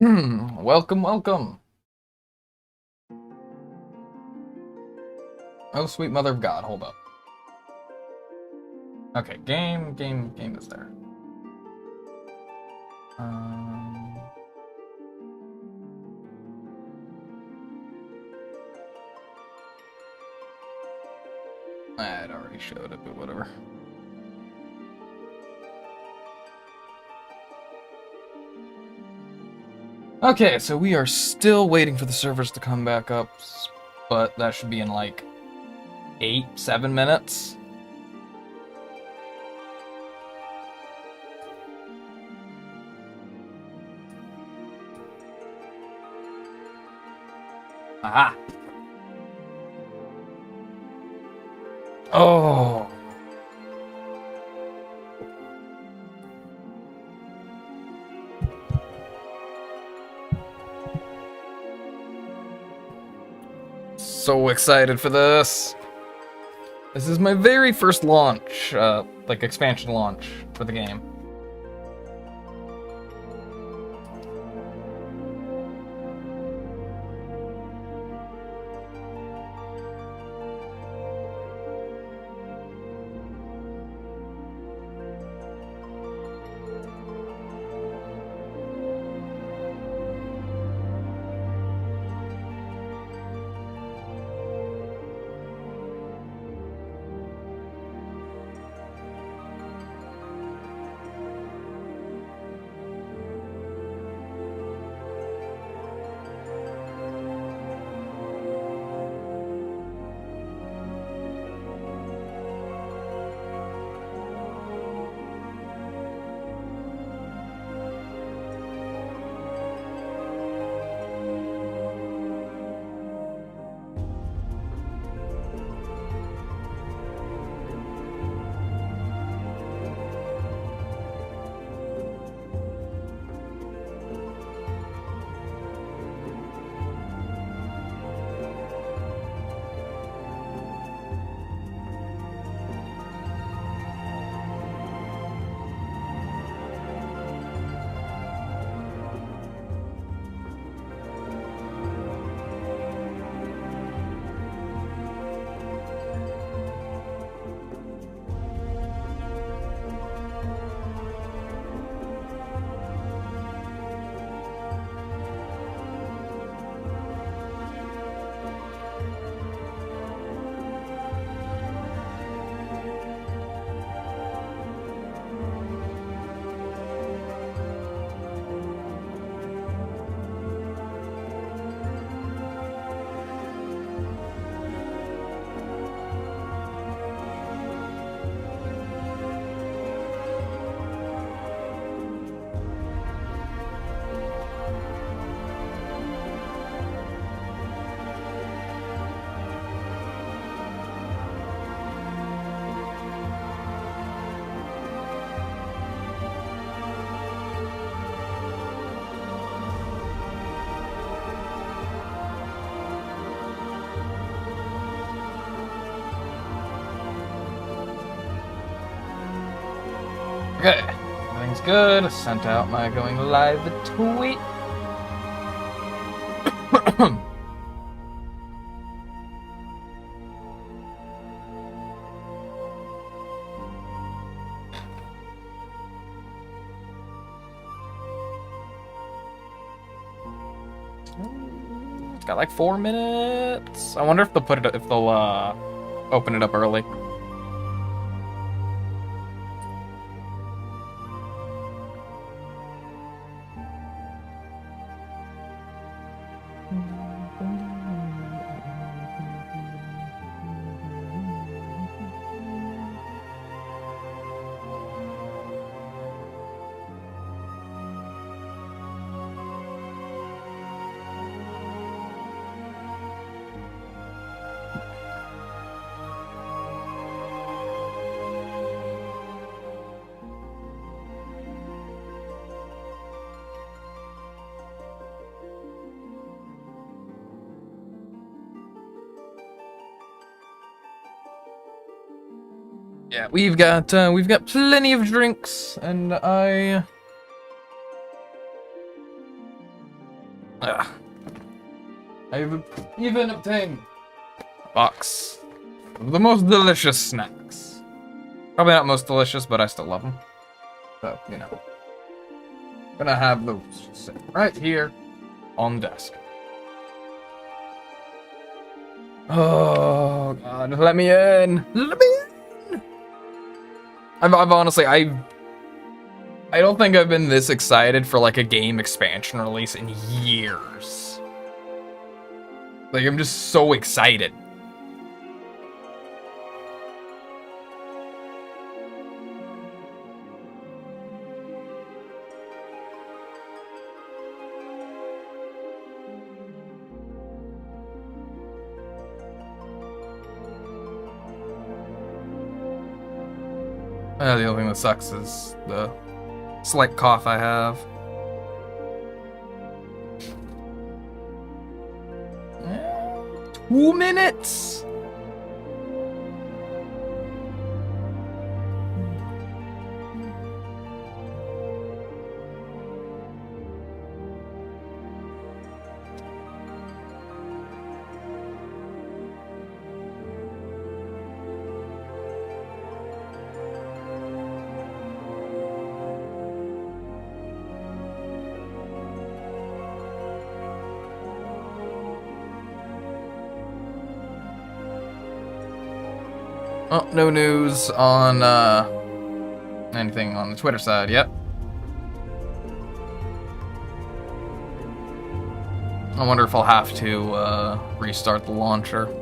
Welcome, welcome. Oh, sweet mother of God, hold up. Okay, game is there. Um, it already showed it, but whatever. Okay, so we are still waiting for the servers to come back up, but that should be in like 7 minutes. Aha! Oh! So excited for this! This is my very first launch, like expansion launch for the game. Okay, everything's good. Sent out my going live tweet. It's got like 4 minutes. I wonder if they'll open it up early. Yeah, we've got plenty of drinks, and I Ugh. I've even obtained a box of the most delicious snacks. Probably not most delicious, but I still love them. So, you know. Gonna have those sit right here on the desk. Oh, God, let me in. Let me in. I've honestly, I don't think I've been this excited for like a game expansion release in years. Like, I'm just so excited. The only thing that sucks is the slight cough I have. 2 minutes? Oh, no news on anything on the Twitter side yet. I wonder if I'll have to restart the launcher.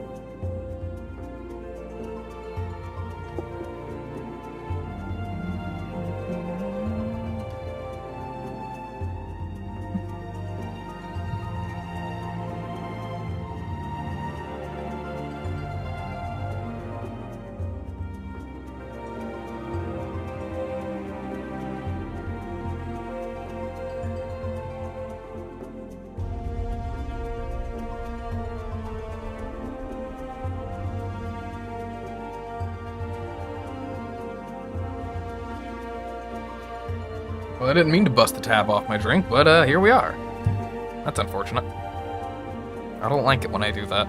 Well, I didn't mean to bust the tab off my drink, but here we are. That's unfortunate. I don't like it when I do that.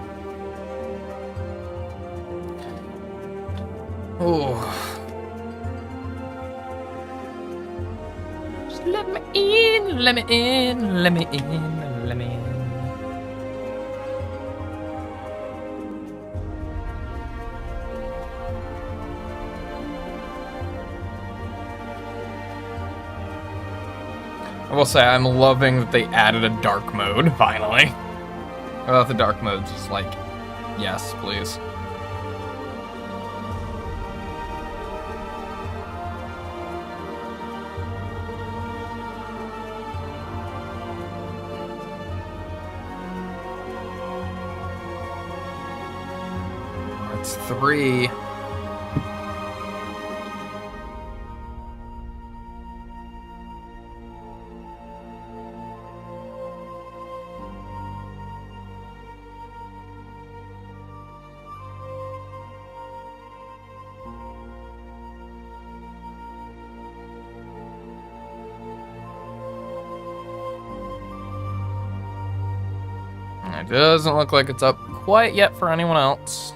Oh. Just let me in, let me in, let me in, let me in. I will say, I'm loving that they added a dark mode, finally. I thought the dark mode's just like, yes, please. It's 3. It doesn't look like it's up quite yet for anyone else.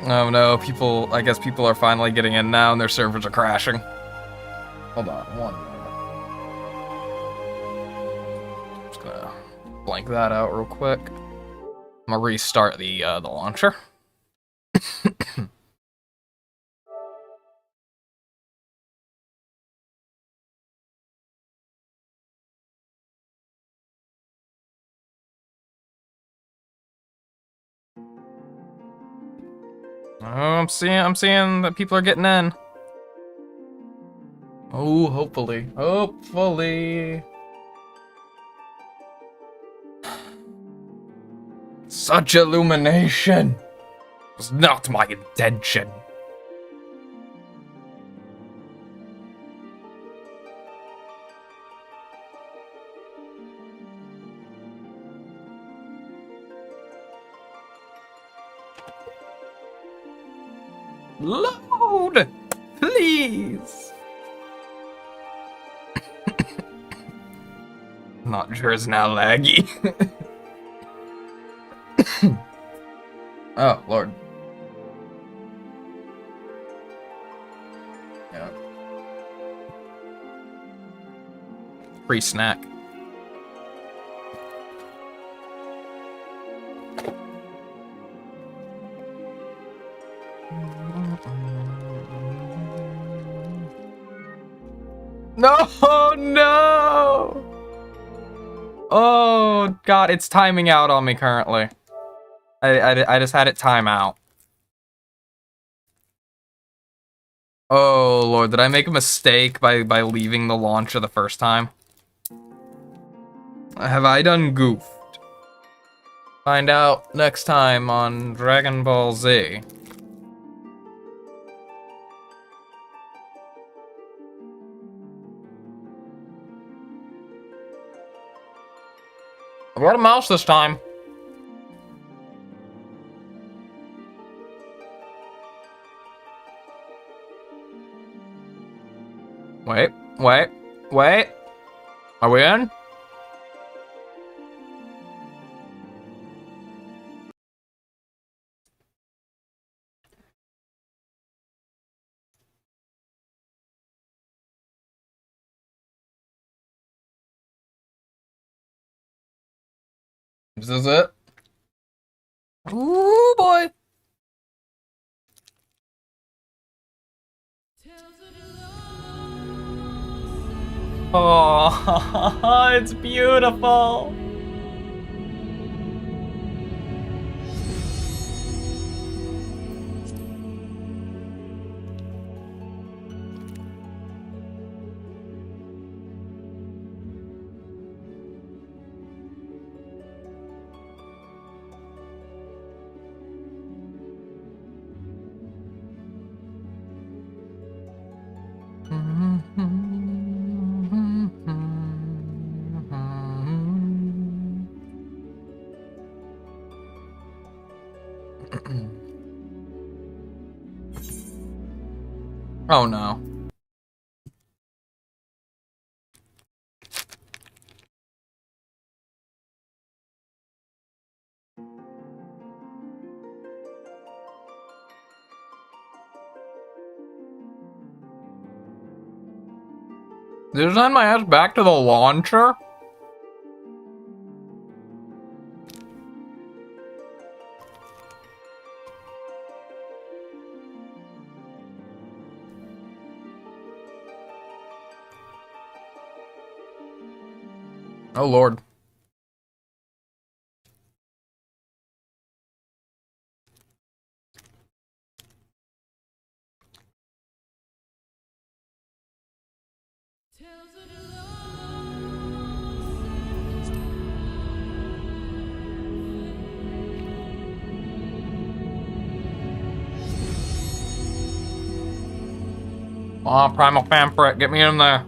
Oh no, I guess people are finally getting in now and their servers are crashing. Hold on, one minute. Just gonna blank that out real quick. I'm gonna restart the launcher. Oh, I'm seeing that people are getting in. Oh, hopefully. Hopefully. Such illumination was not my intention. Load! Please! Not sure it's now laggy. Oh, Lord. Yeah. Free snack. No, no! Oh, God, it's timing out on me currently. I just had it time out. Oh, Lord, did I make a mistake by leaving the launcher the first time? Have I done goofed? Find out next time on Dragon Ball Z. I got a mouse this time. Wait. Are we in? This is it? Ooh, boy. Oh, it's beautiful. Oh no. Did you send my ass back to the launcher? Oh Lord. Oh, Primal-Famfrit, get me in there.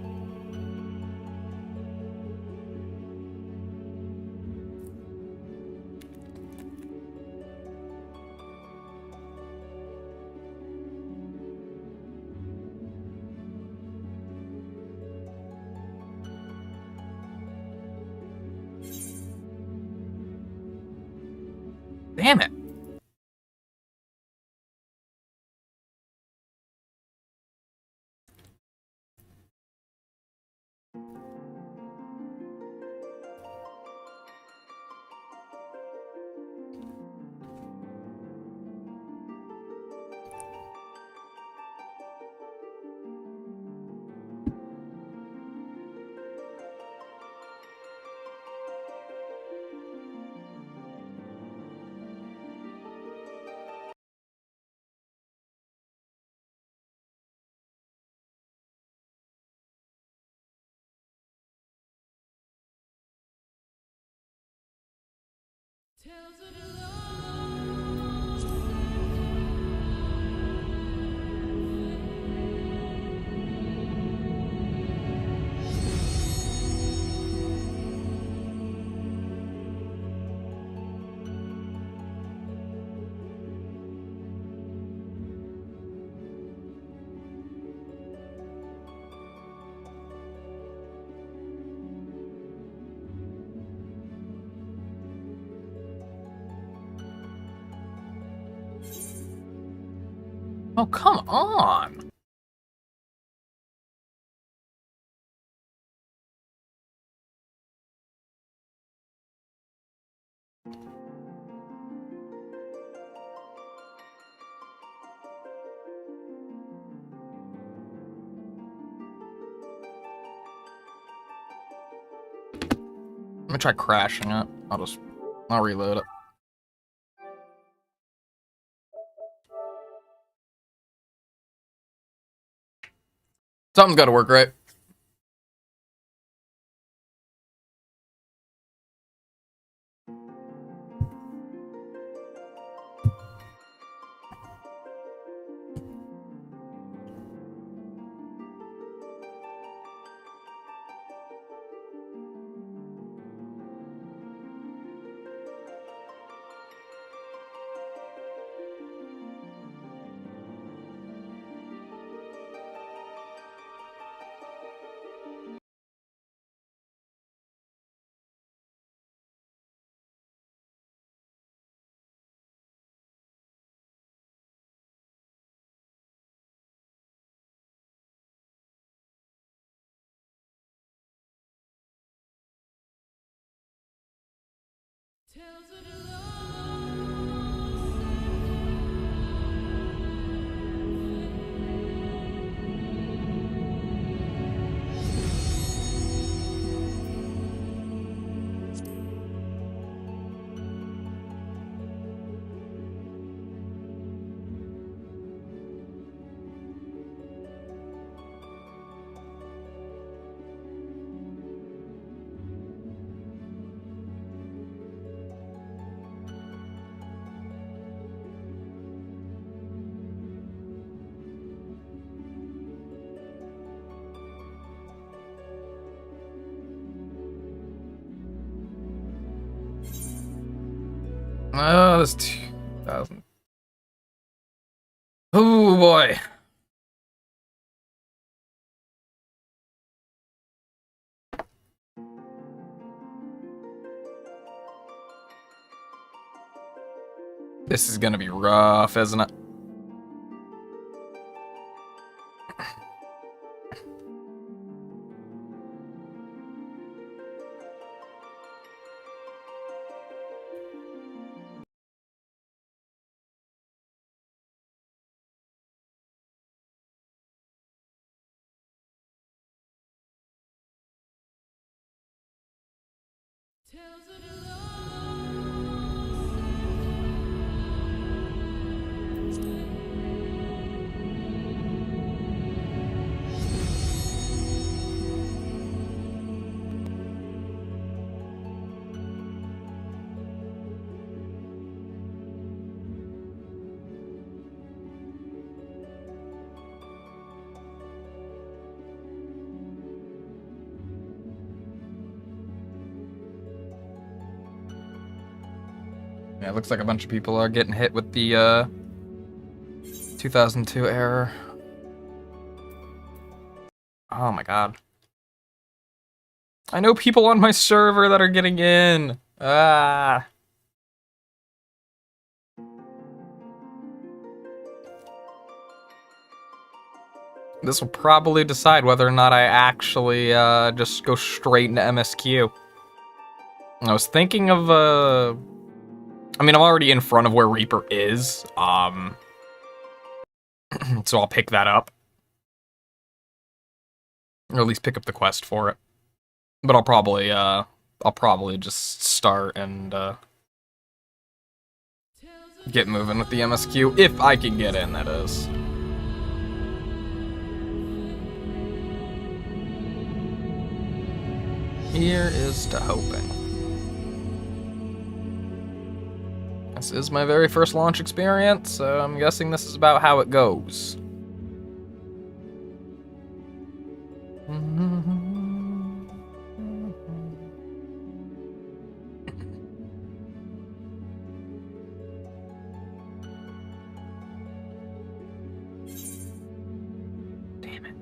Damn it. Oh, come on! I'm gonna try crashing it. I'll reload it. Something's gotta work, right? Oh, this 2,000. Oh boy. This is gonna be rough, isn't it? Yeah, it looks like a bunch of people are getting hit with the 2002 error. Oh my god. I know people on my server that are getting in. Ah. This will probably decide whether or not I actually just go straight into MSQ. I was thinking of I mean, I'm already in front of where Reaper is. So I'll pick that up. Or at least pick up the quest for it. But I'll probably just start and get moving with the MSQ if I can get in, that is. Here is to hoping. This is my very first launch experience, so I'm guessing this is about how it goes. Damn it.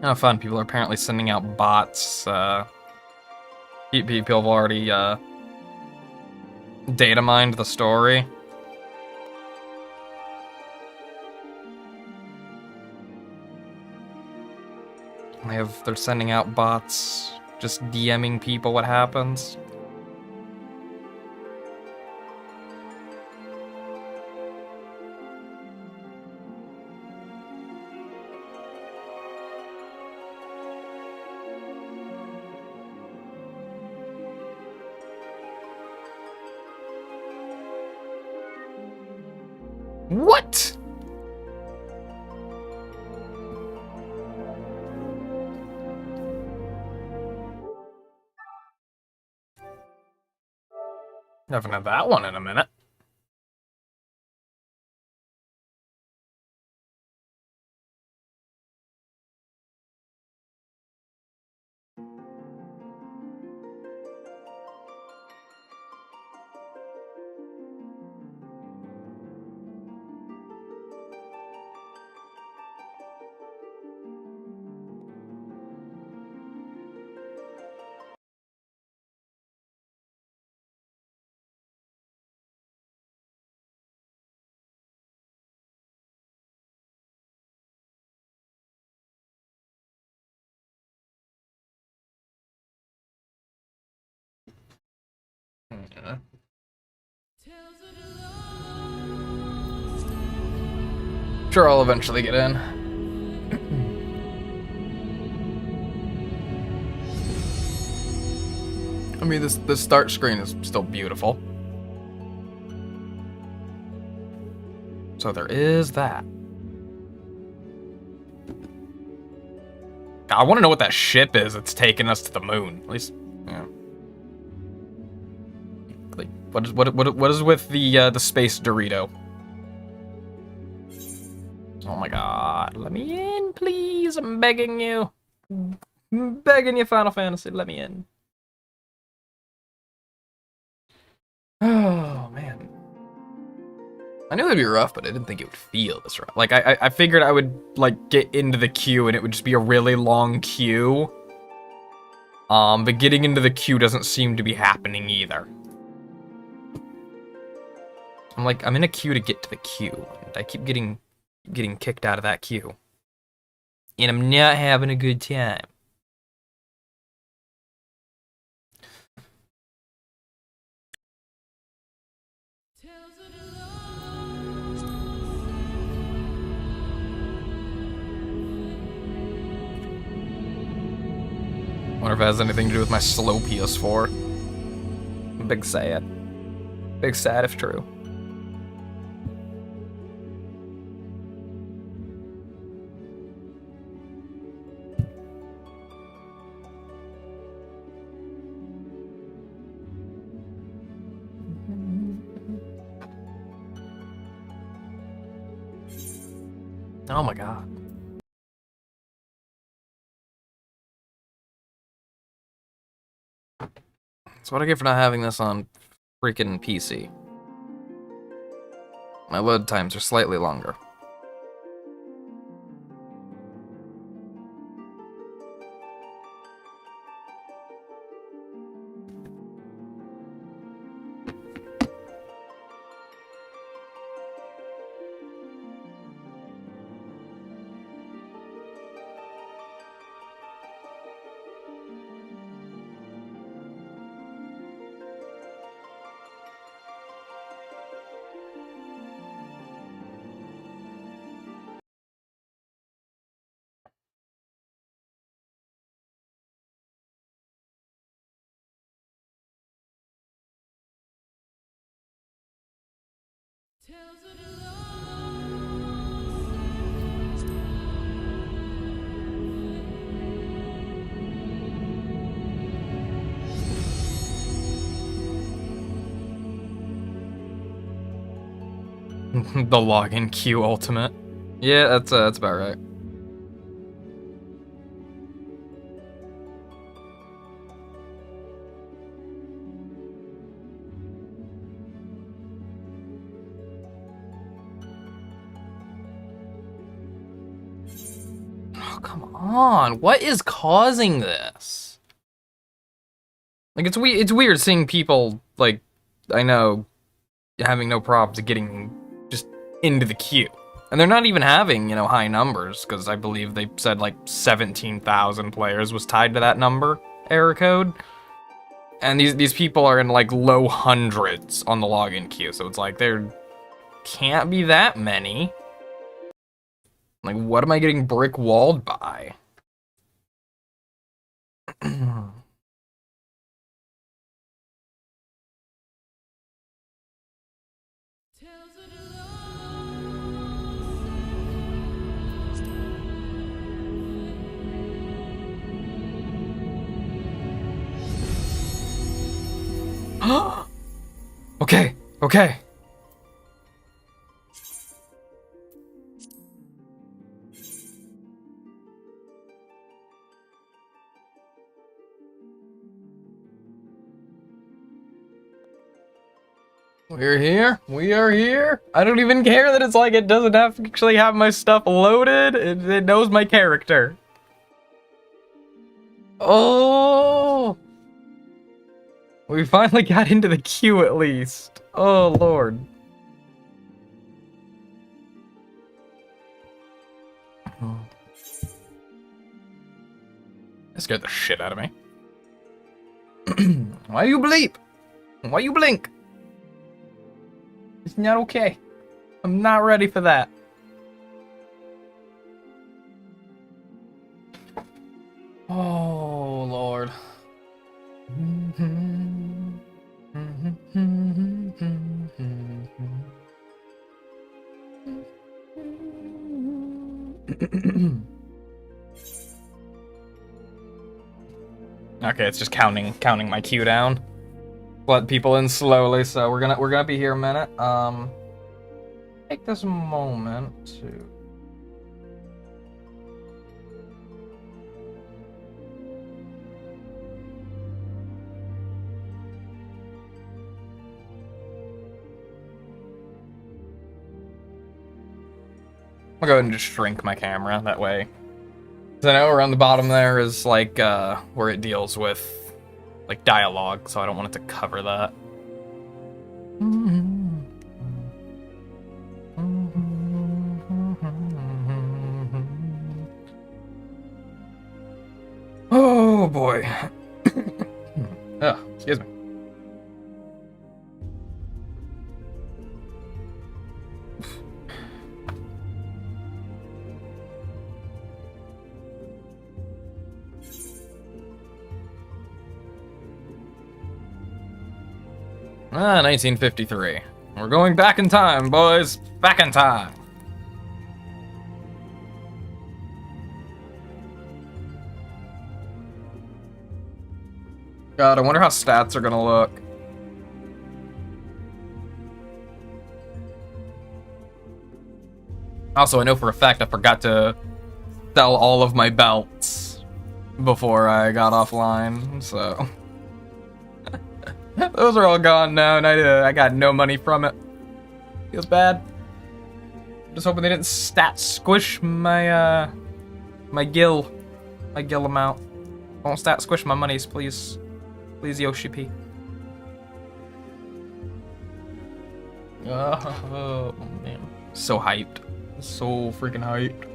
Oh, fun. People are apparently sending out bots. People have already data mined the story. They're sending out bots, just DMing people what happens. What? Haven't had that one in a minute. Okay. Sure, I'll eventually get in. I mean, this start screen is still beautiful. So there is that. I want to know what that ship is that's taking us to the moon. At least, yeah. Like, what is with the space Dorito? Oh my god, let me in, please. I'm begging you. I'm begging you, Final Fantasy, let me in. Oh, man. I knew it'd be rough, but I didn't think it would feel this rough. Like, I figured I would, like, get into the queue and it would just be a really long queue. But getting into the queue doesn't seem to be happening either. I'm in a queue to get to the queue, and I keep getting kicked out of that queue. And I'm not having a good time. Wonder if it has anything to do with my slow PS4. Big sad. Big sad if true. Oh my god. That's what I get for not having this on freaking PC. My load times are slightly longer. The login queue ultimate. Yeah, that's about right. come on. What is causing this? Like, it's weird seeing people, like, I know, having no problems getting just into the queue. And they're not even having, you know, high numbers, because I believe they said, like, 17,000 players was tied to that number, error code. And these people are in, like, low hundreds on the login queue, so it's like, there can't be that many. Like, what am I getting brick-walled by? Okay, okay. We're here. We are here. I don't even care that it's like it doesn't actually have my stuff loaded. It knows my character. Oh! We finally got into the queue at least. Oh, Lord. That scared the shit out of me. Why you bleep? Why you blink? It's not okay. I'm not ready for that. Oh, Lord. Okay, it's just counting my queue down. Let people in slowly, so we're gonna be here a minute. Take this moment to I'll go ahead and just shrink my camera that way. So I know around the bottom there is like where it deals with like dialogue, so I don't want it to cover that. Oh boy. Oh, excuse me. Ah, 1953. We're going back in time, boys. Back in time. God, I wonder how stats are gonna look. Also, I know for a fact I forgot to sell all of my belts before I got offline, so... Those are all gone now, and I got no money from it. Feels bad. Just hoping they didn't stat squish my my gil amount. Don't stat squish my monies, please. Please, Yoshi P. Oh man, so hyped, so freaking hyped.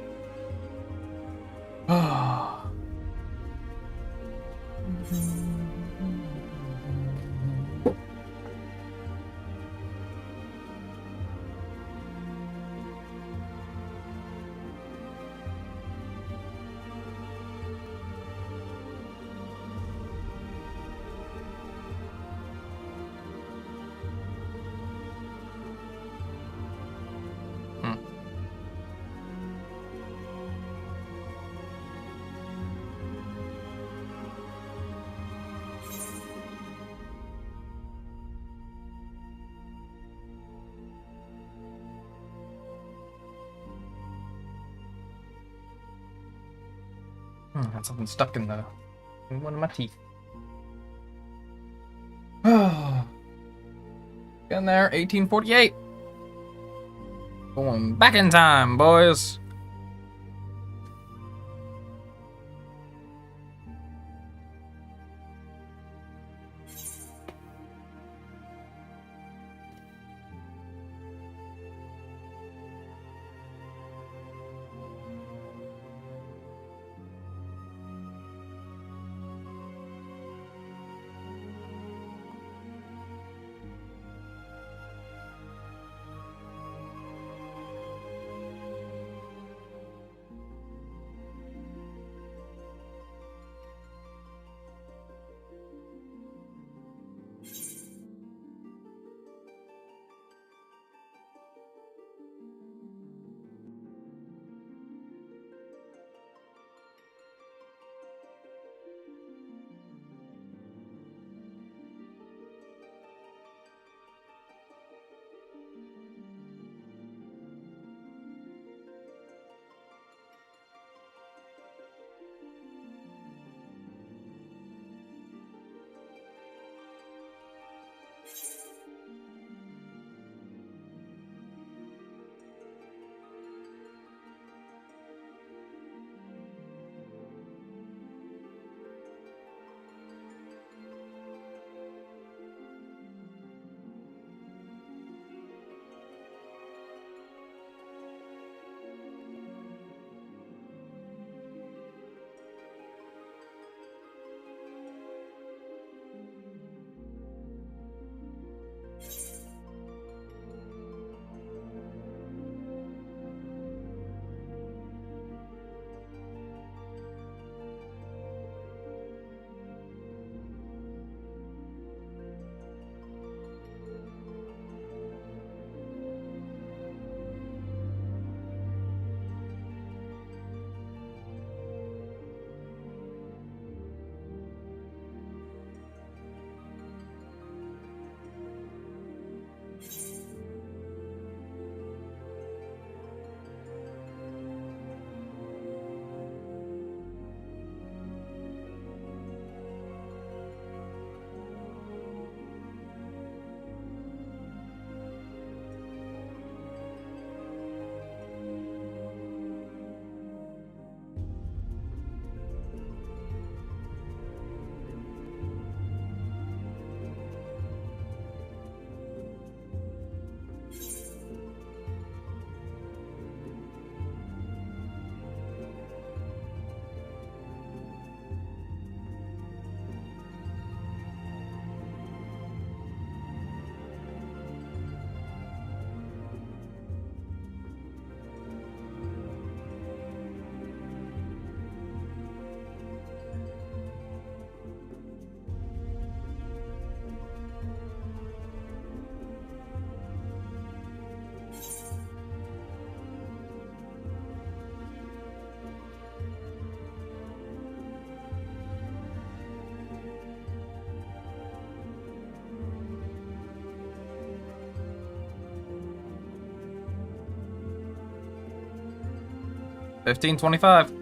Got something stuck in one of my teeth. Getting there, 1848. Going back in time, boys. 1525.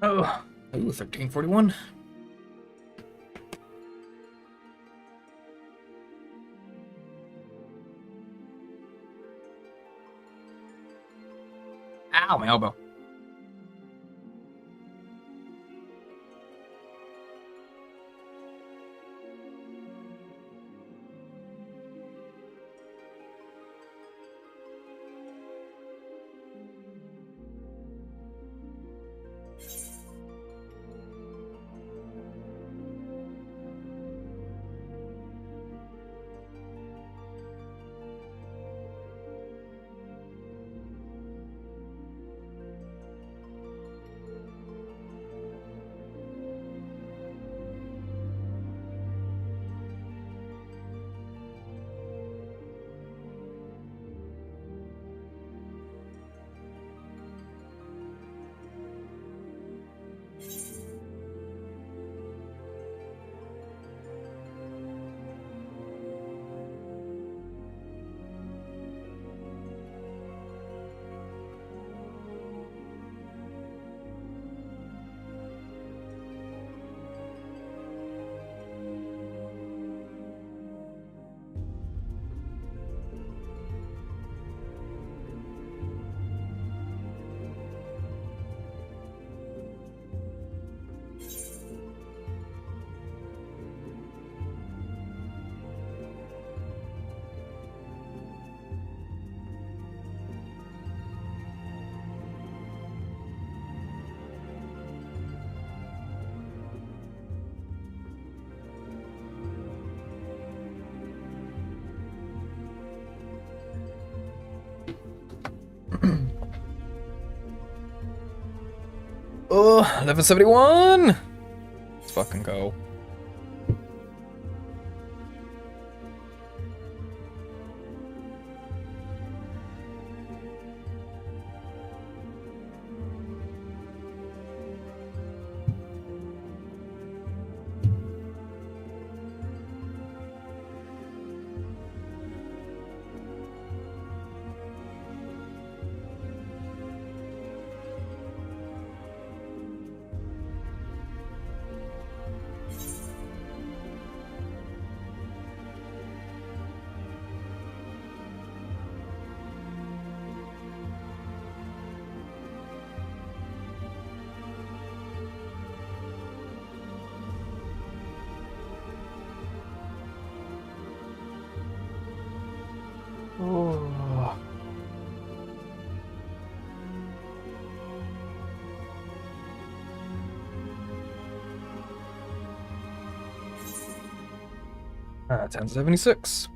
Oh, ooh, 1341. Ow, my elbow. Oh, 1171! Let's fucking go. Oh. Ah, 1076.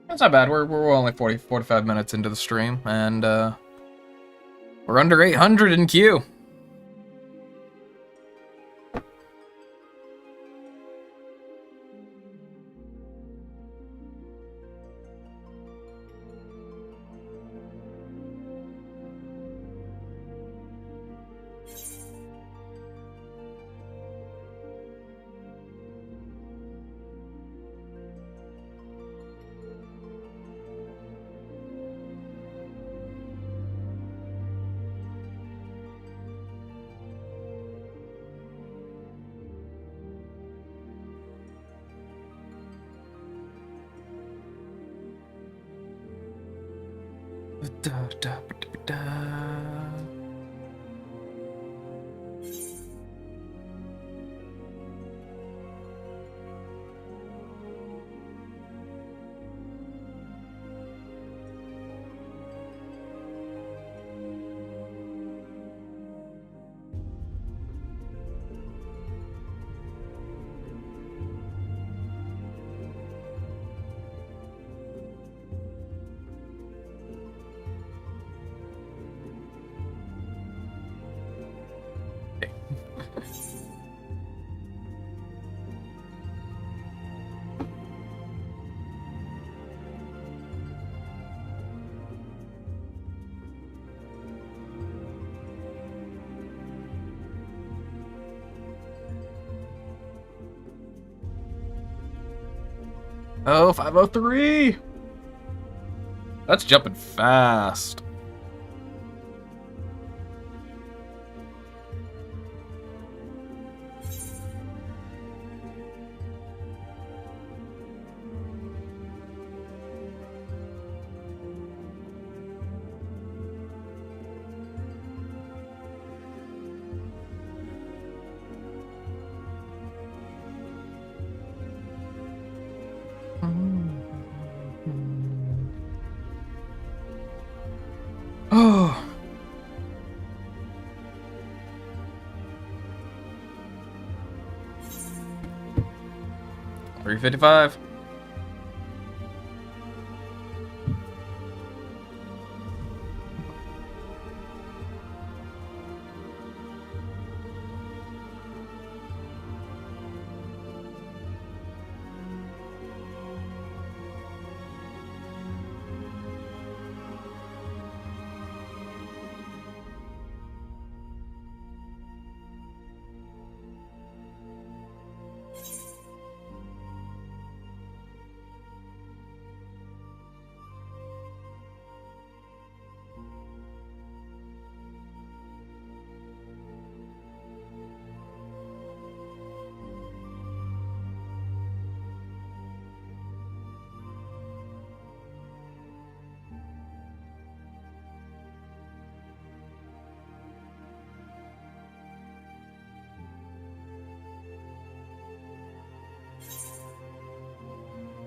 That's not bad. We're only 45 minutes into the stream, and we're under 800 in queue. Oh, 503! That's jumping fast. Oh. 355.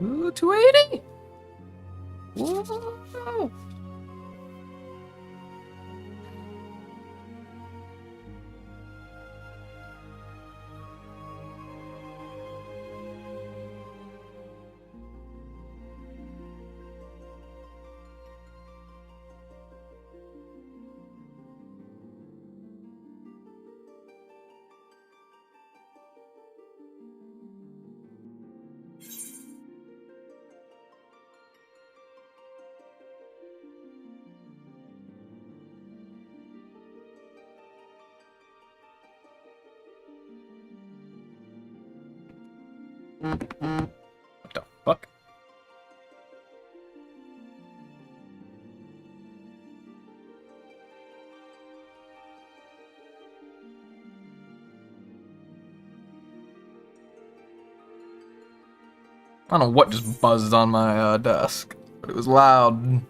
Ooh, 280. Whoa. What the fuck? I don't know what just buzzed on my desk, but it was loud.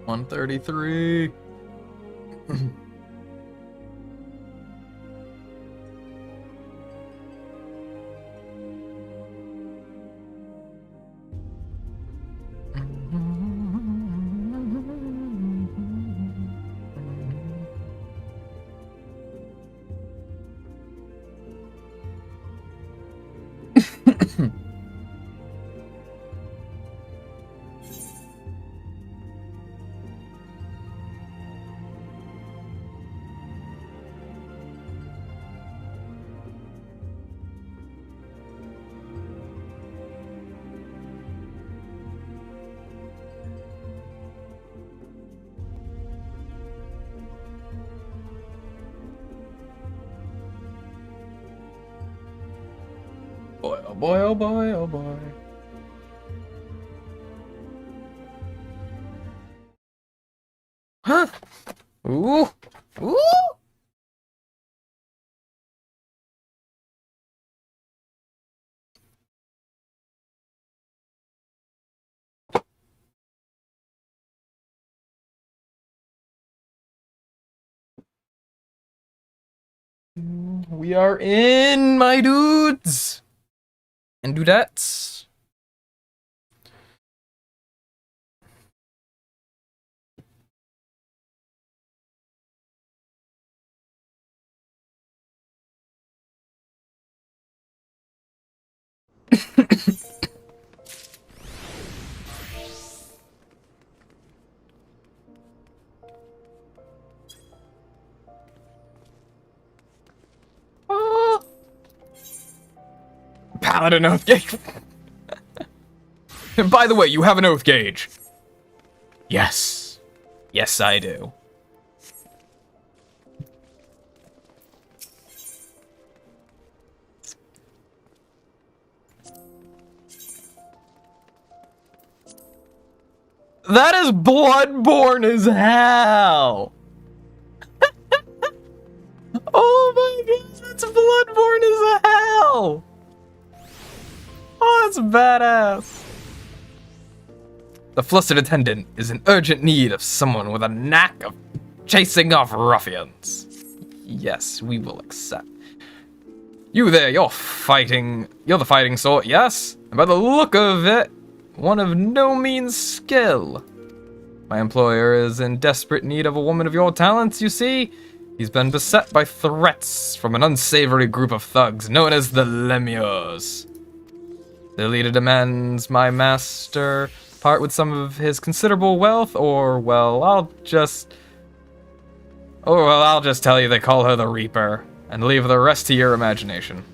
$133. Boy, oh boy, oh boy, oh boy. Huh? Ooh! Ooh! We are in, my dudes! And dudettes. Paladin oath gauge. And by the way, you have an oath gauge. Yes. Yes, I do. That is bloodborne as hell. Oh my god, that's bloodborne as hell. Oh, that's badass. The flustered attendant is in urgent need of someone with a knack of chasing off ruffians. Yes, we will accept. You there, you're the fighting sort, yes? And by the look of it, one of no mean skill. My employer is in desperate need of a woman of your talents, you see? He's been beset by threats from an unsavory group of thugs known as the Lemures. The leader demands my master part with some of his considerable wealth, or, well, I'll just tell you they call her the Reaper, and leave the rest to your imagination.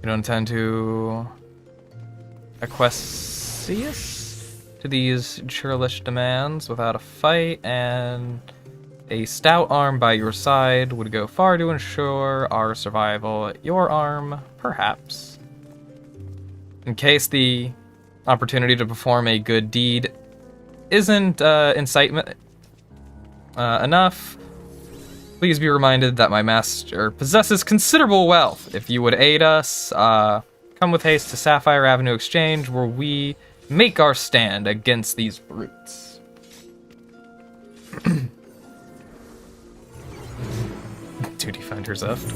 You don't intend to acquiesce to these churlish demands without a fight, and a stout arm by your side would go far to ensure our survival. Your arm, perhaps. In case the opportunity to perform a good deed isn't incitement enough, please be reminded that my master possesses considerable wealth. If you would aid us, come with haste to Sapphire Avenue Exchange, where we make our stand against these brutes. Duty Finder's left.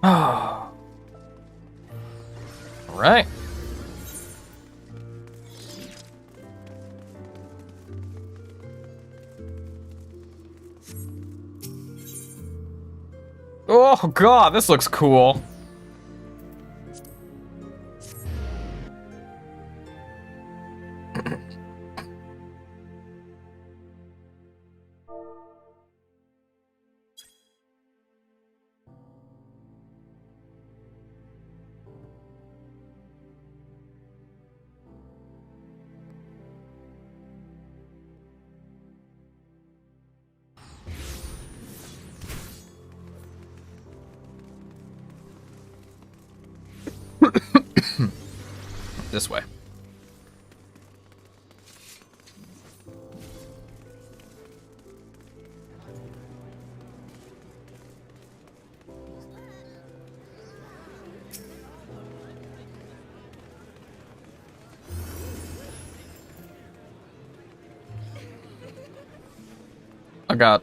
Oh. All right. Oh god, this looks cool. This way. I got.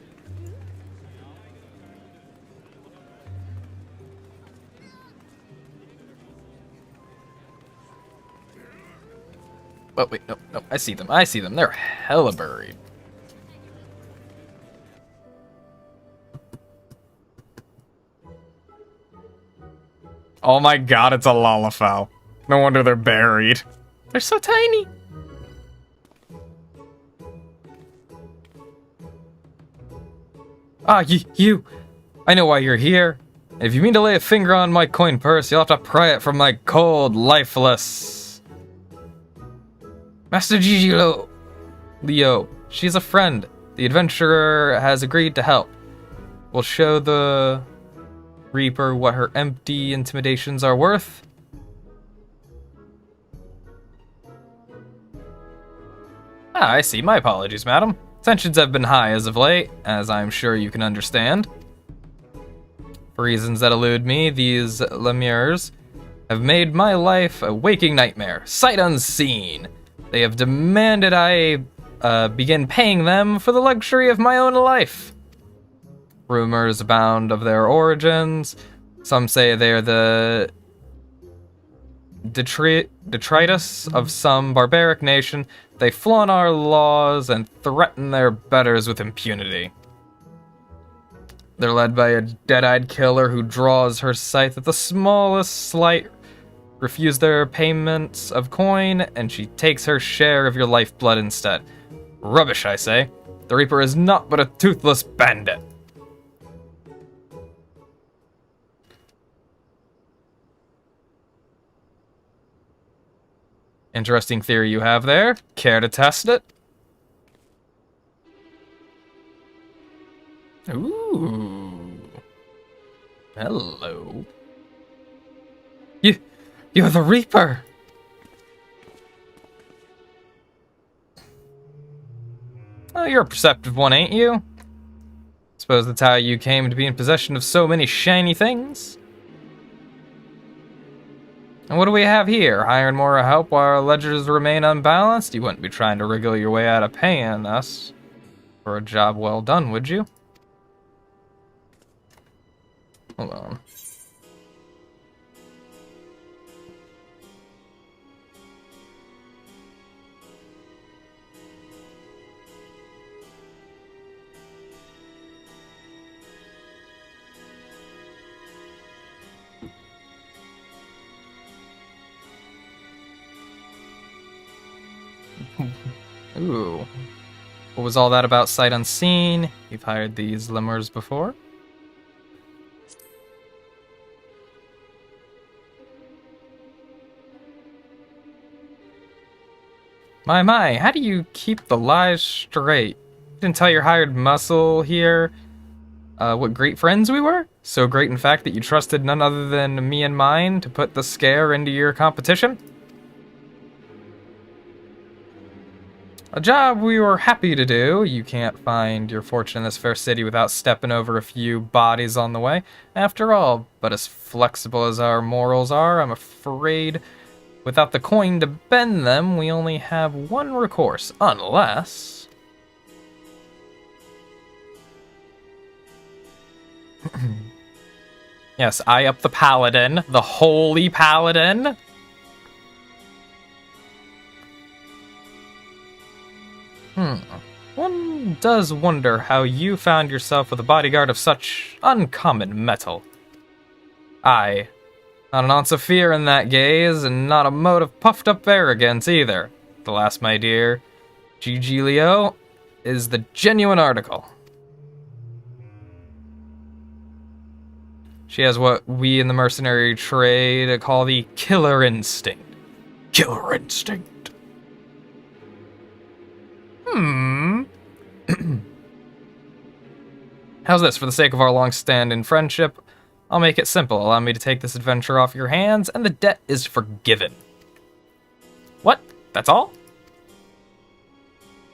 Oh, wait, no, I see them. They're hella buried. Oh my god, it's a Lalafell. No wonder they're buried. They're so tiny. Ah, you. I know why you're here. If you mean to lay a finger on my coin purse, you'll have to pry it from my cold, lifeless... Master Gigilo. Leo, she's a friend. The adventurer has agreed to help. We'll show the Reaper what her empty intimidations are worth. Ah, I see. My apologies, madam. Tensions have been high as of late, as I'm sure you can understand. For reasons that elude me, these lemures have made my life a waking nightmare, sight unseen. They have demanded I begin paying them for the luxury of my own life. Rumors abound of their origins. Some say they are the detritus of some barbaric nation. They flaunt our laws and threaten their betters with impunity. They're led by a dead-eyed killer who draws her sight at the smallest slight. Refuse their payments of coin, and she takes her share of your lifeblood instead. Rubbish, I say. The Reaper is not but a toothless bandit. Interesting theory you have there. Care to test it? Ooh. Hello. You're the Reaper! Oh, you're a perceptive one, ain't you? Suppose that's how you came to be in possession of so many shiny things? And what do we have here? Hiring more help while our ledgers remain unbalanced? You wouldn't be trying to wriggle your way out of paying us for a job well done, would you? Hold on. Ooh. What was all that about sight unseen? You've hired these lemurs before? My, how do you keep the lies straight? Didn't tell your hired muscle here what great friends we were? So great, in fact, that you trusted none other than me and mine to put the scare into your competition? A job we were happy to do. You can't find your fortune in this fair city without stepping over a few bodies on the way. After all, but as flexible as our morals are, I'm afraid without the coin to bend them, we only have one recourse, unless... Yes, I up the paladin, the holy paladin. One does wonder how you found yourself with a bodyguard of such uncommon mettle. Aye, not an ounce of fear in that gaze, and not a mote of puffed-up arrogance either. The last, my dear, Gigi Leo, is the genuine article. She has what we in the mercenary trade call the killer instinct. Killer instinct. How's this? For the sake of our long-standing friendship, I'll make it simple. Allow me to take this adventure off your hands, and the debt is forgiven. What? That's all?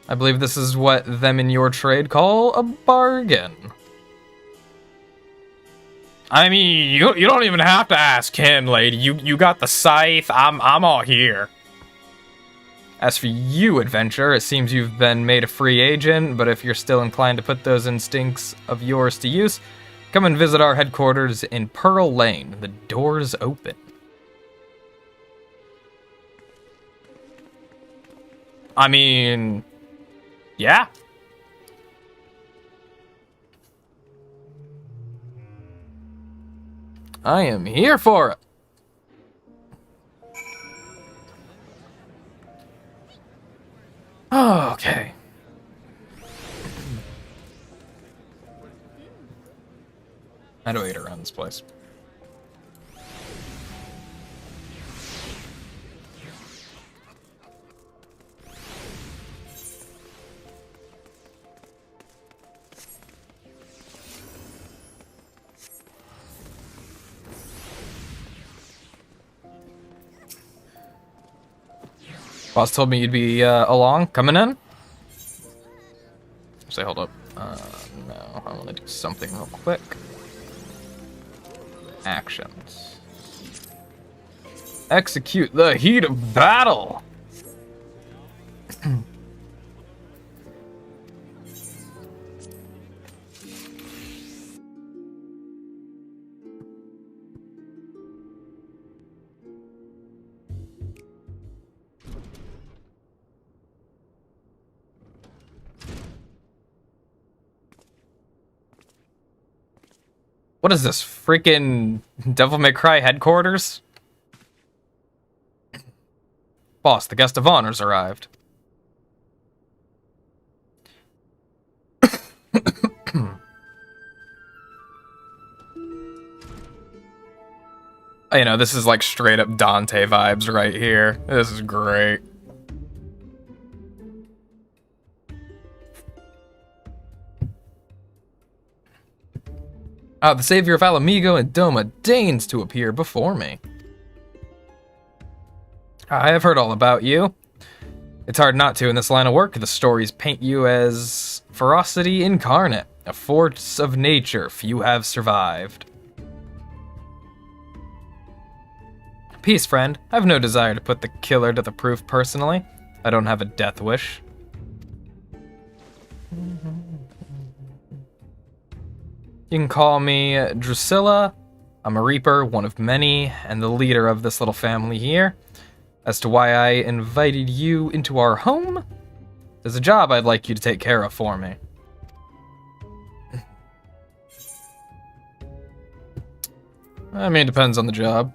I believe this is what them in your trade call a bargain. I mean, you don't even have to ask him, lady. You got the scythe. I'm all here. As for you, adventurer, it seems you've been made a free agent, but if you're still inclined to put those instincts of yours to use, come and visit our headquarters in Pearl Lane. The door's open. I mean, yeah. I am here for it. Okay. How do I get around this place? Boss told me you'd be along, coming in. Say, hold up. No, I want to do something real quick. Actions. Execute the heat of battle. What is this, freaking Devil May Cry headquarters? Boss, the guest of honor's arrived. You know, this is like straight up Dante vibes right here. This is great. The savior of Ala Mhigo and Doma deigns to appear before me. I have heard all about you. It's hard not to in this line of work. The stories paint you as ferocity incarnate, a force of nature few have survived. peace, friend. I have no desire to put the killer to the proof personally. I don't have a death wish. You can call me Drusilla. I'm a Reaper, one of many, and the leader of this little family here. As to why I invited you into our home, there's a job I'd like you to take care of for me. I mean, it depends on the job.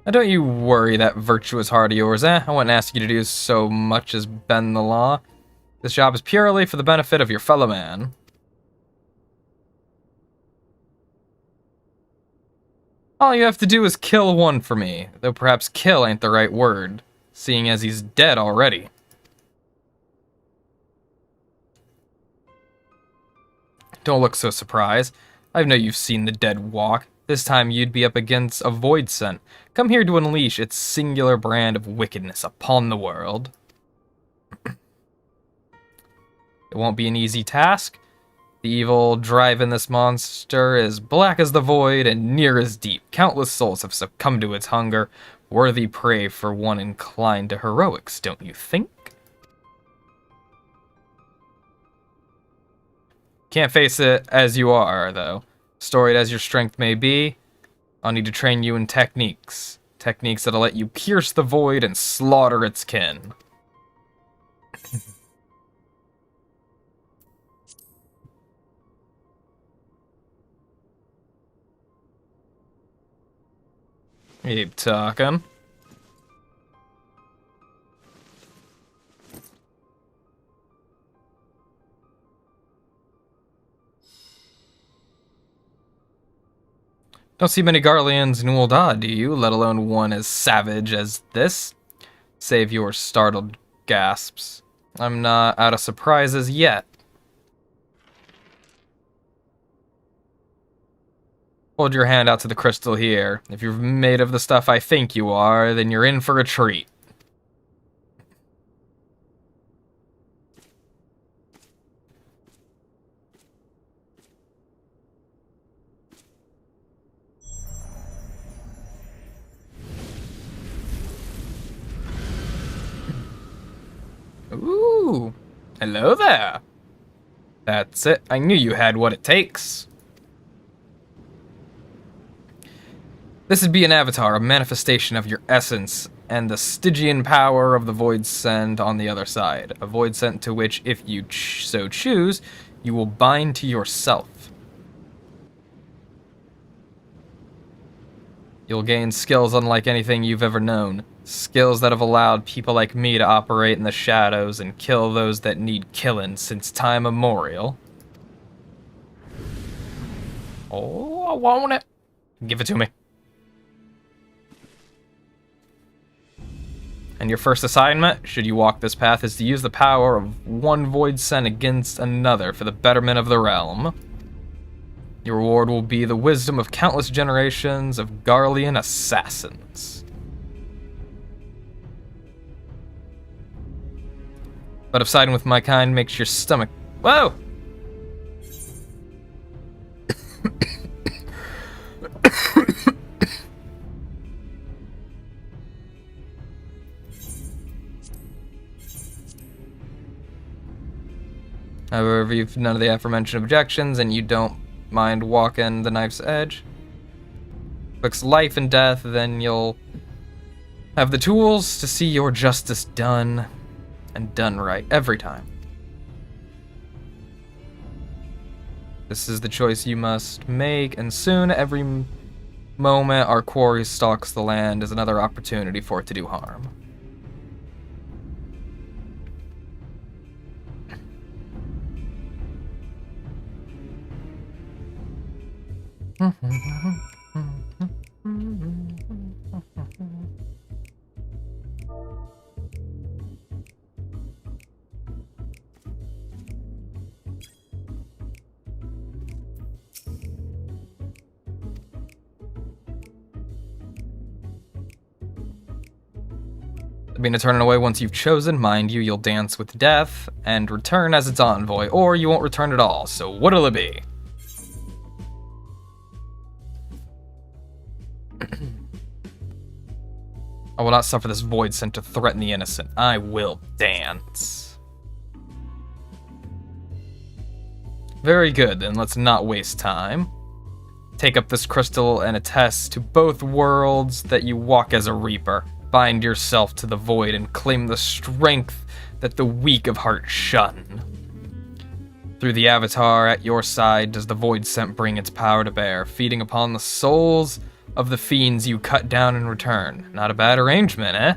Now don't you worry that virtuous heart of yours, I wouldn't ask you to do so much as bend the law. This job is purely for the benefit of your fellow man. All you have to do is kill one for me, though perhaps kill ain't the right word, seeing as he's dead already. Don't look so surprised. I know you've seen the dead walk. This time you'd be up against a void scent, come here to unleash its singular brand of wickedness upon the world. It won't be an easy task. The evil driving this monster is black as the void and near as deep. Countless souls have succumbed to its hunger. Worthy prey for one inclined to heroics, don't you think? Can't face it as you are, though. Storied as your strength may be, I'll need to train you in techniques. Techniques that'll let you pierce the void and slaughter its kin. Keep talking. Don't see many Garleans in Ul'dah, do you? Let alone one as savage as this? Save your startled gasps. I'm not out of surprises yet. Hold your hand out to the crystal here. If you're made of the stuff I think you are, then you're in for a treat. Ooh, hello there. That's it. I knew you had what it takes. This would be an avatar, a manifestation of your essence, and the Stygian power of the Void Sent on the other side. A Void Sent to which, if you so choose, you will bind to yourself. You'll gain skills unlike anything you've ever known. Skills that have allowed people like me to operate in the shadows and kill those that need killing since time immemorial. Oh, I want it. Give it to me. And your first assignment, should you walk this path, is to use the power of one Void Sent against another for the betterment of the realm. Your reward will be the wisdom of countless generations of Garlean assassins. But if siding with my kind makes your stomach... Whoa! However, if you've none of the aforementioned objections and you don't mind walking the knife's edge, fix life and death, then you'll have the tools to see your justice done, and done right every time. This is the choice you must make, and soon every moment our quarry stalks the land is another opportunity for it to do harm. Being a turn away once you've chosen, mind you, you'll dance with death and return as its envoy, or you won't return at all, so what'll it be? I will not suffer this void sent to threaten the innocent. I will dance. Very good, then let's not waste time. Take up this crystal and attest to both worlds that you walk as a reaper. Bind yourself to the void and claim the strength that the weak of heart shun. Through the avatar at your side does the void scent bring its power to bear, feeding upon the souls of the fiends you cut down in return. Not a bad arrangement, eh?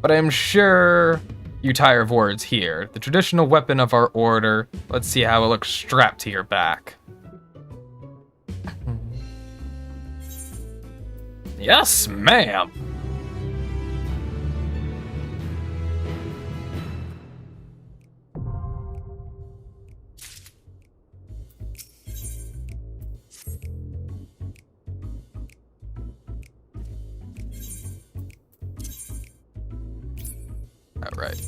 But I'm sure you tire of words here. The traditional weapon of our order. Let's see how it looks strapped to your back. Yes, ma'am. All right.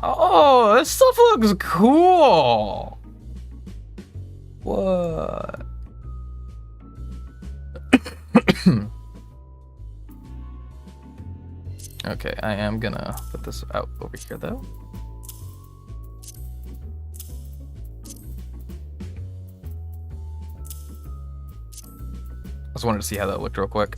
Oh, this stuff looks cool. What? Okay, I am gonna put this out over here though. I just wanted to see how that looked real quick.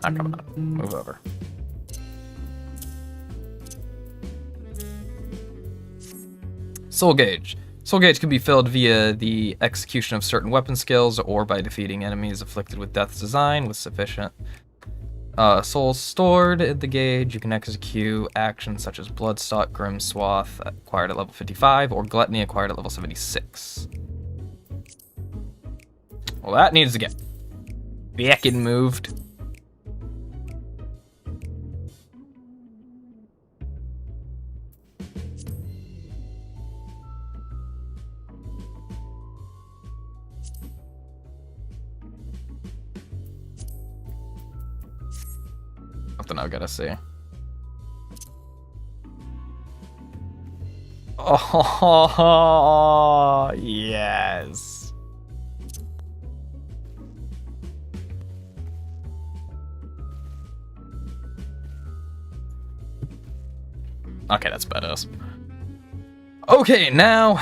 Ah, come on, move over. Soul Gauge. Soul Gauge can be filled via the execution of certain weapon skills or by defeating enemies afflicted with Death's Design with sufficient souls stored in the gauge. You can execute actions such as Bloodstalk, Grim Swath, acquired at level 55, or Gluttony, acquired at level 76. Well, that needs to get back and moved. Something I've got to see. Oh, yes. Okay, that's badass. Okay, now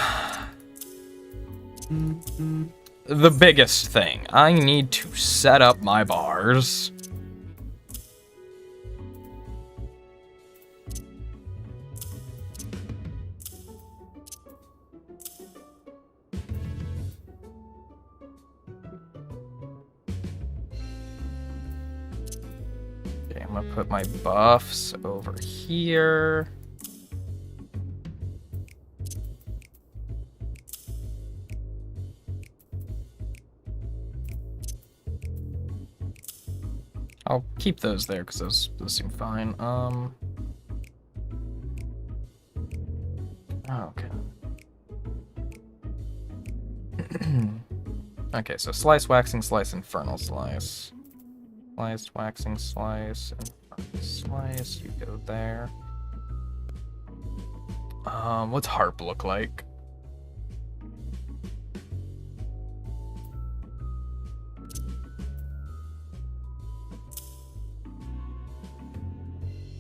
the biggest thing. I need to set up my bars. I'm gonna put my buffs over here. I'll keep those there because those seem fine. Okay. Okay, so slice, waxing, slice, infernal slice. Slice, waxing, slice, infernal slice. You go there. What's harp look like?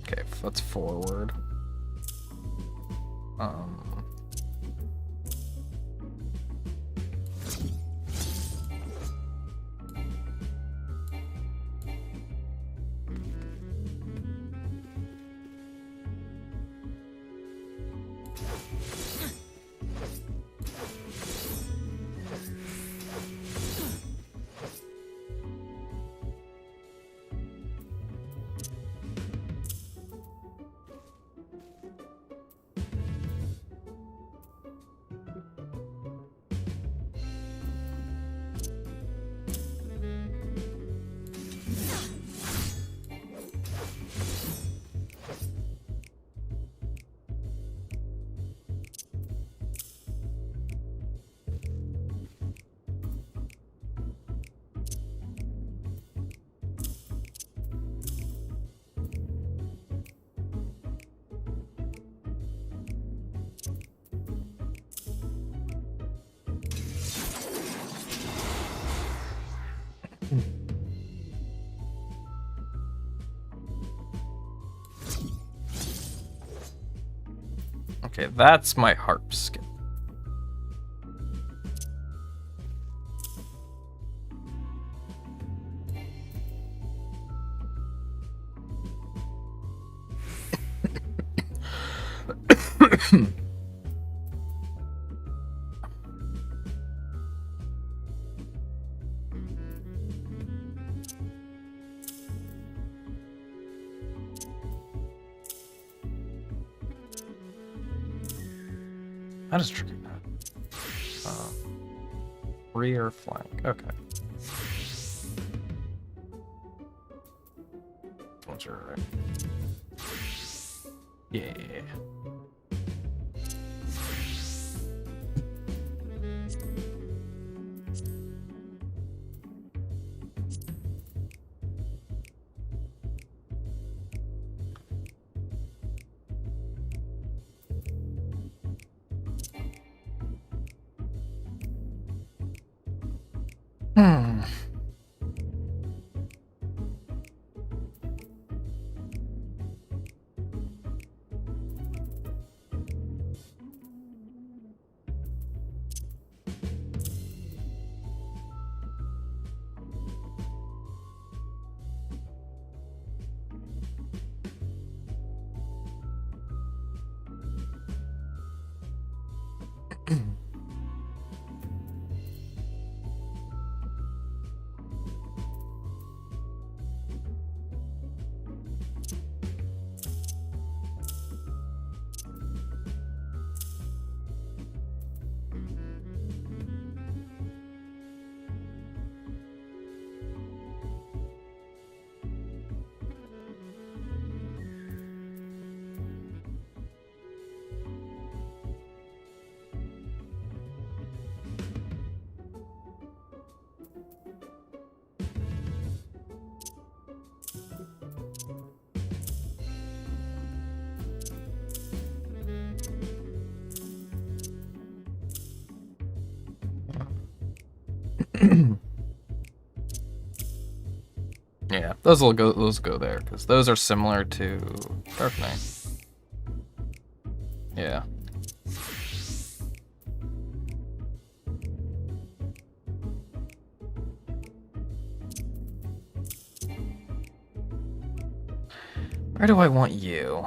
Okay, let's forward. Okay, that's my harp skill. That is tricky. Rear flank. Okay. Those are right. Yeah. Yeah, those go there because those are similar to Dark Knight. Yeah. Where do I want you?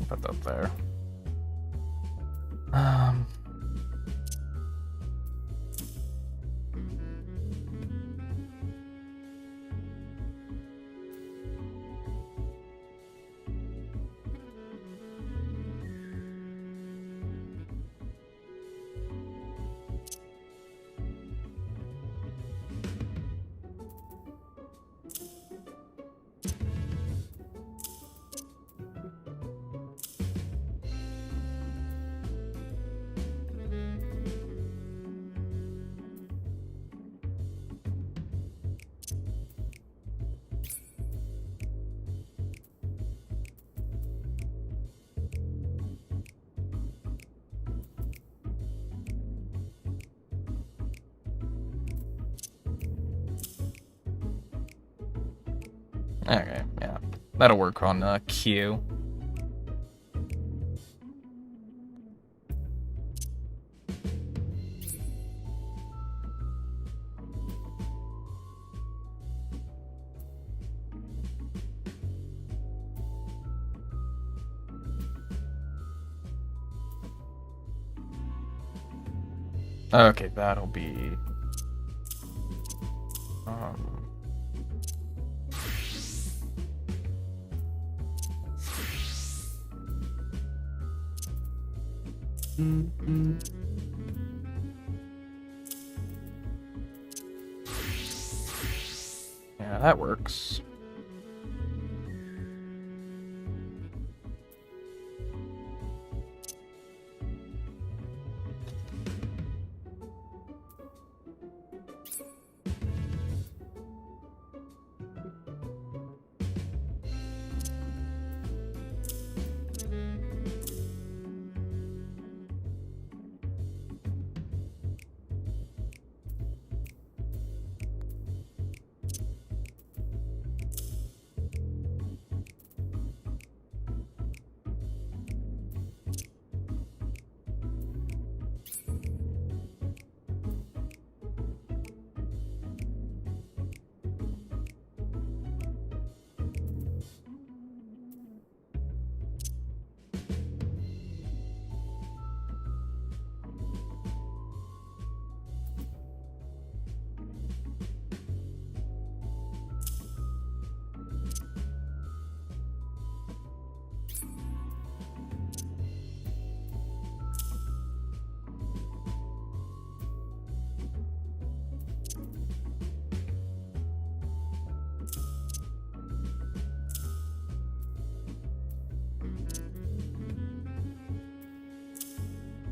Put that there. Okay, yeah. That'll work on Q. Okay, that'll be... Yeah, that works.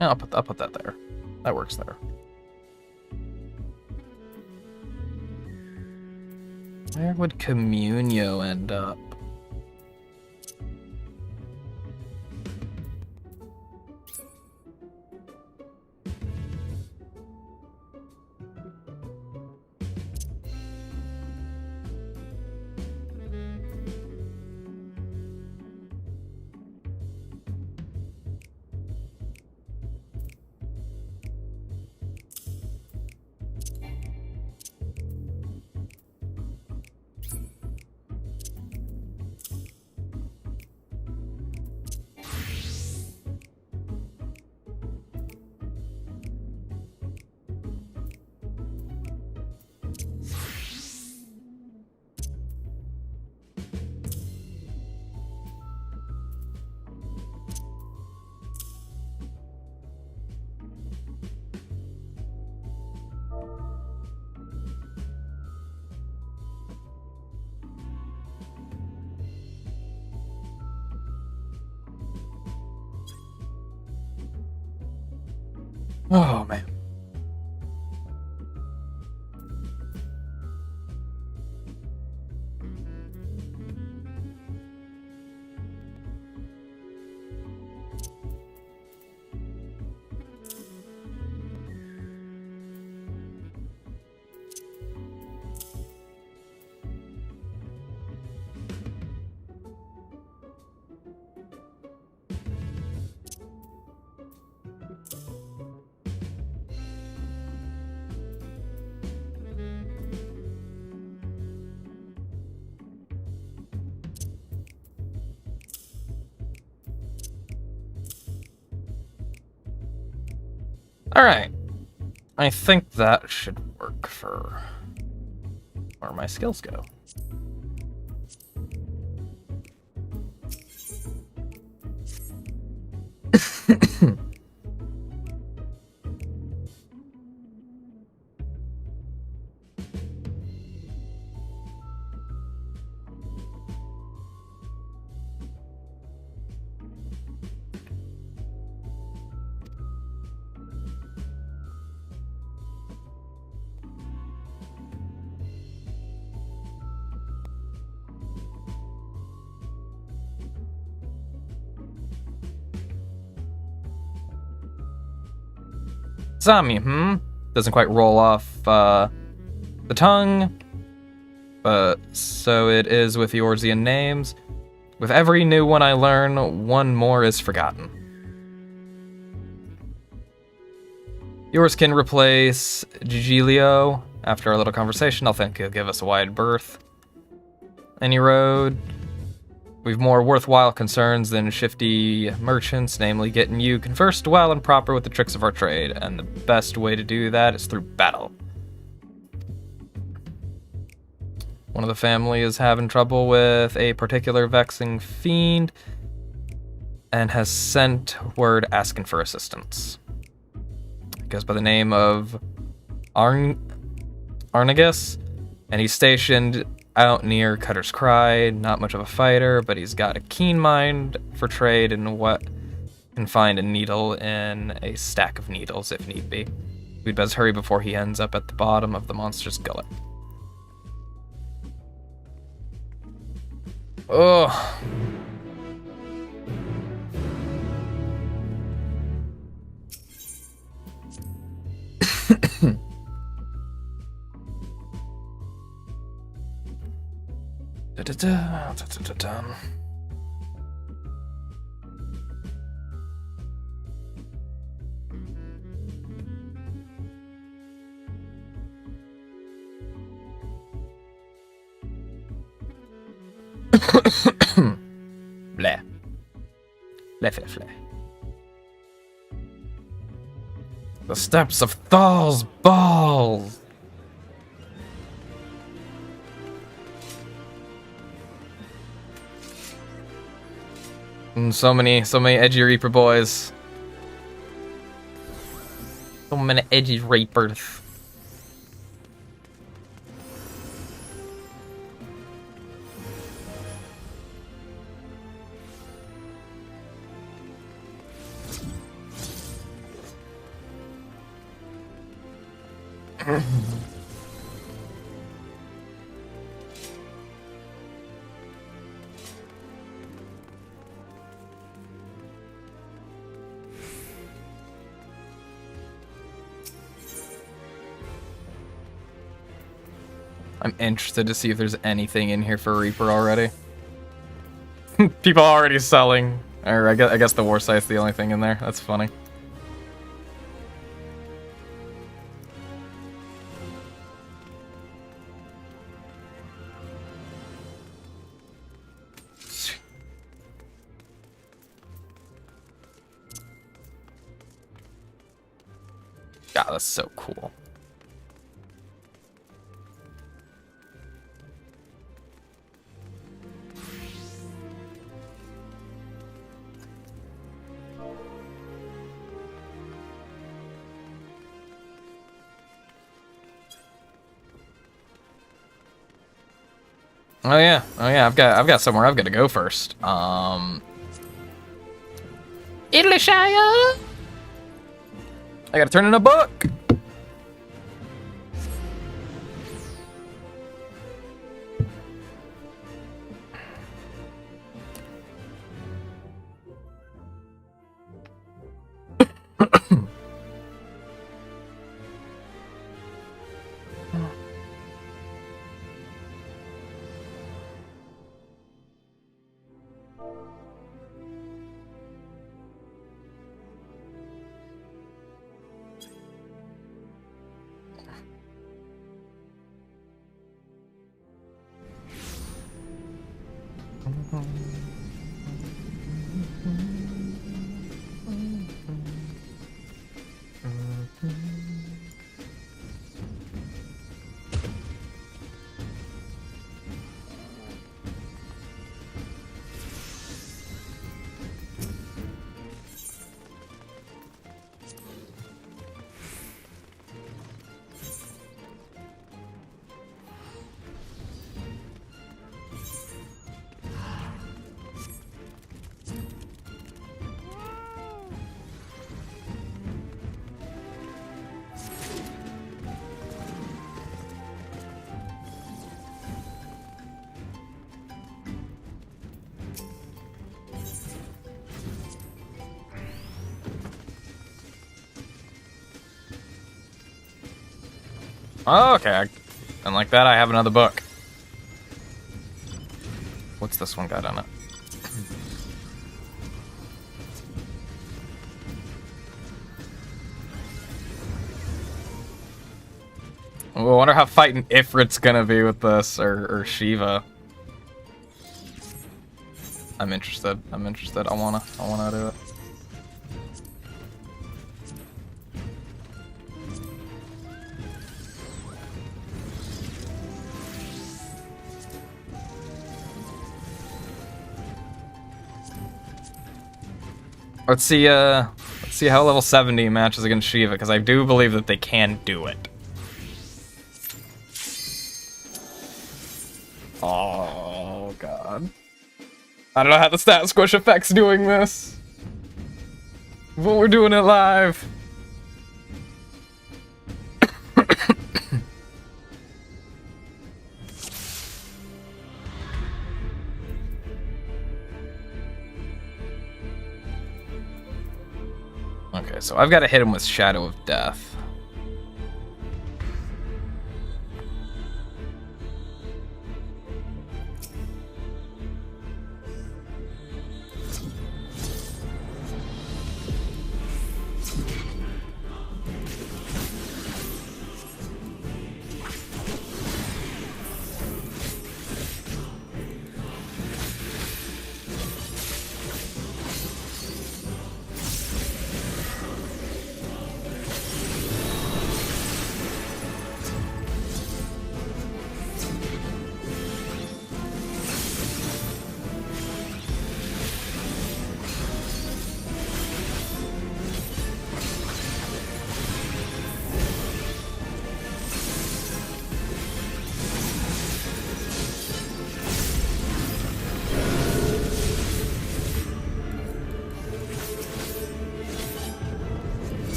Yeah, I'll put that there. That works there. Where would Communio end up? Oh, man. Alright. I think that should work for where my skills go. Zami, doesn't quite roll off the tongue, but so it is with Eorzean names. With every new one I learn, one more is forgotten. Yours can replace Gigilio. After our little conversation, I'll think he'll give us a wide berth. Any road. We've more worthwhile concerns than shifty merchants, namely getting you conversed well and proper with the tricks of our trade, and the best way to do that is through battle. One of the family is having trouble with a particular vexing fiend, and has sent word asking for assistance. It goes by the name of Arnagus, and he's stationed out near Cutter's Cry. Not much of a fighter, but he's got a keen mind for trade and what can find a needle in a stack of needles if need be. We'd best hurry before he ends up at the bottom of the monster's gullet. Oh. Blah. Blah. The steps of Thal's balls. And so many edgy Reaper boys. So many edgy Reapers. I'm interested to see if there's anything in here for Reaper already. People already selling. Or I guess the war site's the only thing in there. That's funny. God, that's so cool. Oh yeah, I've got somewhere I've got to go first. Idlishire! I gotta turn in a book! Oh, okay. And like that, I have another book. What's this one got on it? I wonder how fighting Ifrit's gonna be with this, or Shiva. I'm interested. I'm interested. I wanna do it. Let's see how level 70 matches against Shiva, because I do believe that they can do it. Oh god. I don't know how the stat squish effect's doing this. But we're doing it live. Okay, so I've got to hit him with Shadow of Death.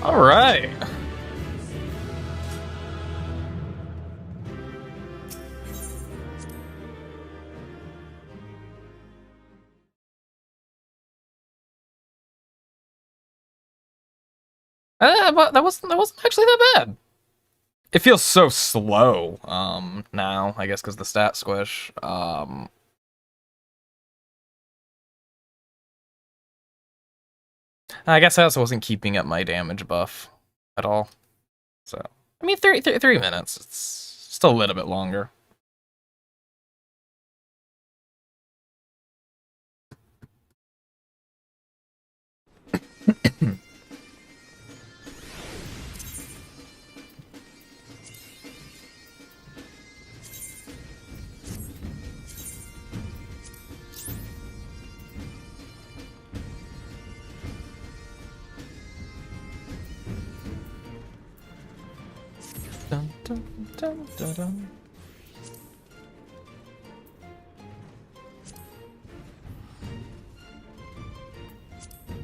All right. But that wasn't actually that bad. It feels so slow now, I guess, because the stat squish. I guess I also wasn't keeping up my damage buff at all. So, I mean, 3 minutes. It's still a little bit longer. Dun, dun, dun, dun, dun.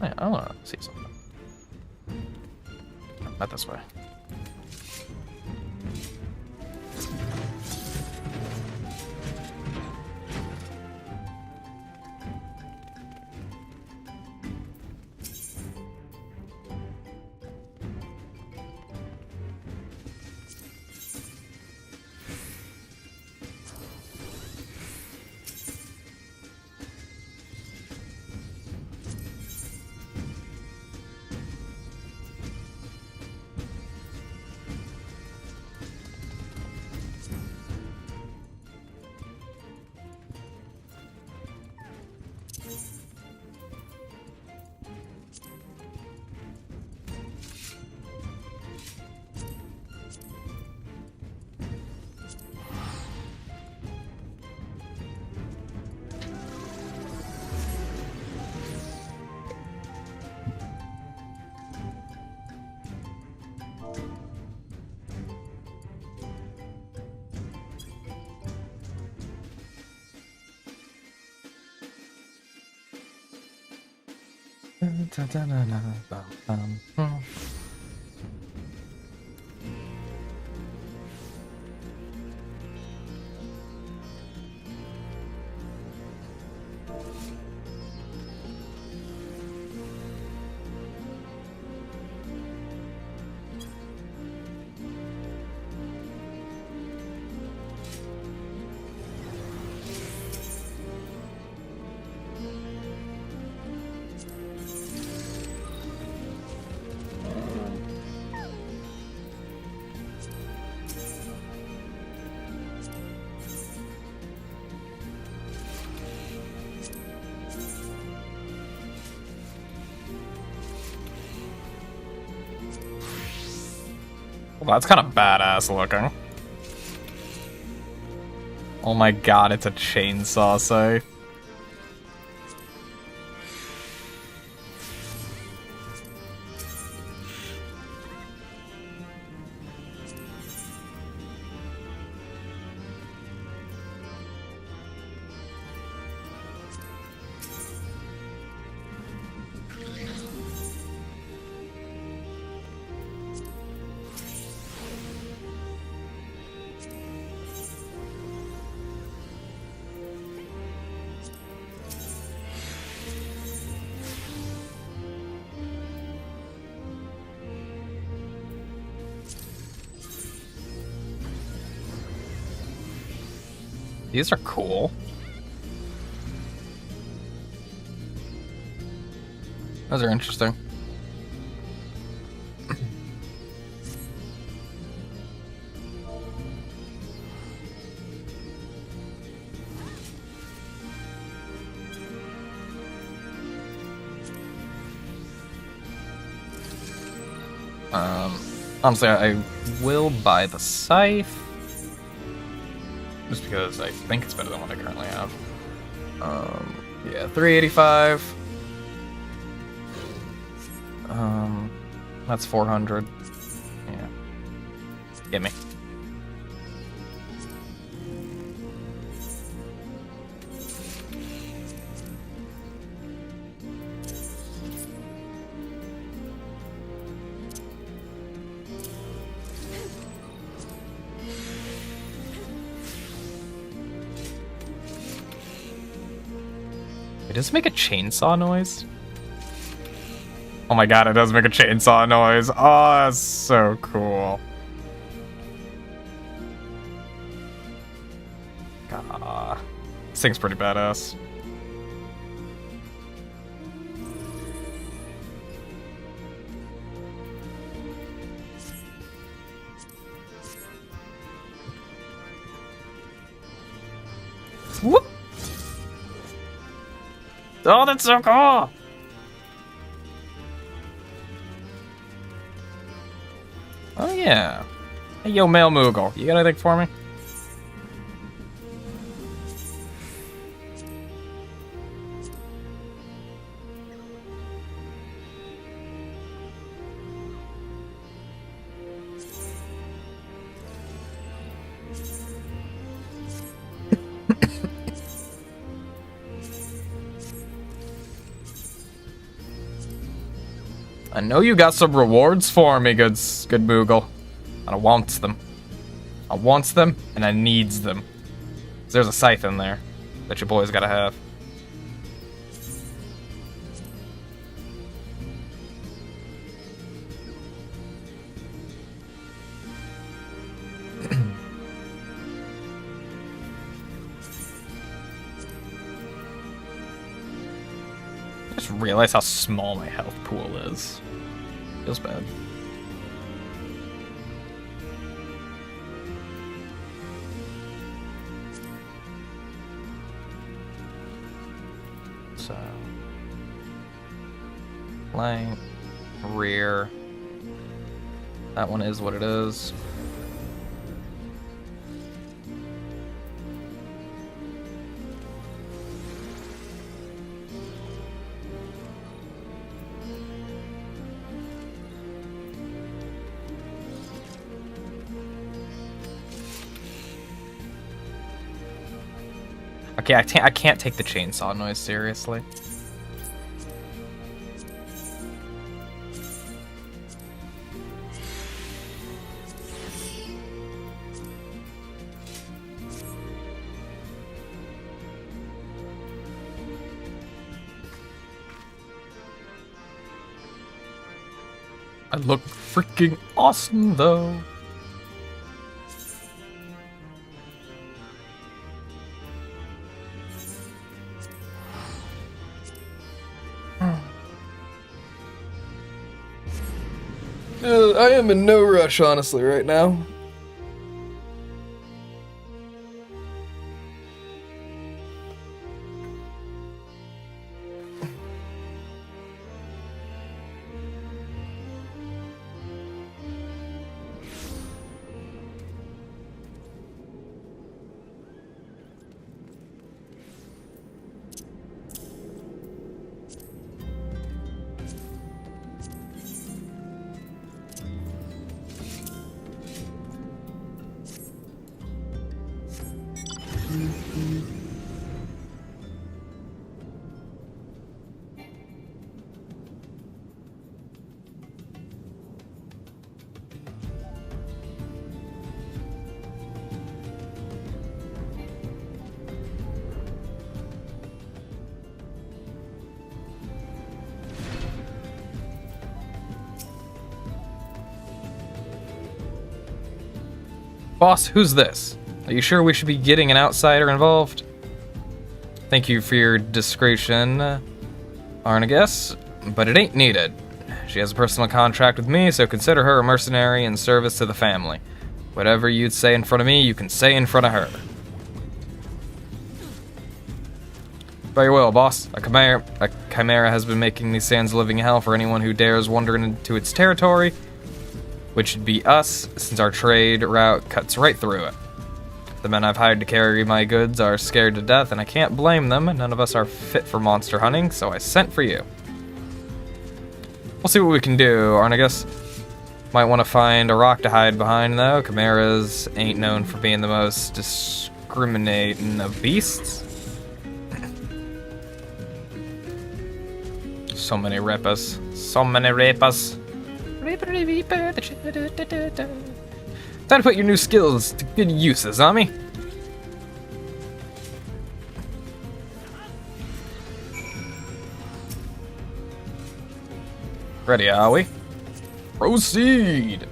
Yeah, I want to see something. Not this way. Well, that's kind of badass looking. Oh my god, it's a chainsaw scythe. These are cool. Those are interesting. Honestly, I will buy the scythe. Just because I think it's better than what I currently have. Yeah, 385. That's 400. Yeah. Gimme. It does make a chainsaw noise. Oh my god, it does make a chainsaw noise. Oh, that's so cool. God. This thing's pretty badass. Whoop! Oh, that's so cool! Oh yeah. Hey, yo, Male Moogle, you got anything for me? I know you got some rewards for me, good Moogle. And I wants them. I wants them, and I needs them. There's a scythe in there that your boy's gotta have. I just realized how small my health pool is. Feels bad. So, flank, rear. That one is what it is. Okay, I can't take the chainsaw noise seriously. I look freaking awesome though. I am in no rush, honestly, right now. Boss, who's this? Are you sure we should be getting an outsider involved? Thank you for your discretion, Arnagus, but it ain't needed. She has a personal contract with me, so consider her a mercenary in service to the family. Whatever you'd say in front of me, you can say in front of her. By your will, boss. A chimera has been making these sands a living hell for anyone who dares wander into its territory, which would be us, since our trade route cuts right through it. The men I've hired to carry my goods are scared to death, and I can't blame them. None of us are fit for monster hunting, so I sent for you. We'll see what we can do, Arnagus. Might want to find a rock to hide behind, though. Chimeras ain't known for being the most discriminating of beasts. So many rippers. So many rippers. Time to put your new skills to good uses, Ami. Ready, are we? Proceed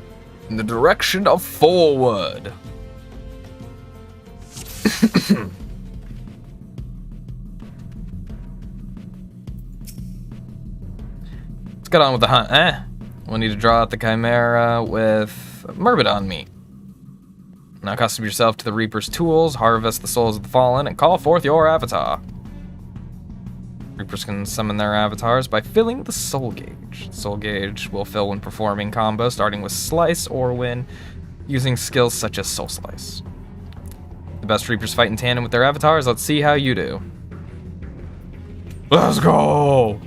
in the direction of forward. Let's get on with the hunt, eh? We'll need to draw out the chimera with Myrmidon meat. Now accustom yourself to the Reaper's tools, harvest the souls of the fallen, and call forth your avatar. Reapers can summon their avatars by filling the soul gauge. The soul gauge will fill when performing combos, starting with Slice or when using skills such as Soul Slice. The best Reapers fight in tandem with their avatars. Let's see how you do. Let's go!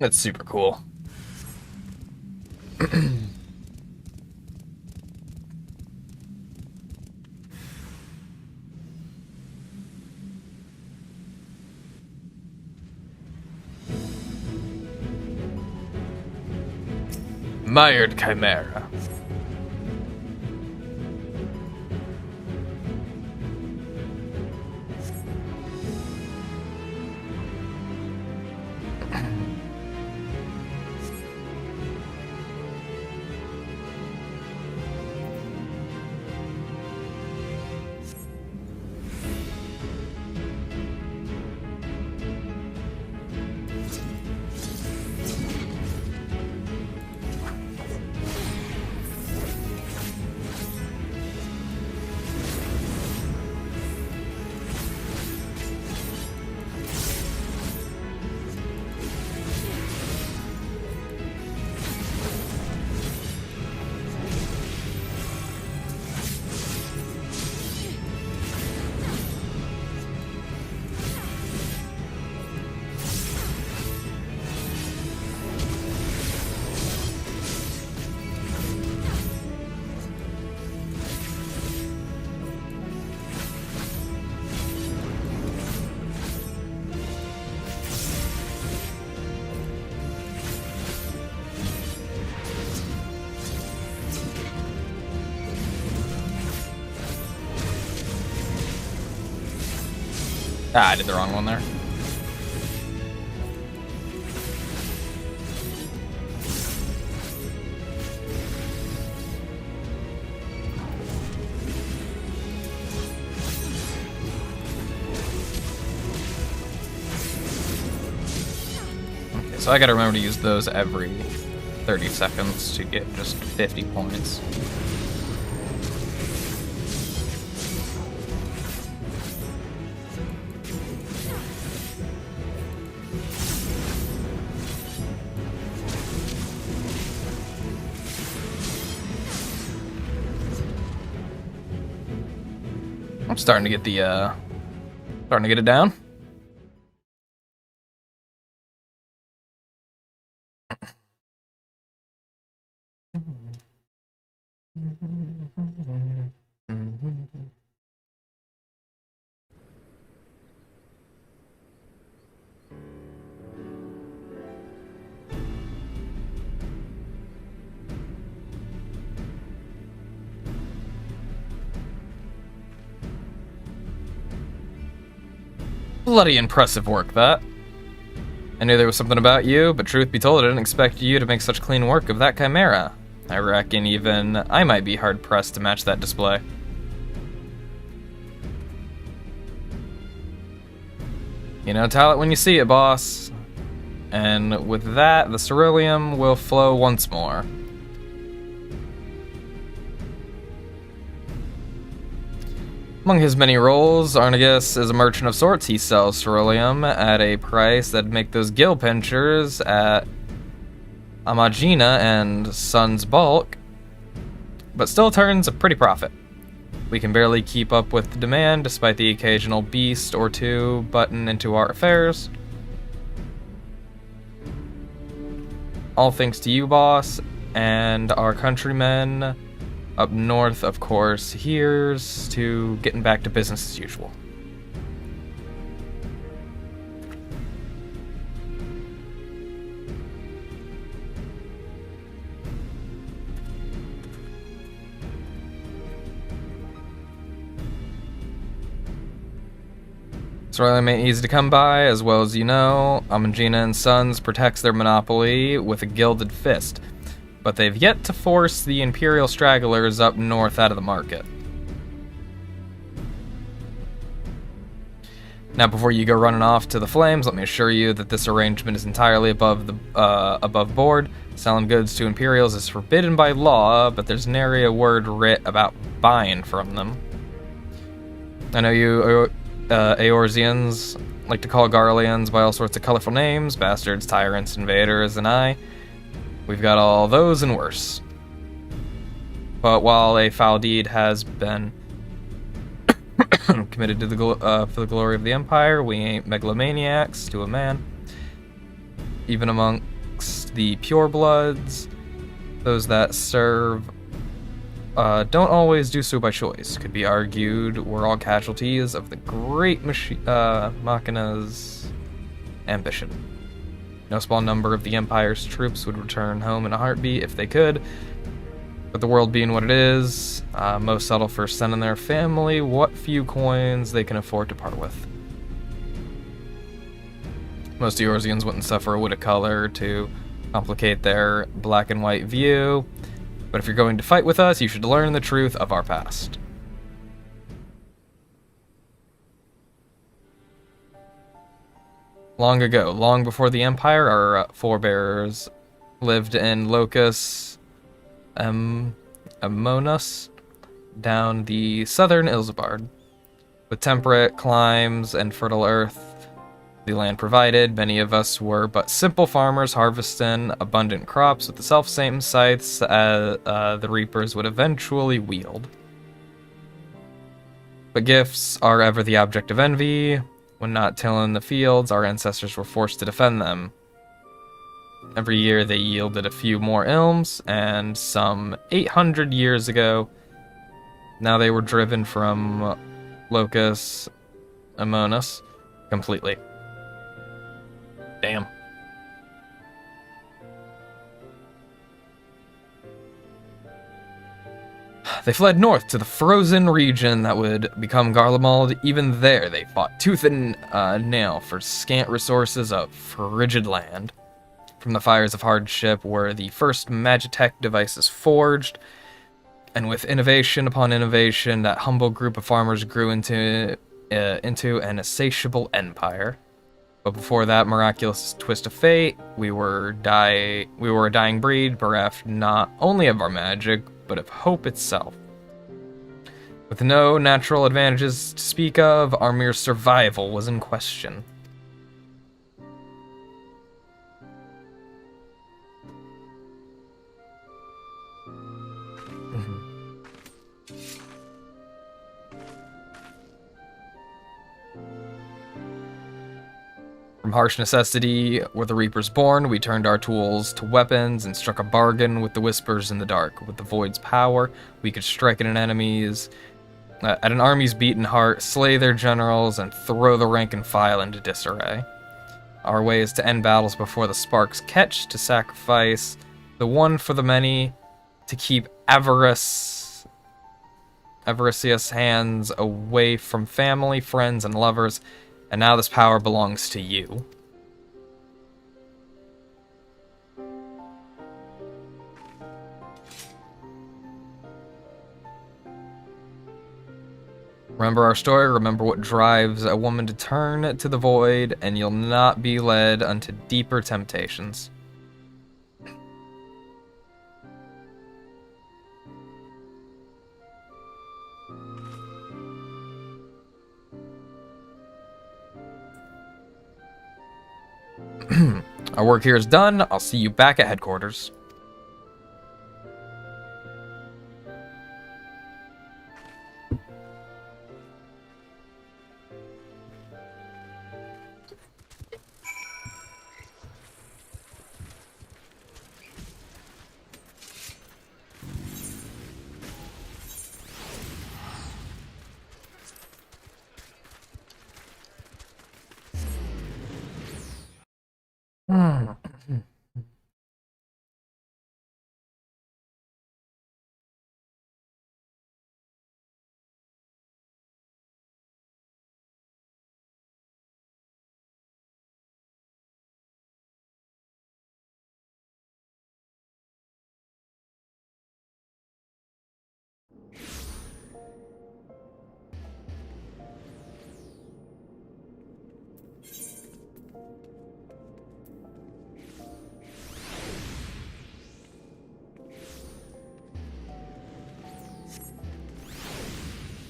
That's super cool. Mired Chimera. Ah, I did the wrong one there. Okay, so I gotta remember to use those every 30 seconds to get just 50 points. I'm starting to get the, starting to get it down. Bloody impressive work, that. I knew there was something about you, but truth be told, I didn't expect you to make such clean work of that chimera. I reckon even I might be hard-pressed to match that display. You know, tell it when you see it, boss. And with that, the ceruleum will flow once more. Among his many roles, Arnegus is a merchant of sorts. He sells ceruleum at a price that'd make those gill pinchers at Amagina and Sun's bulk, but still turns a pretty profit. We can barely keep up with the demand, despite the occasional beast or two button into our affairs. All thanks to you, boss, and our countrymen up north, of course. Here's to getting back to business as usual. Ceruleum ain't easy to come by, as well as you know. Amagina and Sons protects their monopoly with a gilded fist, but they've yet to force the Imperial stragglers up north out of the market. Now, before you go running off to the flames, let me assure you that this arrangement is entirely above board. Selling goods to Imperials is forbidden by law, but there's nary a word writ about buying from them. I know you Eorzeans like to call Garleans by all sorts of colorful names, bastards, tyrants, invaders, and we've got all those and worse. But while a foul deed has been committed to for the glory of the Empire, we ain't megalomaniacs to a man. Even amongst the purebloods, those that serve don't always do so by choice. Could be argued we're all casualties of the great Machina's ambition. No small number of the Empire's troops would return home in a heartbeat if they could, but the world being what it is, most settle for sending their family what few coins they can afford to part with. Most Eorzeans wouldn't suffer a wood of color to complicate their black and white view, but if you're going to fight with us, you should learn the truth of our past. Long ago, long before the Empire, our forebears lived in Locus Amonas, down the southern Ilsabard. With temperate climes and fertile earth the land provided, many of us were but simple farmers harvesting abundant crops with the self-same scythes the reapers would eventually wield. But gifts are ever the object of envy. When not tilling the fields, our ancestors were forced to defend them. Every year they yielded a few more ilms, and some 800 years ago, now they were driven from Locus Amonas completely. Damn. They fled north to the frozen region that would become Garlemald. Even there, they fought tooth and nail for scant resources of frigid land. From the fires of hardship were the first Magitech devices forged, and with innovation upon innovation, that humble group of farmers grew into an insatiable empire. But before that miraculous twist of fate, we were a dying breed, bereft not only of our magic, but of hope itself. With no natural advantages to speak of, our mere survival was in question. From From harsh necessity were the Reapers born. We turned our tools to weapons and struck a bargain with the Whispers in the dark. With the Void's power, we could strike at an army's beaten heart, slay their generals, and throw the rank and file into disarray. Our way is to end battles before the sparks catch, to sacrifice the one for the many, to keep avaricious hands away from family, friends, and lovers, and now this power belongs to you. Remember our story, remember what drives a woman to turn to the void, and you'll not be led unto deeper temptations. Our work here is done. I'll see you back at headquarters.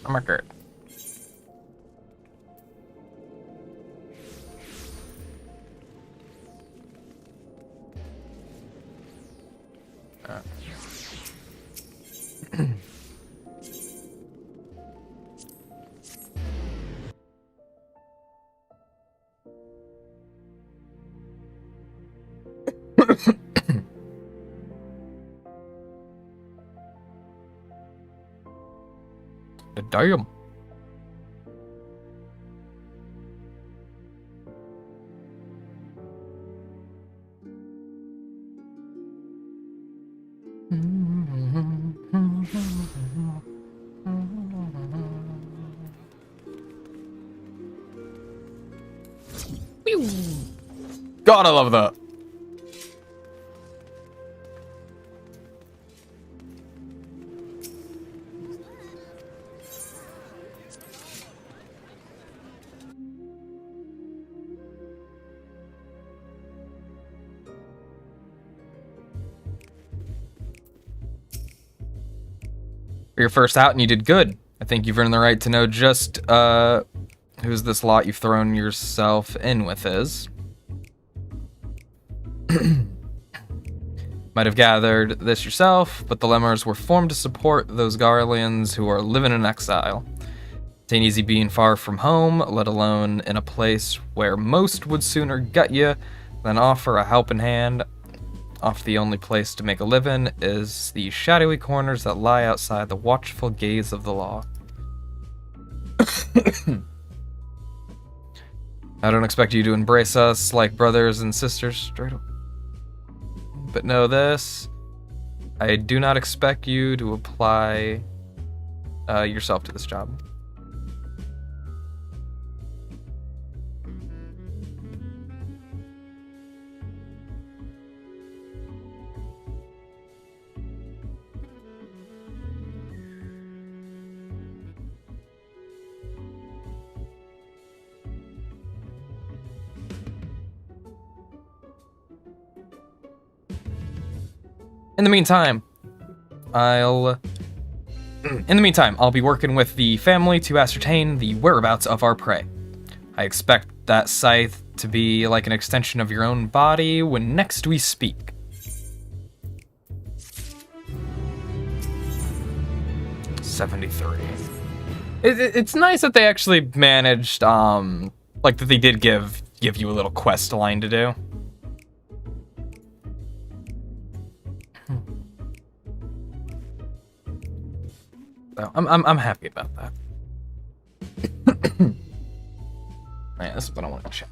I'm good. Damn. God, I love that. Your first out, and you did good. I think you've earned the right to know just who's this lot you've thrown yourself in with is. Might have gathered this yourself, but the Lemurs were formed to support those Garleans who are living in exile. It ain't easy being far from home, let alone in a place where most would sooner gut you than offer a helping hand. Off the only place to make a living is the shadowy corners that lie outside the watchful gaze of the law. I don't expect you to embrace us like brothers and sisters straight up. But know this, I do not expect you to apply yourself to this job. In the meantime, I'll be working with the family to ascertain the whereabouts of our prey. I expect that scythe to be like an extension of your own body when next we speak. $73. It's nice that they actually managed, like that they did give give you a little quest line to do. So I'm happy about that. Yeah, this is what I want to check.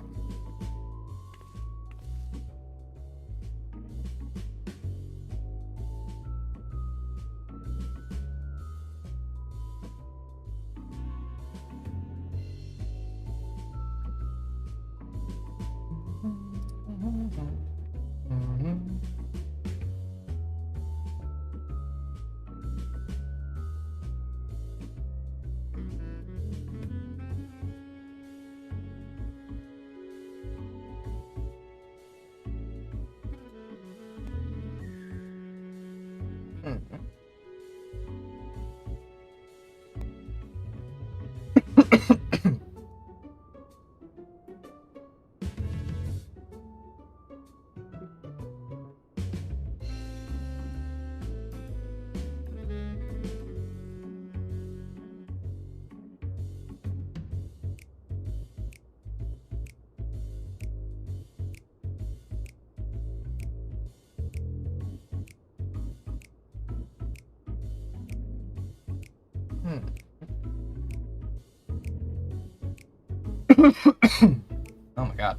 Oh my god.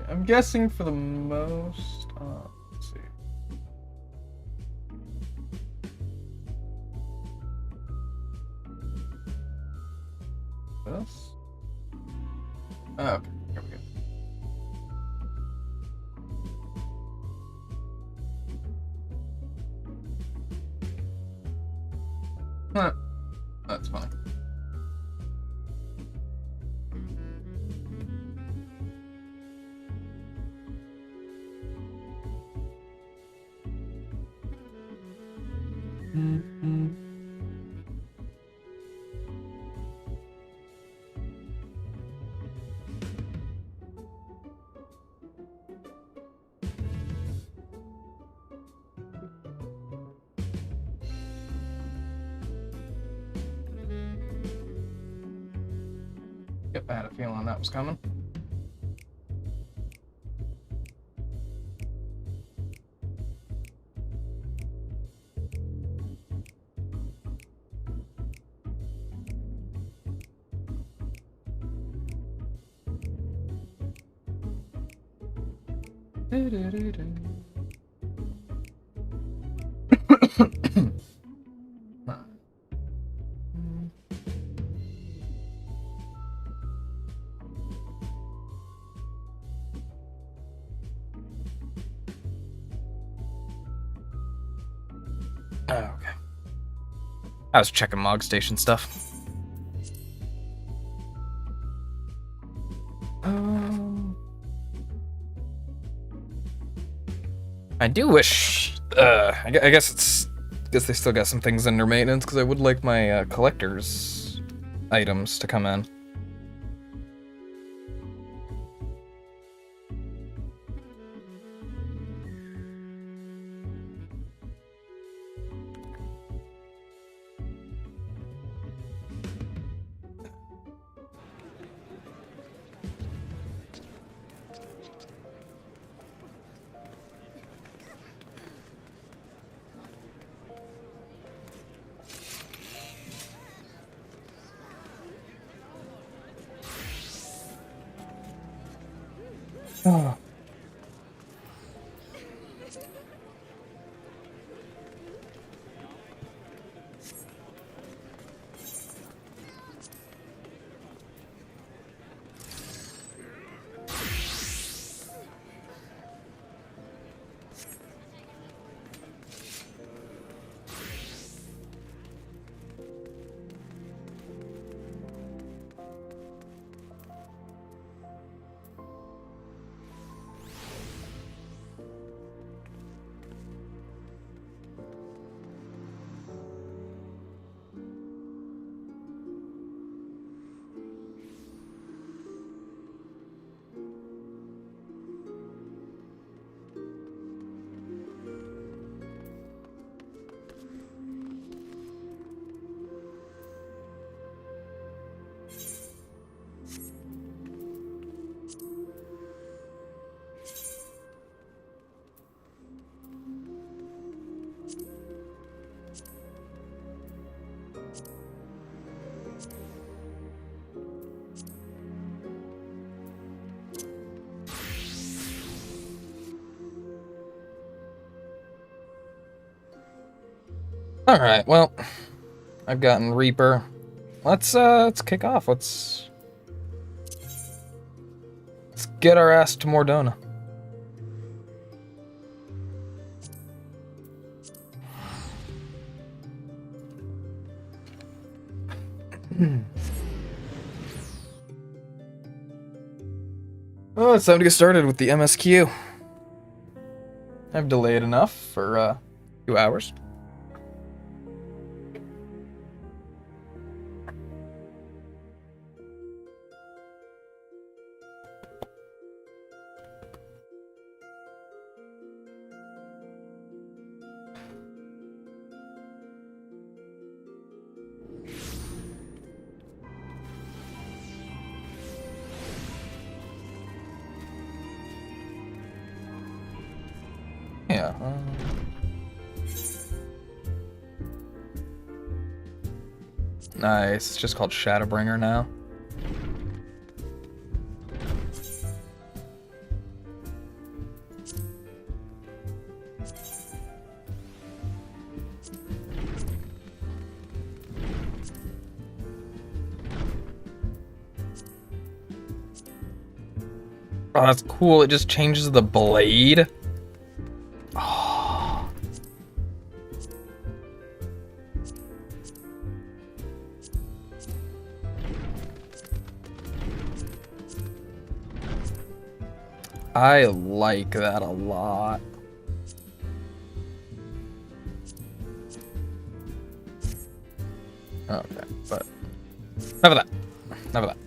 I'm guessing for the most, let's see. This? Oh, okay, here we go. Huh. That's fine. Yep, I had a feeling that was coming. Oh, okay. I was checking Mog Station stuff. I do wish. I guess they still got some things under maintenance because I would like my collector's items to come in. Oh. Alright, well, I've gotten Reaper. Let's kick off. Let's get our ass to Mor Dhona. Oh, it's time to get started with the MSQ. I've delayed enough for 2 hours. Yeah. Nice. It's just called Shadowbringer now. Oh, that's cool. It just changes the blade. Oh. I like that a lot. Okay, but enough of that. Enough of that.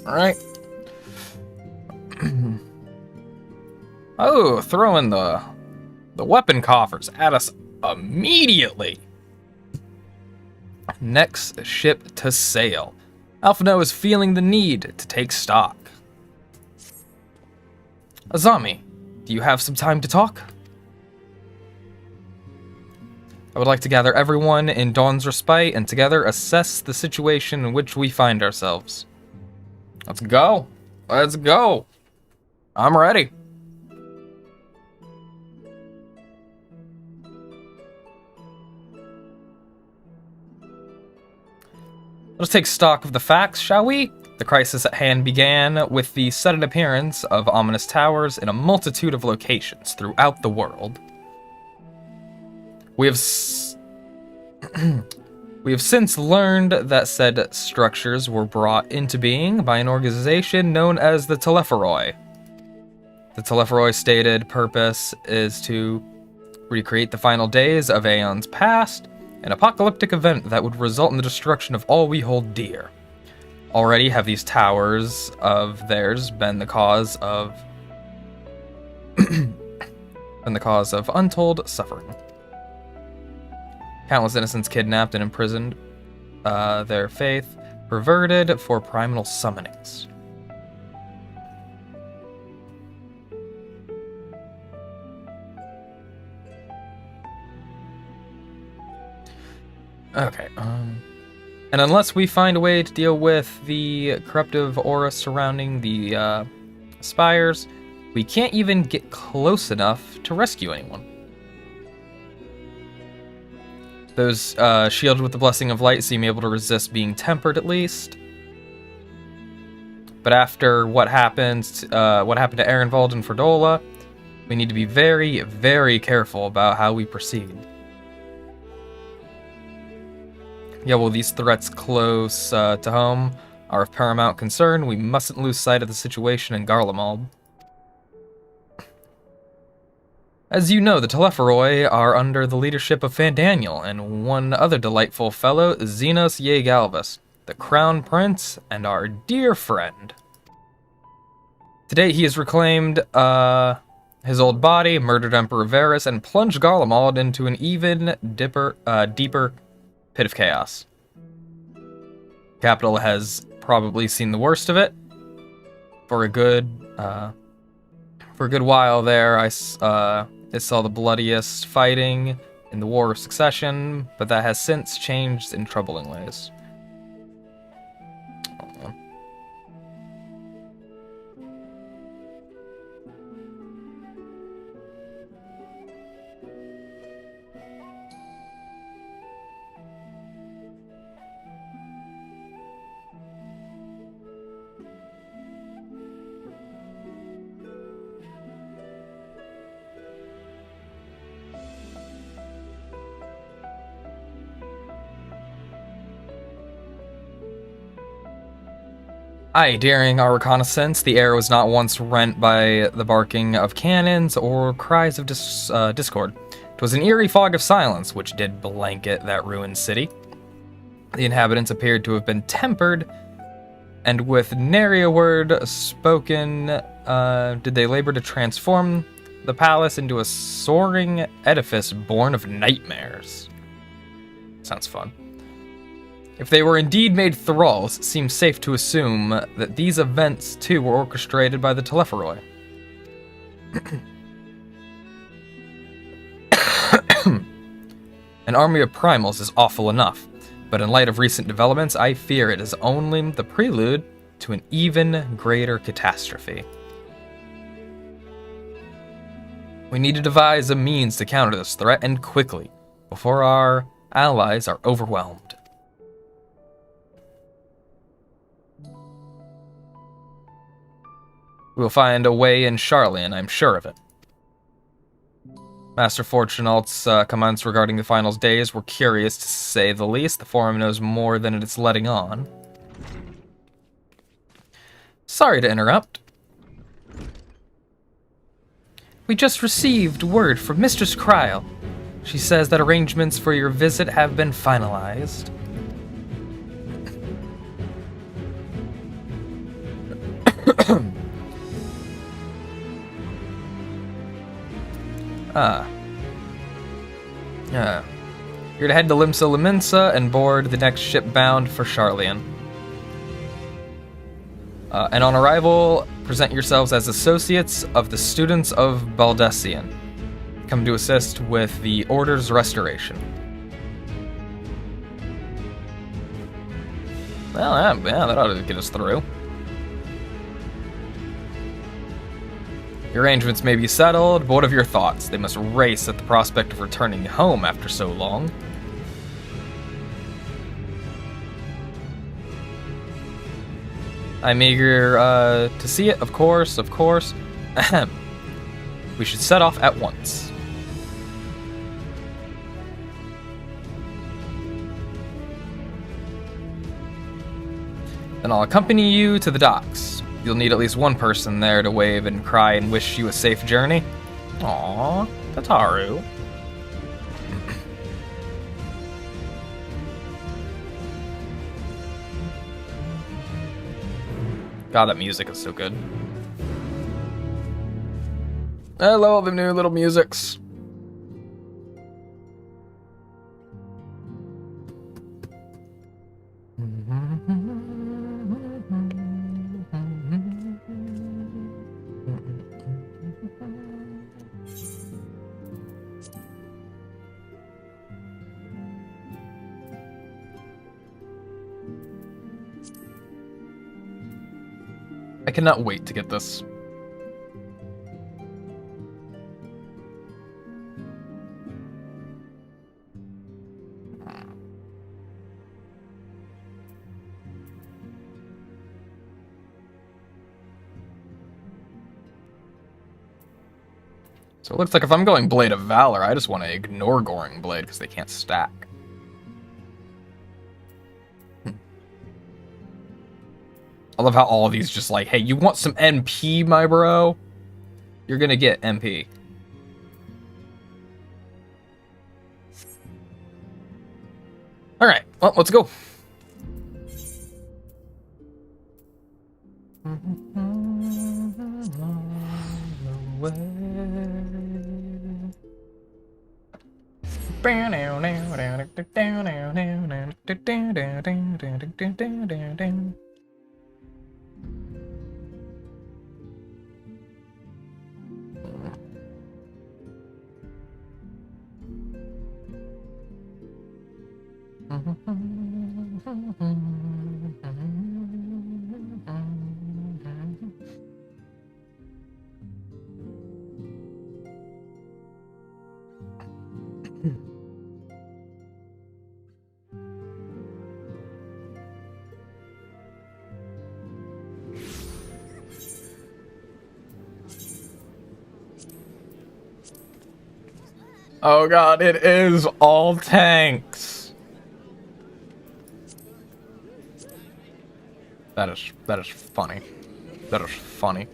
All right. Oh, throw in the weapon coffers at us immediately. Next ship to sail. Alphino is feeling the need to take stock. Azami, do you have some time to talk? I would like to gather everyone in Dawn's Respite and together assess the situation in which we find ourselves. Let's go. Let's go. I'm ready. Let's take stock of the facts, shall we? The crisis at hand began with the sudden appearance of ominous towers in a multitude of locations throughout the world. We have since learned that said structures were brought into being by an organization known as the Telepharoi. The Telepharoi stated purpose is to recreate the final days of aeons past, an apocalyptic event that would result in the destruction of all we hold dear. Already have these towers of theirs been the cause of untold suffering. Countless innocents kidnapped and imprisoned, their faith perverted for primal summonings. Okay, and unless we find a way to deal with the corruptive aura surrounding the spires, we can't even get close enough to rescue anyone. Those shielded with the blessing of light seem able to resist being tempered at least. But after what happened to Ehrenwald and Fordola, we need to be very, very careful about how we proceed. Yeah, well, these threats close to home are of paramount concern. We mustn't lose sight of the situation in Garlemald. As you know, the Telepharoi are under the leadership of Fandaniel and one other delightful fellow, Xenos Yegalvis, the Crown Prince and our dear friend. Today he has reclaimed his old body, murdered Emperor Varys, and plunged Garlemald into an even deeper pit of chaos. Capital has probably seen the worst of it. For a good while there, it saw the bloodiest fighting in the War of Succession, but that has since changed in troubling ways. Aye, during our reconnaissance, the air was not once rent by the barking of cannons or cries of discord. It was an eerie fog of silence which did blanket that ruined city. The inhabitants appeared to have been tempered, and with nary a word spoken did they labor to transform the palace into a soaring edifice born of nightmares. Sounds fun. If they were indeed made thralls, it seems safe to assume that these events, too, were orchestrated by the Telepharoi. An army of primals is awful enough, but in light of recent developments, I fear it is only the prelude to an even greater catastrophe. We need to devise a means to counter this threat, and quickly, before our allies are overwhelmed. We'll find a way in Sharlayan, I'm sure of it. Master Fortunalt's comments regarding the finals days were curious, to say the least. The forum knows more than it is letting on. Sorry to interrupt. We just received word from Mistress Kryl. She says that arrangements for your visit have been finalized. You're to head to Limsa Lominsa and board the next ship bound for Sharlayan. And on arrival, present yourselves as associates of the students of Baldessian. Come to assist with the Order's restoration. Well, yeah, that ought to get us through. Your arrangements may be settled, but what of your thoughts? They must race at the prospect of returning home after so long. I'm eager to see it, of course. Ahem. We should set off at once. Then I'll accompany you to the docks. You'll need at least one person there to wave and cry and wish you a safe journey. Aww, Tataru. God, that music is so good. I love all the new little musics. I cannot wait to get this. So it looks like if I'm going Blade of Valor, I just want to ignore Goring Blade because they can't stack. I love how all of these just like, hey, you want some MP, my bro? You're gonna get MP. Alright, well, let's go. Oh god, it is all tanks. That is funny. That is funny.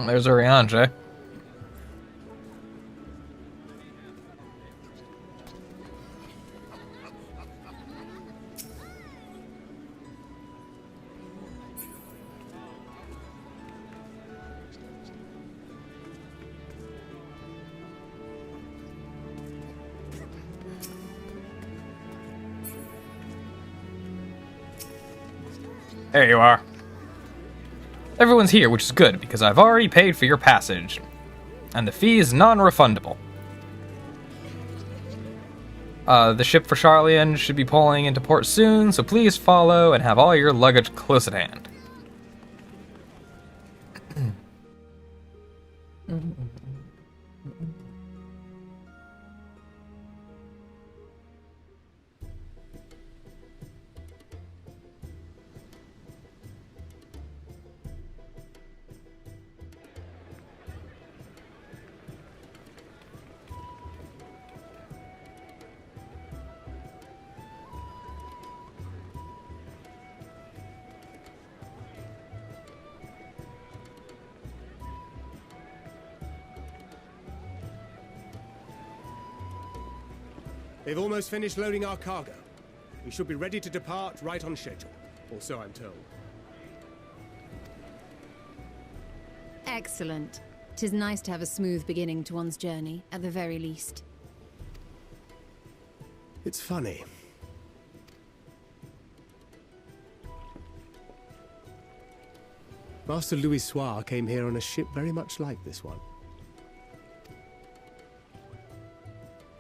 There's Eorzea. There you are. Everyone's here, which is good, because I've already paid for your passage. And the fee is non-refundable. The ship for Sharlayan should be pulling into port soon, so please follow and have all your luggage close at hand. They've almost finished loading our cargo. We should be ready to depart right on schedule, or so I'm told. Excellent. 'Tis nice to have a smooth beginning to one's journey, at the very least. It's funny. Master Louis Soir came here on a ship very much like this one.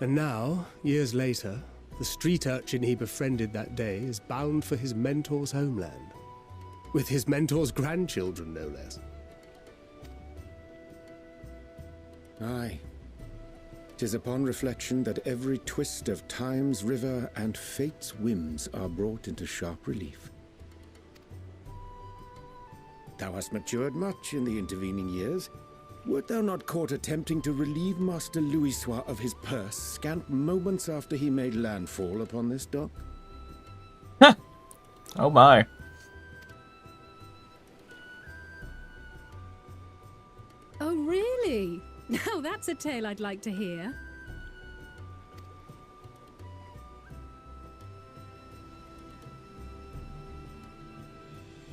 And now, years later, the street urchin he befriended that day is bound for his mentor's homeland. With his mentor's grandchildren, no less. Aye. 'Tis upon reflection that every twist of time's river and fate's whims are brought into sharp relief. Thou hast matured much in the intervening years. Wert thou not caught attempting to relieve Master Louis Soir of his purse scant moments after he made landfall upon this dock? Oh my. Oh, really? Now that's a tale I'd like to hear.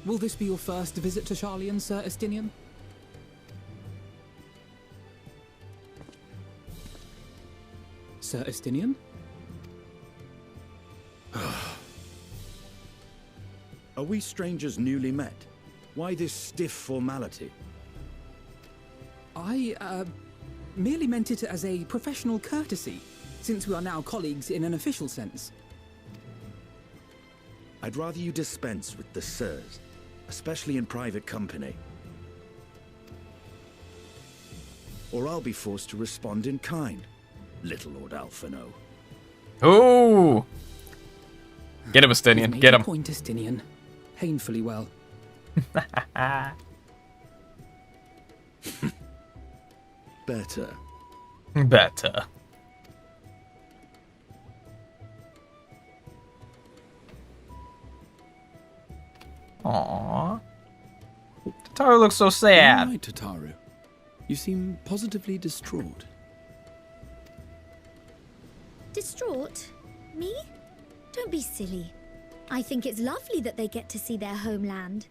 Will this be your first visit to Sharlayan, Sir Estinian? Sir Estinian? Are we strangers newly met? Why this stiff formality? I, Merely meant it as a professional courtesy, since we are now colleagues in an official sense. I'd rather you dispense with the sirs, especially in private company. Or I'll be forced to respond in kind, little Lord Alphino. Ooh! Get him, Estinian. Get him. Point, Estinian. Painfully well. Better. Better. Aww. Tataru looks so sad. All right, Tataru. You seem positively distraught. Distraught? Me? Don't be silly. I think it's lovely that they get to see their homeland.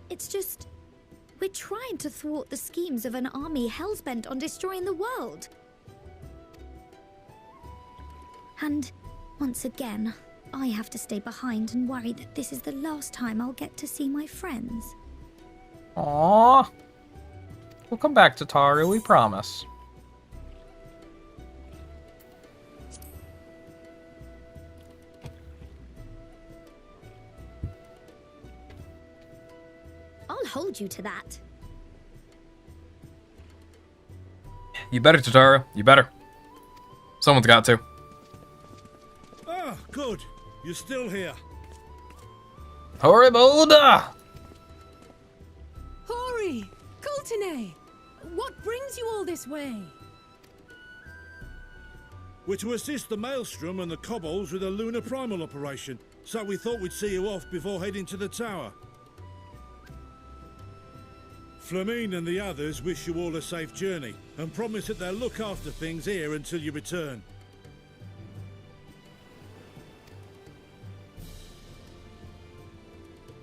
It's just... we're trying to thwart the schemes of an army hellbent on destroying the world. And, once again, I have to stay behind and worry that this is the last time I'll get to see my friends. Aww. We'll come back, Tataru, we promise. I'll hold you to that. You better, Tataru. You better. Someone's got to. Ah, good. You're still here. Horrible! Hori! Kultine! What brings you all this way? We're to assist the Maelstrom and the Kobolds with a lunar primal operation, so we thought we'd see you off before heading to the tower. Flamine and the others wish you all a safe journey, and promise that they'll look after things here until you return.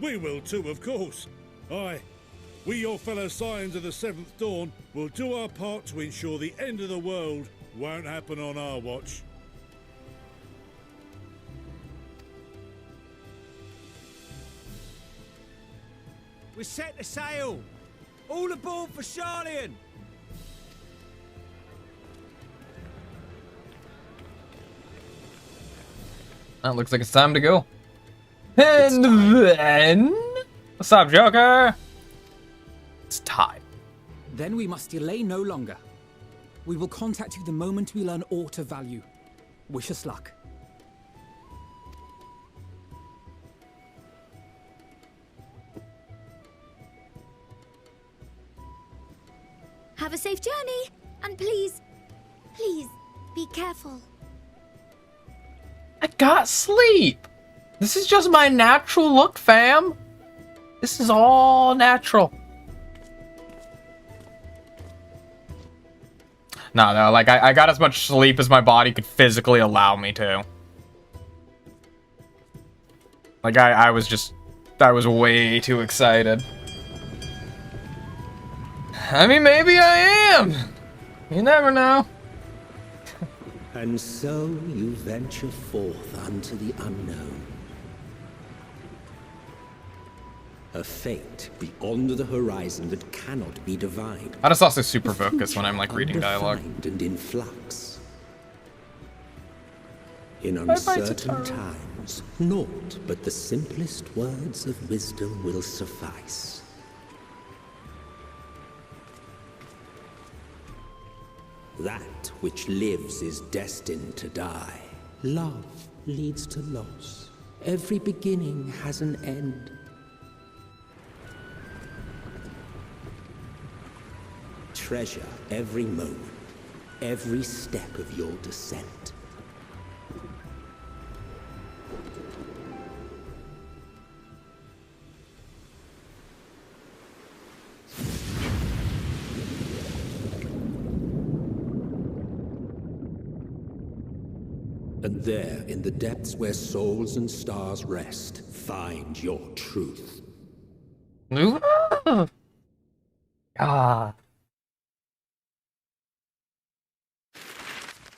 We will too, of course. Aye. We, your fellow Scions of the Seventh Dawn, will do our part to ensure the end of the world won't happen on our watch. We're set to sail! All aboard for Sharlayan! That looks like it's time to go. And then... What's up, Joker? It's time. Then we must delay no longer. We will contact you the moment we learn aught of value. Wish us luck. Have a safe journey, and please, please, be careful. I got sleep. This is just my natural look, fam. This is all natural. No, like, I got as much sleep as my body could physically allow me to. Like, I was way too excited. I mean, maybe I am. You never know. And so you venture forth unto the unknown. A fate beyond the horizon that cannot be divined. I just also super focus when I'm like reading dialogue. And in flux. In uncertain times, naught but the simplest words of wisdom will suffice. That which lives is destined to die. Love leads to loss. Every beginning has an end. Treasure every moment, every step of your descent. And there, in the depths where souls and stars rest, find your truth. Ah.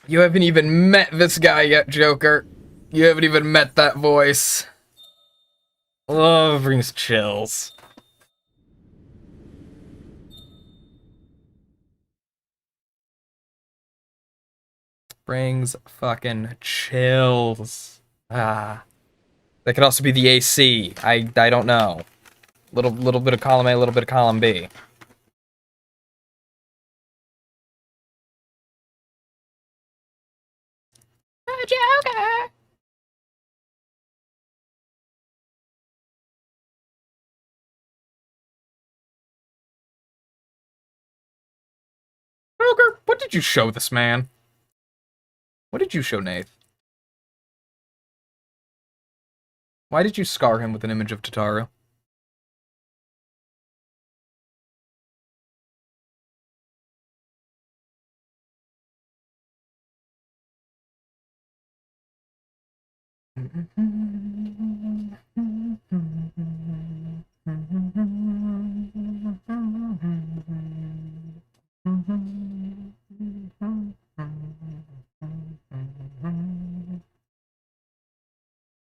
You haven't even met this guy yet, Joker. You haven't even met that voice. Oh, it brings chills. Brings fucking chills. Ah. That could also be the AC. I don't know. Little bit of column A, little bit of column B. Joker. Joker, what did you show this man? What did you show Nath? Why did you scar him with an image of Tataru?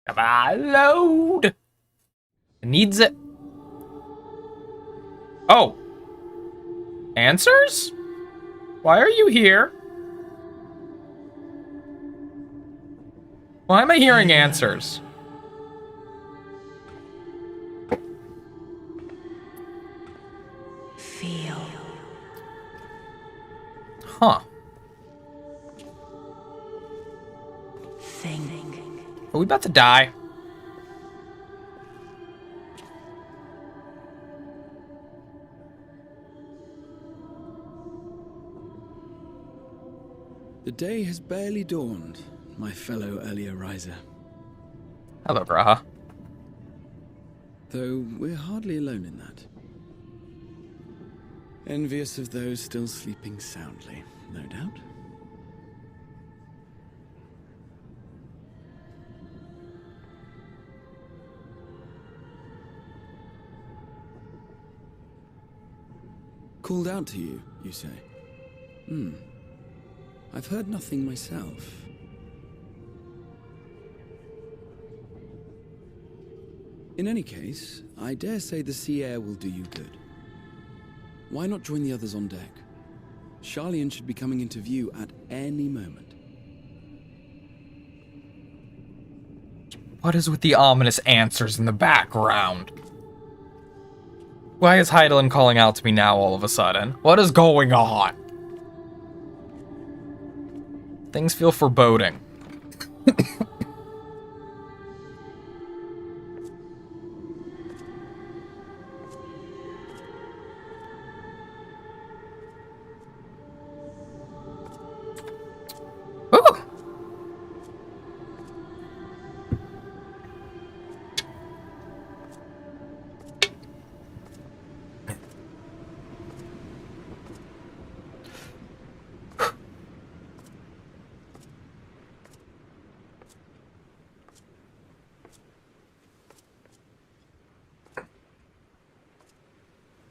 Come on, load! It needs it. Oh! Answers? Why are you here? Why am I hearing answers? Feel. Huh. Think. Are we about to die? The day has barely dawned, my fellow earlier riser. Hello, Graha. Though we're hardly alone in that. Envious of those still sleeping soundly, no doubt. Called out to you, you say? I've heard nothing myself. In any case, I dare say the sea air will do you good. Why not join the others on deck? Sharlayan should be coming into view at any moment. What is with the ominous answers in the background? Why is Hydaelyn calling out to me now all of a sudden? What is going on? Things feel foreboding.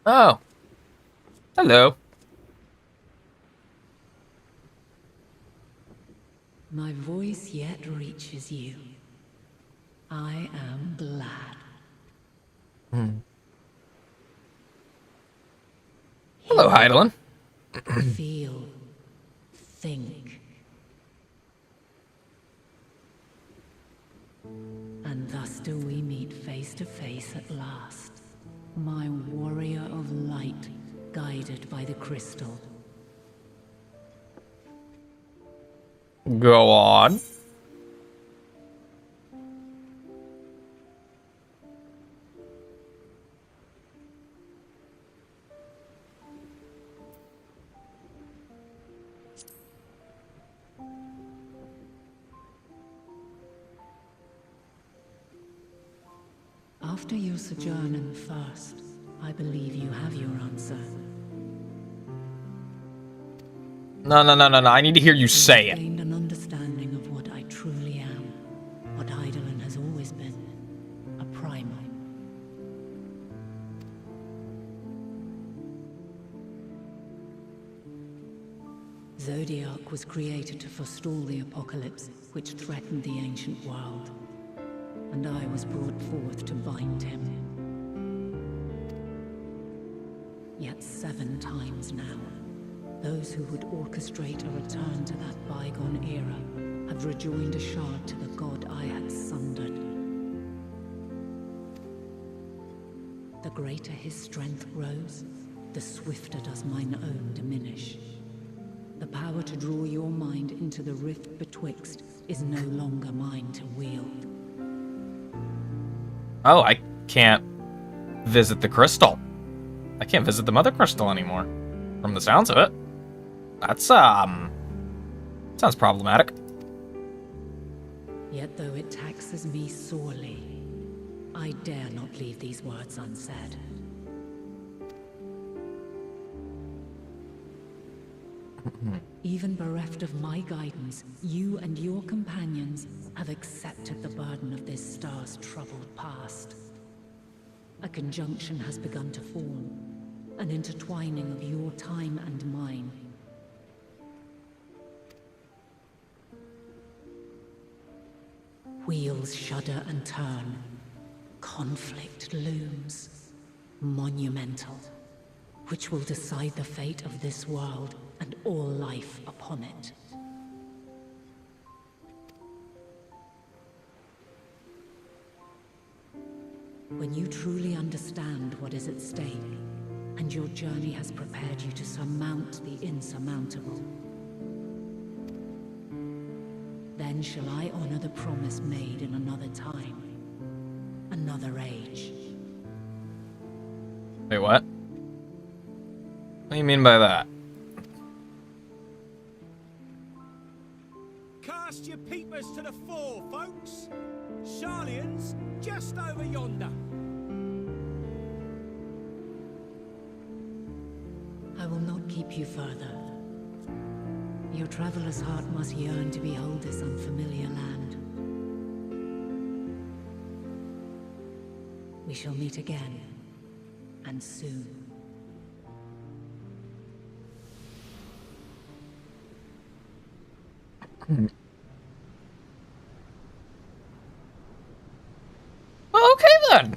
Oh. Hello. My voice yet reaches you. I am glad. Hello, Hydaelyn. Feel. Think. And thus do we meet face to face at last. My warrior of light, guided by the crystal. Go on. After your sojourn in the First, I believe you have your answer. No. I need to hear you say it. Gained an understanding of what I truly am, what Hydaelyn has always been, a primal. Zodiac was created to forestall the apocalypse which threatened the ancient world, and I was brought forth to bind him. Yet 7 times now, Those who would orchestrate a return to that bygone era have rejoined a shard to the god I had sundered. The greater his strength grows, the swifter does mine own diminish. The power to draw your mind into the rift betwixt is no longer mine to wield. Oh, I can't visit the crystal. I can't visit the Mother Crystal anymore. From the sounds of it. That's, sounds problematic. Yet though it taxes me sorely, I dare not leave these words unsaid. Even bereft of my guidance, you and your companions have accepted the burden of this star's troubled past. A conjunction has begun to form, an intertwining of your time and mine. Wheels shudder and turn. Conflict looms. Monumental. Which will decide the fate of this world and all life upon it. When you truly understand what is at stake, and your journey has prepared you to surmount the insurmountable, then shall I honor the promise made in another time, another age. Wait, what? What do you mean by that? Cast your peepers to the fore, folks. Sharlayan's just over yonder. I will not keep you further. Your traveler's heart must yearn to behold this unfamiliar land. We shall meet again, and soon. Well, okay then.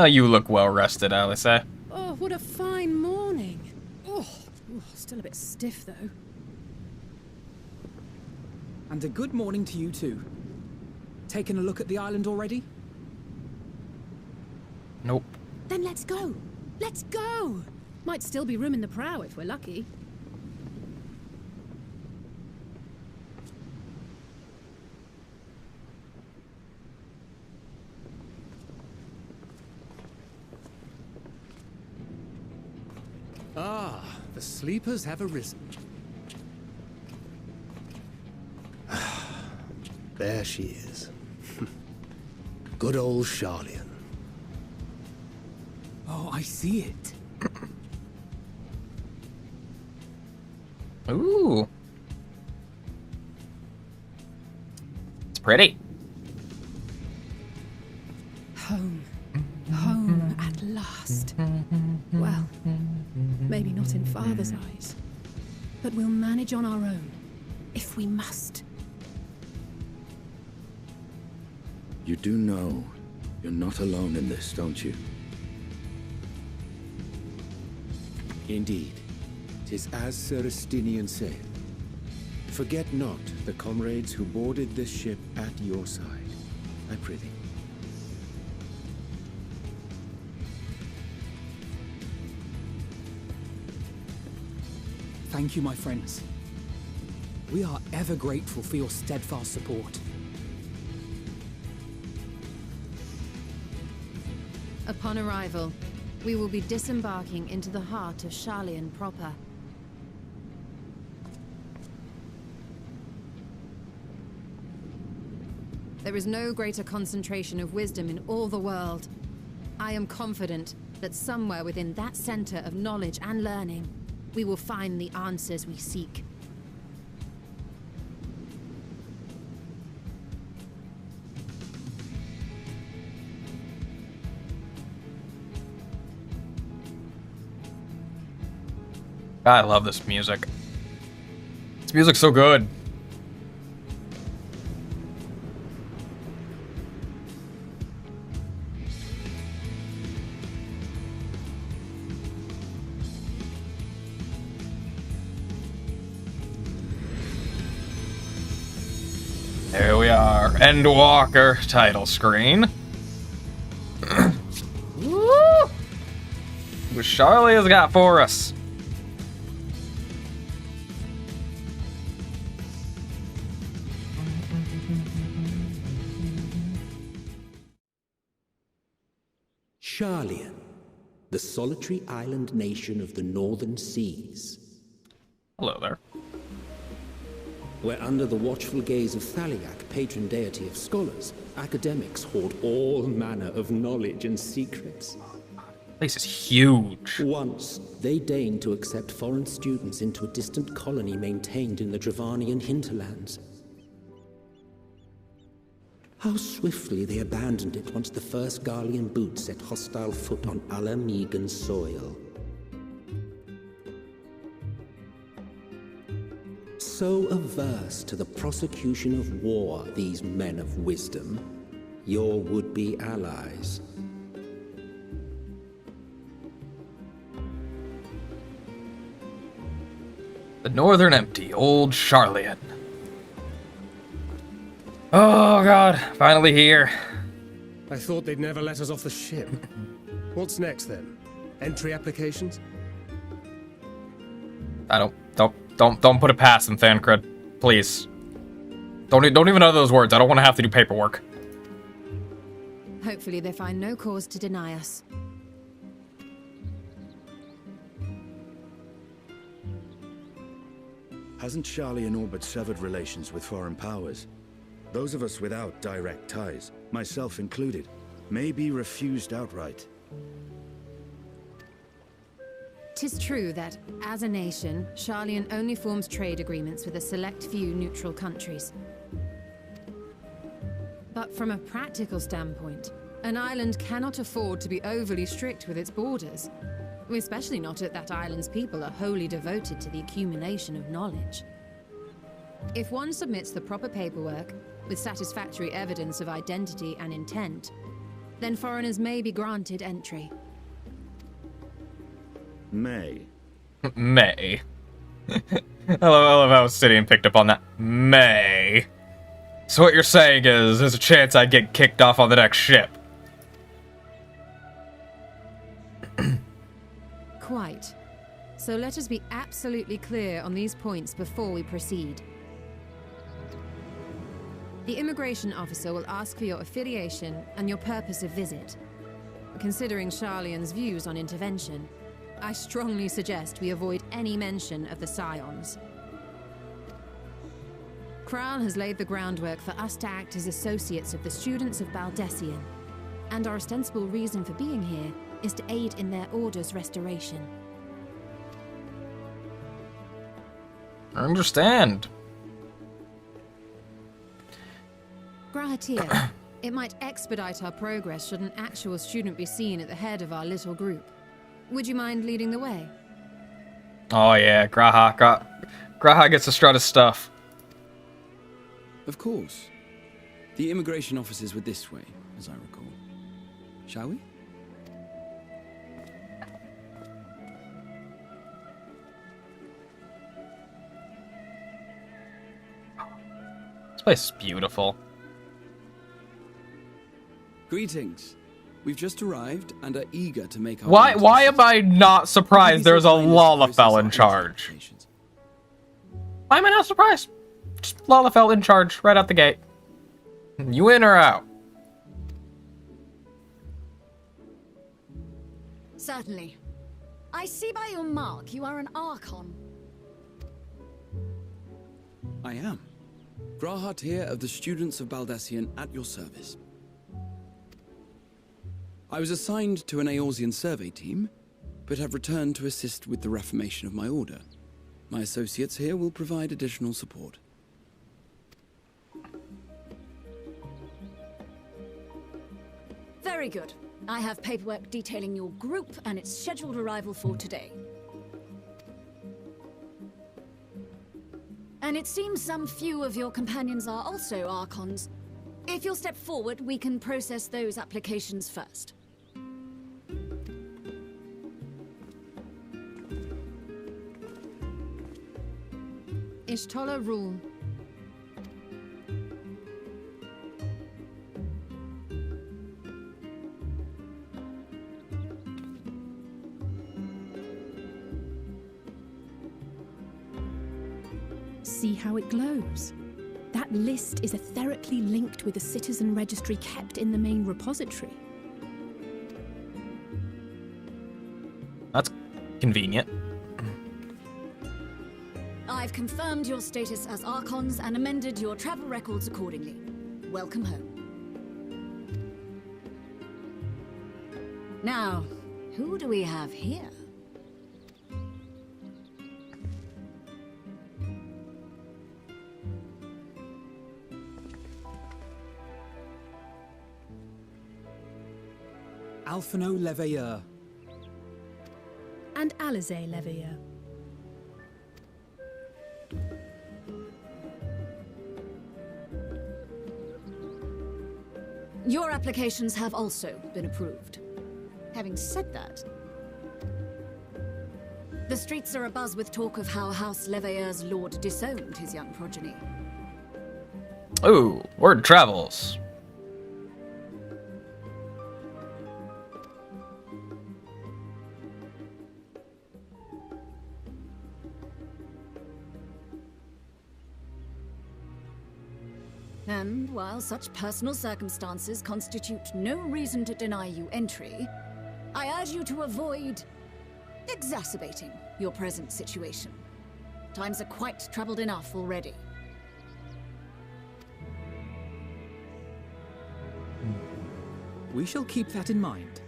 You look well rested, Alice. Oh, what a fine morning. Oh, still a bit stiff though. And a good morning to you too. Taking a look at the island already? Nope. Then let's go. Let's go. Might still be room in the prow if we're lucky. Ah, the sleepers have arisen. There she is. Good old Sharlayan. Oh, I see it. Ooh. It's pretty. Home. Home at last. Well, maybe not in Father's eyes. But we'll manage on our own, if we must. You do know you're not alone in this, don't you? Indeed. 'Tis as Sir Estinian said. Forget not the comrades who boarded this ship at your side, I prithee. Thank you, my friends. We are ever grateful for your steadfast support. Upon arrival, we will be disembarking into the heart of Sharlayan proper. There is no greater concentration of wisdom in all the world. I am confident that somewhere within that center of knowledge and learning, we will find the answers we seek. God, I love this music. This music's so good. There we are, Endwalker title screen. Woo! What Sharlayan's got for us. Sharlayan, the solitary island nation of the northern seas. Hello there. Where under the watchful gaze of Thaliak, patron deity of scholars, academics hoard all manner of knowledge and secrets. This place is huge. Once, they deigned to accept foreign students into a distant colony maintained in the Dravanian hinterlands. How swiftly they abandoned it once the first Garlean boot set hostile foot on Ala Mhigo's soil. So averse to the prosecution of war, these men of wisdom, your would-be allies. The Northern Empty, old Sharlayan. Oh god, finally here. I thought they'd never let us off the ship. What's next then? Entry applications? I don't put it past them, Thancred. Please. Don't even utter those words. I don't want to have to do paperwork. Hopefully they find no cause to deny us. Hasn't Sharlayan all but severed relations with foreign powers? Those of us without direct ties, myself included, may be refused outright. 'Tis true that, as a nation, Sharlayan only forms trade agreements with a select few neutral countries. But from a practical standpoint, an island cannot afford to be overly strict with its borders, especially not if that island's people are wholly devoted to the accumulation of knowledge. If one submits the proper paperwork, with satisfactory evidence of identity and intent, then foreigners may be granted entry. May. May. I love how Obsidian picked up on that. May. So what you're saying is, there's a chance I get kicked off on the next ship. Quite. So let us be absolutely clear on these points before we proceed. The immigration officer will ask for your affiliation and your purpose of visit. Considering Sharlayan's views on intervention, I strongly suggest we avoid any mention of the Scions. Kral has laid the groundwork for us to act as associates of the students of Baldesion, and our ostensible reason for being here is to aid in their order's restoration. I understand. Grahatir, it might expedite our progress should an actual student be seen at the head of our little group. Would you mind leading the way? Oh yeah, Graha gets to strut his stuff. Of course. The immigration officers were this way, as I recall. Shall we? This place is beautiful. Greetings. We've just arrived and are eager to make our... Why am I not surprised there's a Lalafell in charge? Why am I not surprised? Just Lalafell in charge right out the gate. You in or out? Certainly. I see by your mark you are an Archon. I am. Grahatir of the Students of Baldesion at your service. I was assigned to an Eorzean survey team, but have returned to assist with the reformation of my order. My associates here will provide additional support. Very good. I have paperwork detailing your group and its scheduled arrival for today. And it seems some few of your companions are also Archons. If you'll step forward, we can process those applications first. Ishtola rule. See how it glows? That list is etherically linked with the citizen registry kept in the main repository. That's convenient. I've confirmed your status as Archons and amended your travel records accordingly. Welcome home. Now, who do we have here? Alphino Leveilleur. And Alizé Leveilleur. Your applications have also been approved. Having said that, the streets are abuzz with talk of how House Leveilleur's lord disowned his young progeny. Oh, word travels. And while such personal circumstances constitute no reason to deny you entry, I urge you to avoid exacerbating your present situation. Times are quite troubled enough already. We shall keep that in mind.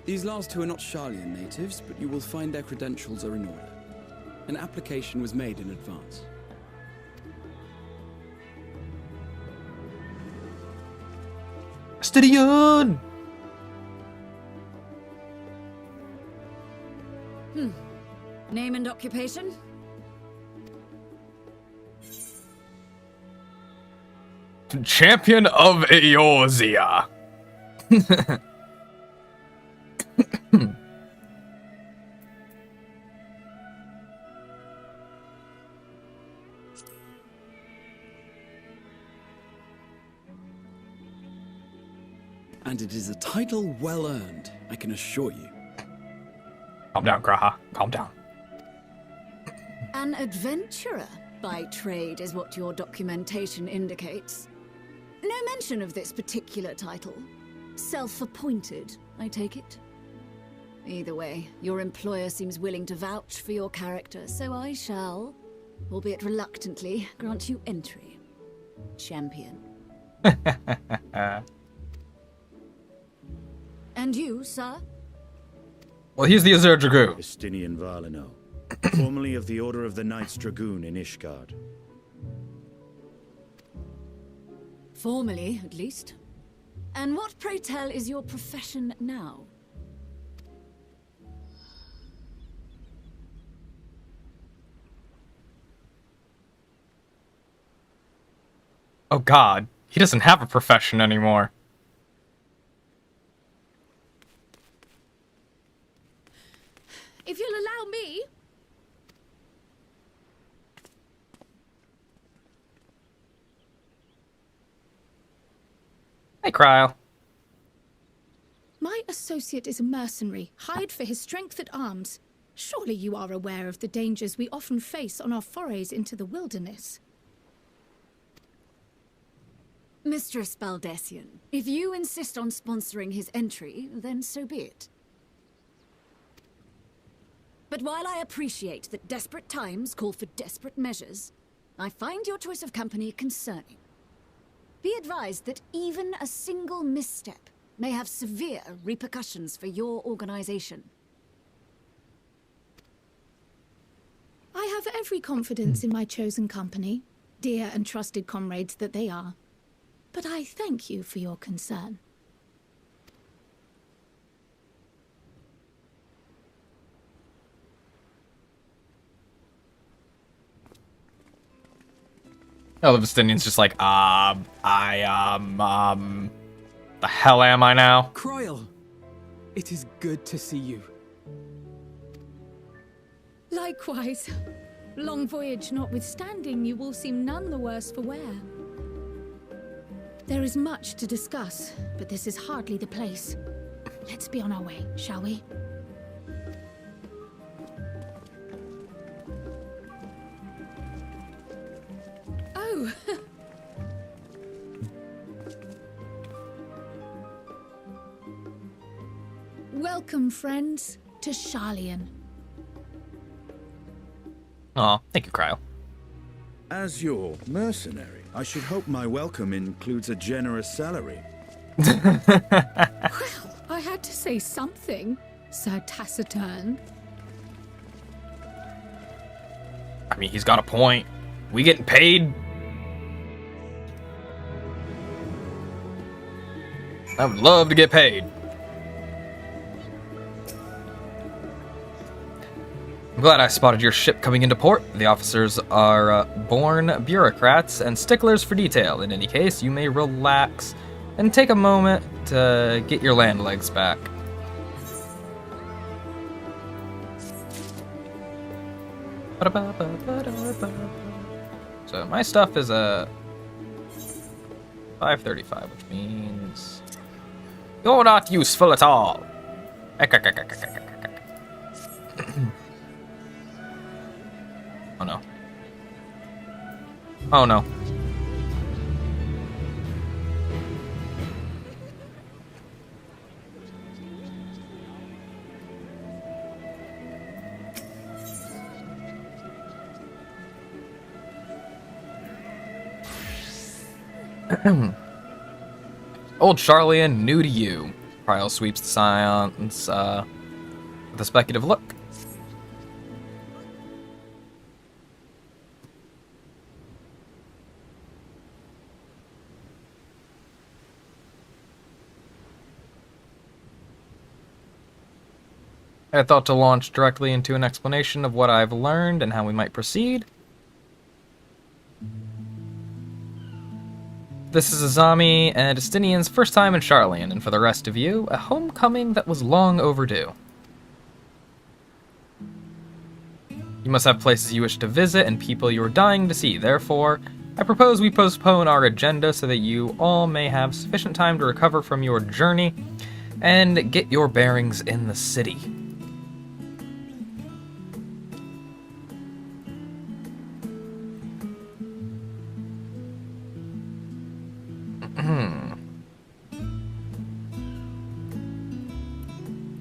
These last two are not Sharlayan natives, but you will find their credentials are in order. An application was made in advance. Stidion! Name and occupation? Champion of Eorzea. And it is a title well earned, I can assure you. Calm down, Graha. Calm down. An adventurer by trade is what your documentation indicates. No mention of this particular title. Self-appointed, I take it? Either way, your employer seems willing to vouch for your character, so I shall, albeit reluctantly, grant you entry. Champion. And you, sir? Well, he's the Azure Dragoon. Justinian Varlino, formerly of the Order of the Knights Dragoon in Ishgard. Formally, at least. And what, pray tell, is your profession now? Oh god, he doesn't have a profession anymore. If you'll allow me... Hey, Cryle. My associate is a mercenary, hired for his strength at arms. Surely you are aware of the dangers we often face on our forays into the wilderness. Mistress Baldessian, if you insist on sponsoring his entry, then so be it. But while I appreciate that desperate times call for desperate measures, I find your choice of company concerning. Be advised that even a single misstep may have severe repercussions for your organization. I have every confidence in my chosen company, dear and trusted comrades that they are. But I thank you for your concern. Oh, the Vestinian's just like, the hell am I now? Kryl, it is good to see you. Likewise. Long voyage notwithstanding, you will seem none the worse for wear. There is much to discuss, but this is hardly the place. Let's be on our way, shall we? Oh! Welcome, friends, to Sharlayan. Aw, thank you, Cryo. As your mercenary, I should hope my welcome includes a generous salary. Well, I had to say something, Sir Taciturn. I mean, he's got a point. We getting paid? I would love to get paid. I'm glad I spotted your ship coming into port. The officers are born bureaucrats and sticklers for detail. In any case, you may relax and take a moment to get your land legs back. So my stuff is a 535, which means you're not useful at all. Oh no. Oh no. Old Sharlayan, new to you. Kryl sweeps the science with a speculative look. I thought to launch directly into an explanation of what I've learned and how we might proceed. This is Azami and Estinian's first time in Sharlayan, and for the rest of you, a homecoming that was long overdue. You must have places you wish to visit and people you are dying to see. Therefore, I propose we postpone our agenda so that you all may have sufficient time to recover from your journey and get your bearings in the city.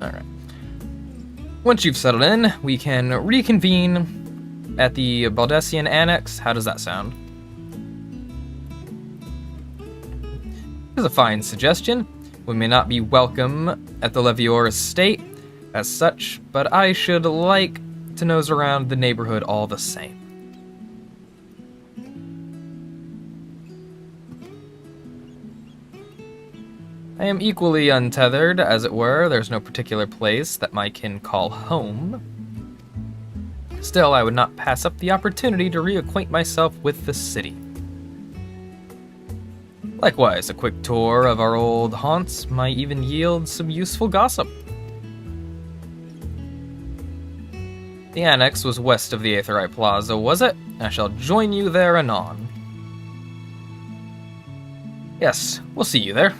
Alright. Once you've settled in, we can reconvene at the Baldessian Annex. How does that sound? This is a fine suggestion. We may not be welcome at the Levior estate as such, but I should like to nose around the neighborhood all the same. I am equally untethered, as it were. There's no particular place that my kin call home. Still, I would not pass up the opportunity to reacquaint myself with the city. Likewise, a quick tour of our old haunts might even yield some useful gossip. The annex was west of the Aetheryte Plaza, was it? I shall join you there anon. Yes, we'll see you there.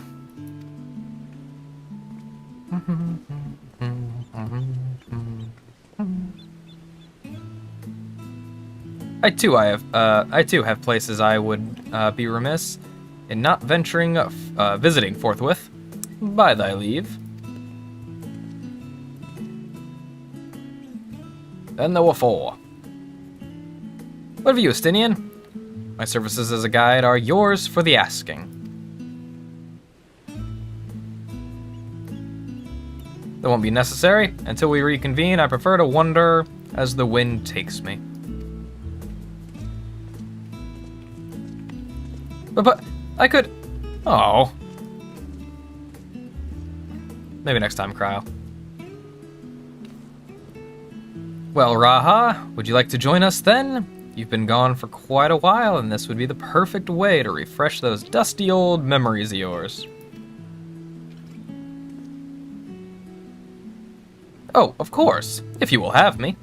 I too have places I would be remiss in not venturing visiting forthwith. By thy leave. Then there were four. What of you, Estinian? My services as a guide are yours for the asking. That won't be necessary. Until we reconvene, I prefer to wander as the wind takes me. But I could... Oh. Maybe next time, Cryo. Well, Raha, would you like to join us then? You've been gone for quite a while, and this would be the perfect way to refresh those dusty old memories of yours. Oh, of course, if you will have me.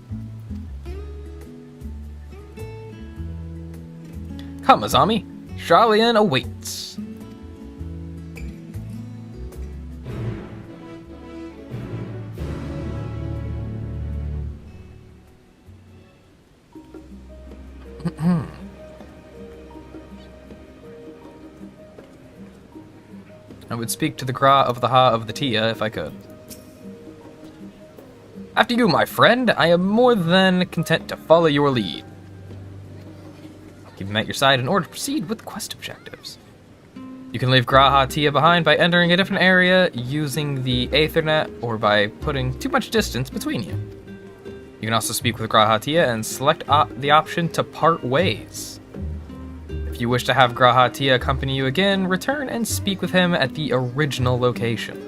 Come, Azami. Sharlayan awaits. I would speak to the Gra of the Ha of the Tia if I could. After you, my friend, I am more than content to follow your lead. Keep him at your side in order to proceed with quest objectives. You can leave Graha Tia behind by entering a different area using the Aethernet or by putting too much distance between you. You can also speak with Graha Tia and select the option to part ways. If you wish to have Graha Tia accompany you again, return and speak with him at the original location.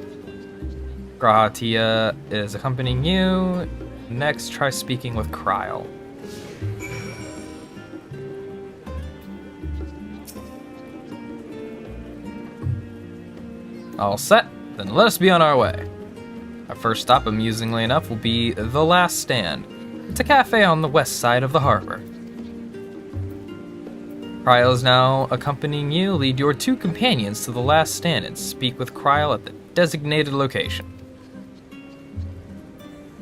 Graha Tia is accompanying you. Next, try speaking with Kryl. All set, then let us be on our way. Our first stop, amusingly enough, will be The Last Stand. It's a cafe on the west side of the harbor. Kryl is now accompanying you. Lead your two companions to The Last Stand and speak with Kryl at the designated location.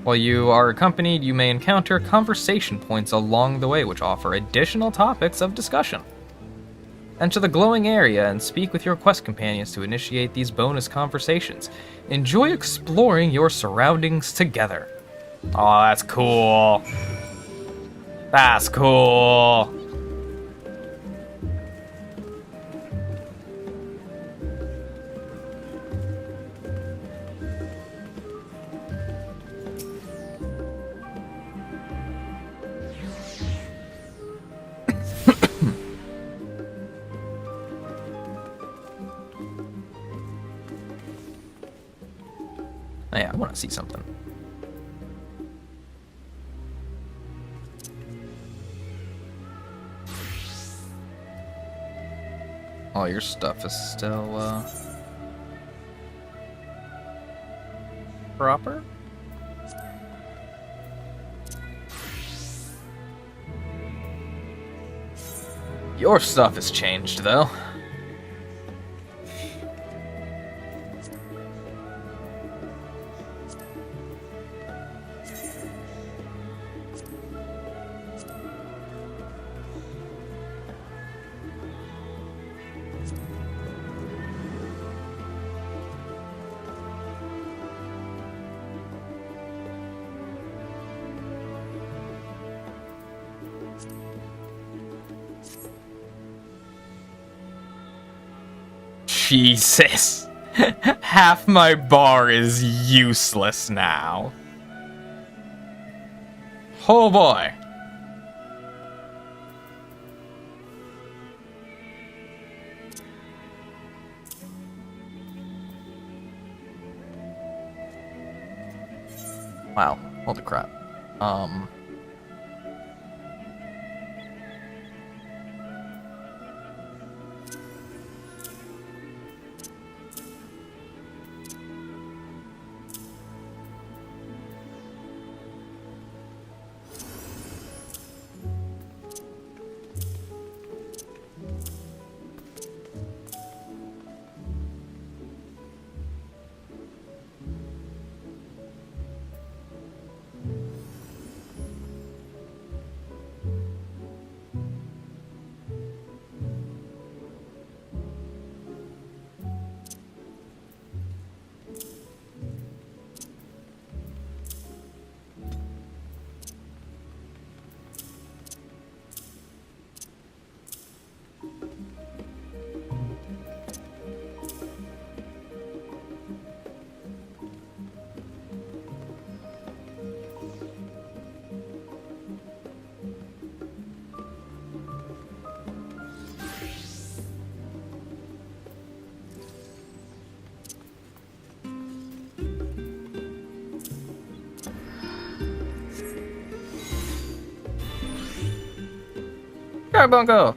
While you are accompanied, you may encounter conversation points along the way which offer additional topics of discussion. Enter the glowing area and speak with your quest companions to initiate these bonus conversations. Enjoy exploring your surroundings together. Oh, that's cool. That's cool. Oh yeah, I want to see something. All your stuff is still, proper? Your stuff has changed, though. Jesus. Half my bar is useless now. Oh boy. Wow. Holy crap. Carbuncle!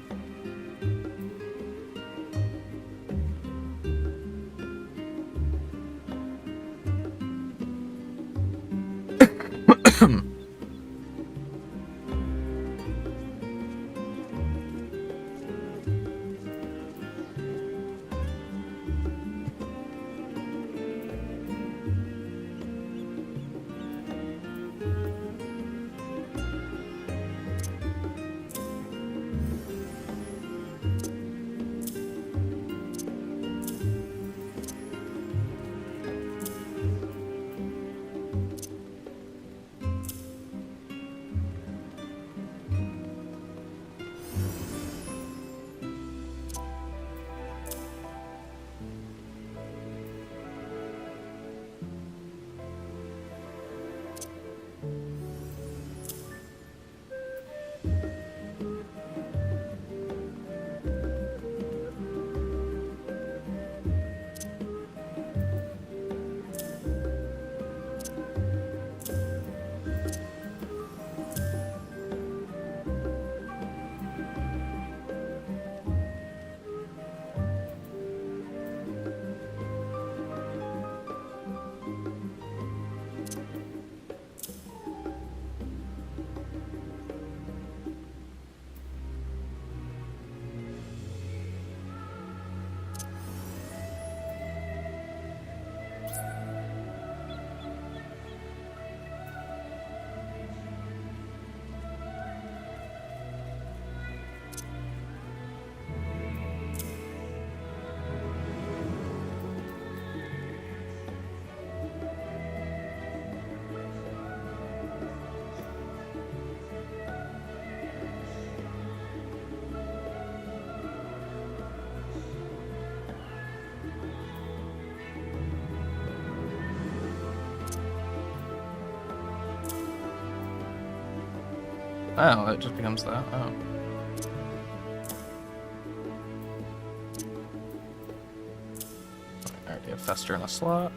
Oh, it just becomes that. Oh. I already have Fester in a slot.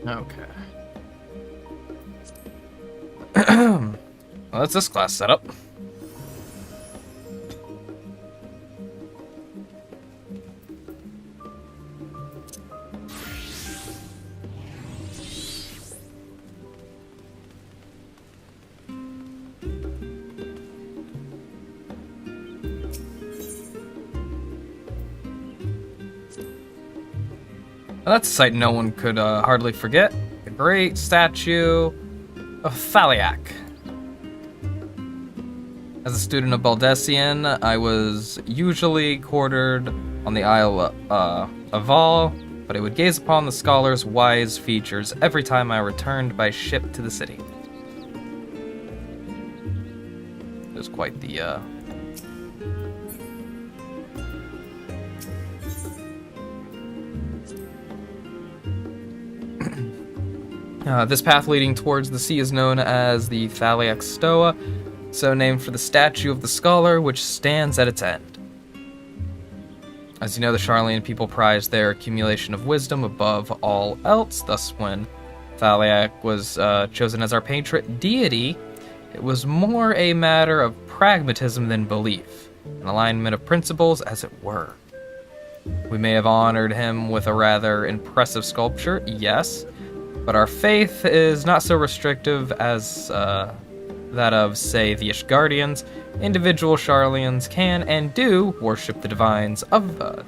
Okay. Well, that's this class setup. Well, that's a sight no one could hardly forget. The great statue of Thaliak. As a student of Baldessian, I was usually quartered on the Isle of Val, but I would gaze upon the scholar's wise features every time I returned by ship to the city. It was quite the this path leading towards the sea is known as the Thaliak Stoa, so named for the statue of the scholar which stands at its end. As you know, the Sharlayan people prize their accumulation of wisdom above all else, thus when Thaliak was chosen as our patron deity, it was more a matter of pragmatism than belief. an alignment of principles, as it were. We may have honored him with a rather impressive sculpture, yes, but our faith is not so restrictive as that of, say, the Ishgardians. Individual Sharlayans can and do worship the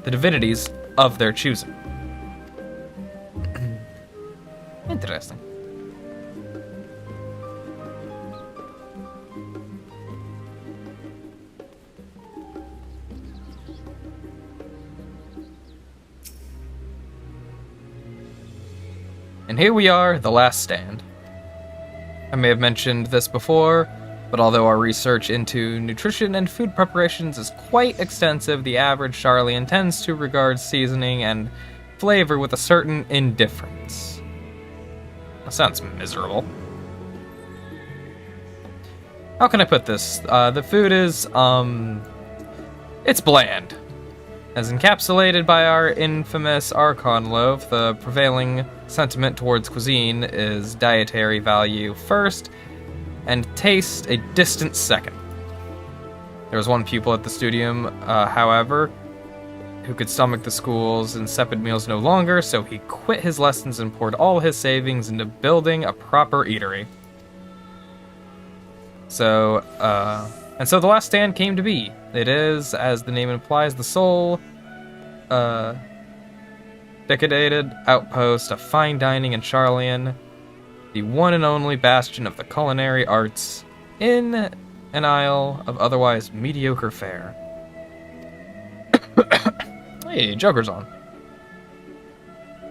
divinities of their choosing. Interesting. And here we are, the last stand. I may have mentioned this before, but although our research into nutrition and food preparations is quite extensive, the average Sharlayan tends to regard seasoning and flavor with a certain indifference. That sounds miserable. How can I put this? The food is, it's bland. As encapsulated by our infamous Archon loaf, the prevailing sentiment towards cuisine is dietary value first, and taste a distant second. There was one pupil at the studium, however, who could stomach the school's insipid meals no longer, so he quit his lessons and poured all his savings into building a proper eatery. So the last stand came to be. It is, as the name implies, the sole, decadated outpost of fine dining in Sharlayan, the one and only bastion of the culinary arts in an isle of otherwise mediocre fare. Hey, Joker's on.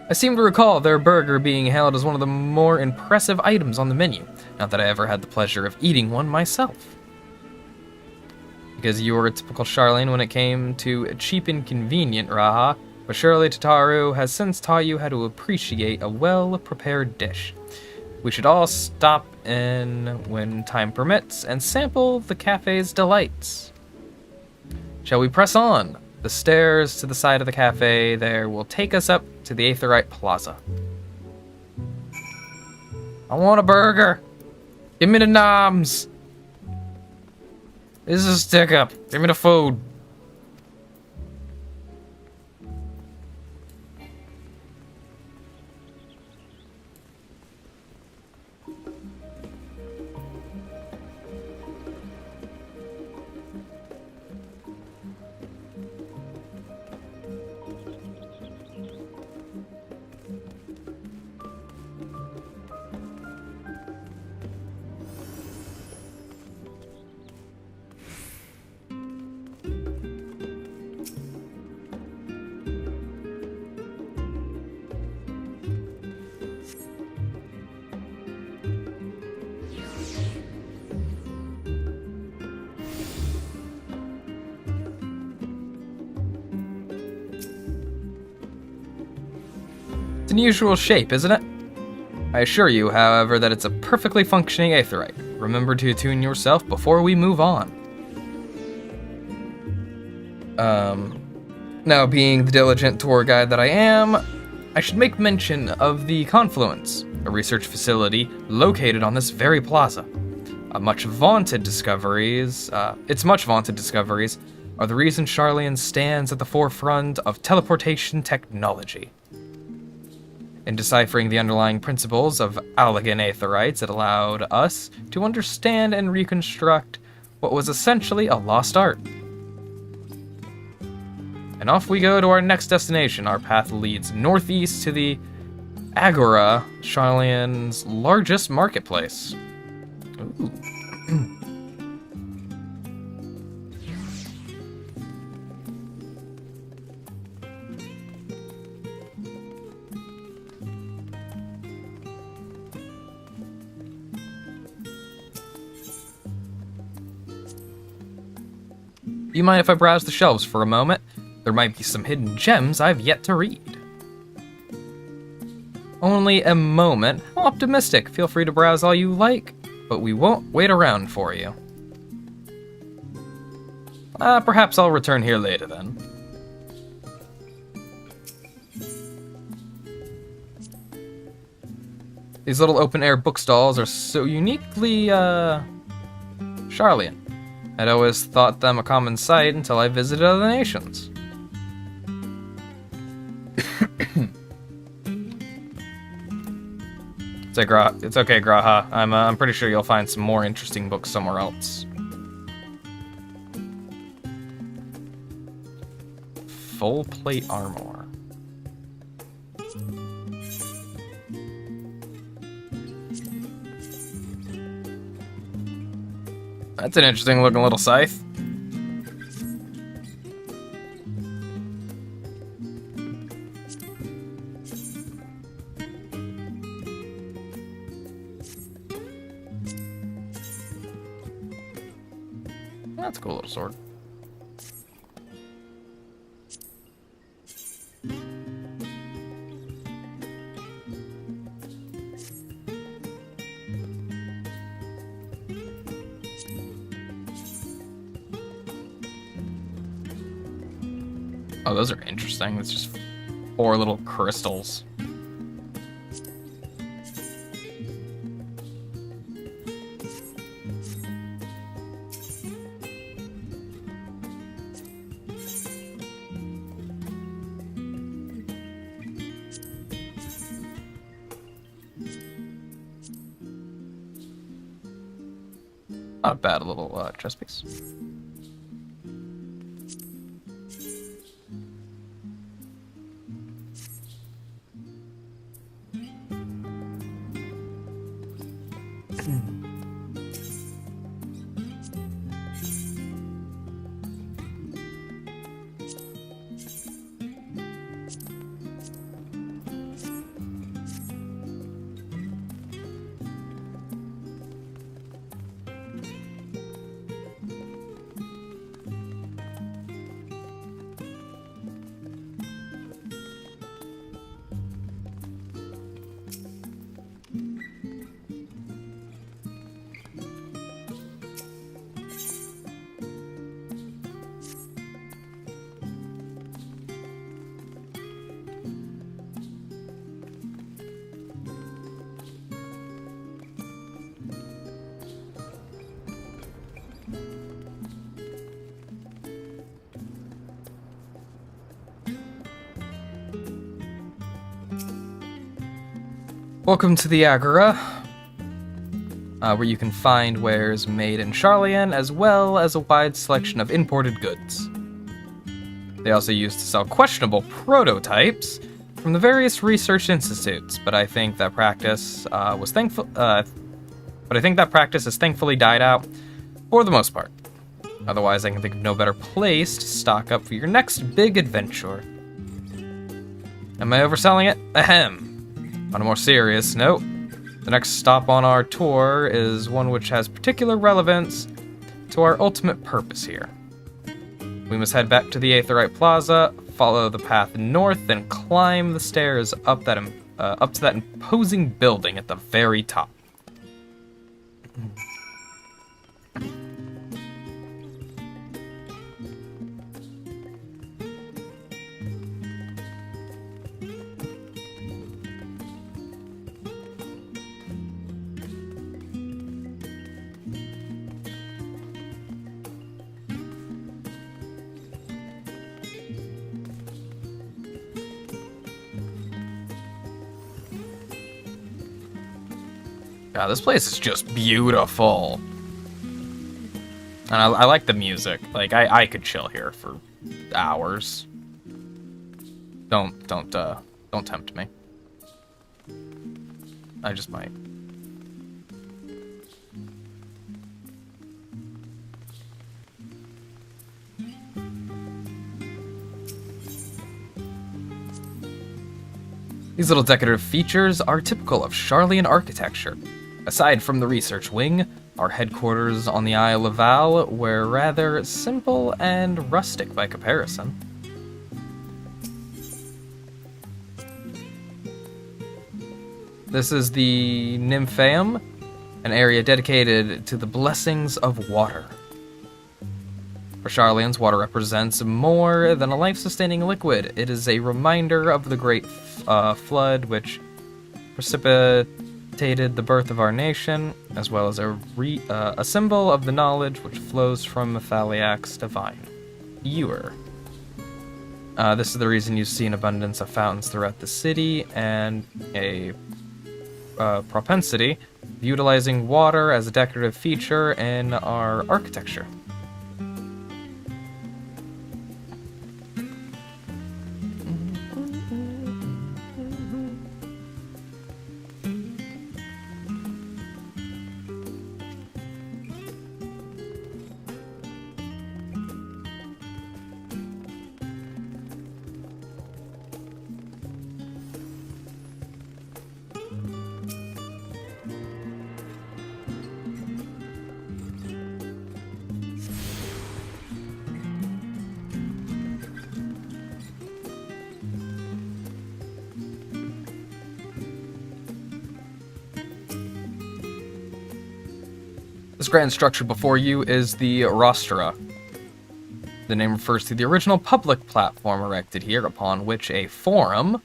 I seem to recall their burger being hailed as one of the more impressive items on the menu, not that I ever had the pleasure of eating one myself. Because you were a typical Sharlayan when it came to cheap and convenient, Raha, but surely Tataru has since taught you how to appreciate a well-prepared dish. We should all stop in when time permits and sample the cafe's delights. Shall we press on? The stairs to the side of the cafe there will take us up to the Aetheryte Plaza. I want a burger. Give me the noms. This is a stick up. Give me the food. Unusual shape, isn't it? I assure you, however, that it's a perfectly functioning aetheryte. Remember to attune yourself before we move on. Now, being the diligent tour guide that I am, I should make mention of the Confluence, a research facility located on this very plaza. Its much vaunted discoveries are the reason Sharlayan stands at the forefront of teleportation technology. In deciphering the underlying principles of Allagan Aetherites, it allowed us to understand and reconstruct what was essentially a lost art. And off we go to our next destination. Our path leads northeast to the Agora, Sharlayan's largest marketplace. Ooh. Do you mind if I browse the shelves for a moment? There might be some hidden gems I've yet to read. Only a moment. How optimistic. Feel free to browse all you like, but we won't wait around for you. Perhaps I'll return here later then. These little open-air bookstalls are so uniquely, Sharlayan. I'd always thought them a common sight until I visited other nations. It's okay, Graha. I'm pretty sure you'll find some more interesting books somewhere else. Full plate armor. That's an interesting looking little scythe. That's a cool little sword. Oh, those are interesting. It's just 4 little crystals. Not a bad little chess piece. Welcome to the Agora, where you can find wares made in Sharlayan, as well as a wide selection of imported goods. They also used to sell questionable prototypes from the various research institutes, but I think that practice has thankfully died out for the most part. Otherwise, I can think of no better place to stock up for your next big adventure. Am I overselling it? Ahem. On a more serious note, the next stop on our tour is one which has particular relevance to our ultimate purpose here. We must head back to the Aetheryte Plaza, follow the path north, and climb the stairs up to that imposing building at the very top. God, this place is just beautiful. And I like the music. Like, I could chill here for hours. Don't tempt me. I just might. These little decorative features are typical of Sharlayan architecture. Aside from the research wing, our headquarters on the Isle of Val were rather simple and rustic by comparison. This is the Nymphaeum, an area dedicated to the blessings of water. For Sharlayans, water represents more than a life-sustaining liquid. It is a reminder of the Great Flood, which precipitated precipitated the birth of our nation, as well as a symbol of the knowledge which flows from Thaliak's divine Ewer. This is the reason you see an abundance of fountains throughout the city, and a propensity of utilizing water as a decorative feature in our architecture. This grand structure before you is the Rostra. The name refers to the original public platform erected here, upon which a forum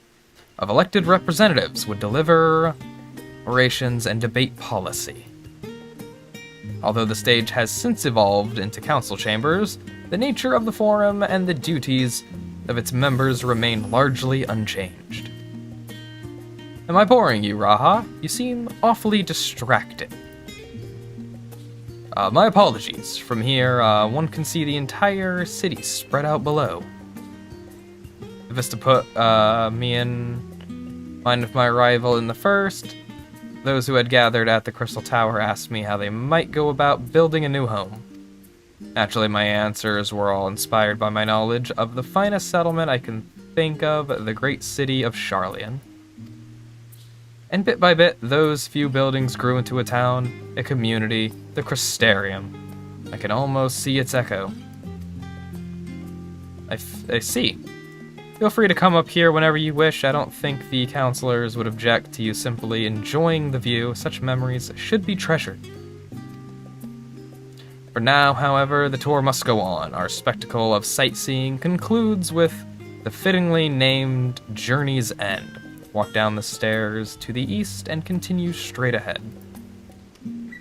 of elected representatives would deliver orations and debate policy. Although the stage has since evolved into council chambers, the nature of the forum and the duties of its members remain largely unchanged. Am I boring you, Raha? You seem awfully distracted. My apologies. From here, one can see the entire city spread out below. If it's to put me in mind of my arrival in the first, those who had gathered at the Crystal Tower asked me how they might go about building a new home. Naturally, my answers were all inspired by my knowledge of the finest settlement I can think of, the great city of Sharlayan. And bit by bit, those few buildings grew into a town, a community, the Crystarium. I can almost see its echo. I see. Feel free to come up here whenever you wish. I don't think the counselors would object to you simply enjoying the view. Such memories should be treasured. For now, however, the tour must go on. Our spectacle of sightseeing concludes with the fittingly named Journey's End. Walk down the stairs to the east and continue straight ahead.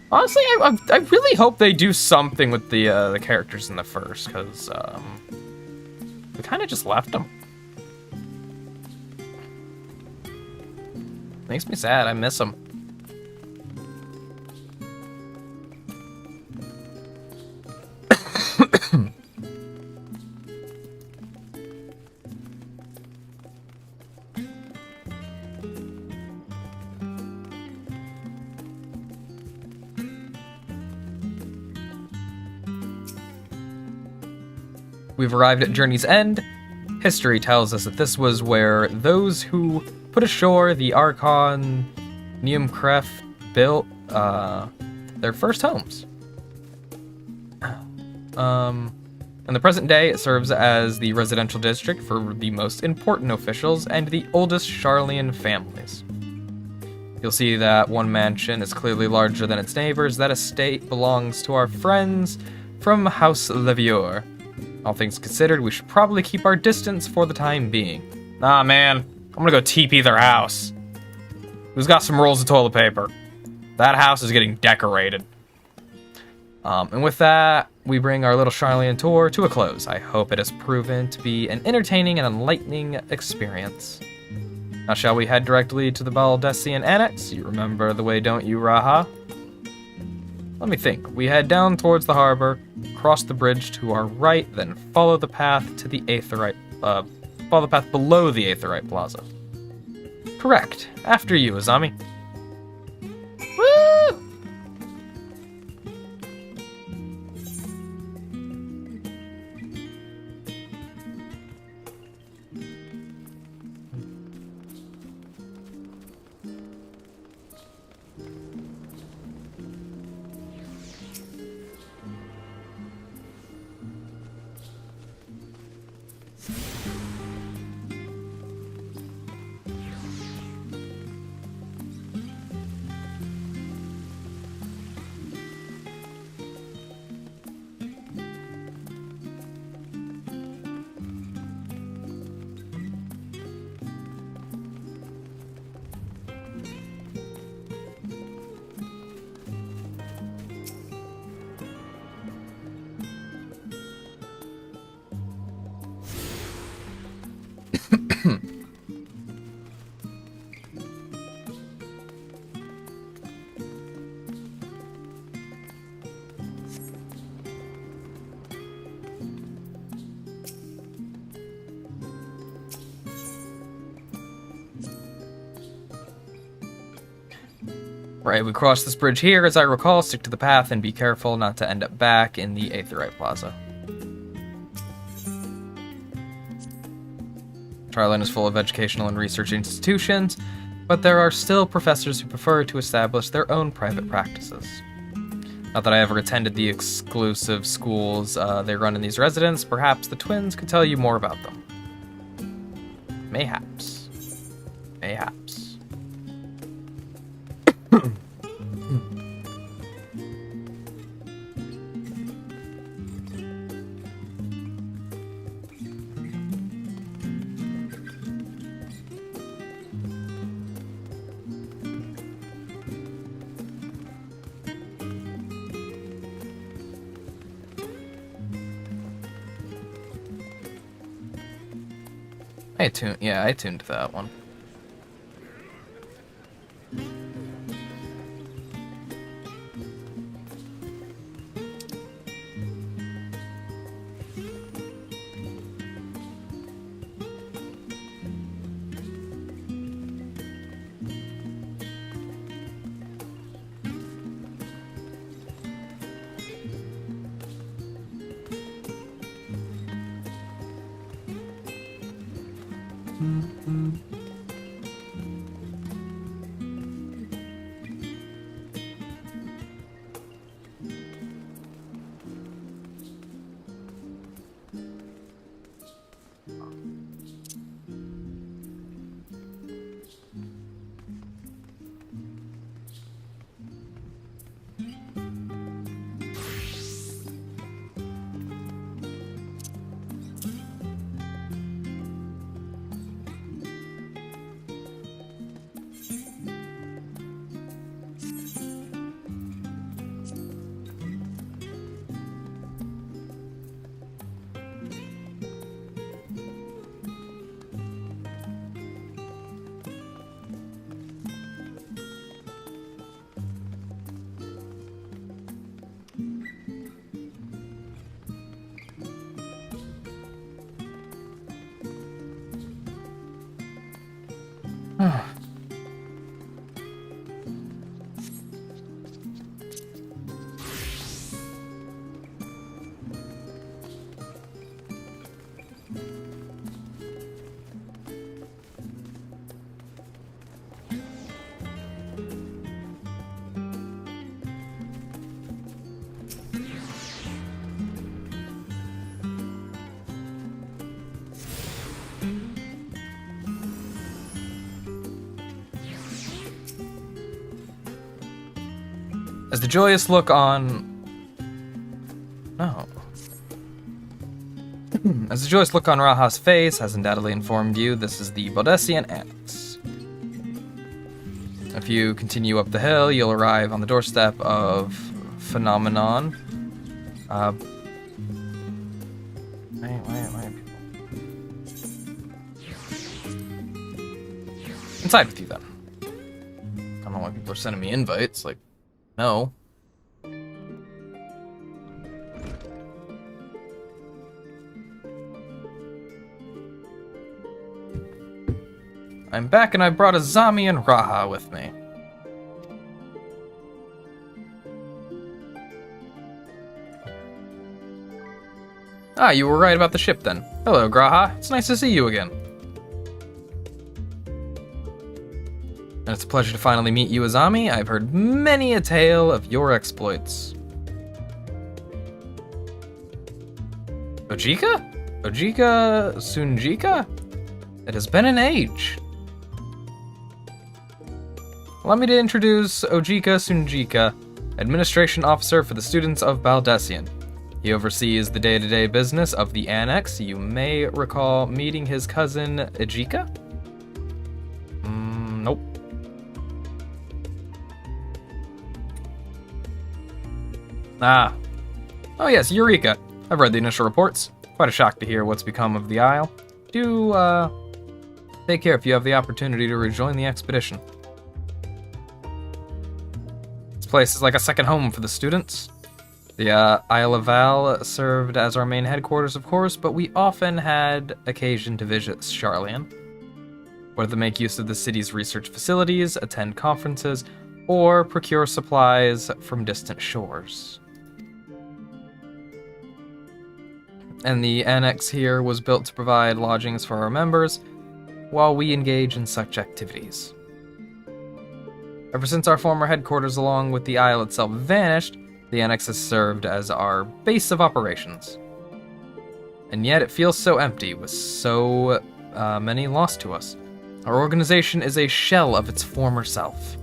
Honestly, I really hope they do something with the characters in the first, because we kind of just left them. Makes me sad. I miss them. We've arrived at Journey's End. History tells us that this was where those who put ashore the Archon Neumkref built their first homes. In the present day, it serves as the residential district for the most important officials and the oldest Sharlayan families. You'll see that one mansion is clearly larger than its neighbors. That estate belongs to our friends from House Levior. All things considered, we should probably keep our distance for the time being. Nah, man. I'm gonna go TP their house. Who's got some rolls of toilet paper? That house is getting decorated. And with that, we bring our little Sharlayan tour to a close. I hope it has proven to be an entertaining and enlightening experience. Now shall we head directly to the Baldessian Annex? You remember the way, don't you, Raha? Let me think. We head down towards the harbor, cross the bridge to our right, then follow the path to the Aetheryte, follow the path below the Aetheryte Plaza. Correct. After you, Azami. Woo! Right, we cross this bridge here, as I recall. Stick to the path and be careful not to end up back in the Aetheryte Plaza. Sharlayan is full of educational and research institutions, but there are still professors who prefer to establish their own private practices. Not that I ever attended the exclusive schools they run in these residences. Perhaps the twins could tell you more about them. Mayhaps. Mayhaps. I tuned that one. As the joyous look on... As the joyous look on Raha's face has undoubtedly informed you, this is the Baldessian Annex. If you continue up the hill, you'll arrive on the doorstep of Phenomenon. Inside with you, then. I don't know why people are sending me invites, like... No. I'm back and I brought Azami and Raha with me. Ah, you were right about the ship then. Hello, Graha. It's nice to see you again. And it's a pleasure to finally meet you, Azami. I've heard many a tale of your exploits. Ojika? Ojika Sunjika? It has been an age. Allow me to introduce Ojika Sunjika, Administration Officer for the students of Baldessian. He oversees the day-to-day business of the Annex. You may recall meeting his cousin, Ejika? Nope. Ah. Oh yes, Eureka. I've read the initial reports. Quite a shock to hear what's become of the Isle. Do, take care if you have the opportunity to rejoin the expedition. This place is like a second home for the students. The Isle of Val served as our main headquarters, of course, but we often had occasion to visit Sharlayan, whether to make use of the city's research facilities, attend conferences, or procure supplies from distant shores. And the annex here was built to provide lodgings for our members while we engage in such activities. Ever since our former headquarters along with the isle itself vanished, the annex has served as our base of operations. And yet it feels so empty, with so many lost to us. Our organization is a shell of its former self.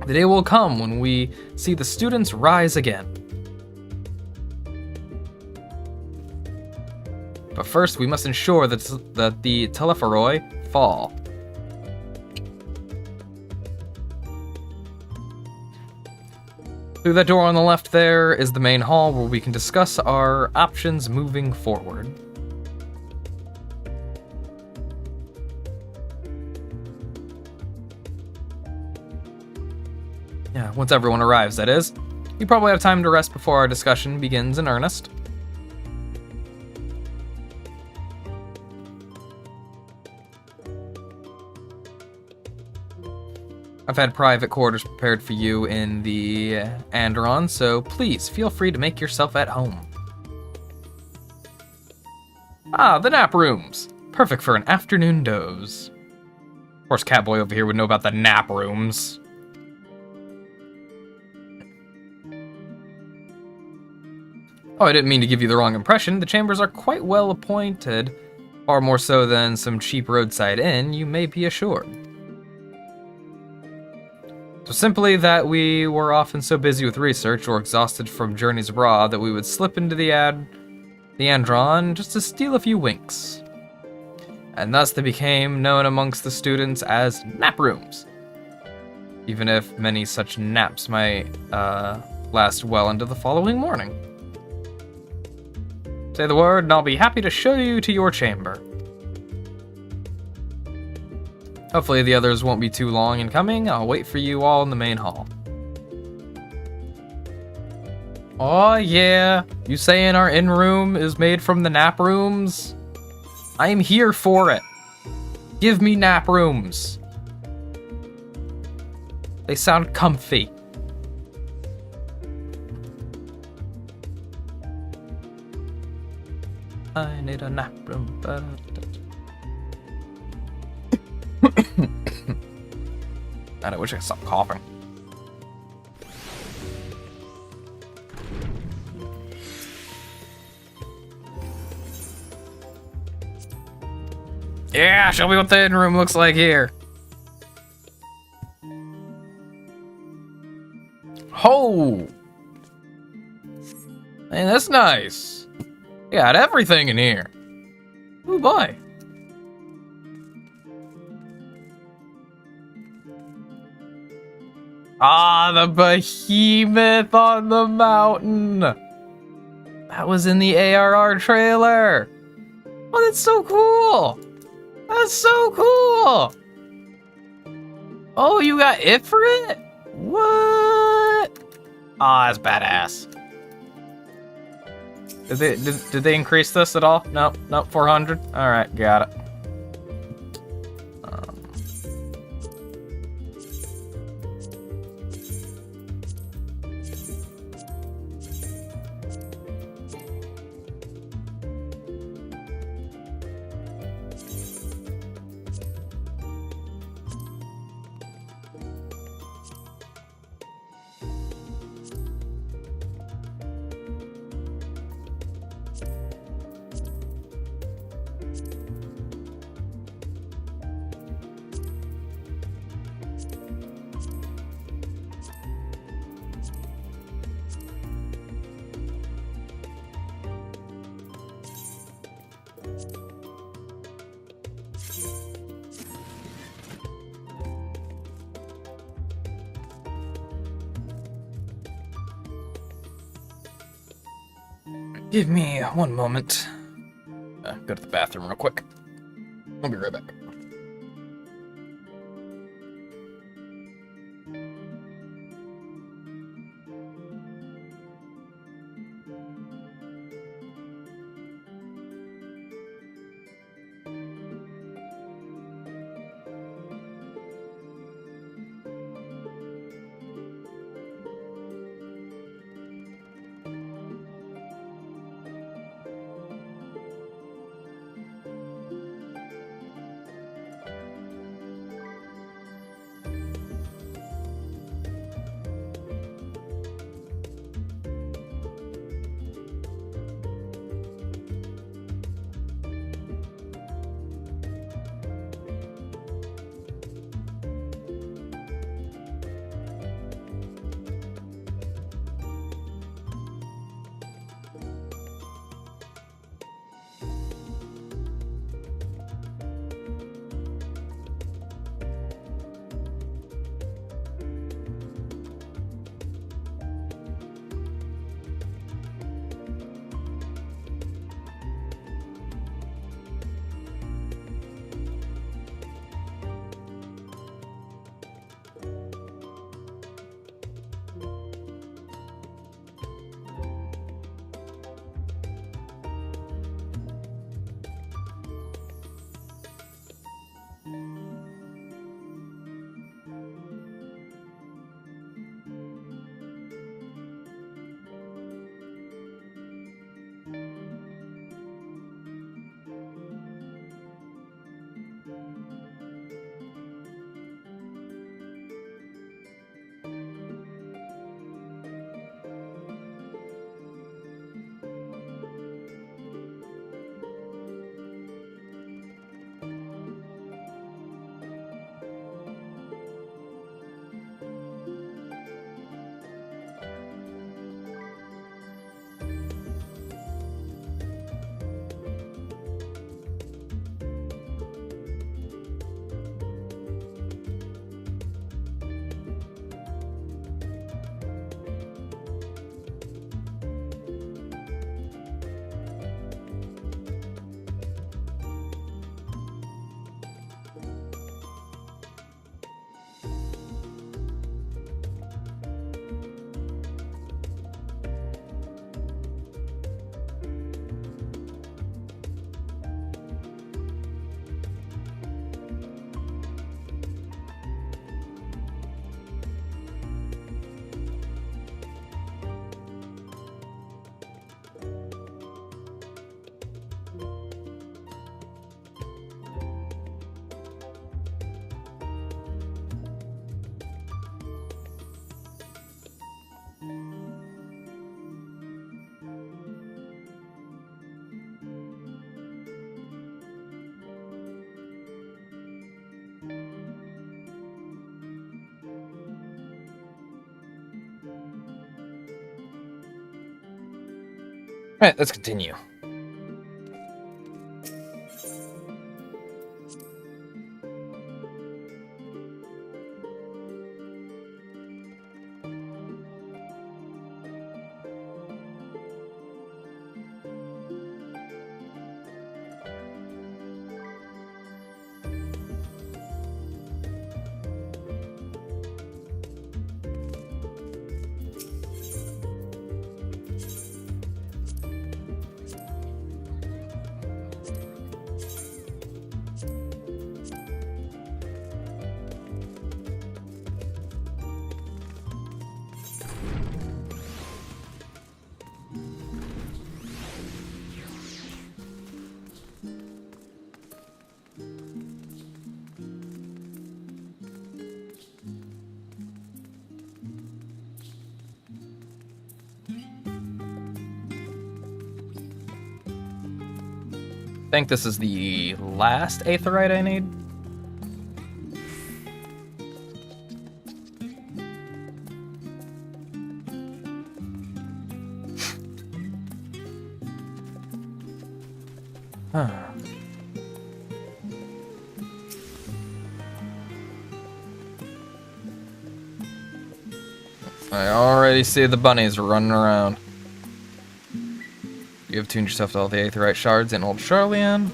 The day will come when we see the students rise again. But first, we must ensure that the Telepharoi fall. Through that door on the left there is the main hall where we can discuss our options moving forward. Yeah, once everyone arrives, that is. You probably have time to rest before our discussion begins in earnest. I've had private quarters prepared for you in the Andron, so please feel free to make yourself at home. Ah, the nap rooms. Perfect for an afternoon doze. Of course, Catboy over here would know about the nap rooms. Oh, I didn't mean to give you the wrong impression. The chambers are quite well appointed, far more so than some cheap roadside inn, you may be assured. So simply that we were often so busy with research or exhausted from journeys abroad that we would slip into the Andron just to steal a few winks. And thus they became known amongst the students as nap rooms. Even if many such naps might last well into the following morning. Say the word and I'll be happy to show you to your chamber. Hopefully the others won't be too long in coming. I'll wait for you all in the main hall. Oh yeah, you saying our inn room is made from the nap rooms? I am here for it. Give me nap rooms. They sound comfy. I need a nap room. And I wish I could stop coughing. Yeah, show me what the inn room looks like here. Oh! Man, that's nice. You got everything in here. Oh boy. Ah, the behemoth on the mountain. That was in the ARR trailer. Oh, that's so cool. That's so cool. Oh, you got Ifrit? What? Ah, that's badass. Did they increase this at all? Nope, 400. All right, got it. Give me one moment. Go to the bathroom real quick. I'll be right back. Alright, let's continue. I think this is the last aetheryte I need. Huh. I already see the bunnies running around. You have tuned yourself to all the aetheryte shards in old Sharlayan.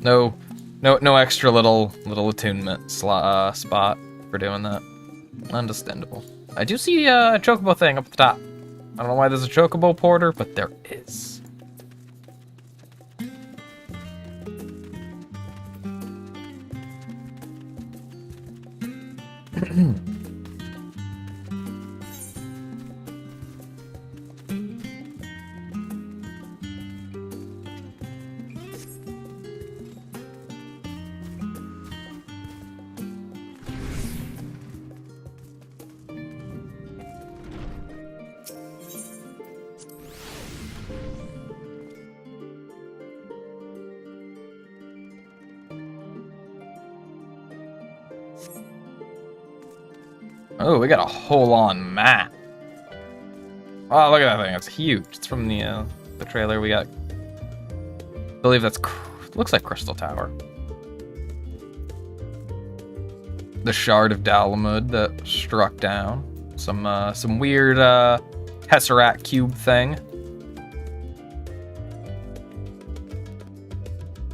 No extra little attunement spot for doing that. Understandable. I do see a chocobo thing up the top. I don't know why there's a chocobo porter, but there is. Oh, we got a whole-on map. Oh, look at that thing. It's huge. It's from the trailer we got. I believe that's... looks like Crystal Tower. The Shard of Dalamud that struck down. Some weird Tesseract cube thing.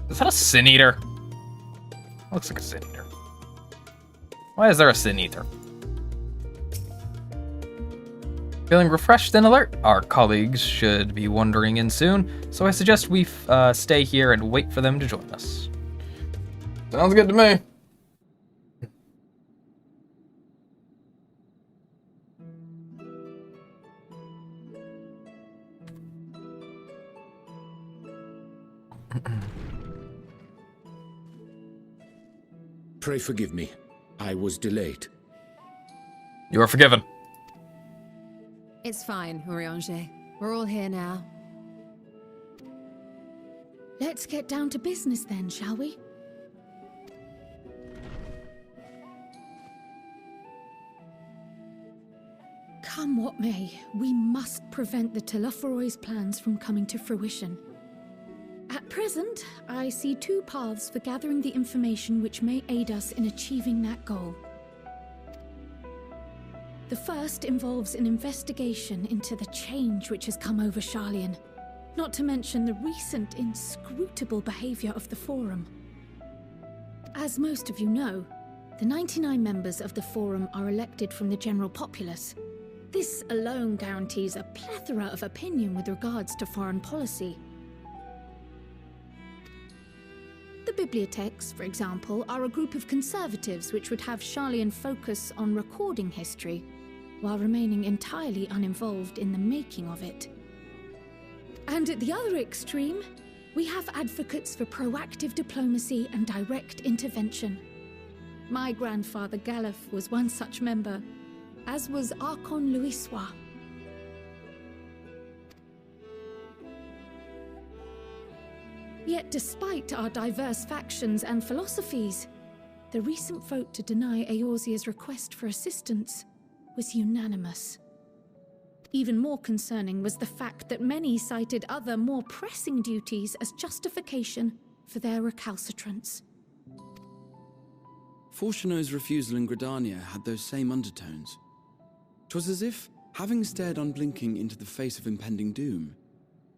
Is that a Sin Eater? Looks like a Sin Eater. Why is there a Sin Eater? Feeling refreshed and alert? Our colleagues should be wandering in soon, so I suggest we stay here and wait for them to join us. Sounds good to me. Pray forgive me. I was delayed. You are forgiven. It's fine, Urianger. We're all here now. Let's get down to business then, shall we? Come what may, we must prevent the Telophoroid's plans from coming to fruition. At present, I see two paths for gathering the information which may aid us in achieving that goal. The first involves an investigation into the change which has come over Sharlayan, not to mention the recent inscrutable behavior of the Forum. As most of you know, the 99 members of the Forum are elected from the general populace. This alone guarantees a plethora of opinion with regards to foreign policy. The bibliotheques, for example, are a group of conservatives which would have Sharlayan focus on recording history, while remaining entirely uninvolved in the making of it. And at the other extreme, we have advocates for proactive diplomacy and direct intervention. My grandfather Galef was one such member, as was Archon Louisois. Yet despite our diverse factions and philosophies, the recent vote to deny Eorzea's request for assistance was unanimous. Even more concerning was the fact that many cited other, more pressing duties as justification for their recalcitrance. Fortuno's refusal in Gridania had those same undertones. 'Twas as if, having stared unblinking into the face of impending doom,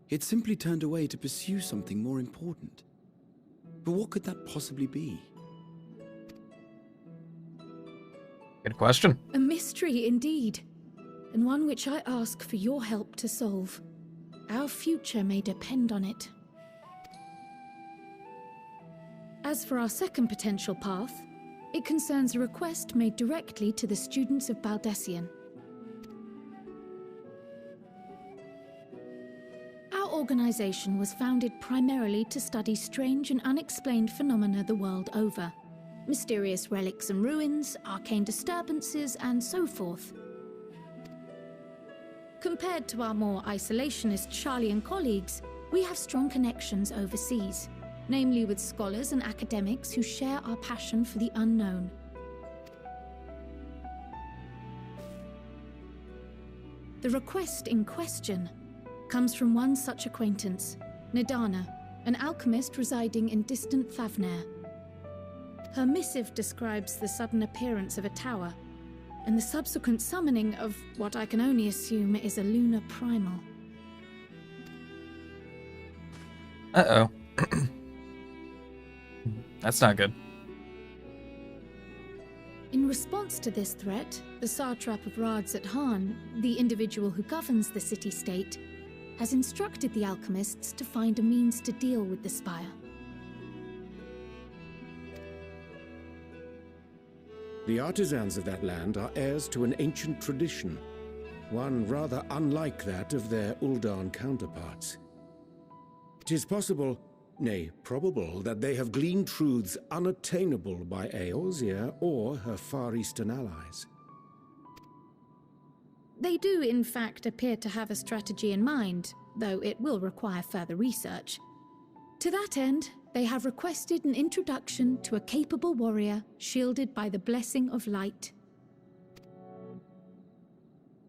he had simply turned away to pursue something more important. But what could that possibly be? Good question. A mystery indeed, and one which I ask for your help to solve. Our future may depend on it. As for our second potential path, it concerns a request made directly to the students of Baldessian. Our organization was founded primarily to study strange and unexplained phenomena the world over. Mysterious relics and ruins, arcane disturbances, and so forth. Compared to our more isolationist Sharlayan colleagues, we have strong connections overseas, namely with scholars and academics who share our passion for the unknown. The request in question comes from one such acquaintance, Mor Dhona, an alchemist residing in distant Thavnair. Her missive describes the sudden appearance of a tower, and the subsequent summoning of what I can only assume is a lunar primal. Uh-oh. That's not good. In response to this threat, the satrap of Radzat-Han, the individual who governs the city-state, has instructed the alchemists to find a means to deal with the spire. The artisans of that land are heirs to an ancient tradition, one rather unlike that of their Ul'dah counterparts. It is possible, nay, probable, that they have gleaned truths unattainable by Eorzea or her Far Eastern allies. They do, in fact, appear to have a strategy in mind, though it will require further research. To that end, they have requested an introduction to a capable warrior shielded by the blessing of light.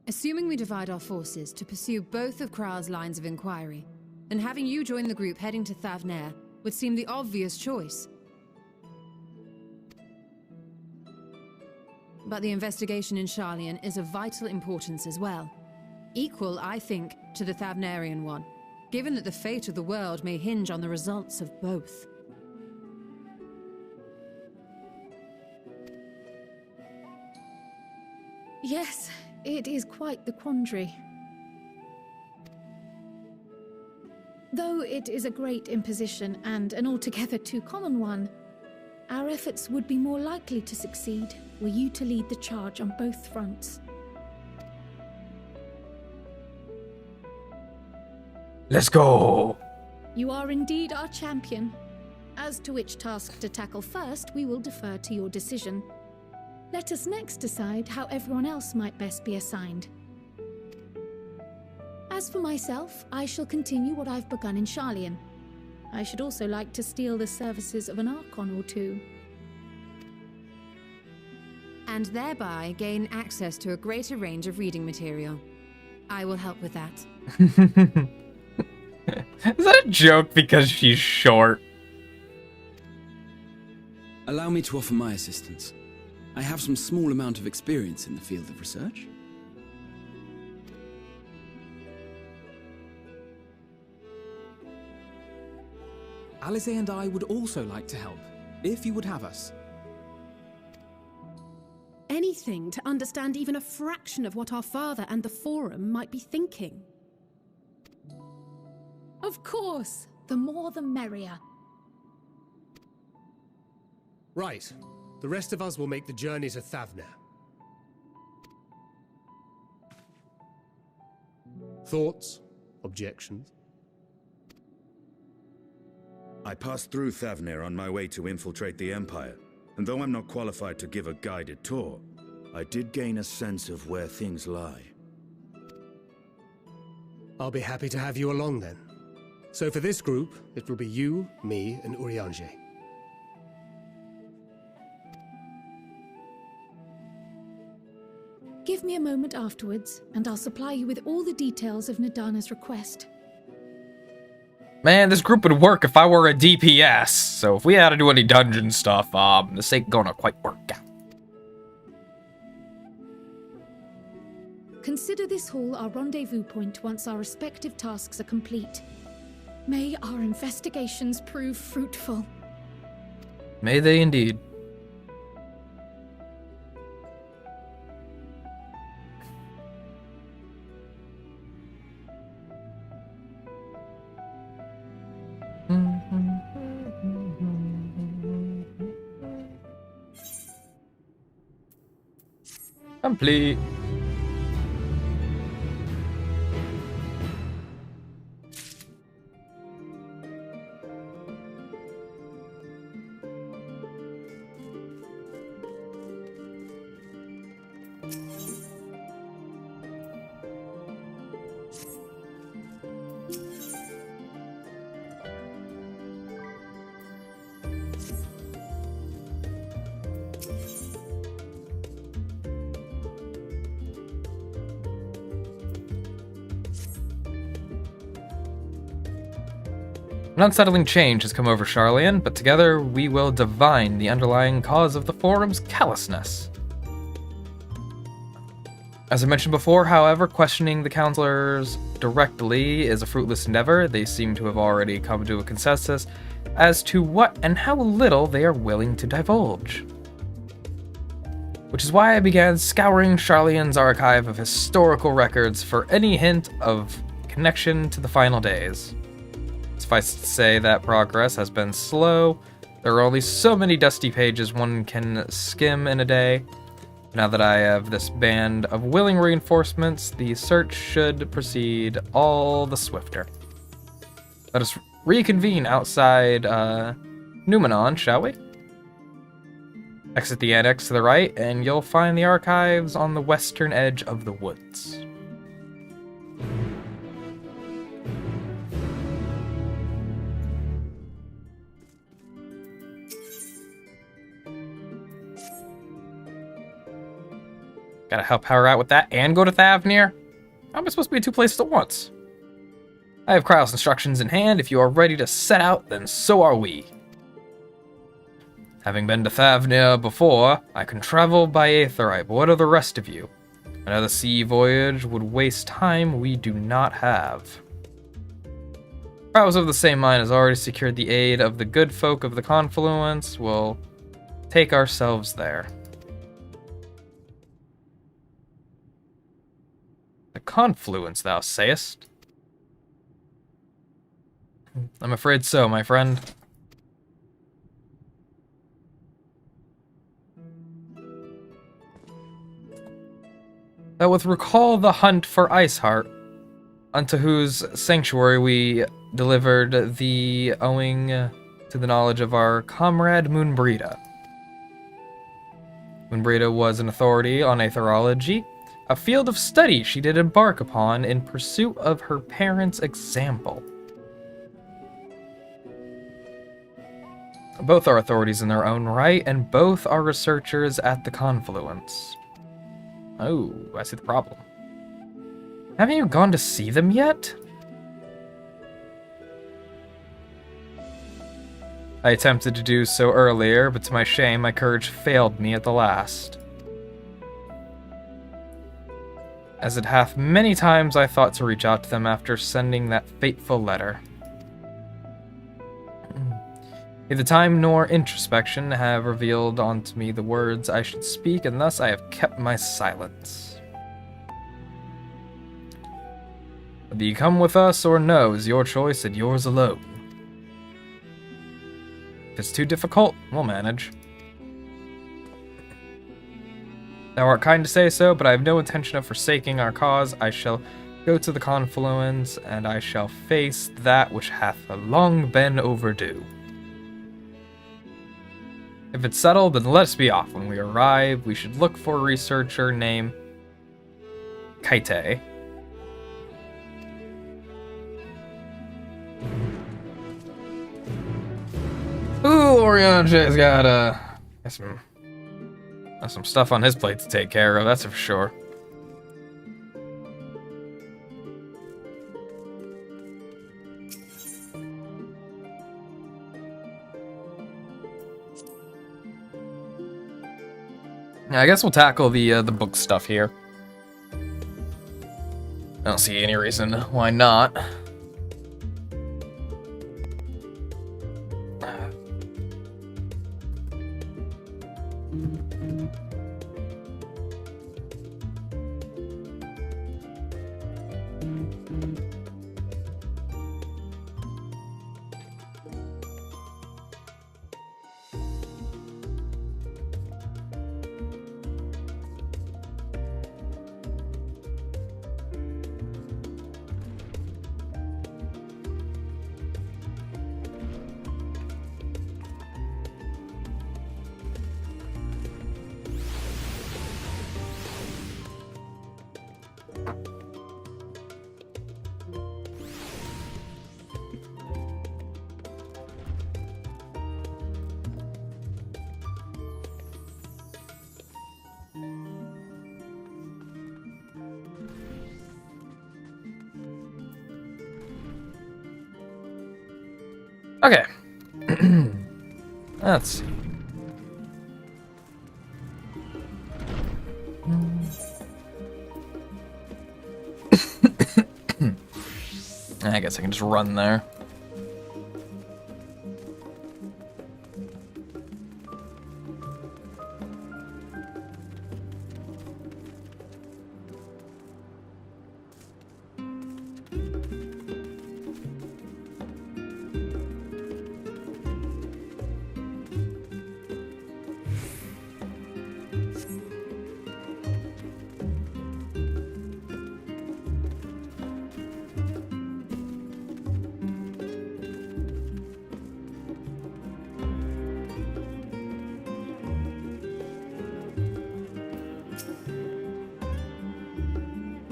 Assuming we divide our forces to pursue both of Kral's lines of inquiry, then having you join the group heading to Thavnair would seem the obvious choice. But the investigation in Sharlayan is of vital importance as well. Equal, I think, to the Thavnairian one, given that the fate of the world may hinge on the results of both. Yes, it is quite the quandary. Though it is a great imposition and an altogether too common one, our efforts would be more likely to succeed were you to lead the charge on both fronts. Let's go! You are indeed our champion. As to which task to tackle first, we will defer to your decision. Let us next decide how everyone else might best be assigned. As for myself, I shall continue what I've begun in Sharlayan. I should also like to steal the services of an Archon or two. And thereby gain access to a greater range of reading material. I will help with that. Is that a joke because she's short? Allow me to offer my assistance. I have some small amount of experience in the field of research. Alize and I would also like to help, if you would have us. Anything to understand even a fraction of what our father and the Forum might be thinking. Of course, the more the merrier. Right. The rest of us will make the journey to Thavnair. Thoughts? Objections? I passed through Thavnair on my way to infiltrate the Empire, and though I'm not qualified to give a guided tour, I did gain a sense of where things lie. I'll be happy to have you along then. So for this group, it will be you, me, and Urianger. Give me a moment afterwards, and I'll supply you with all the details of Nadana's request. Man, this group would work if I were a DPS. So if we had to do any dungeon stuff, this ain't gonna quite work out. Consider this hall our rendezvous point once our respective tasks are complete. May our investigations prove fruitful. May they indeed. Complete. An unsettling change has come over Sharlayan, but together we will divine the underlying cause of the Forum's callousness. As I mentioned before, however, questioning the counselors directly is a fruitless endeavor. They seem to have already come to a consensus as to what and how little they are willing to divulge. Which is why I began scouring Sharlayan's archive of historical records for any hint of connection to the final days. Suffice to say that progress has been slow. There are only so many dusty pages one can skim in a day. Now that I have this band of willing reinforcements, the search should proceed all the swifter. Let us reconvene outside Numenon, shall we? Exit the annex to the right, and you'll find the archives on the western edge of the woods. Gotta help her out with that and go to Thavnir? How am I supposed to be in two places at once? I have Kryos instructions in hand. If you are ready to set out, then so are we. Having been to Thavnir before, I can travel by Aetheryte, but what of the rest of you? Another sea voyage would waste time we do not have. Kryos of the same mind has already secured the aid of the good folk of the Confluence. We'll take ourselves there. The Confluence, thou sayest? I'm afraid so, my friend. That with recall the hunt for Iceheart, unto whose sanctuary we delivered the owing to the knowledge of our comrade Moonbreda. Moonbreda was an authority on aetherology, a field of study she did embark upon in pursuit of her parents' example. Both are authorities in their own right, and both are researchers at the Confluence. Oh, I see the problem. Haven't you gone to see them yet? I attempted to do so earlier, but to my shame, my courage failed me at the last. As it hath many times I thought to reach out to them after sending that fateful letter. Neither time nor introspection have revealed unto me the words I should speak, and thus I have kept my silence. Whether you come with us or no is your choice and yours alone. If it's too difficult, we'll manage. Thou art kind to say so, but I have no intention of forsaking our cause. I shall go to the Confluence, and I shall face that which hath long been overdue. If it's settled, then let us be off. When we arrive, we should look for a researcher named Kaite. Ooh, Oriange's got some stuff on his plate to take care of, that's for sure. I guess we'll tackle the book stuff here. I don't see any reason why not. Okay. Let's see. I guess I can just run there.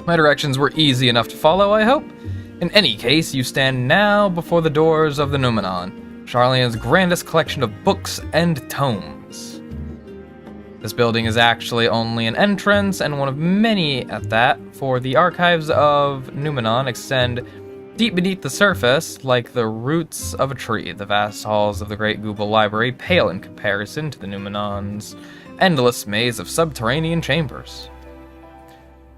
My directions were easy enough to follow, I hope. In any case, you stand now before the doors of the Numenon, Sharlayan's grandest collection of books and tomes. This building is actually only an entrance, and one of many at that, for the archives of Numenon extend deep beneath the surface, like the roots of a tree. The vast halls of the Great Google Library pale in comparison to the Numenon's endless maze of subterranean chambers.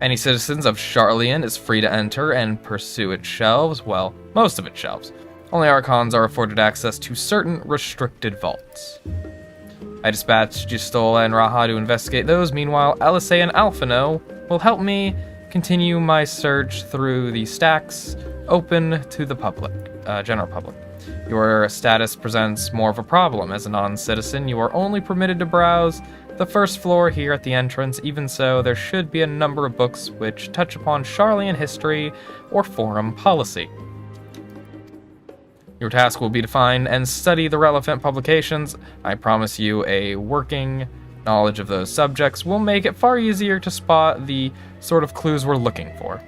Any citizens of Sharlayan is free to enter and pursue its shelves, well, most of its shelves. Only Archons are afforded access to certain restricted vaults. I dispatched Justola and Raha to investigate those. Meanwhile, Elisei and Alphino will help me continue my search through the stacks open to the public, general public. Your status presents more of a problem. As a non-citizen, you are only permitted to browse the first floor here at the entrance. Even so, there should be a number of books which touch upon Sharlayan history or forum policy. Your task will be to find and study the relevant publications. I promise you a working knowledge of those subjects will make it far easier to spot the sort of clues we're looking for.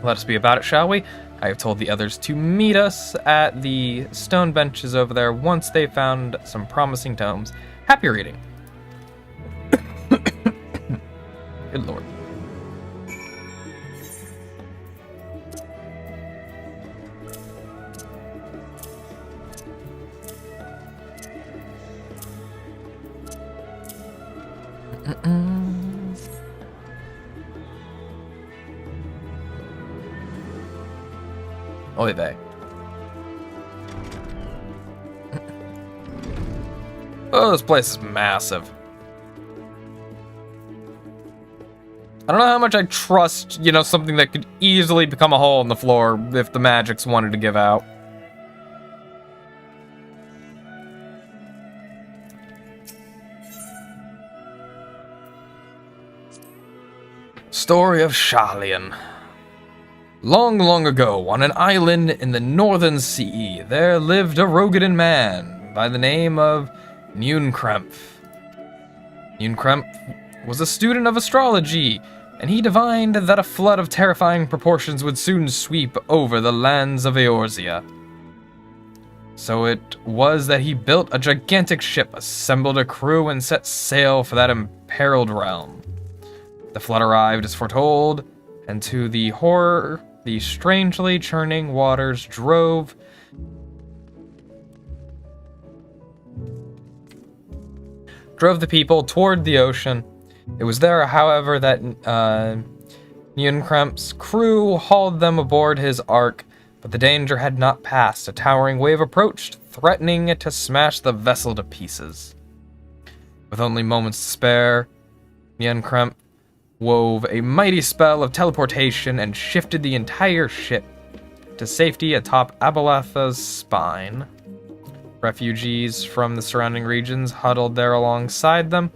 Let us be about it, shall we? I have told the others to meet us at the stone benches over there once they've found some promising tomes. Happy reading. Good lord. Oy vey. Oh, this place is massive. I don't know how much I trust, something that could easily become a hole in the floor if the magics wanted to give out. Story of Sharlayan. Long, long ago, on an island in the northern sea, there lived a Rogadan man by the name of Nunkremph. Nunkremph was a student of astrology, and he divined that a flood of terrifying proportions would soon sweep over the lands of Eorzea. So it was that he built a gigantic ship, assembled a crew, and set sail for that imperiled realm. The flood arrived as foretold, and to the horror, the strangely churning waters drove drove the people toward the ocean. It was there, however, that Nunkremp's crew hauled them aboard his ark, but the danger had not passed. A towering wave approached, threatening to smash the vessel to pieces. With only moments to spare, Nunkremp wove a mighty spell of teleportation and shifted the entire ship to safety atop Abalatha's spine. Refugees from the surrounding regions huddled there alongside them,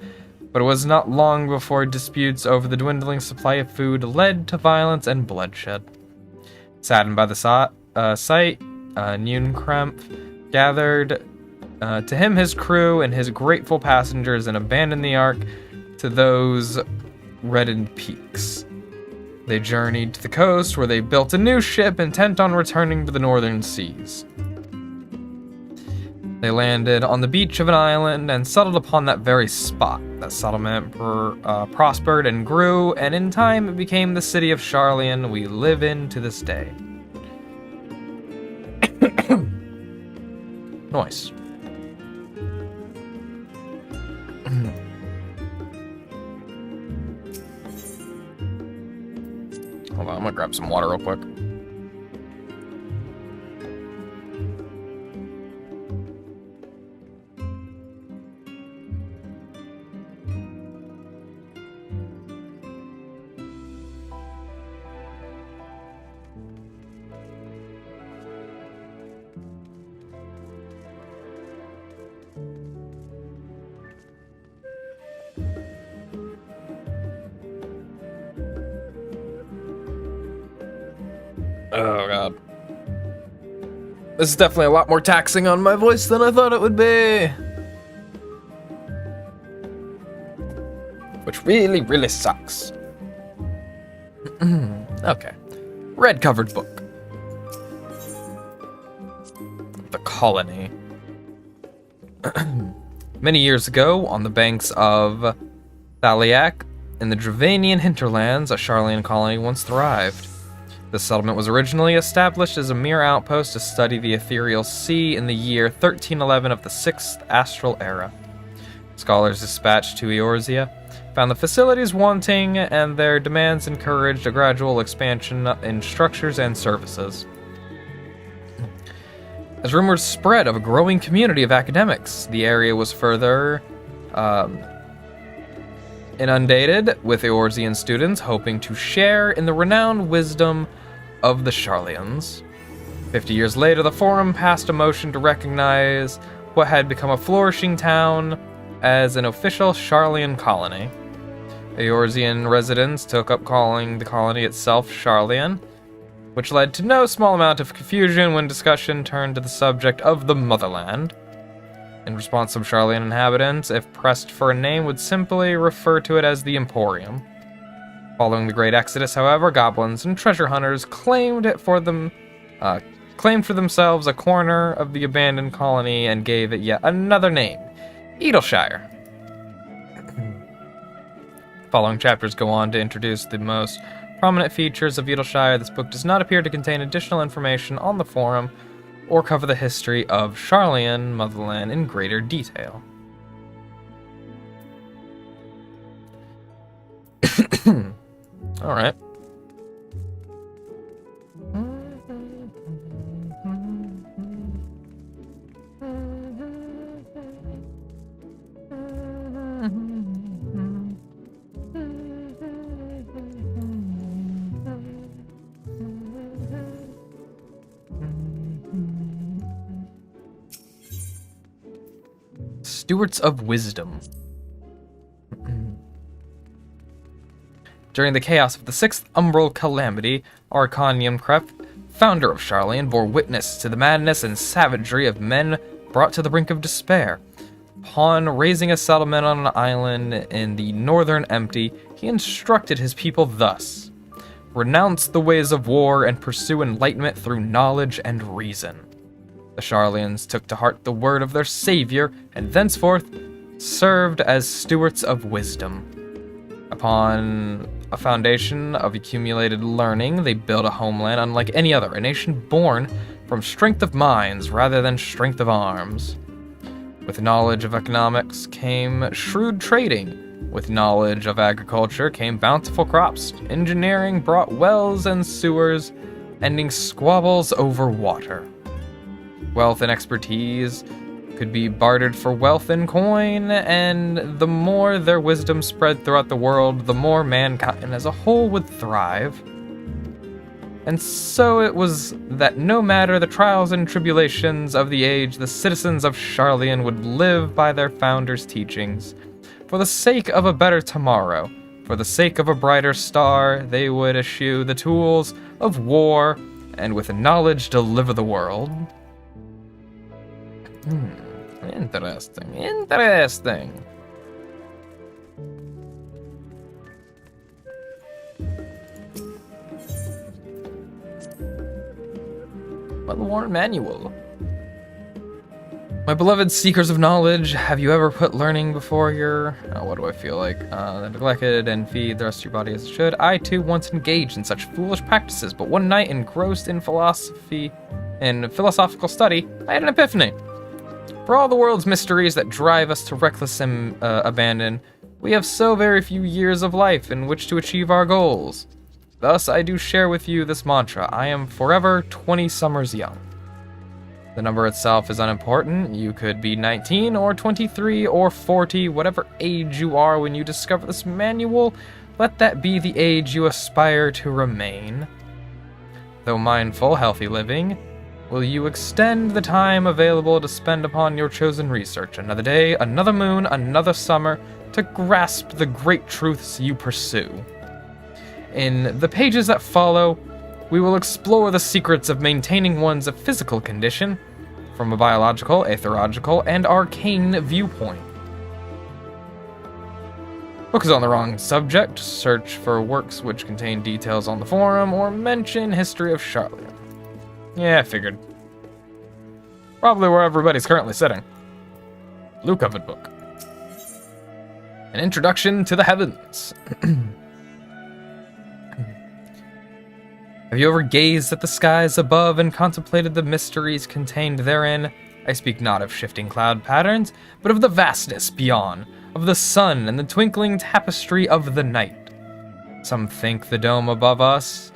but it was not long before disputes over the dwindling supply of food led to violence and bloodshed. Saddened by the sight, Nunkremp gathered to him his crew and his grateful passengers and abandoned the ark to those reddened peaks. They journeyed to the coast, where they built a new ship intent on returning to the northern seas. They landed on the beach of an island and settled upon that very spot. That settlement prospered and grew, and in time it became the city of Sharlayan we live in to this day. Nice. Hold on, I'm gonna grab some water real quick. Oh god. This is definitely a lot more taxing on my voice than I thought it would be. Which really, really sucks. Okay. Red covered book. The Colony. Many years ago, on the banks of Thaliak, in the Dravanian hinterlands, a Sharlayan colony once thrived. The settlement was originally established as a mere outpost to study the ethereal sea in the year 1311 of the 6th Astral Era. Scholars dispatched to Eorzea found the facilities wanting, and their demands encouraged a gradual expansion in structures and services. As rumors spread of a growing community of academics, the area was further inundated with Eorzean students hoping to share in the renowned wisdom of the Sharlayans. 50 years later, the Forum passed a motion to recognize what had become a flourishing town as an official Sharlayan colony. Eorzean residents took up calling the colony itself Sharlayan, which led to no small amount of confusion when discussion turned to the subject of the motherland. In response, some Sharlayan inhabitants, if pressed for a name, would simply refer to it as the Emporium. Following the Great Exodus, however, goblins and treasure hunters claimed for themselves a corner of the abandoned colony and gave it yet another name, Edelshire. Following chapters go on to introduce the most prominent features of Edelshire. This book does not appear to contain additional information on the Forum or cover the history of Sharlayan motherland in greater detail. Alright. Stewards of Wisdom. During the chaos of the 6th Umbral Calamity, Archon Yumkrep, founder of Sharlayan, bore witness to the madness and savagery of men brought to the brink of despair. Upon raising a settlement on an island in the northern Empty, he instructed his people thus: renounce the ways of war and pursue enlightenment through knowledge and reason. The Sharlayans took to heart the word of their savior, and thenceforth served as stewards of wisdom. Upon a foundation of accumulated learning, they built a homeland unlike any other, a nation born from strength of minds rather than strength of arms. With knowledge of economics came shrewd trading. With knowledge of agriculture came bountiful crops. Engineering brought wells and sewers, ending squabbles over water. Wealth and expertise could be bartered for wealth and coin, and the more their wisdom spread throughout the world, the more mankind as a whole would thrive. And so it was that no matter the trials and tribulations of the age, the citizens of Sharlayan would live by their founders' teachings. For the sake of a better tomorrow, for the sake of a brighter star, they would eschew the tools of war, and with knowledge deliver the world. Interesting. Well-worn manual. My beloved seekers of knowledge, have you ever put learning before your... Oh, what do I feel like? Neglected and feed the rest of your body as it should. I, too, once engaged in such foolish practices, but one night, engrossed in philosophical study, I had an epiphany. For all the world's mysteries that drive us to reckless abandon, we have so very few years of life in which to achieve our goals. Thus, I do share with you this mantra: I am forever 20 summers young. The number itself is unimportant. You could be 19 or 23 or 40, whatever age you are when you discover this manual, let that be the age you aspire to remain. Though mindful, healthy living, will you extend the time available to spend upon your chosen research, another day, another moon, another summer, to grasp the great truths you pursue. In the pages that follow, we will explore the secrets of maintaining one's physical condition from a biological, aetherical, and arcane viewpoint. Focus on the wrong subject, search for works which contain details on the forum, or mention history of Sharlayan. Yeah, I figured. Probably where everybody's currently sitting. Blue covered book. An introduction to the heavens. Have you ever gazed at the skies above and contemplated the mysteries contained therein? I speak not of shifting cloud patterns, but of the vastness beyond, of the sun and the twinkling tapestry of the night. Some think the dome above us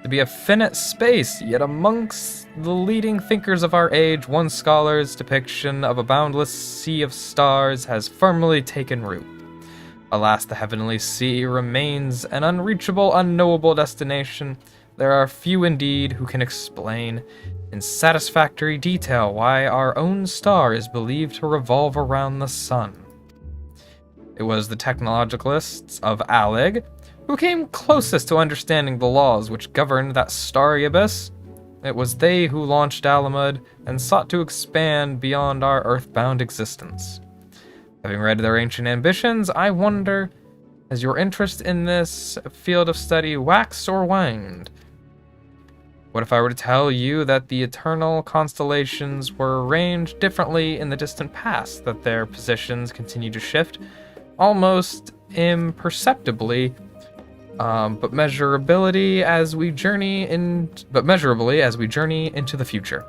to be a finite space, yet amongst the leading thinkers of our age, one scholar's depiction of a boundless sea of stars has firmly taken root. Alas, the heavenly sea remains an unreachable, unknowable destination. There are few indeed who can explain in satisfactory detail why our own star is believed to revolve around the sun. It was the technologicalists of Alig who came closest to understanding the laws which governed that starry abyss. It was they who launched Alamud and sought to expand beyond our earthbound existence. Having read their ancient ambitions, I wonder, has your interest in this field of study waxed or waned? What if I were to tell you that the eternal constellations were arranged differently in the distant past, that their positions continue to shift, almost imperceptibly, but measurably as we journey into the future?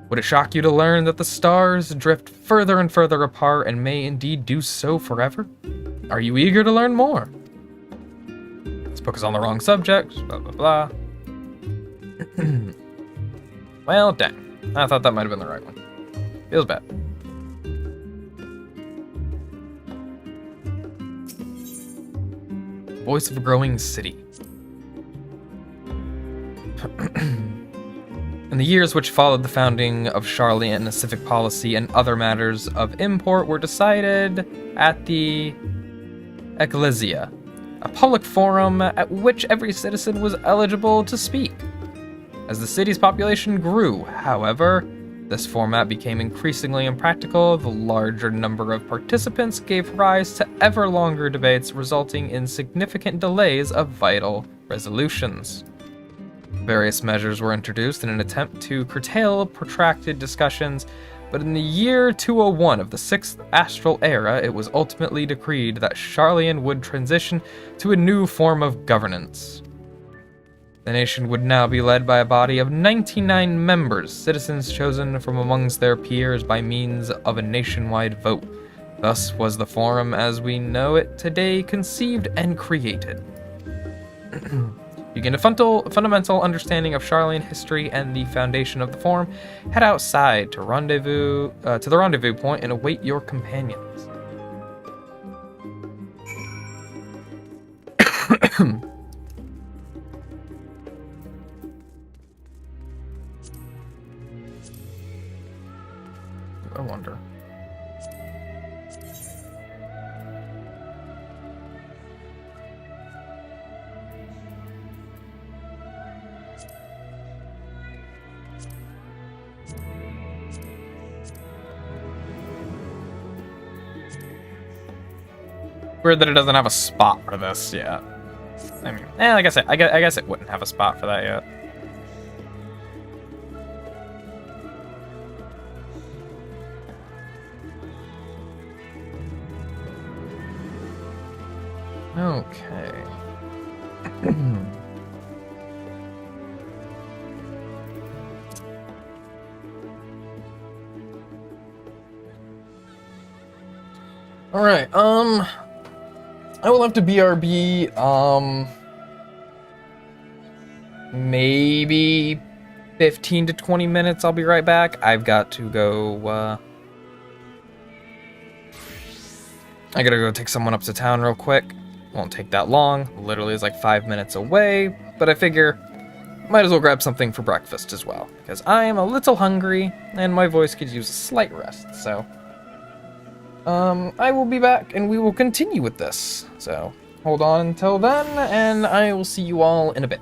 Would it shock you to learn that the stars drift further and further apart and may indeed do so forever? Are you eager to learn more? This book is on the wrong subject, blah blah blah. Well, dang. I thought that might have been the right one. Feels bad. Voice of a growing city. In the years which followed the founding of Sharlayan, civic policy and other matters of import were decided at the Eorzea, a public forum at which every citizen was eligible to speak. As the city's population grew, however, this format became increasingly impractical. The larger number of participants gave rise to ever longer debates, resulting in significant delays of vital resolutions. Various measures were introduced in an attempt to curtail protracted discussions, but in the year 201 of the 6th Astral Era, it was ultimately decreed that Sharlayan would transition to a new form of governance. The nation would now be led by a body of 99 members, citizens chosen from amongst their peers by means of a nationwide vote. Thus was the Forum as we know it today conceived and created. You gain a fundamental understanding of Sharlayan history and the foundation of the Forum. Head outside to the rendezvous point and await your companions. I wonder. Weird that it doesn't have a spot for this yet. I mean, like I said, I guess it wouldn't have a spot for that yet. Okay. All right. I will have to BRB. Maybe 15 to 20 minutes. I'll be right back. I've got to go. I gotta go take someone up to town real quick. Won't take that long. Literally is like 5 minutes away. But I figure might as well grab something for breakfast as well, because I am a little hungry and my voice could use a slight rest. So I will be back and we will continue with this. So hold on until then, and I will see you all in a bit.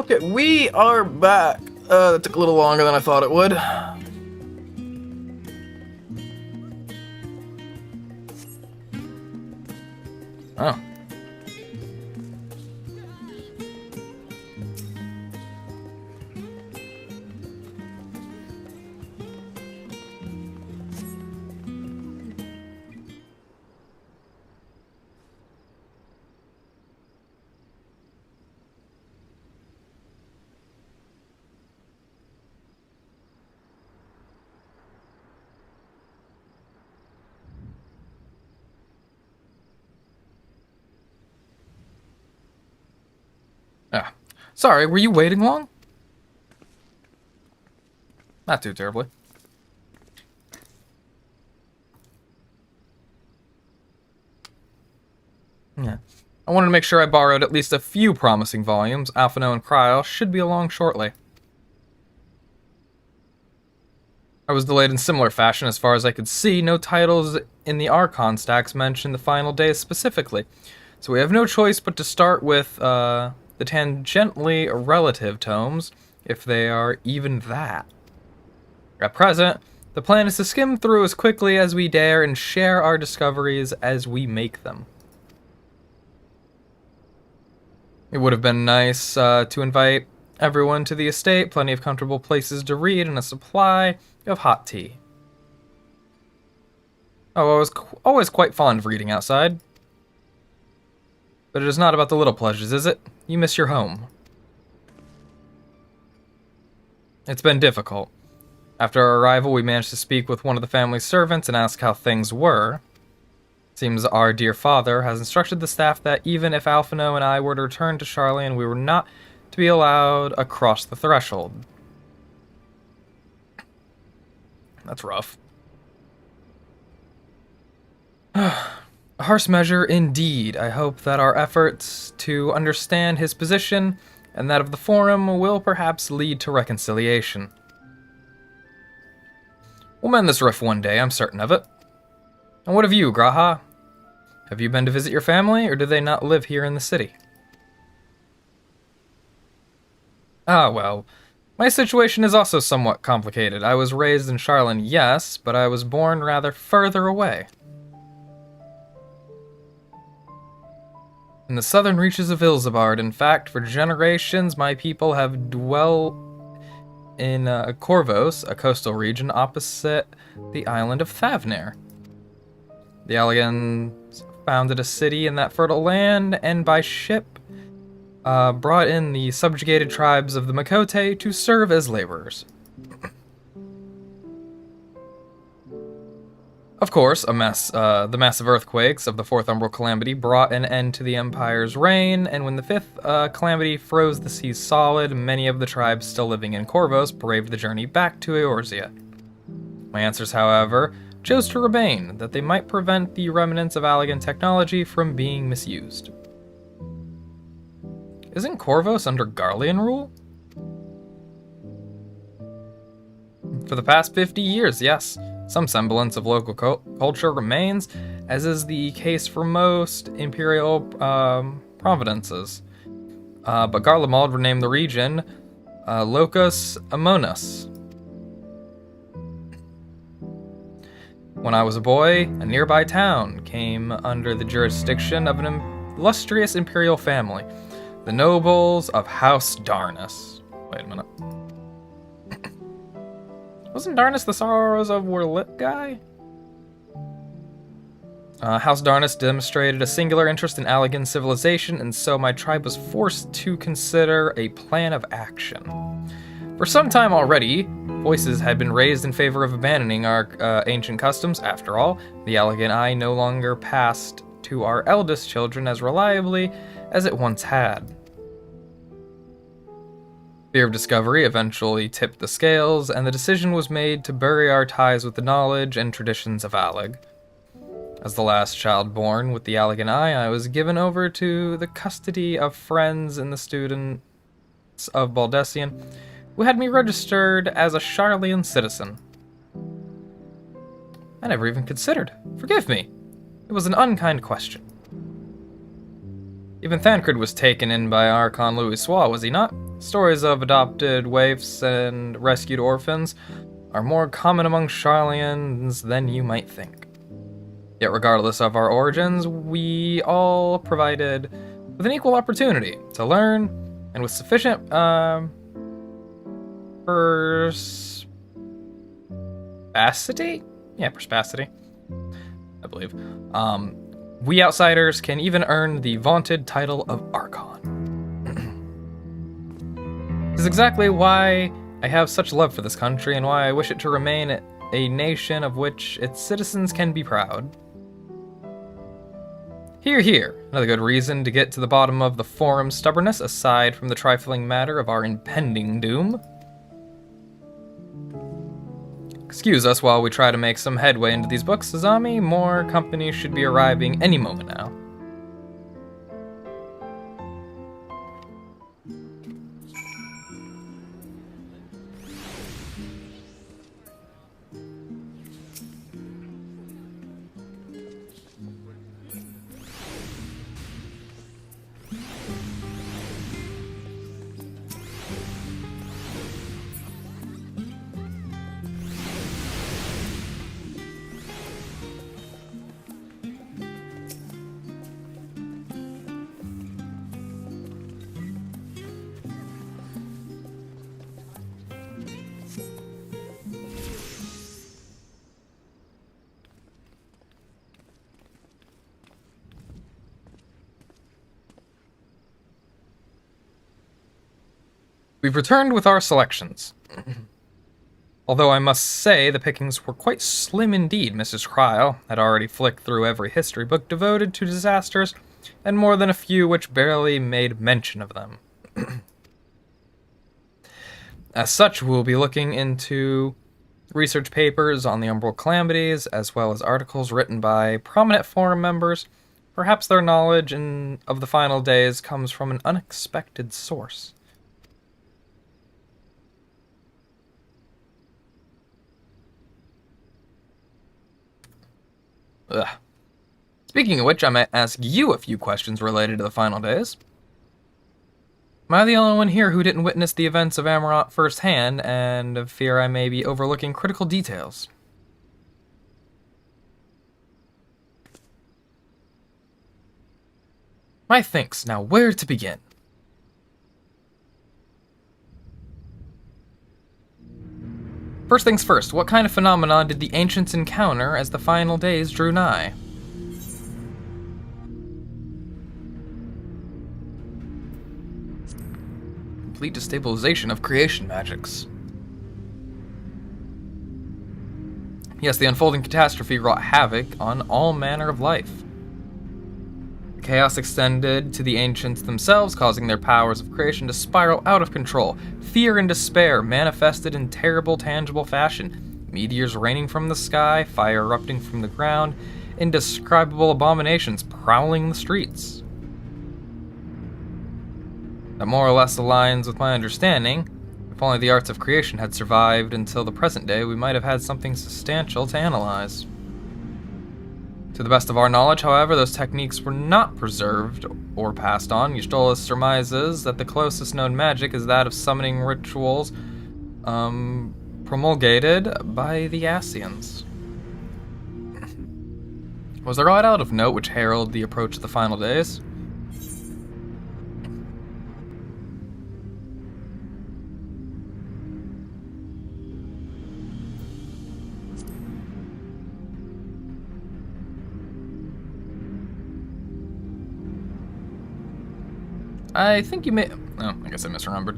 Okay, we are back. That took a little longer than I thought it would. Oh. Ah, sorry, were you waiting long? Not too terribly. Yeah. I wanted to make sure I borrowed at least a few promising volumes. Alphino and Cryo should be along shortly. I was delayed in similar fashion as far as I could see. No titles in the Archon stacks mention the final days specifically. So we have no choice but to start with, the tangentially relative tomes, if they are even that. At present, the plan is to skim through as quickly as we dare and share our discoveries as we make them. It would have been nice to invite everyone to the estate, plenty of comfortable places to read, and a supply of hot tea. Oh, I was always quite fond of reading outside. But it is not about the little pleasures, is it? You miss your home. It's been difficult. After our arrival, we managed to speak with one of the family's servants and ask how things were. Seems our dear father has instructed the staff that even if Alphino and I were to return to Sharlayan, we were not to be allowed across the threshold. That's rough. A harsh measure indeed. I hope that our efforts to understand his position and that of the Forum will perhaps lead to reconciliation. We'll mend this rift one day, I'm certain of it. And what of you, G'raha? Have you been to visit your family, or do they not live here in the city? Ah, well, my situation is also somewhat complicated. I was raised in Sharlayan, yes, but I was born rather further away. In the southern reaches of Ilzabard. In fact, for generations, my people have dwelt in Corvos, a coastal region opposite the island of Thavnair. The Alians founded a city in that fertile land, and by ship brought in the subjugated tribes of the Makote to serve as laborers. Of course, the massive earthquakes of the Fourth Umbral Calamity brought an end to the Empire's reign, and when the Fifth Calamity froze the seas solid, many of the tribes still living in Corvos braved the journey back to Eorzea. My answers, however, chose to remain, that they might prevent the remnants of Allagan technology from being misused. Isn't Corvos under Garlean rule? For the past 50 years, yes. Some semblance of local culture remains, as is the case for most imperial providences. But Garlemald renamed the region Locus Amonas. When I was a boy, a nearby town came under the jurisdiction of an illustrious imperial family, the nobles of House Darnus. Wait a minute. Wasn't Darnus the Sorrows of Werlit guy? House Darnus demonstrated a singular interest in Allagan civilization, and so my tribe was forced to consider a plan of action. For some time already, voices had been raised in favor of abandoning our ancient customs. After all, the Allagan eye no longer passed to our eldest children as reliably as it once had. Fear of discovery eventually tipped the scales, and the decision was made to bury our ties with the knowledge and traditions of Allag. As the last child born with the Allagan eye, I was given over to the custody of friends and the students of Baldessian, who had me registered as a Sharlayan citizen. I never even considered. Forgive me. It was an unkind question. Even Thancred was taken in by Archon Louis Sois, was he not? Stories of adopted waifs and rescued orphans are more common among Sharlayans than you might think. Yet regardless of our origins, we all provided with an equal opportunity to learn, and with sufficient perspicacity? Yeah, perspicacity, I believe. We outsiders can even earn the vaunted title of Archon. This is exactly why I have such love for this country and why I wish it to remain a nation of which its citizens can be proud. Hear, hear. Another good reason to get to the bottom of the Forum's stubbornness, aside from the trifling matter of our impending doom. Excuse us while we try to make some headway into these books, Azami. More company should be arriving any moment now. We've returned with our selections. Although I must say the pickings were quite slim indeed. Mrs. Cryle had already flicked through every history book devoted to disasters, and more than a few which barely made mention of them. As such, we'll be looking into research papers on the Umbral calamities, as well as articles written by prominent forum members. Perhaps their knowledge of the final days comes from an unexpected source. Ugh. Speaking of which, I might ask you a few questions related to the final days. Am I the only one here who didn't witness the events of Amarant firsthand, and fear I may be overlooking critical details? My thanks. Now, where to begin? First things first, what kind of phenomenon did the ancients encounter as the final days drew nigh? Complete destabilization of creation magics. Yes, the unfolding catastrophe wrought havoc on all manner of life. The chaos extended to the ancients themselves, causing their powers of creation to spiral out of control. Fear and despair manifested in terrible, tangible fashion. Meteors raining from the sky, fire erupting from the ground, indescribable abominations prowling the streets. That more or less aligns with my understanding. If only the arts of creation had survived until the present day, we might have had something substantial to analyze. To the best of our knowledge, however, those techniques were not preserved or passed on. Y'shtola surmises that the closest known magic is that of summoning rituals promulgated by the Ascians. Was there aught out of note which heralded the approach of the final days? I think you may... Oh, I guess I misremembered.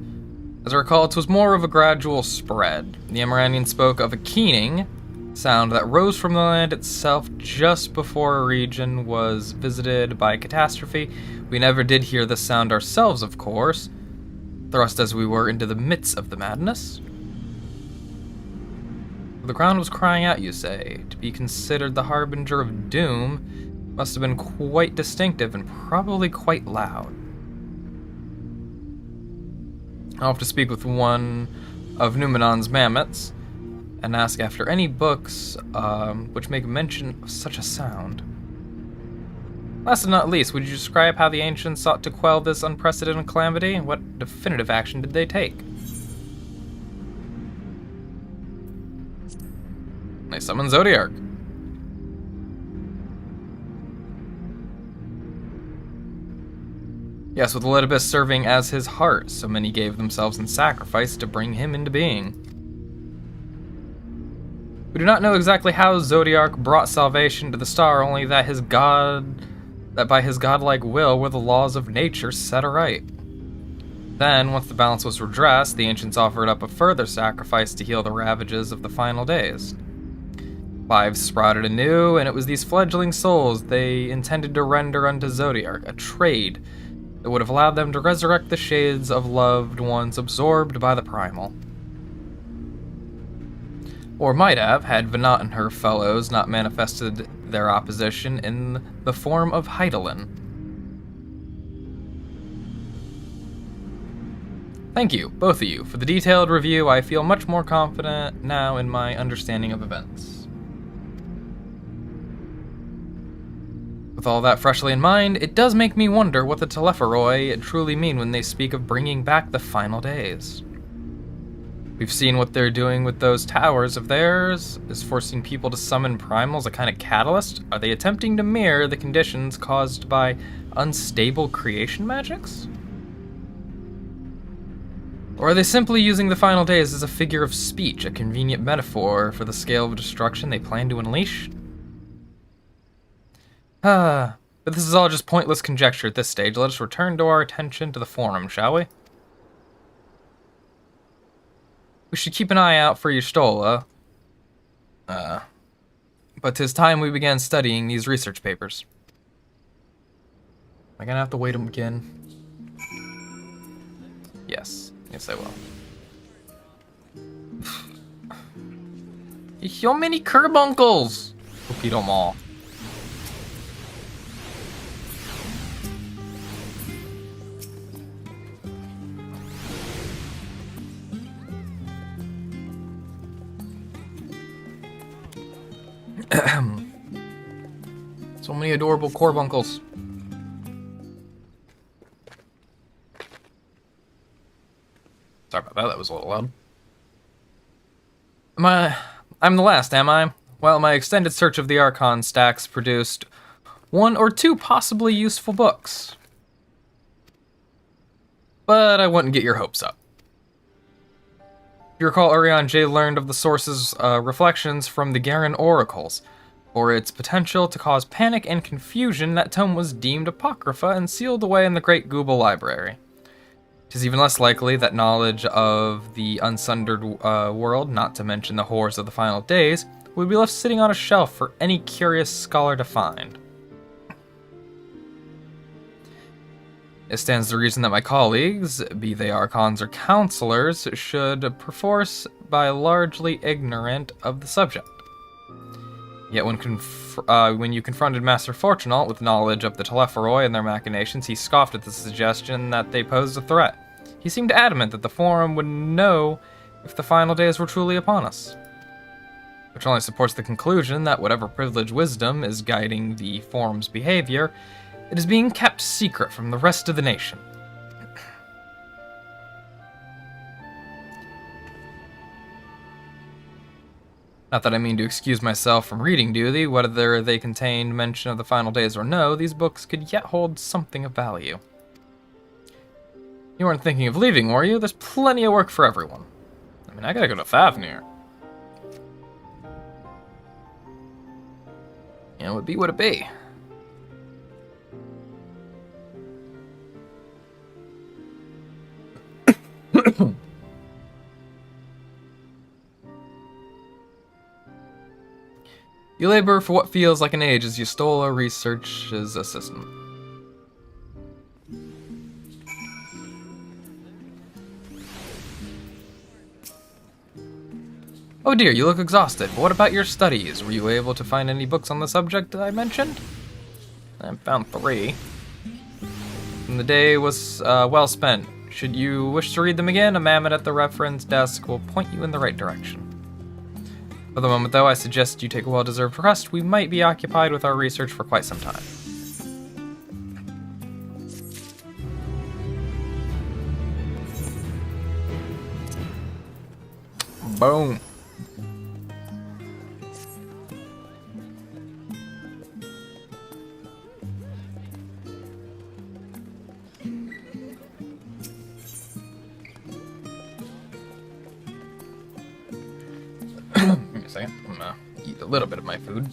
As I recall, it was more of a gradual spread. The Amaranian spoke of a keening sound that rose from the land itself just before a region was visited by catastrophe. We never did hear this sound ourselves, of course, thrust as we were into the midst of the madness. The ground was crying out, you say. To be considered the harbinger of doom must have been quite distinctive and probably quite loud. I'll have to speak with one of Numenon's mammoths and ask after any books which make mention of such a sound. Last but not least, would you describe how the ancients sought to quell this unprecedented calamity? What definitive action did they take? They summoned Zodiark. Yes, with Elidibus serving as his heart, so many gave themselves in sacrifice to bring him into being. We do not know exactly how Zodiark brought salvation to the star, only that by his godlike will were the laws of nature set aright. Then, once the balance was redressed, the ancients offered up a further sacrifice to heal the ravages of the final days. Lives sprouted anew, and it was these fledgling souls they intended to render unto Zodiark, a trade that would have allowed them to resurrect the shades of loved ones absorbed by the Primal. Or might have, had Venat and her fellows not manifested their opposition in the form of Hydaelyn. Thank you, both of you, for the detailed review. I feel much more confident now in my understanding of events. With all that freshly in mind, it does make me wonder what the Telepharoi truly mean when they speak of bringing back the final days. We've seen what they're doing with those towers of theirs. Is forcing people to summon primals a kind of catalyst? Are they attempting to mirror the conditions caused by unstable creation magics? Or are they simply using the final days as a figure of speech, a convenient metaphor for the scale of destruction they plan to unleash? But this is all just pointless conjecture at this stage. Let us return to our attention to the forum, shall we? We should keep an eye out for Y'shtola. But 'tis time we began studying these research papers. Am I gonna have to wait again? Yes. Yes, I will. So many curbunkles! Look at them all. So many adorable corbunkles. Sorry about that, that was a little loud. I'm the last, am I? Well, my extended search of the Archon stacks produced 1 or 2 possibly useful books. But I wouldn't get your hopes up. If you recall, Urian J learned of the source's reflections from the Garen oracles. For its potential to cause panic and confusion, that tome was deemed apocrypha and sealed away in the Great Google Library. It is even less likely that knowledge of the unsundered world, not to mention the horrors of the final days, would be left sitting on a shelf for any curious scholar to find. It stands to reason that my colleagues, be they archons or counselors, should perforce be largely ignorant of the subject. Yet when you confronted Master Fortunault with knowledge of the Telepharoi and their machinations, he scoffed at the suggestion that they posed a threat. He seemed adamant that the Forum would know if the final days were truly upon us. Which only supports the conclusion that whatever privileged wisdom is guiding the Forum's behavior, it is being kept secret from the rest of the nation. Not that I mean to excuse myself from reading, do they? Whether they contained mention of the final days or no, these books could yet hold something of value. You weren't thinking of leaving, were you? There's plenty of work for everyone. I mean, I gotta go to Fafnir. You know, it would be what it be. You labor for what feels like an age as Y'shtola researches assistant. Oh dear, you look exhausted. But what about your studies? Were you able to find any books on the subject that I mentioned? I found 3. And the day was well spent. Should you wish to read them again, a mammoth at the reference desk will point you in the right direction. For the moment, though, I suggest you take a well-deserved rest. We might be occupied with our research for quite some time. Boom. Give me a second. I'm gonna eat a little bit of my food.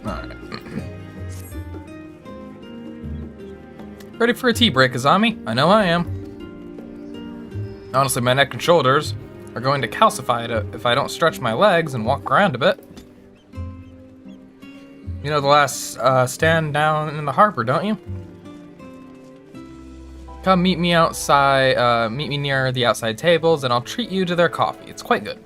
Alright. Ready for a tea break, Azami? I know I am. Honestly, my neck and shoulders are going to calcify if I don't stretch my legs and walk around a bit. You know the last stand down in the harbor, don't you? Come meet me outside, meet me near the outside tables, and I'll treat you to their coffee. It's quite good.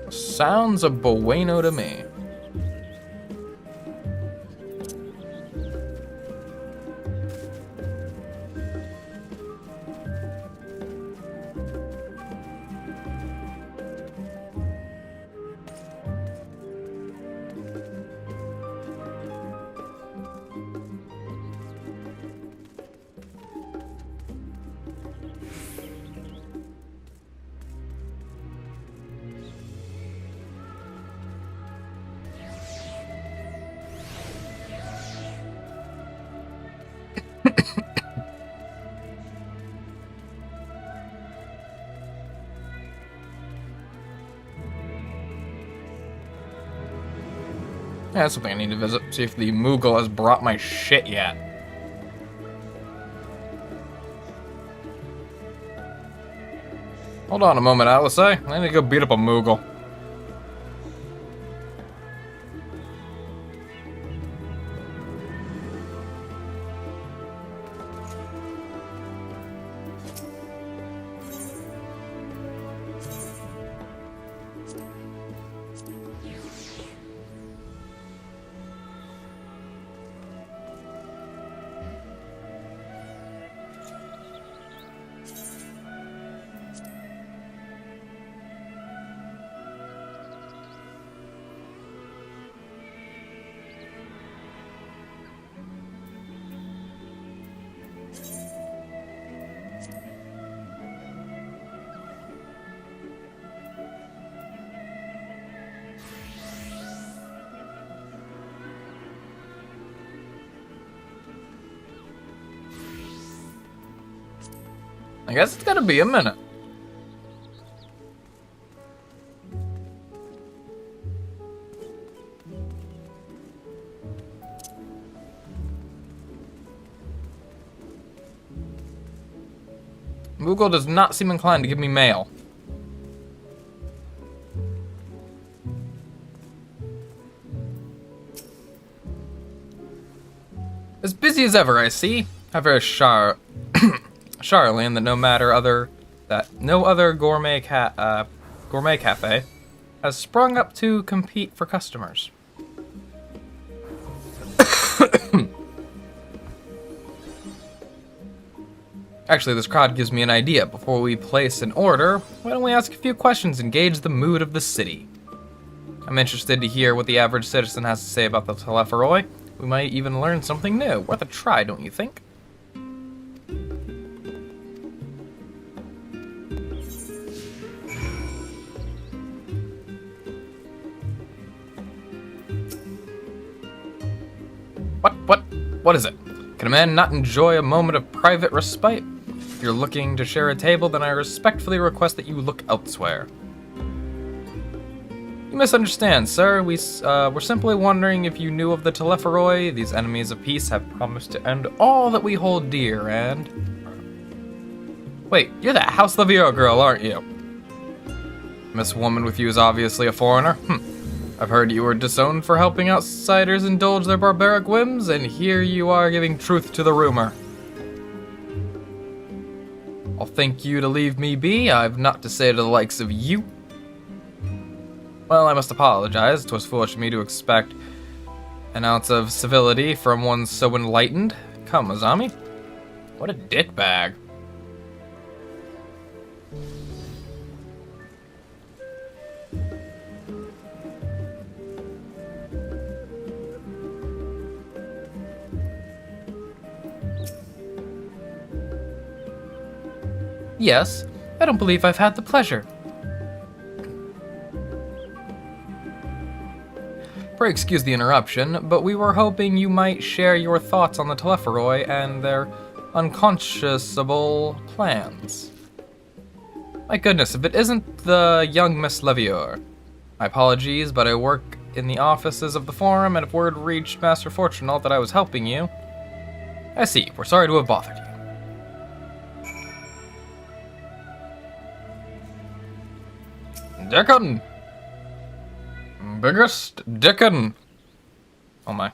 Sounds bueno to me. Yeah, that's something I need to visit. See if the Moogle has brought my shit yet. Hold on a moment, Alice. I need to go beat up a Moogle. I guess it's gonna be a minute. Google does not seem inclined to give me mail. As busy as ever, I see. I've heard Sharlayan that no other gourmet cafe has sprung up to compete for customers. Actually, this crowd gives me an idea. Before we place an order, why don't we ask a few questions and gauge the mood of the city? I'm interested to hear what the average citizen has to say about the telepharoi. We might even learn something new. Worth a try, don't you think? What is it? Can a man not enjoy a moment of private respite? If you're looking to share a table, then I respectfully request that you look elsewhere. You misunderstand, sir. We're simply wondering if you knew of the telepharoi. These enemies of peace have promised to end all that we hold dear, and... Wait, you're that House Levior girl, aren't you? This woman with you is obviously a foreigner. I've heard you were disowned for helping outsiders indulge their barbaric whims, and here you are giving truth to the rumor. I'll thank you to leave me be. I've naught to say to the likes of you. Well, I must apologize. 'Twas foolish of me to expect an ounce of civility from one so enlightened. Come, Azami. What a dickbag. Yes, I don't believe I've had the pleasure. Pray excuse the interruption, but we were hoping you might share your thoughts on the telepharoi and their unconscionable plans. My goodness, if it isn't the young Miss Levior. My apologies, but I work in the offices of the Forum, and if word reached Master Fortunault that I was helping you... I see, we're sorry to have bothered you. Dickon! Biggest Dickon! Oh my.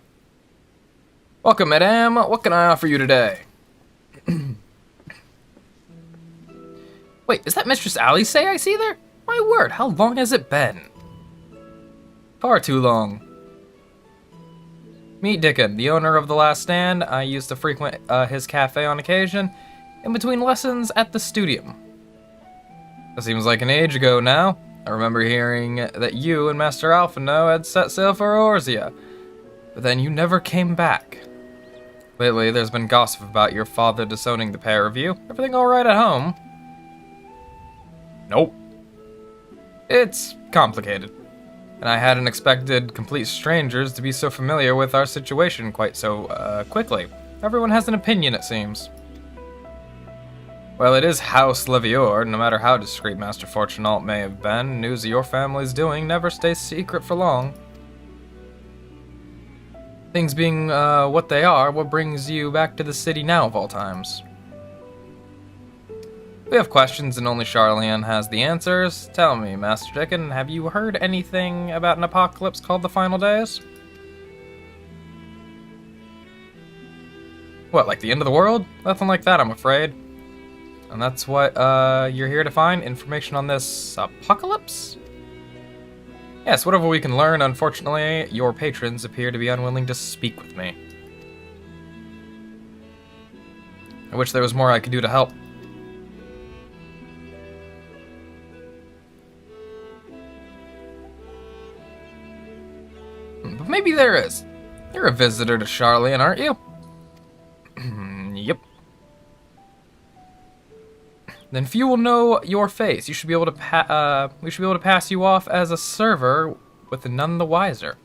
Welcome, madame. What can I offer you today? Wait, is that Mistress Alice I see there? My word, how long has it been? Far too long. Meet Dickon, the owner of The Last Stand. I used to frequent his cafe on occasion, in between lessons at the studium. That seems like an age ago now. I remember hearing that you and Master Alphino had set sail for Eorzea, but then you never came back. Lately, there's been gossip about your father disowning the pair of you. Everything alright at home? Nope. It's complicated, and I hadn't expected complete strangers to be so familiar with our situation quite so quickly. Everyone has an opinion, it seems. Well, it is House Levior. No matter how discreet Master Fortunault may have been, news of your family's doing never stays secret for long. Things being what they are, what brings you back to the city now of all times? We have questions and only Sharlayan has the answers. Tell me, Master Dickon, have you heard anything about an apocalypse called the Final Days? What, like the end of the world? Nothing like that, I'm afraid. And that's what you're here to find? Information on this apocalypse? Yes, whatever we can learn. Unfortunately, your patrons appear to be unwilling to speak with me. I wish there was more I could do to help. But maybe there is. You're a visitor to Sharlayan, aren't you? Yep. Then few will know your face. You should be able to we should be able to pass you off as a server with none the wiser.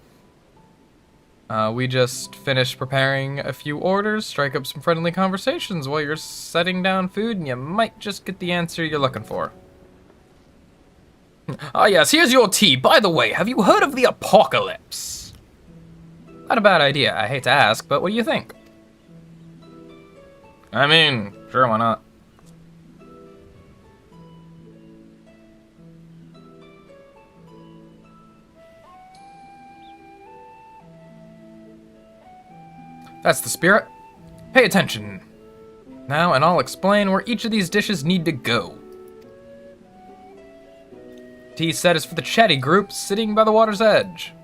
We just finished preparing a few orders, strike up some friendly conversations while you're setting down food, and you might just get the answer you're looking for. Ah yes, here's your tea. By the way, have you heard of the apocalypse? Not a bad idea, I hate to ask, but what do you think? I mean, sure, why not? That's the spirit. Pay attention. Now, and I'll explain where each of these dishes need to go. Tea set is for the chatty group sitting by the water's edge.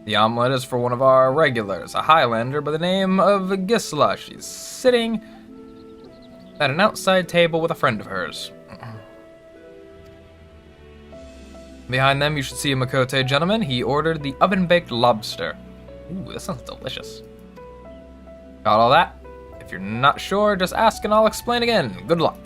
The omelet is for one of our regulars, a Highlander by the name of Gisla. She's sitting at an outside table with a friend of hers. Behind them, you should see a Makote gentleman. He ordered the oven-baked lobster. Ooh, that sounds delicious. Got all that? If you're not sure, just ask and I'll explain again. Good luck.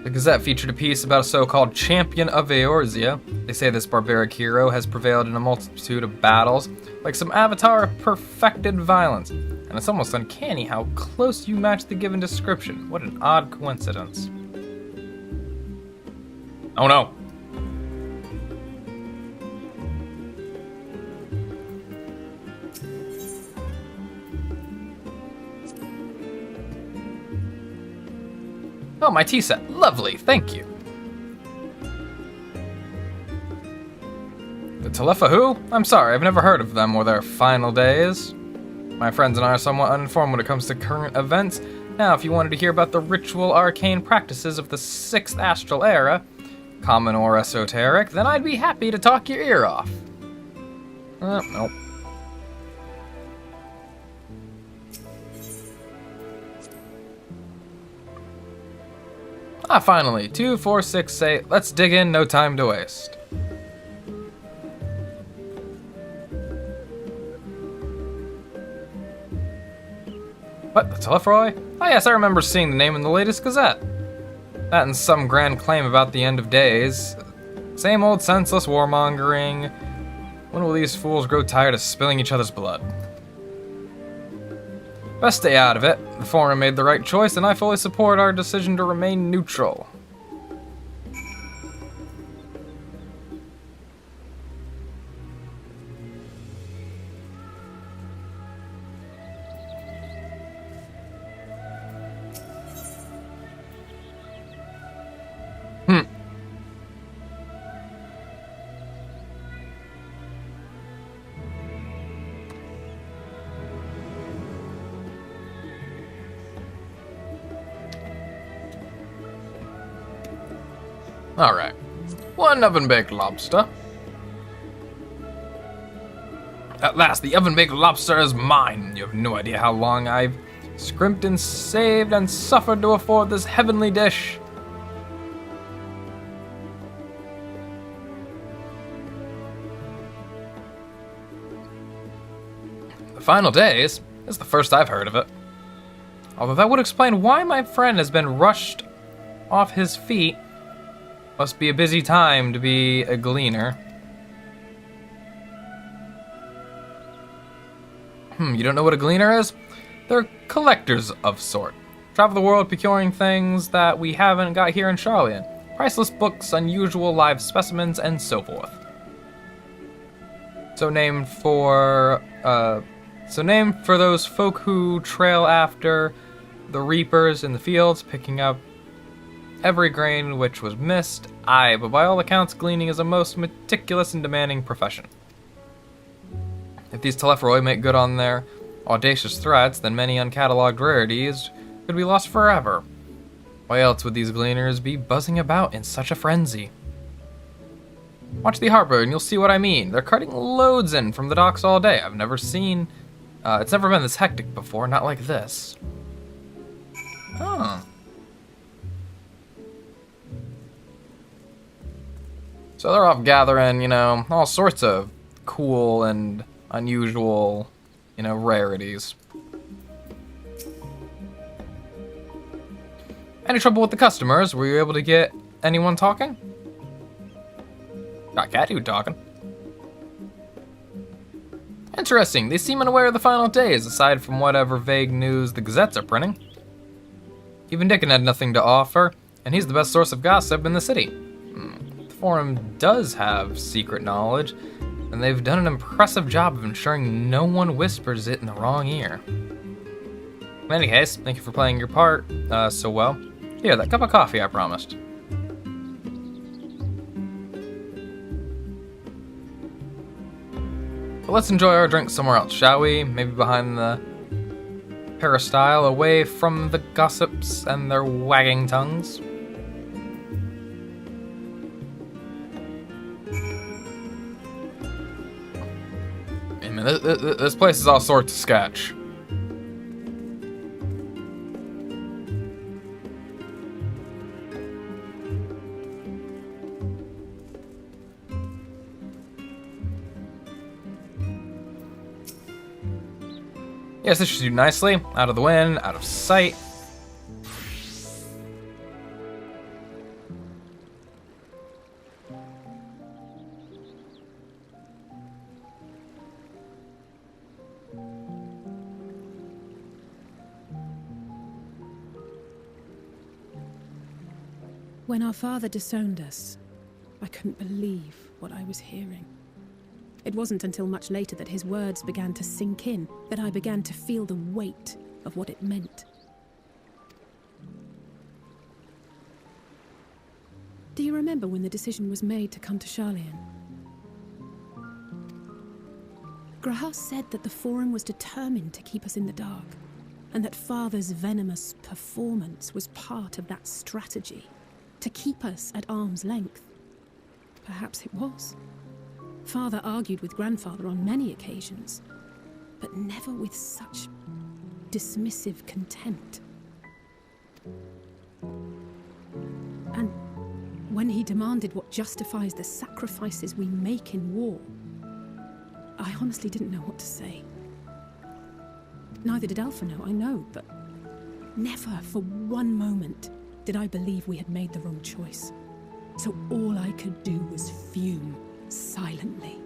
The Gazette featured a piece about a so-called champion of Eorzea. They say this barbaric hero has prevailed in a multitude of battles, like some avatar of perfected violence. And it's almost uncanny how close you match the given description. What an odd coincidence. Oh no. Oh, my tea set. Lovely, thank you. The Telefa who? I'm sorry, I've never heard of them or their final days. My friends and I are somewhat uninformed when it comes to current events. Now, if you wanted to hear about the ritual arcane practices of the 6th Astral Era, common or esoteric, then I'd be happy to talk your ear off. Nope. Ah, finally. 2, 4, 6, 8. Let's dig in, no time to waste. What, the Telefroy? Ah yes, I remember seeing the name in the latest Gazette. That and some grand claim about the end of days. Same old senseless warmongering. When will these fools grow tired of spilling each other's blood? Best stay out of it. The Forum made the right choice, and I fully support our decision to remain neutral. Alright. 1 oven-baked lobster. At last, the oven-baked lobster is mine. You have no idea how long I've scrimped and saved and suffered to afford this heavenly dish. The final days is the first I've heard of it. Although that would explain why my friend has been rushed off his feet. Must be a busy time to be a gleaner. You don't know what a gleaner is? They're collectors of sort. Travel the world procuring things that we haven't got here in Sharlayan. Priceless books, unusual live specimens, and so forth. So named for those folk who trail after the reapers in the fields, picking up every grain which was missed. Aye, but by all accounts, gleaning is a most meticulous and demanding profession. If these Telephroi make good on their audacious threats, then many uncatalogued rarities could be lost forever. Why else would these gleaners be buzzing about in such a frenzy? Watch the harbor and you'll see what I mean. They're carting loads in from the docks all day. I've never seen... it's never been this hectic before, not like this. Oh. So they're off gathering, you know, all sorts of cool and unusual, you know, rarities. Any trouble with the customers? Were you able to get anyone talking? Got Cat dude talking. Interesting, they seem unaware of the final days, aside from whatever vague news the gazettes are printing. Even Dickon had nothing to offer, and he's the best source of gossip in the city. The Forum does have secret knowledge, and they've done an impressive job of ensuring no one whispers it in the wrong ear. In any case, thank you for playing your part so well. Here, that cup of coffee I promised. But let's enjoy our drink somewhere else, shall we? Maybe behind the peristyle, away from the gossips and their wagging tongues. I mean, this place is all sorts of sketch. Yes, this should do nicely. Out of the wind, out of sight. When our father disowned us, I couldn't believe what I was hearing. It wasn't until much later that his words began to sink in, that I began to feel the weight of what it meant. Do you remember when the decision was made to come to Sharlayan? Grahas said that the Forum was determined to keep us in the dark, and that Father's venomous performance was part of that strategy, to keep us at arm's length. Perhaps it was. Father argued with Grandfather on many occasions, but never with such dismissive contempt. And when he demanded what justifies the sacrifices we make in war, I honestly didn't know what to say. Neither did Alpha know, I know, but never for one moment did I believe we had made the wrong choice. So all I could do was fume silently.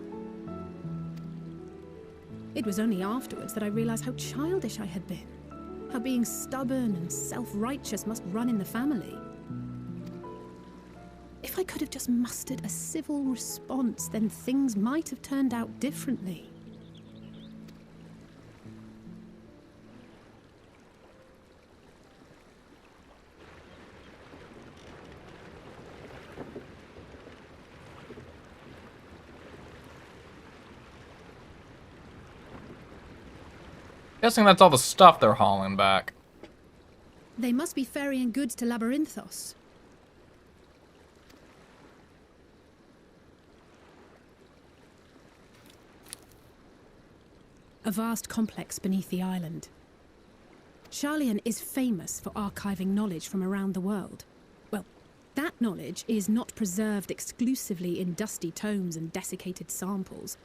It was only afterwards that I realized how childish I had been, how being stubborn and self-righteous must run in the family. If I could have just mustered a civil response, then things might have turned out differently. Guessing that's all the stuff they're hauling back. They must be ferrying goods to Labyrinthos. A vast complex beneath the island. Sharlayan is famous for archiving knowledge from around the world. Well, that knowledge is not preserved exclusively in dusty tomes and desiccated samples.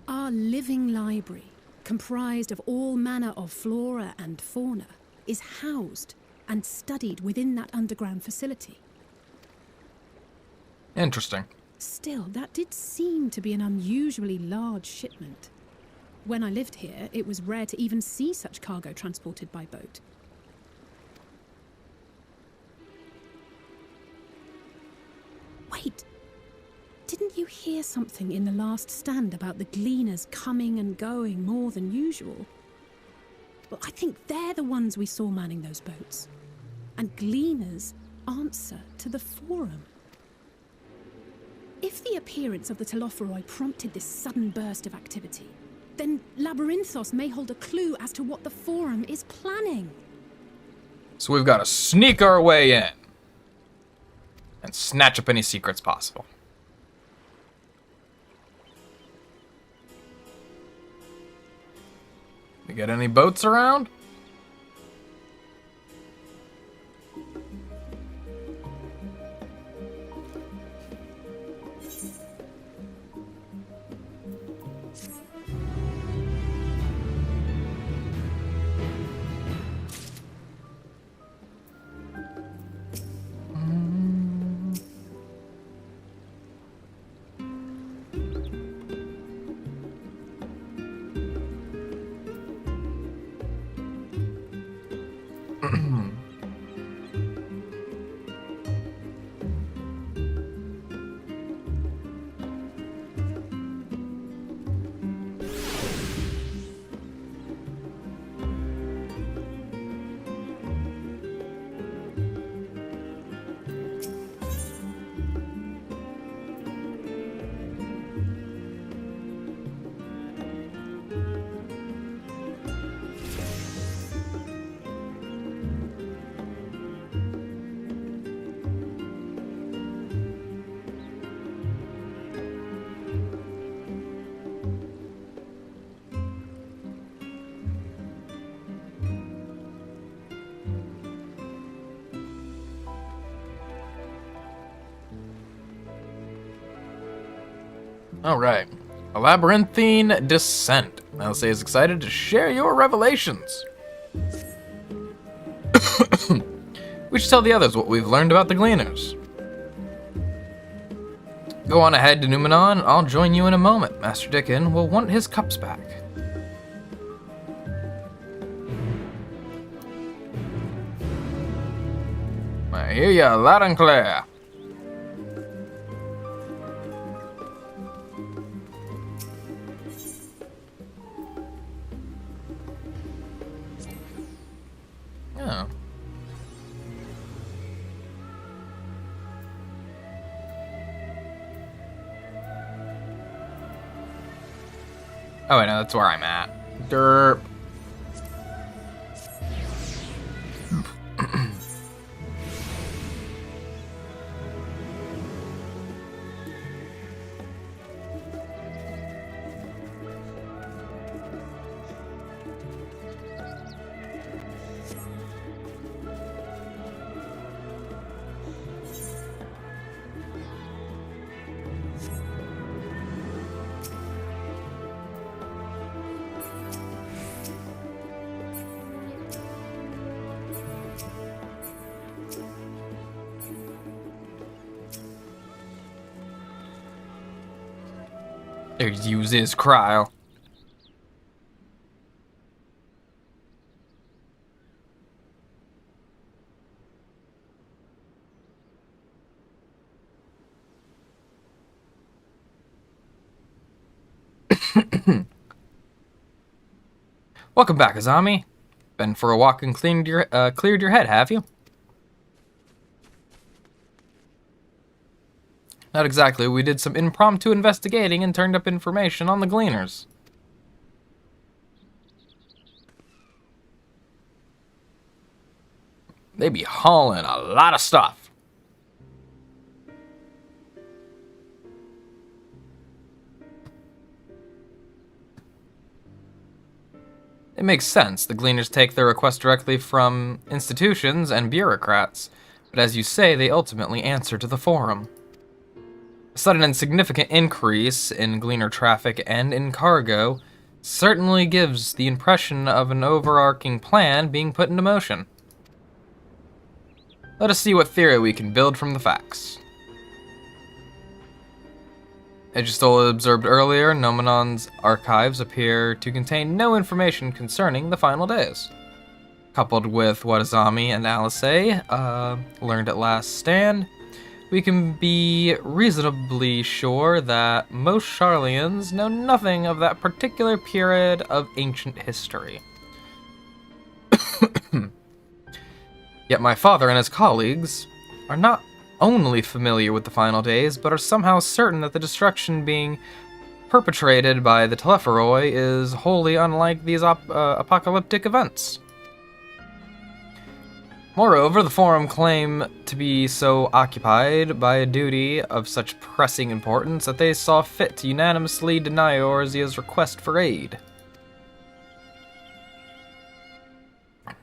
Our living library, comprised of all manner of flora and fauna, is housed and studied within that underground facility. Interesting. Still, that did seem to be an unusually large shipment. When I lived here, it was rare to even see such cargo transported by boat. Wait! Didn't you hear something in the last stand about the gleaners coming and going more than usual? Well, I think they're the ones we saw manning those boats. And gleaners answer to the Forum. If the appearance of the Telophoroi prompted this sudden burst of activity, then Labyrinthos may hold a clue as to what the Forum is planning. So we've got to sneak our way in and snatch up any secrets possible. We get any boats around? Alright. A labyrinthine descent. Noscea is excited to share your revelations. We should tell the others what we've learned about the Gleaners. Go on ahead to Numenon, I'll join you in a moment. Master Dickon will want his cups back. I hear ya loud and clear. Oh. Oh, wait, no, that's where I'm at. Derp. There's uses Cryle. Welcome back, Azami. Been for a walk and cleared your head, have you? Not exactly. We did some impromptu investigating and turned up information on the Gleaners. They be hauling a lot of stuff. It makes sense. The Gleaners take their requests directly from institutions and bureaucrats, but as you say, they ultimately answer to the Forum. A sudden and significant increase in Gleaner traffic and in cargo certainly gives the impression of an overarching plan being put into motion. Let us see what theory we can build from the facts. As you still observed earlier, Numenon's archives appear to contain no information concerning the final days. Coupled with what Azami and Alice learned at last stand, we can be reasonably sure that most Sharlayans know nothing of that particular period of ancient history. Yet my father and his colleagues are not only familiar with the final days, but are somehow certain that the destruction being perpetrated by the Telepharoi is wholly unlike these apocalyptic events. Moreover, the Forum claim to be so occupied by a duty of such pressing importance that they saw fit to unanimously deny Eorzea's request for aid.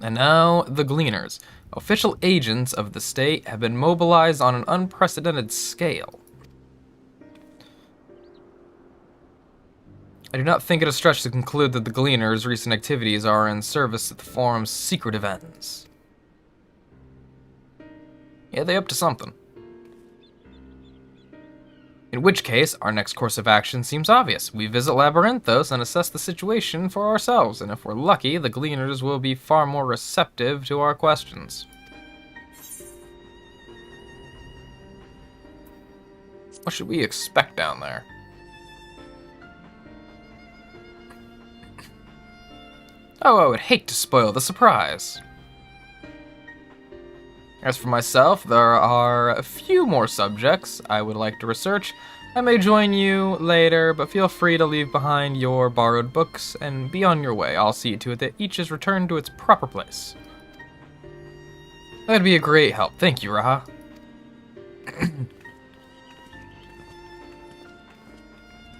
And now, the Gleaners, official agents of the state, have been mobilized on an unprecedented scale. I do not think it a stretch to conclude that the Gleaners' recent activities are in service of the Forum's secretive ends. Yeah, they up to something. In which case, our next course of action seems obvious. We visit Labyrinthos and assess the situation for ourselves, and if we're lucky, the Gleaners will be far more receptive to our questions. What should we expect down there? Oh, I would hate to spoil the surprise. As for myself, there are a few more subjects I would like to research. I may join you later, but feel free to leave behind your borrowed books and be on your way. I'll see to it that each is returned to its proper place. That'd be a great help. Thank you, Raha.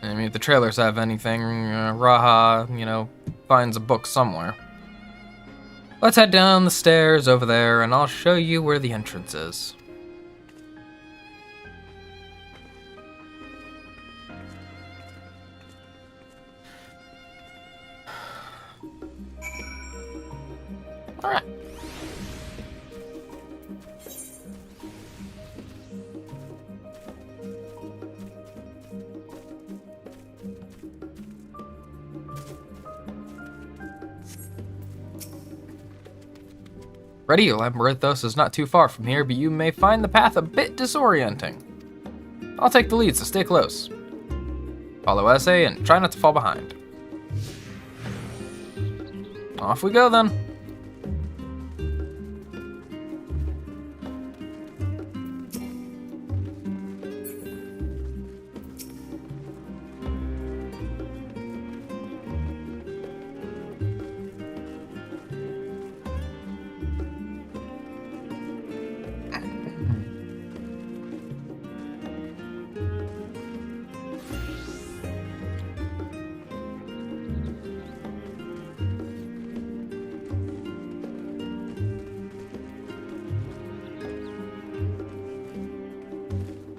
I mean, if the trailers have anything, Raha, finds a book somewhere. Let's head down the stairs over there, and I'll show you where the entrance is. Alright. Ready? Labyrinthos is not too far from here, but you may find the path a bit disorienting. I'll take the lead, so stay close. Follow Essay and try not to fall behind. Off we go then.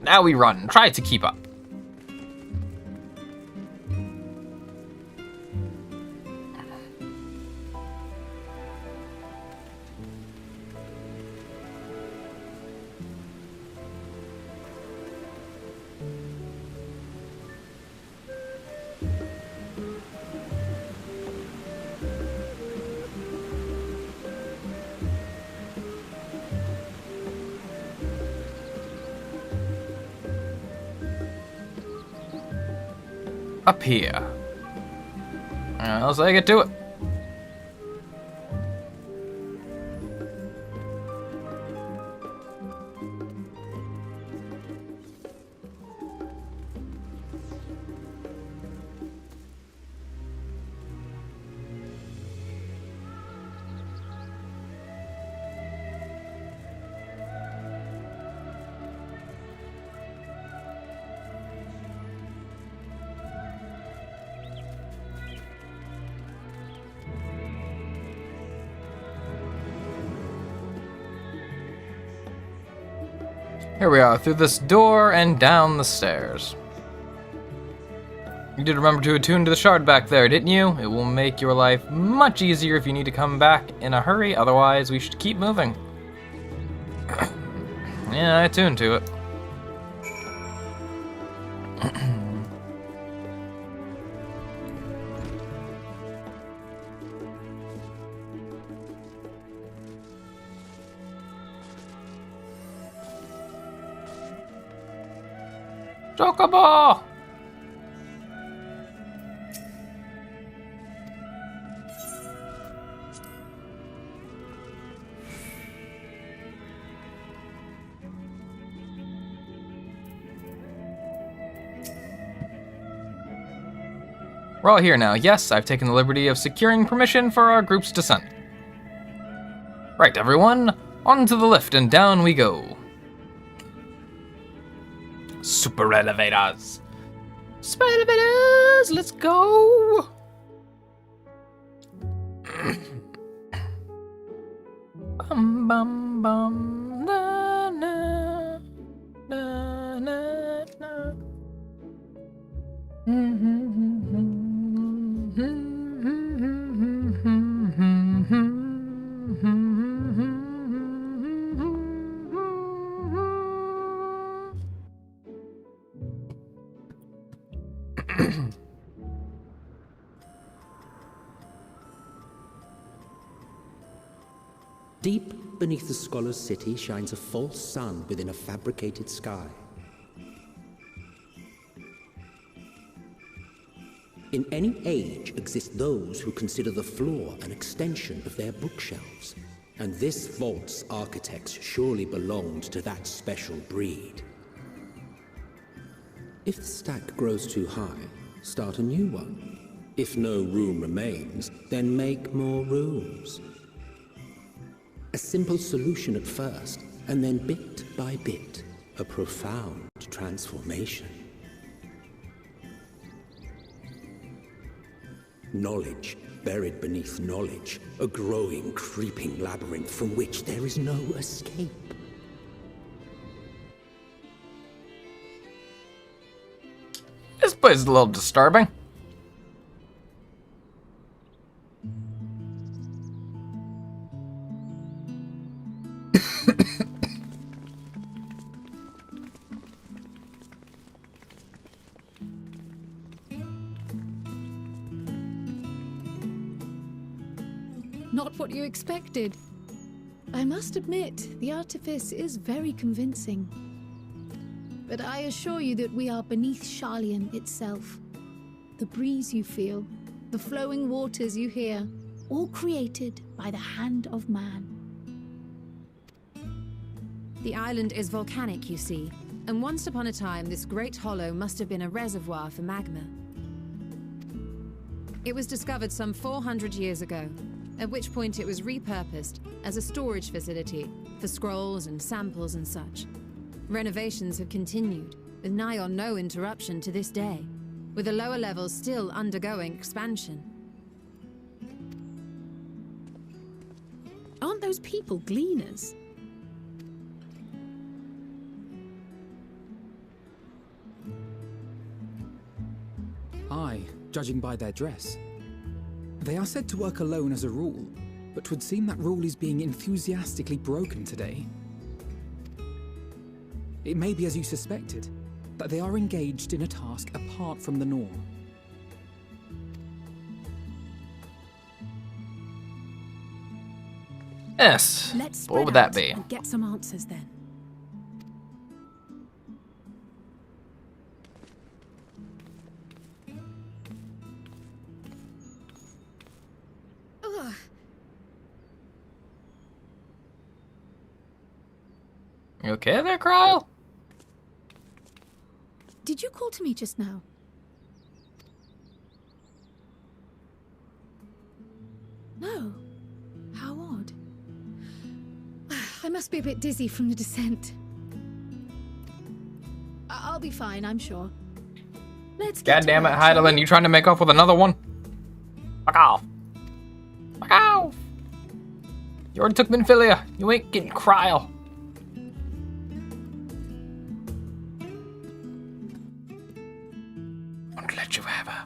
Now we run. Try to keep up. Up here. Let's get to it. Here we are, through this door and down the stairs. You did remember to attune to the shard back there, didn't you? It will make your life much easier if you need to come back in a hurry, otherwise we should keep moving. Yeah, I attuned to it. Chocobo! We're all here now. Yes, I've taken the liberty of securing permission for our group's descent. Right, everyone, onto the lift and down we go. Super elevators. Super elevators, let's go. Bum bum bum na na na na na. Deep beneath the scholar's city shines a false sun within a fabricated sky. In any age exist those who consider the floor an extension of their bookshelves, and this vault's architects surely belonged to that special breed. If the stack grows too high, start a new one. If no room remains, then make more rooms. A simple solution at first, and then bit by bit, a profound transformation. Knowledge, buried beneath knowledge, a growing, creeping labyrinth from which there is no escape. This place is a little disturbing. Not what you expected. I must admit, the artifice is very convincing. But I assure you that we are beneath Sharlayan itself. The breeze you feel, the flowing waters you hear, all created by the hand of man. The island is volcanic, you see, and once upon a time this great hollow must have been a reservoir for magma. It was discovered some 400 years ago, at which point it was repurposed as a storage facility for scrolls and samples and such. Renovations have continued, with nigh on no interruption to this day, with the lower levels still undergoing expansion. Aren't those people gleaners? Aye, judging by their dress. They are said to work alone as a rule, but 'twould seem that rule is being enthusiastically broken today. It may be as you suspected, that they are engaged in a task apart from the norm. Yes. Let's What spread would that out be? and get some answers then. Ugh. You okay there, Kryle? Did you call to me just now? No. How odd. I must be a bit dizzy from the descent. I'll be fine, I'm sure. Let's get God damn to it, work, shall Hydaelyn, we? you trying to make off with another one? Fuck off. Fuck off. You already took Minfilia. You ain't getting Kryle. Won't let you have her.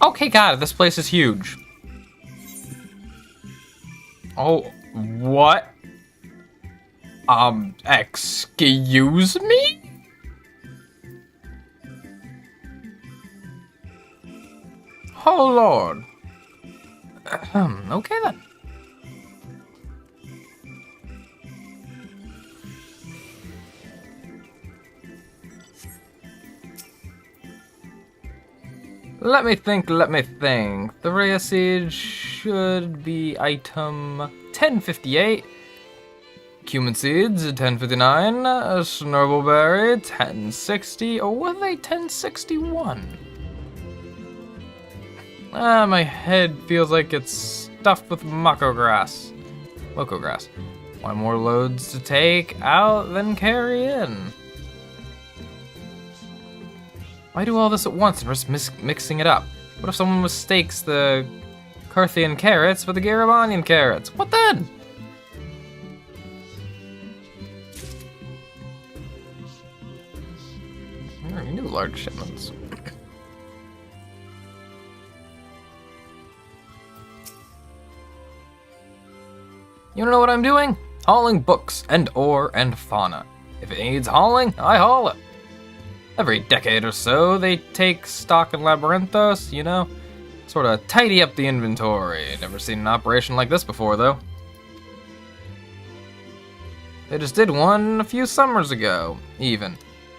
Okay, God, this place is huge. Oh, what? Excuse me? Oh, Lord. Okay, then. Let me think. The Rhea Siege should be item 1058. Cumin Seeds, 1059. Snowballberry, 1060. Or were they 1061? My head feels like it's stuffed with Moko grass. One more loads to take out than carry in. Why do all this at once and risk mixing it up? What if someone mistakes the Coerthian carrots for the Garabanian carrots? What then? I already knew large shipments. You wanna know what I'm doing? Hauling books and ore and fauna. If it needs hauling, I haul it. Every decade or so, they take stock in Labyrinthos, you know? Sort of tidy up the inventory. Never seen an operation like this before, though. They just did one a few summers ago, even.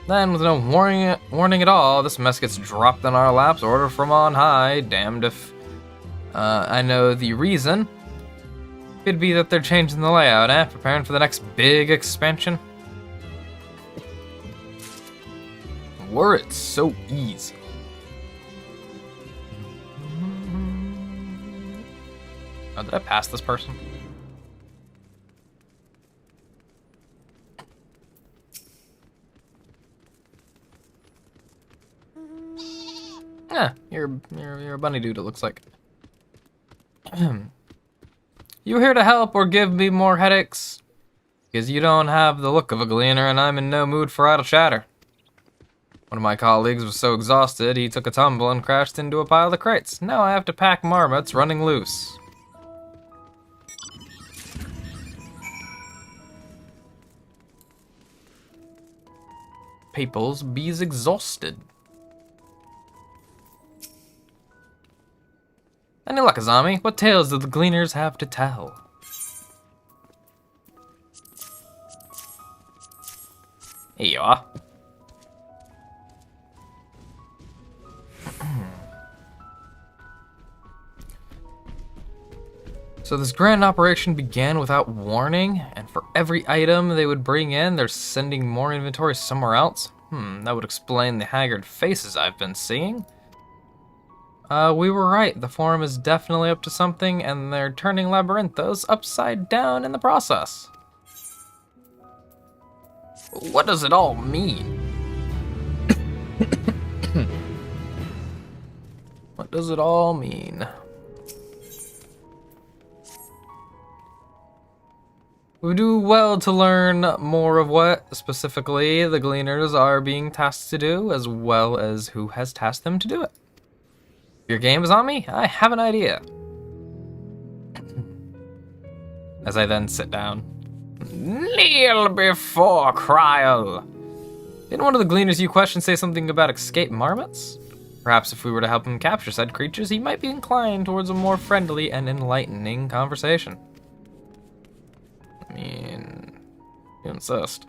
Then, with no warning at all, this mess gets dropped in our laps, order from on high. Damned if I know the reason. Could be that they're changing the layout, eh? Preparing for the next big expansion. Were it so easy. Oh, did I pass this person? Yeah, you're a bunny dude, it looks like. You here to help or give me more headaches? Because you don't have the look of a gleaner and I'm in no mood for idle chatter. One of my colleagues was so exhausted he took a tumble and crashed into a pile of crates. Now I have to pack marmots running loose. People's bees exhausted. Any luck, Azami? What tales do the gleaners have to tell? Here you are. So this grand operation began without warning, and for every item they would bring in, they're sending more inventory somewhere else? That would explain the haggard faces I've been seeing. We were right, the Forum is definitely up to something, and they're turning Labyrinthos upside down in the process. What does it all mean? What does it all mean? We do well to learn more of what, specifically, the Gleaners are being tasked to do, as well as who has tasked them to do it. Your game is on me? I have an idea. As I then sit down. Kneel before Kryl. Didn't one of the Gleaners you questioned say something about escaped marmots? Perhaps if we were to help him capture said creatures, he might be inclined towards a more friendly and enlightening conversation. I mean, you insist.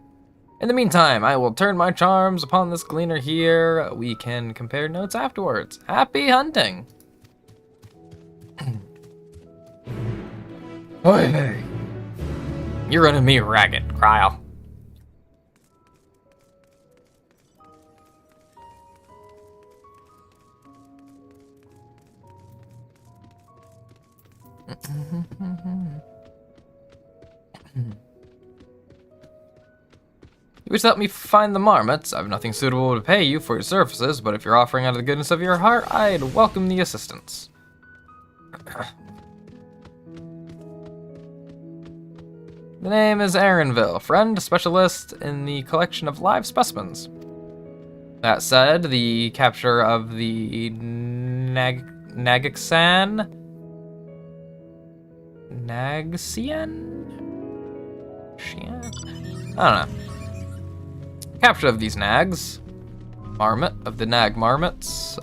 In the meantime, I will turn my charms upon this gleaner here. We can compare notes afterwards. Happy hunting! Oi! You're running me ragged, Kryl. You wish to help me find the marmots. I have nothing suitable to pay you for your services, but if you're offering out of the goodness of your heart, I'd welcome the assistance. The name is Aaronville, friend, specialist in the collection of live specimens. That said, the capture of the Nagsean? I don't know. Capture of these nags, the nag marmots,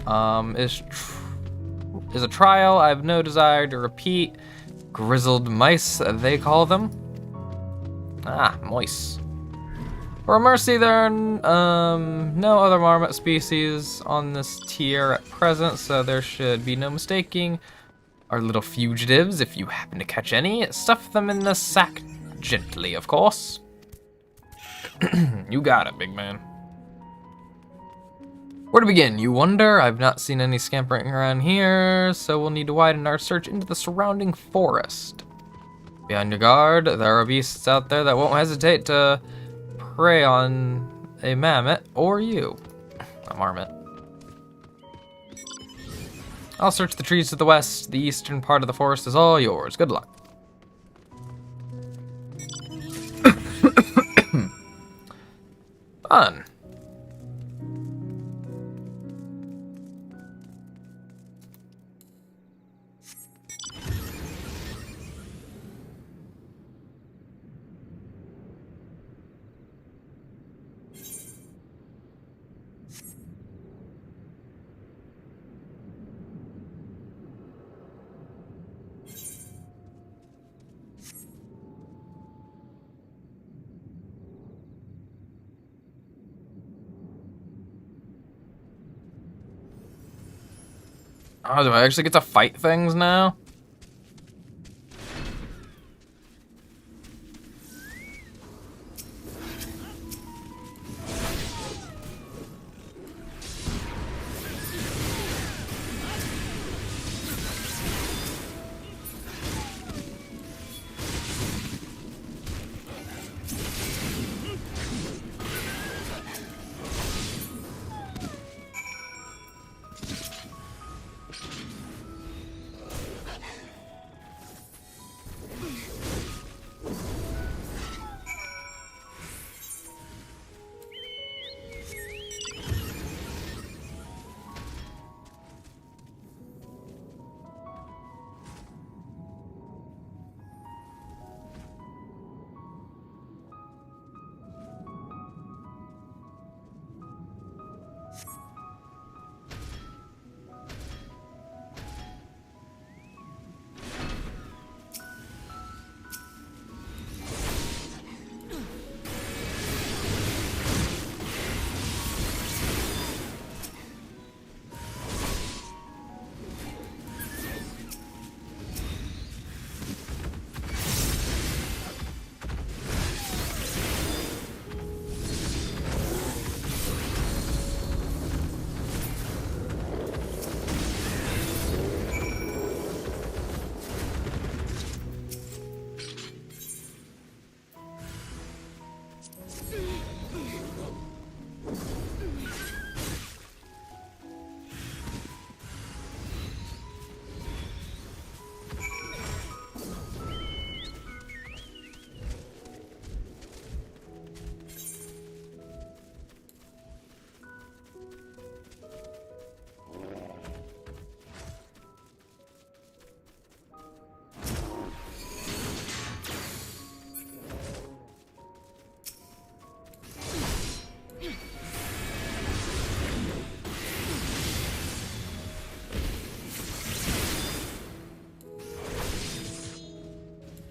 is a trial I have no desire to repeat. Grizzled mice, they call them. Ah, moist. For mercy, there are no other marmot species on this tier at present, so there should be no mistaking our little fugitives. If you happen to catch any, stuff them in the sack gently, of course. You got it, big man. Where to begin, you wonder? I've not seen any scampering around here, so we'll need to widen our search into the surrounding forest. Be on your guard, there are beasts out there that won't hesitate to prey on a mammoth or you. A marmot. I'll search the trees to the west. The eastern part of the forest is all yours. Good luck. Fun. Oh, do I actually get to fight things now?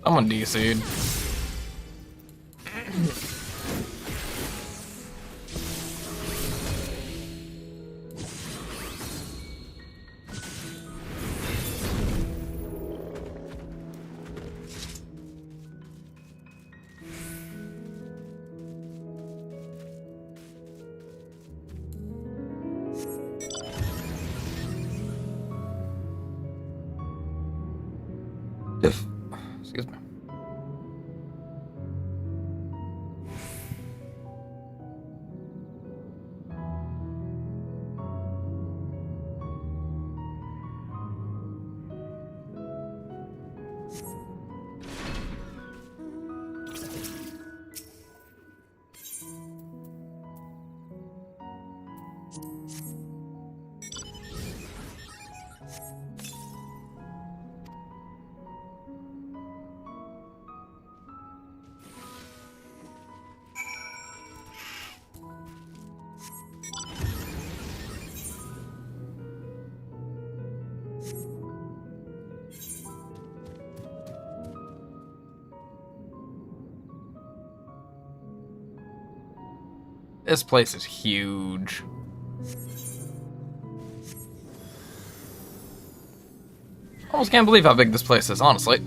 Someone DC'd. Excuse me. This place is huge. Almost can't believe how big this place is, honestly.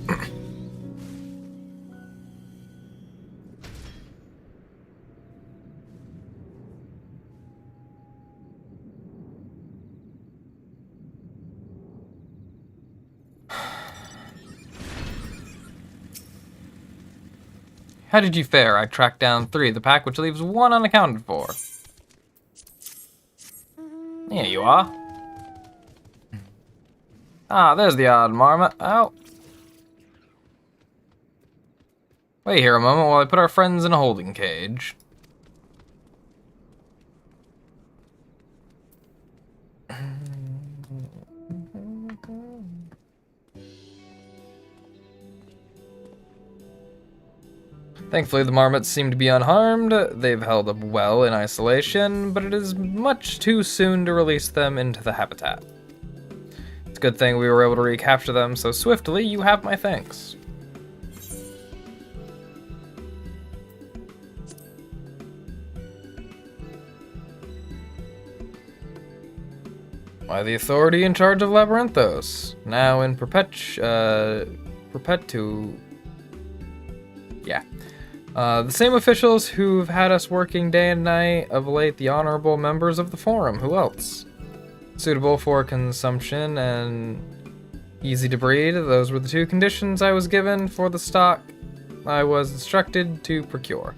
How did you fare? I tracked down 3 of the pack, which leaves 1 unaccounted for. Here you are. Ah, there's the odd marmot. Oh. Wait here a moment while I put our friends in a holding cage. Thankfully, the marmots seem to be unharmed. They've held up well in isolation, but it is much too soon to release them into the habitat. It's a good thing we were able to recapture them so swiftly. You have my thanks. By the authority in charge of Labyrinthos, now in Yeah. The same officials who've had us working day and night of late, the honorable members of the Forum. Who else? Suitable for consumption and easy to breed. Those were the two conditions I was given for the stock I was instructed to procure.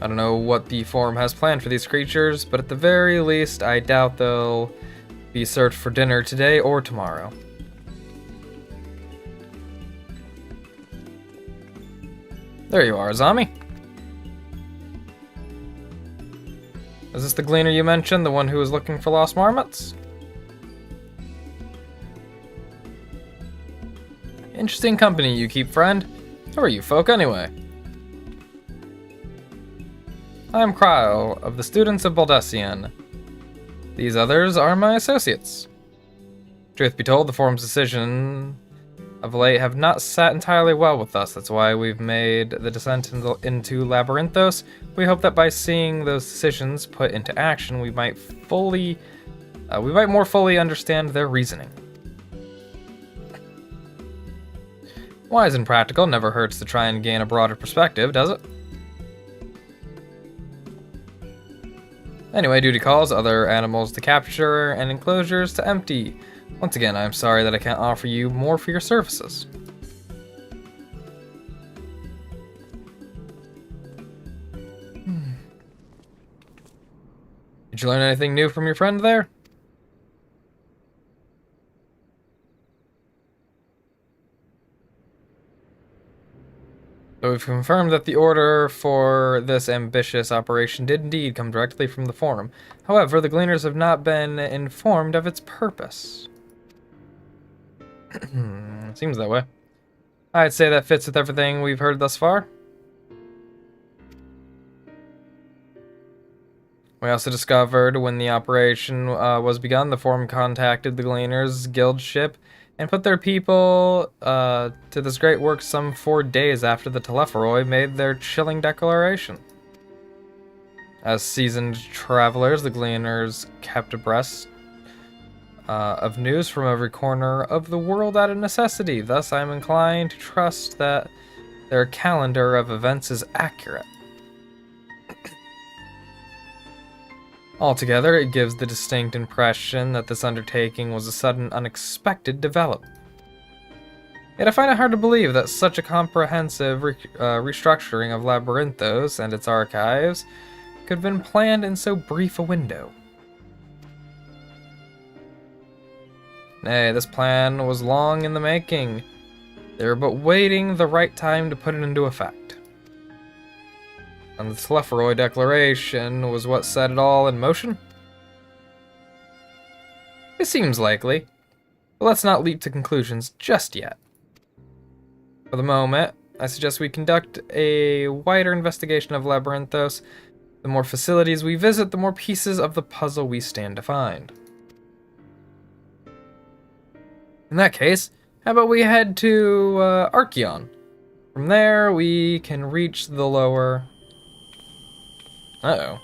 I don't know what the Forum has planned for these creatures, but at the very least, I doubt they'll be served for dinner today or tomorrow. There you are, Azami. Is this the gleaner you mentioned, the one who was looking for lost marmots? Interesting company you keep, friend. Who are you folk, anyway? I'm Cryle, of the students of Baldesion. These others are my associates. Truth be told, the Forum's decision of late have not sat entirely well with us. That's why we've made the descent into Labyrinthos. We hope that by seeing those decisions put into action, we might more fully understand their reasoning. Wise and practical, never hurts to try and gain a broader perspective, does it? Anyway, duty calls, other animals to capture, and enclosures to empty. Once again, I'm sorry that I can't offer you more for your services. Did you learn anything new from your friend there? So we've confirmed that the order for this ambitious operation did indeed come directly from the Forum. However, the Gleaners have not been informed of its purpose. Seems that way. I'd say that fits with everything we've heard thus far. We also discovered when the operation was begun, the Forum contacted the Gleaners Guild ship and put their people to this great work some 4 days after the Telepharoi made their chilling declaration. As seasoned travelers, the Gleaners kept abreast of news from every corner of the world out of necessity. Thus, I'm inclined to trust that their calendar of events is accurate. Altogether, it gives the distinct impression that this undertaking was a sudden, unexpected development. Yet I find it hard to believe that such a comprehensive restructuring of Labyrinthos and its archives could have been planned in so brief a window. Nay, this plan was long in the making. They were but waiting the right time to put it into effect. And the Telepharoi declaration was what set it all in motion? It seems likely, but let's not leap to conclusions just yet. For the moment, I suggest we conduct a wider investigation of Labyrinthos. The more facilities we visit, the more pieces of the puzzle we stand to find. In that case, how about we head to Archeon? From there, we can reach the lower... Uh-oh.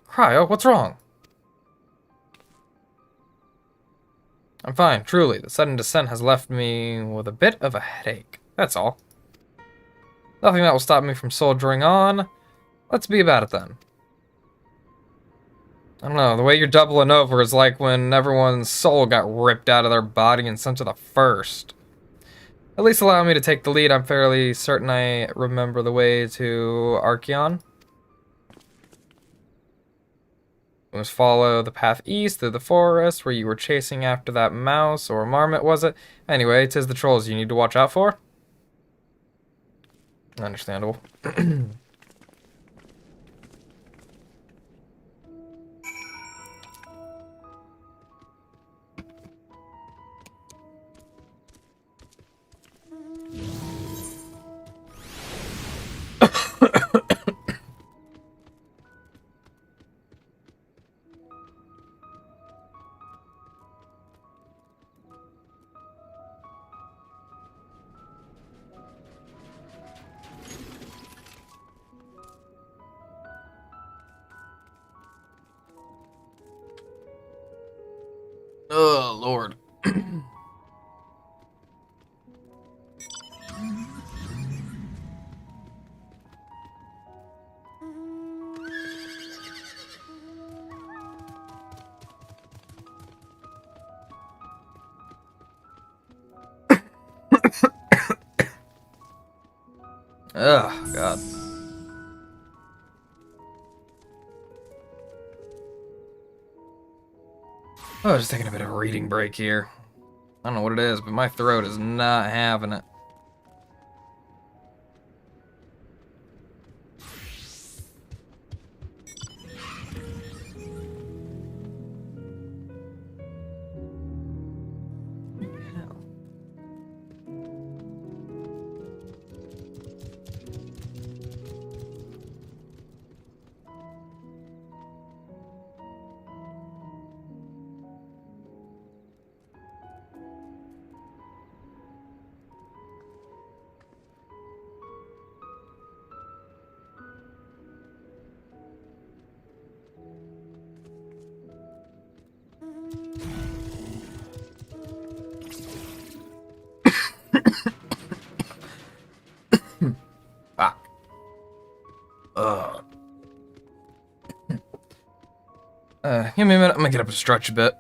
Cryo, what's wrong? I'm fine, truly. The sudden descent has left me with a bit of a headache. That's all. Nothing that will stop me from soldiering on. Let's be about it then. I don't know, the way you're doubling over is like when everyone's soul got ripped out of their body and sent to the first. At least allow me to take the lead. I'm fairly certain I remember the way to Archeon. We must follow the path east through the forest where you were chasing after that mouse or marmot, was it? Anyway, 'tis the trolls you need to watch out for. Understandable. Oh, Lord. Oh, God. Oh, just taking a bit of a reading break here. I don't know what it is, but my throat is not having it. Fuck. Ugh. Give me a minute. I'm gonna get up and stretch a bit.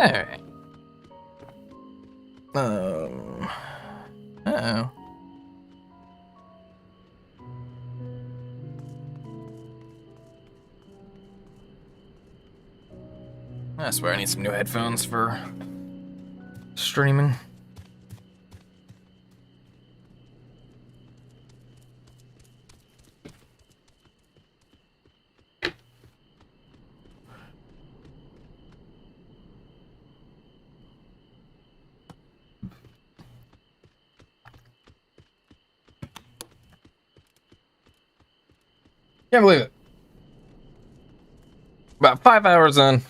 Alright. Uh-oh. I swear I need some new headphones for streaming. Can't believe it. About 5 hours in.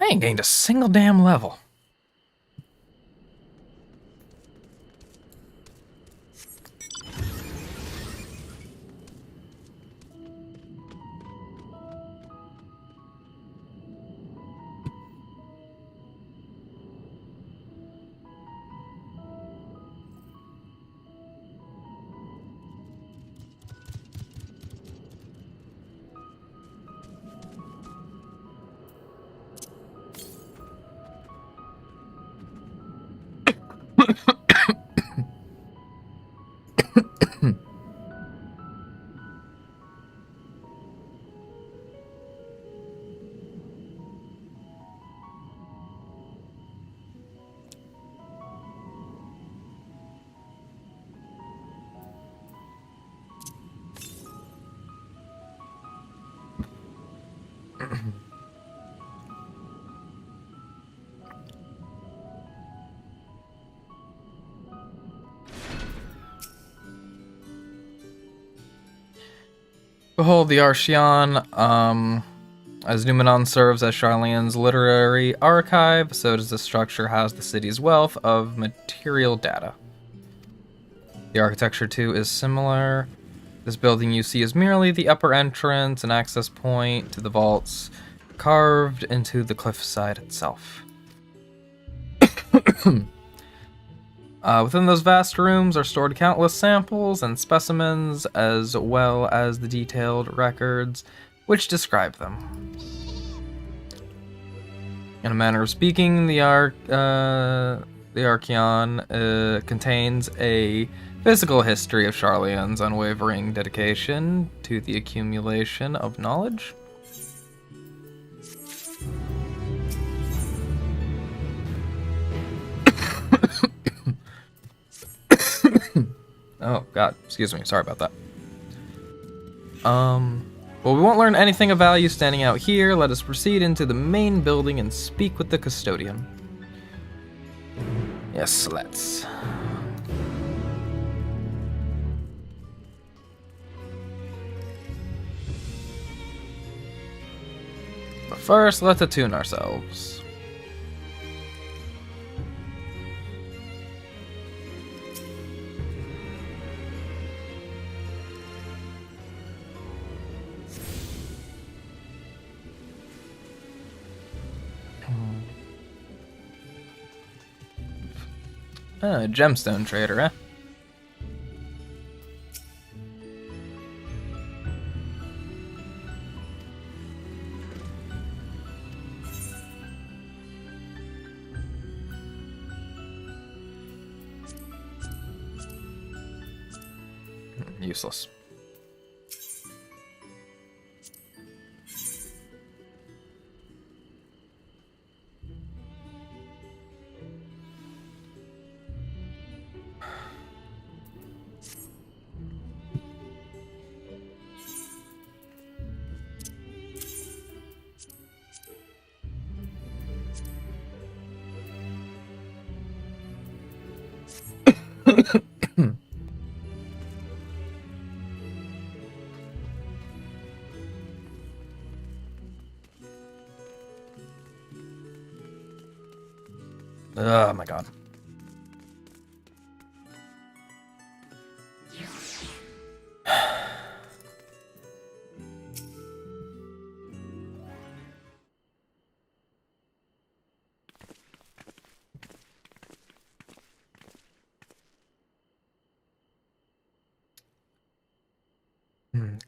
I ain't gained a single damn level. Behold the Eorzean, as Numenon serves as Sharlayan's literary archive, so does the structure house the city's wealth of material data. The architecture too is similar. This building you see is merely the upper entrance and access point to the vaults carved into the cliffside itself. Within those vast rooms are stored countless samples and specimens, as well as the detailed records which describe them. In a manner of speaking, the Eorzean contains a physical history of Sharlayan's unwavering dedication to the accumulation of knowledge. Oh, God. Excuse me. Sorry about that. Well, we won't learn anything of value standing out here. Let us proceed into the main building and speak with the custodian. Yes, let's. But first, let's attune ourselves. Gemstone trader, eh? Useless. Oh my God.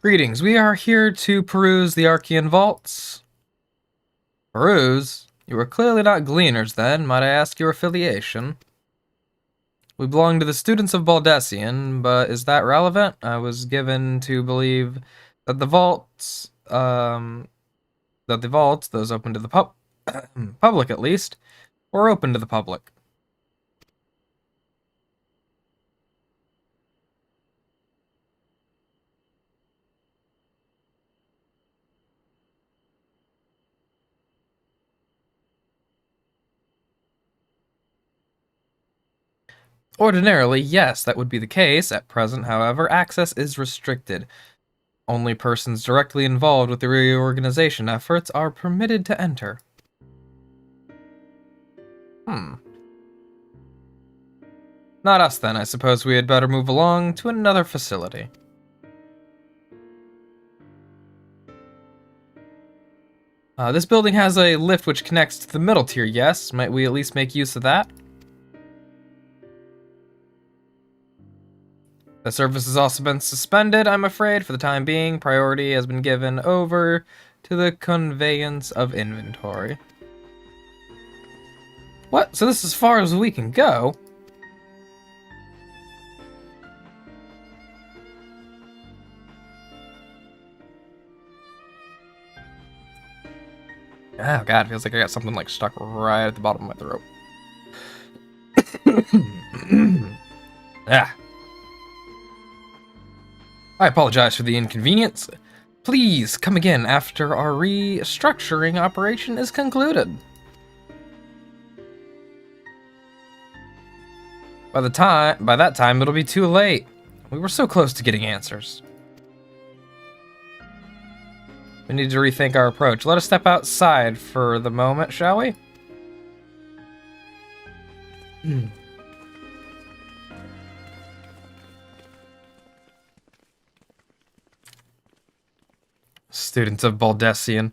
Greetings. We are here to peruse the Archean vaults. Peruse? You were clearly not gleaners then. Might I ask your affiliation? We belong to the students of Baldesion, but is that relevant? I was given to believe that the vaults, those open to the public at least, were open to the public. Ordinarily, yes, that would be the case. At present, however, access is restricted. Only persons directly involved with the reorganization efforts are permitted to enter. Not us then. I suppose we had better move along to another facility. This building has a lift which connects to the middle tier, yes? Might we at least make use of that? The service has also been suspended, I'm afraid, for the time being. Priority has been given over to the conveyance of inventory. What? So this is as far as we can go? Oh god, it feels like I got something like stuck right at the bottom of my throat. Ah. I apologize for the inconvenience. Please come again after our restructuring operation is concluded. By that time, it'll be too late. We were so close to getting answers. We need to rethink our approach. Let us step outside for the moment, shall we? Students of Baldesion.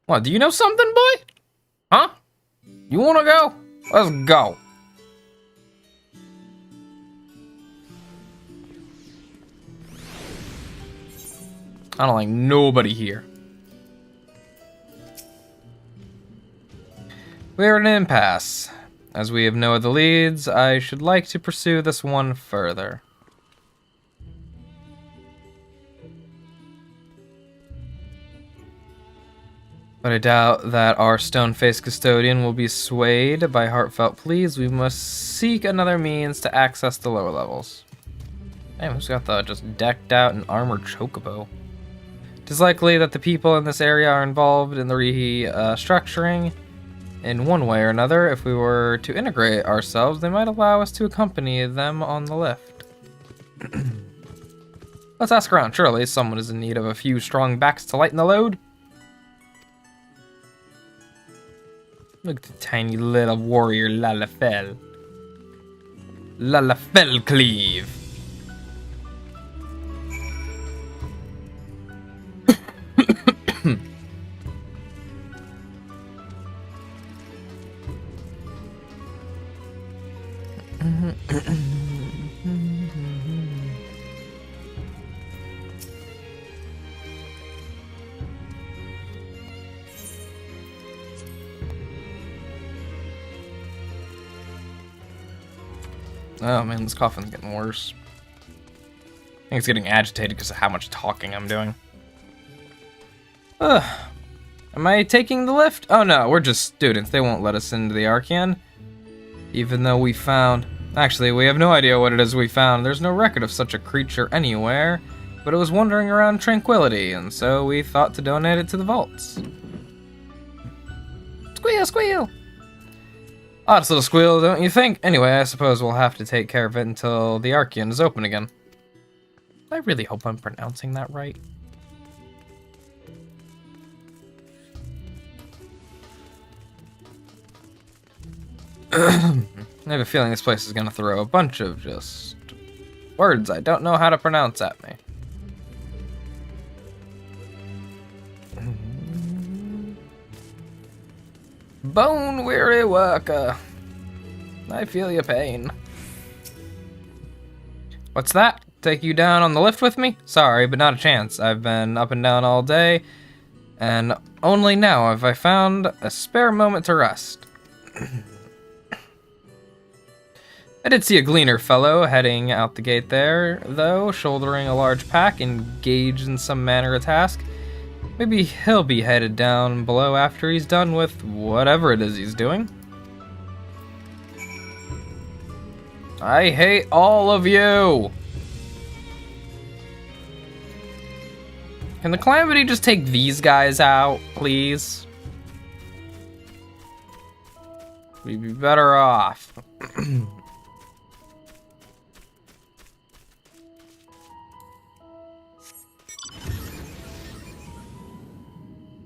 What, do you know something, boy? Huh? You wanna go? Let's go. I don't like nobody here. We're at an impasse. As we have no other leads, I should like to pursue this one further. But I doubt that our stone-faced custodian will be swayed by heartfelt pleas. We must seek another means to access the lower levels. Damn, who's got the just decked out and armored chocobo? It is likely that the people in this area are involved in the restructuring in one way or another. If we were to integrate ourselves, they might allow us to accompany them on the lift. Let's ask around. Surely someone is in need of a few strong backs to lighten the load. Look at the tiny little warrior Lalafell. Lalafell Cleave. Oh man, this coffin's getting worse. I think it's getting agitated because of how much talking I'm doing. Am I taking the lift? Oh no, we're just students. They won't let us into the Archean. Even though we found... Actually, we have no idea what it is we found. There's no record of such a creature anywhere, but it was wandering around Tranquility, and so we thought to donate it to the vaults. Squeal, squeal! Odd little squeal, don't you think? Anyway, I suppose we'll have to take care of it until the Archean is open again. I really hope I'm pronouncing that right. I have a feeling this place is gonna throw a bunch of just words I don't know how to pronounce at me. Bone weary worker. I feel your pain. What's that? Take you down on the lift with me? Sorry, but not a chance. I've been up and down all day. And only now have I found a spare moment to rest. I did see a gleaner fellow heading out the gate there, though, shouldering a large pack, engaged in some manner of task. Maybe he'll be headed down below after he's done with whatever it is he's doing. I hate all of you! Can the Calamity just take these guys out, please? We'd be better off.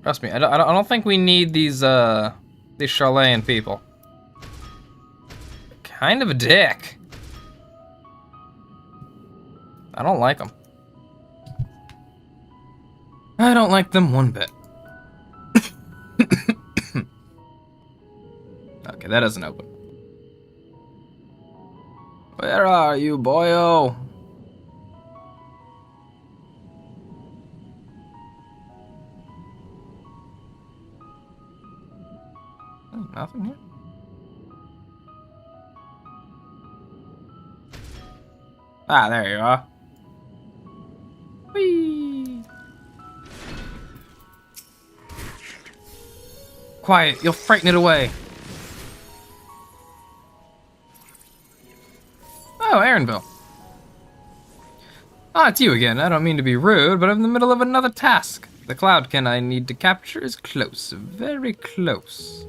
Trust me, I don't think we need these Sharlayan people. Kind of a dick. I don't like them. I don't like them one bit. Okay, that doesn't open. Where are you, boyo? Oh, nothing here. Ah, there you are. Whee! Quiet, you'll frighten it away. Oh, Aaronville. Ah, it's you again. I don't mean to be rude, but I'm in the middle of another task. The cloudkin I need to capture is close, very close.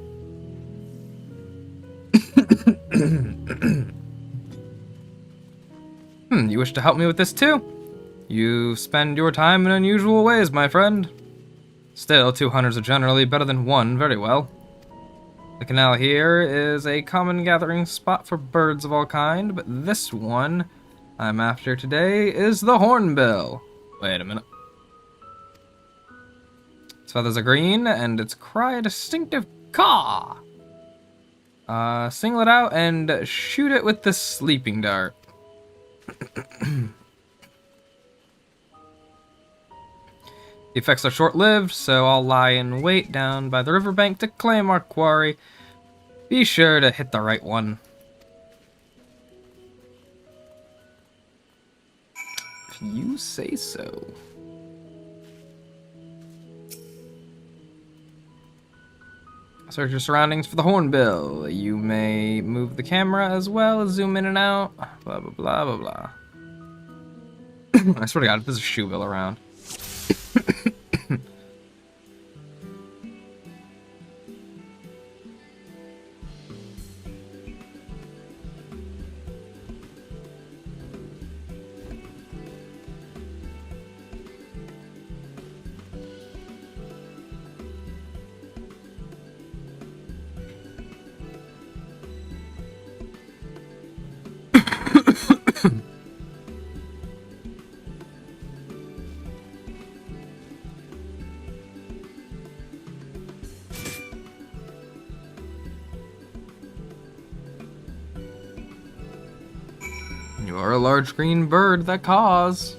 You wish to help me with this too? You spend your time in unusual ways, my friend. Still, 2 hunters are generally better than 1, very well. The canal here is a common gathering spot for birds of all kind, but this one I'm after today is the hornbill. Wait a minute. Its feathers are green, and its cry a distinctive caw. Single it out and shoot it with the sleeping dart. The effects are short-lived, so I'll lie in wait down by the riverbank to claim our quarry. Be sure to hit the right one. If you say so. Search your surroundings for the hornbill. You may move the camera as well as zoom in and out. Blah, blah, blah, blah, blah. I swear to God, if there's a shoebill around. You are a large green bird that caws.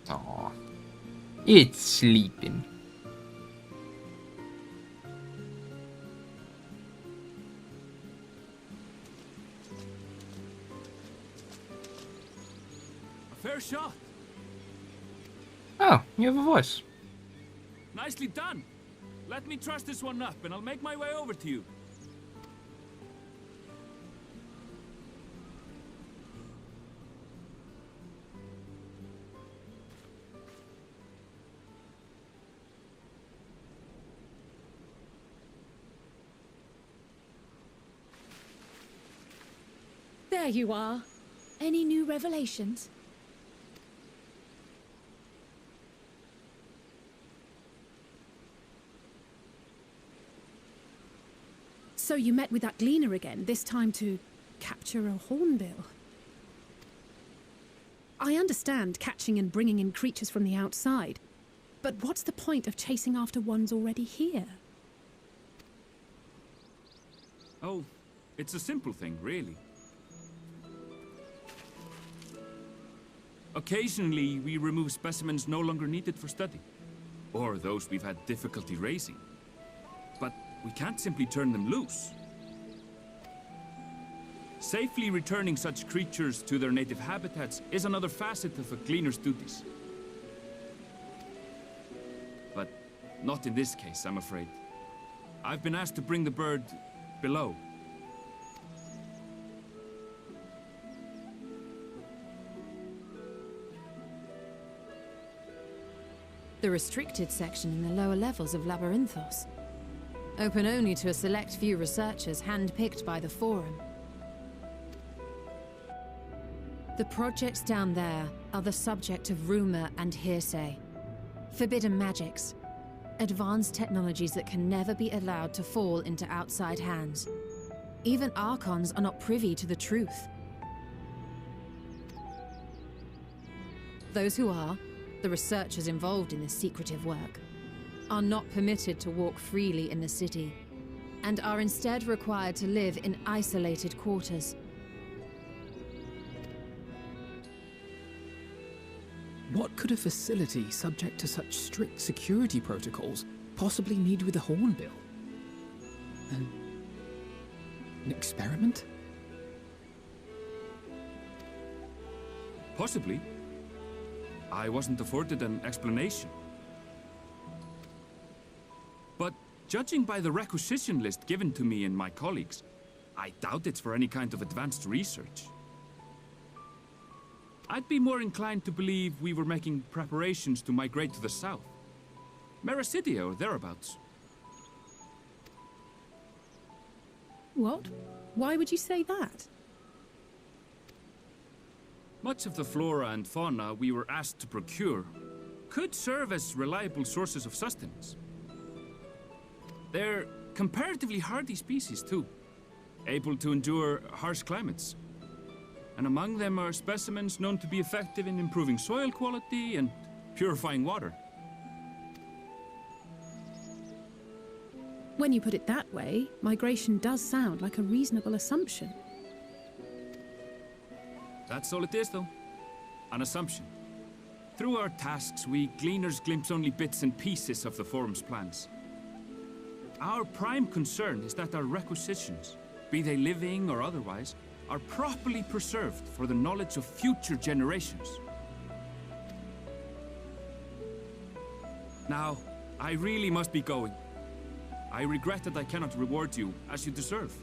Aw, it's sleeping. Fair shot. Oh, you have a voice. Nicely done. Let me truss this one up and I'll make my way over to you. There you are. Any new revelations? So you met with that gleaner again, this time to capture a hornbill. I understand catching and bringing in creatures from the outside, But what's the point of chasing after ones already here? Oh, it's a simple thing, really. Occasionally, we remove specimens no longer needed for study, or those we've had difficulty raising. But we can't simply turn them loose. Safely returning such creatures to their native habitats is another facet of a cleaner's duties. But not in this case, I'm afraid. I've been asked to bring the bird below. The restricted section in the lower levels of Labyrinthos. Open only to a select few researchers handpicked by the Forum. The projects down there are the subject of rumor and hearsay. Forbidden magics. Advanced technologies that can never be allowed to fall into outside hands. Even Archons are not privy to the truth. Those who are, the researchers involved in this secretive work, are not permitted to walk freely in the city, and are instead required to live in isolated quarters. What could a facility subject to such strict security protocols possibly need with a hornbill? An experiment? Possibly. I wasn't afforded an explanation. But judging by the requisition list given to me and my colleagues, I doubt it's for any kind of advanced research. I'd be more inclined to believe we were making preparations to migrate to the south. Mericidia or thereabouts. What? Why would you say that? Much of the flora and fauna we were asked to procure could serve as reliable sources of sustenance. They're comparatively hardy species too, able to endure harsh climates. And among them are specimens known to be effective in improving soil quality and purifying water. When you put it that way, migration does sound like a reasonable assumption. That's all it is, though. An assumption. Through our tasks, we gleaners glimpse only bits and pieces of the Forum's plans. Our prime concern is that our requisitions, be they living or otherwise, are properly preserved for the knowledge of future generations. Now, I really must be going. I regret that I cannot reward you as you deserve.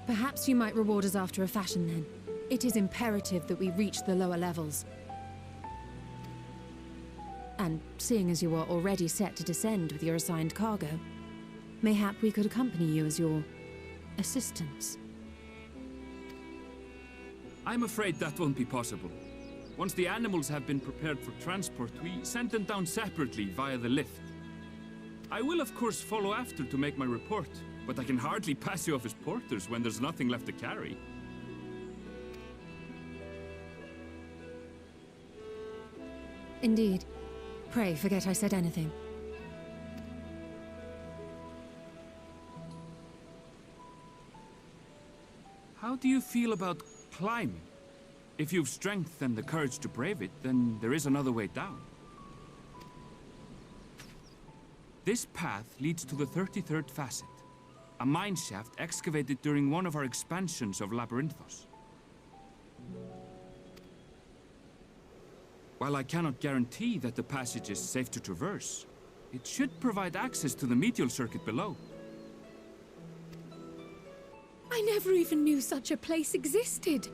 Perhaps you might reward us after a fashion then. It is imperative that we reach the lower levels. And seeing as you are already set to descend with your assigned cargo, mayhap we could accompany you as your assistants. I'm afraid that won't be possible. Once the animals have been prepared for transport, we send them down separately via the lift. I will of course follow after to make my report, but I can hardly pass you off as porters when there's nothing left to carry. Indeed. Pray forget I said anything. How do you feel about climbing? If you've strength and the courage to brave it, then there is another way down. This path leads to the 33rd facet, a mineshaft excavated during one of our expansions of Labyrinthos. While I cannot guarantee that the passage is safe to traverse, it should provide access to the medial circuit below. I never even knew such a place existed.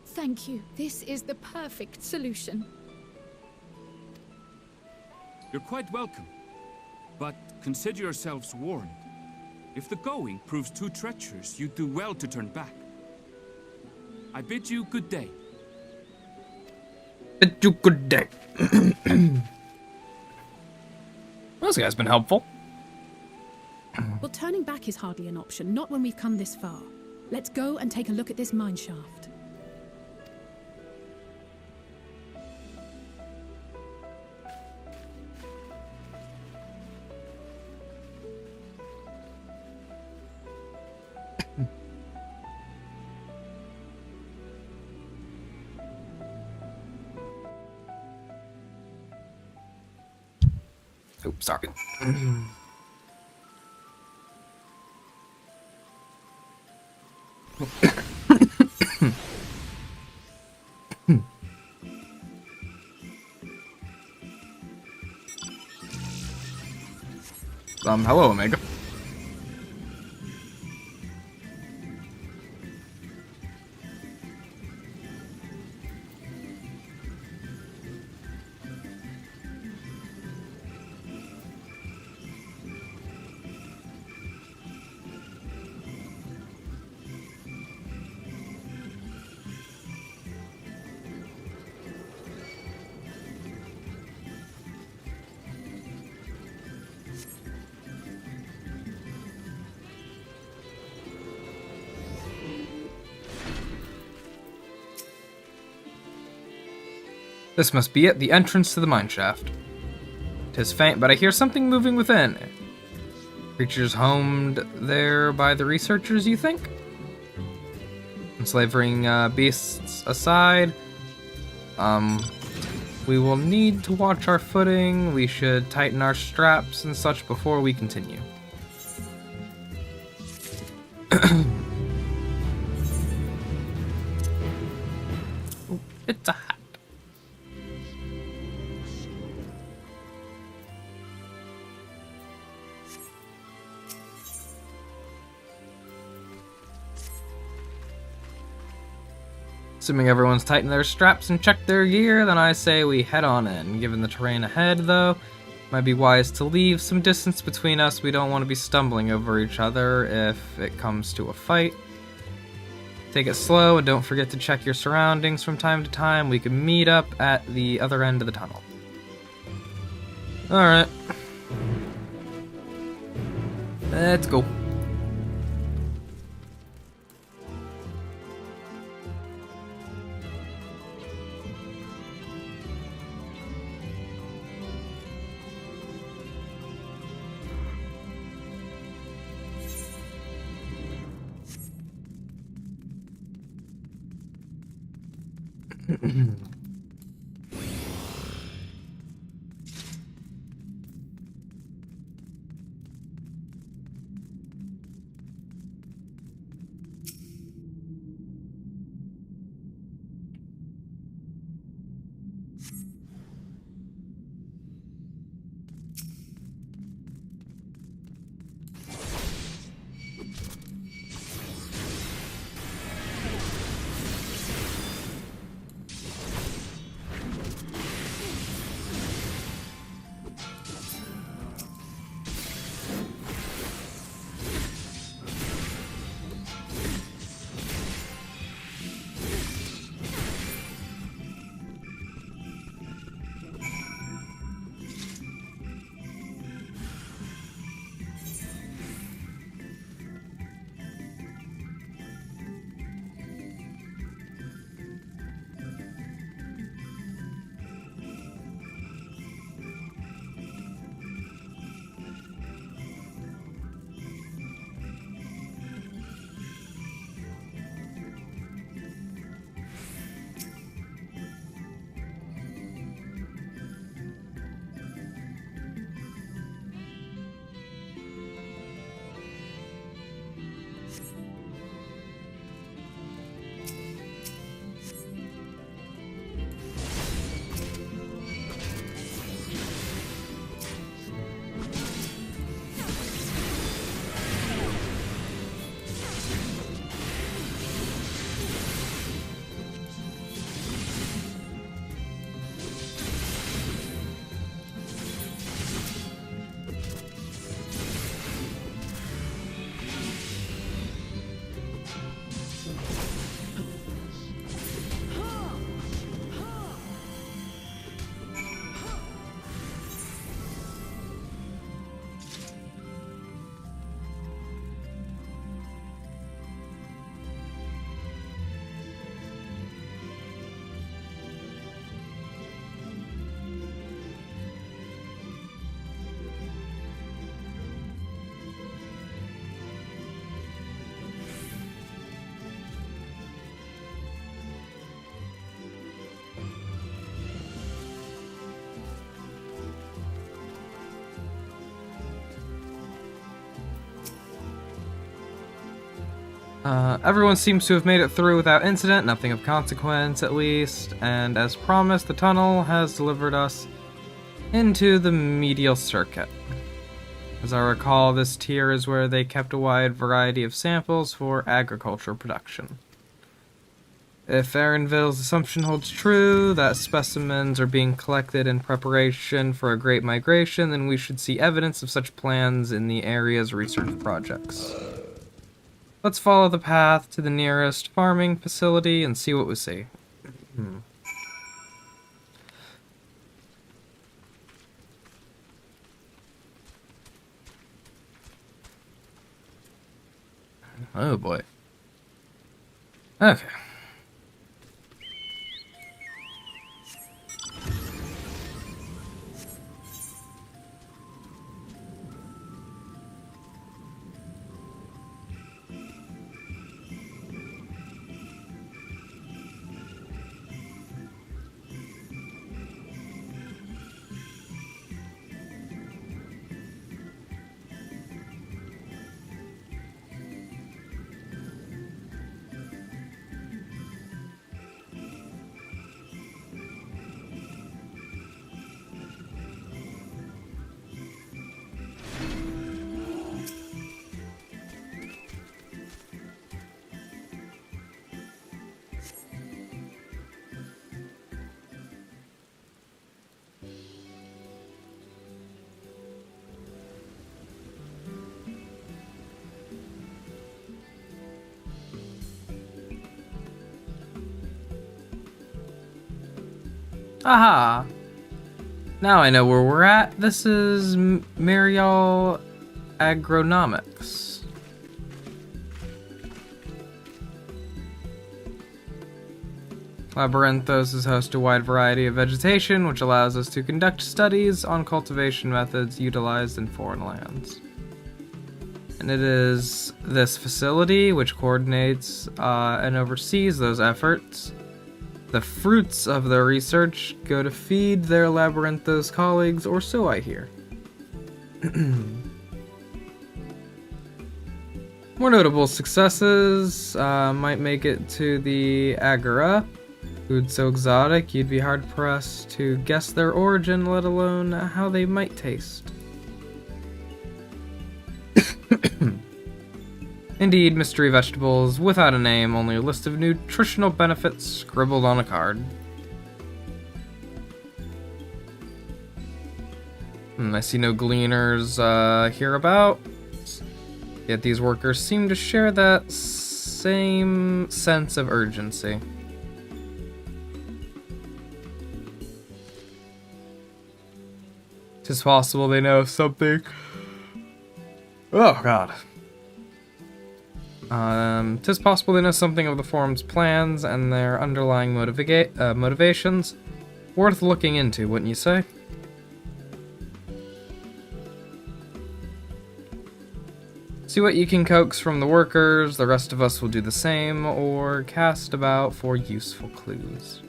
Thank you. This is the perfect solution. You're quite welcome. But consider yourselves warned. If the going proves too treacherous, you'd do well to turn back. I bid you good day. Bid you good day. Well, this guy's been helpful. Well, turning back is hardly an option, not when we've come this far. Let's go and take a look at this mineshaft. Oops, sorry. Hello, Omega. This must be it, the entrance to the mineshaft. 'Tis faint, but I hear something moving within. Creatures homed there by the researchers, you think? Enslaving beasts aside, we will need to watch our footing. We should tighten our straps and such before we continue. Ooh, it's a hat. Assuming everyone's tightened their straps and checked their gear, then I say we head on in. Given the terrain ahead, though, it might be wise to leave some distance between us. We don't want to be stumbling over each other if it comes to a fight. Take it slow and don't forget to check your surroundings from time to time. We can meet up at the other end of the tunnel. Alright. Let's go. Everyone seems to have made it through without incident, nothing of consequence at least, and as promised, the tunnel has delivered us into the medial circuit. As I recall, this tier is where they kept a wide variety of samples for agricultural production. If Erenville's assumption holds true, that specimens are being collected in preparation for a great migration, then we should see evidence of such plans in the area's research projects. Let's follow the path to the nearest farming facility and see what we see. Oh boy. Okay. Aha! Now I know where we're at. This is Marial Agronomics. Labyrinthos is host to a wide variety of vegetation, which allows us to conduct studies on cultivation methods utilized in foreign lands. And it is this facility which coordinates and oversees those efforts. The fruits of their research go to feed their Labyrinthos colleagues, or so I hear. More notable successes might make it to the Agora. Food so exotic, you'd be hard-pressed to guess their origin, let alone how they might taste. Indeed, mystery vegetables without a name, only a list of nutritional benefits scribbled on a card. I see no gleaners hereabouts, yet these workers seem to share that same sense of urgency. It's possible they know something. Oh god. 'Tis possible they know something of the forum's plans and their underlying motivations. Worth looking into, wouldn't you say? See what you can coax from the workers, the rest of us will do the same, or cast about for useful clues.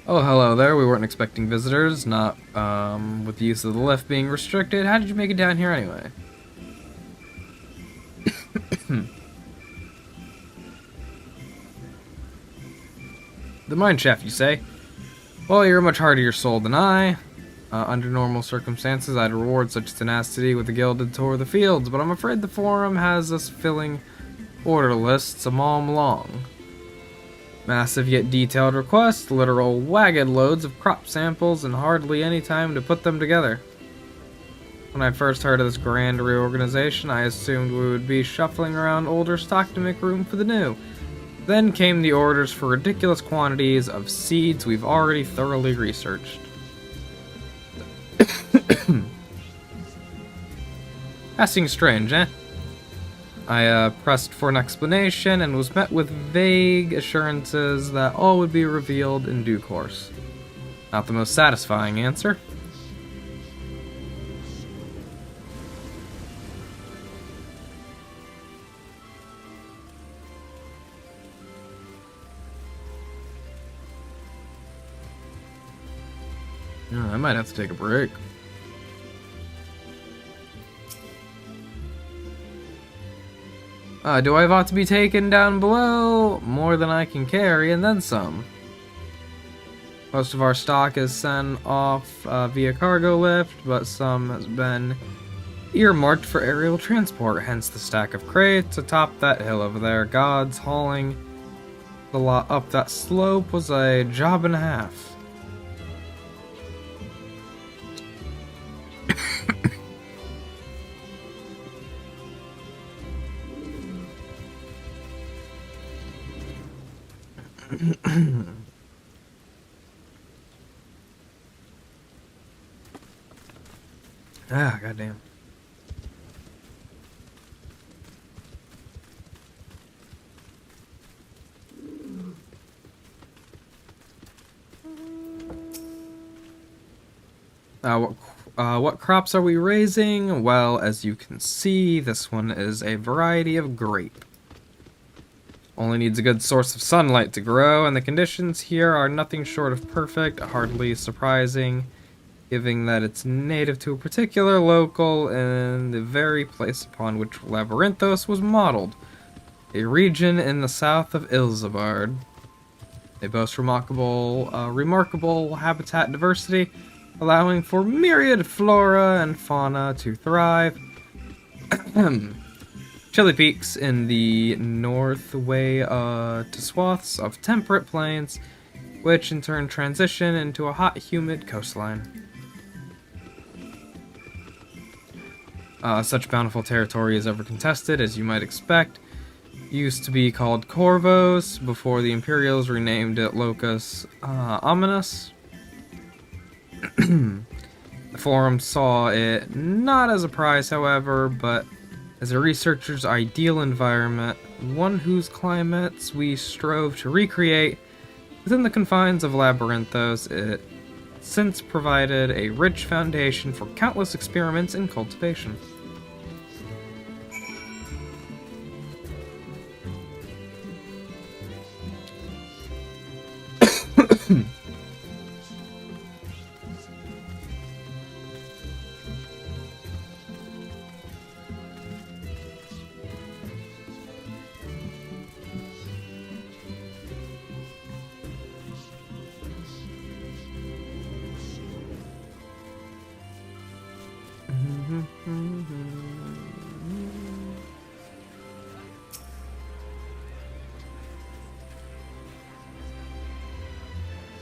Oh, hello there. We weren't expecting visitors, not with the use of the lift being restricted. How did you make it down here anyway? The mine shaft, you say? Well, you're a much hardier soul than I. Under normal circumstances, I'd reward such tenacity with a gilded tour of the fields, but I'm afraid the forum has us filling order lists a mile long. Massive yet detailed requests, literal wagon loads of crop samples, and hardly any time to put them together. When I first heard of this grand reorganization, I assumed we would be shuffling around older stock to make room for the new. Then came the orders for ridiculous quantities of seeds we've already thoroughly researched. That seems strange, eh? I pressed for an explanation and was met with vague assurances that all would be revealed in due course. Not the most satisfying answer. I might have to take a break. Do I have ought to be taken down below? More than I can carry, and then some. Most of our stock is sent off via cargo lift, but some has been earmarked for aerial transport, hence the stack of crates atop that hill over there. Gods, hauling the lot up that slope was a job and a half. Ah, goddamn. What crops are we raising? Well, as you can see, this one is a variety of grape. Only needs a good source of sunlight to grow, and the conditions here are nothing short of perfect, hardly surprising, given that it's native to a particular local in the very place upon which Labyrinthos was modeled, a region in the south of Ishgard. They boast remarkable habitat diversity, allowing for myriad flora and fauna to thrive. Chilly peaks in the north way to swaths of temperate plains, which in turn transition into a hot, humid coastline. Such bountiful territory is ever contested, as you might expect. Used to be called Corvos, before the Imperials renamed it Locus Ominous. The forum saw it not as a prize, however, but as a researcher's ideal environment, one whose climates we strove to recreate within the confines of Labyrinthos. It since provided a rich foundation for countless experiments in cultivation.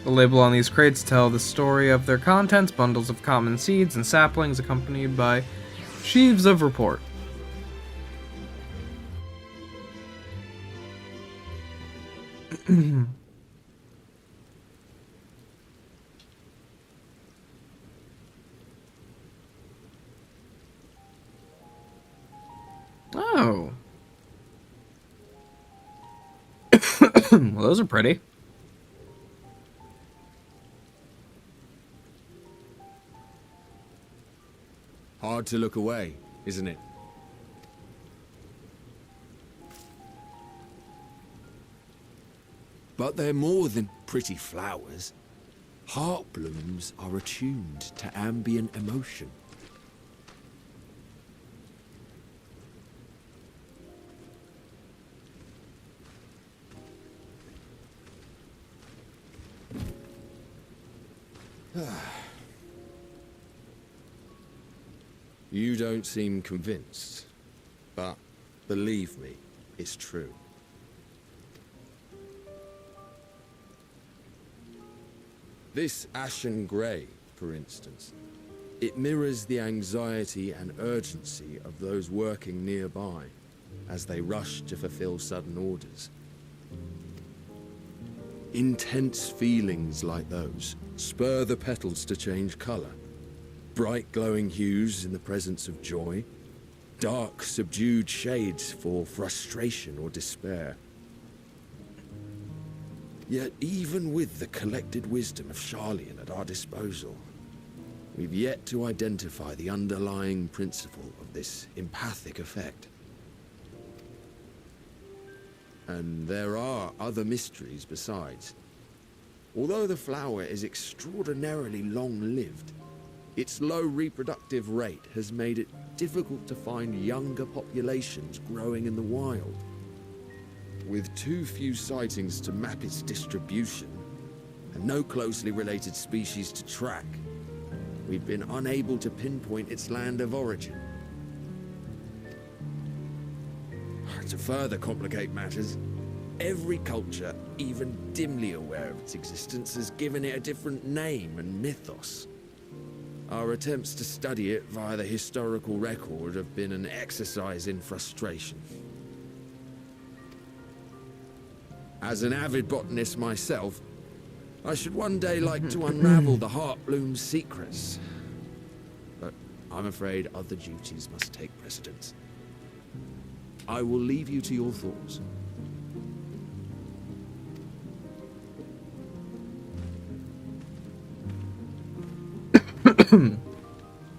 The label on these crates tell the story of their contents, bundles of common seeds and saplings accompanied by sheaves of report. Oh. Well, those are pretty. Hard to look away, isn't it? But they're more than pretty flowers. Heart blooms are attuned to ambient emotion. You don't seem convinced, but believe me, it's true. This ashen grey, for instance, it mirrors the anxiety and urgency of those working nearby as they rush to fulfill sudden orders. Intense feelings like those spur the petals to change colour. Bright glowing hues in the presence of joy, dark, subdued shades for frustration or despair. Yet even with the collected wisdom of Sharlayan at our disposal, we've yet to identify the underlying principle of this empathic effect. And there are other mysteries besides. Although the flower is extraordinarily long-lived, its low reproductive rate has made it difficult to find younger populations growing in the wild. With too few sightings to map its distribution, and no closely related species to track, we've been unable to pinpoint its land of origin. To further complicate matters, every culture, even dimly aware of its existence, has given it a different name and mythos. Our attempts to study it via the historical record have been an exercise in frustration. As an avid botanist myself, I should one day like to unravel the Heartbloom's secrets. But I'm afraid other duties must take precedence. I will leave you to your thoughts.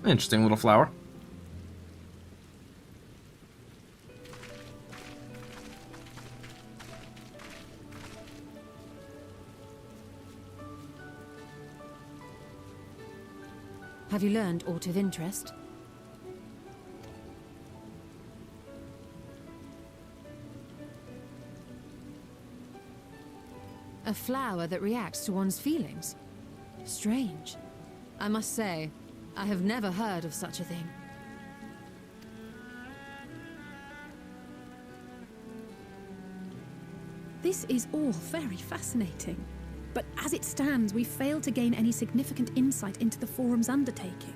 Interesting little flower. Have you learned aught of interest? A flower that reacts to one's feelings? Strange. I must say, I have never heard of such a thing. This is all very fascinating. But as it stands, we fail to gain any significant insight into the Forum's undertaking.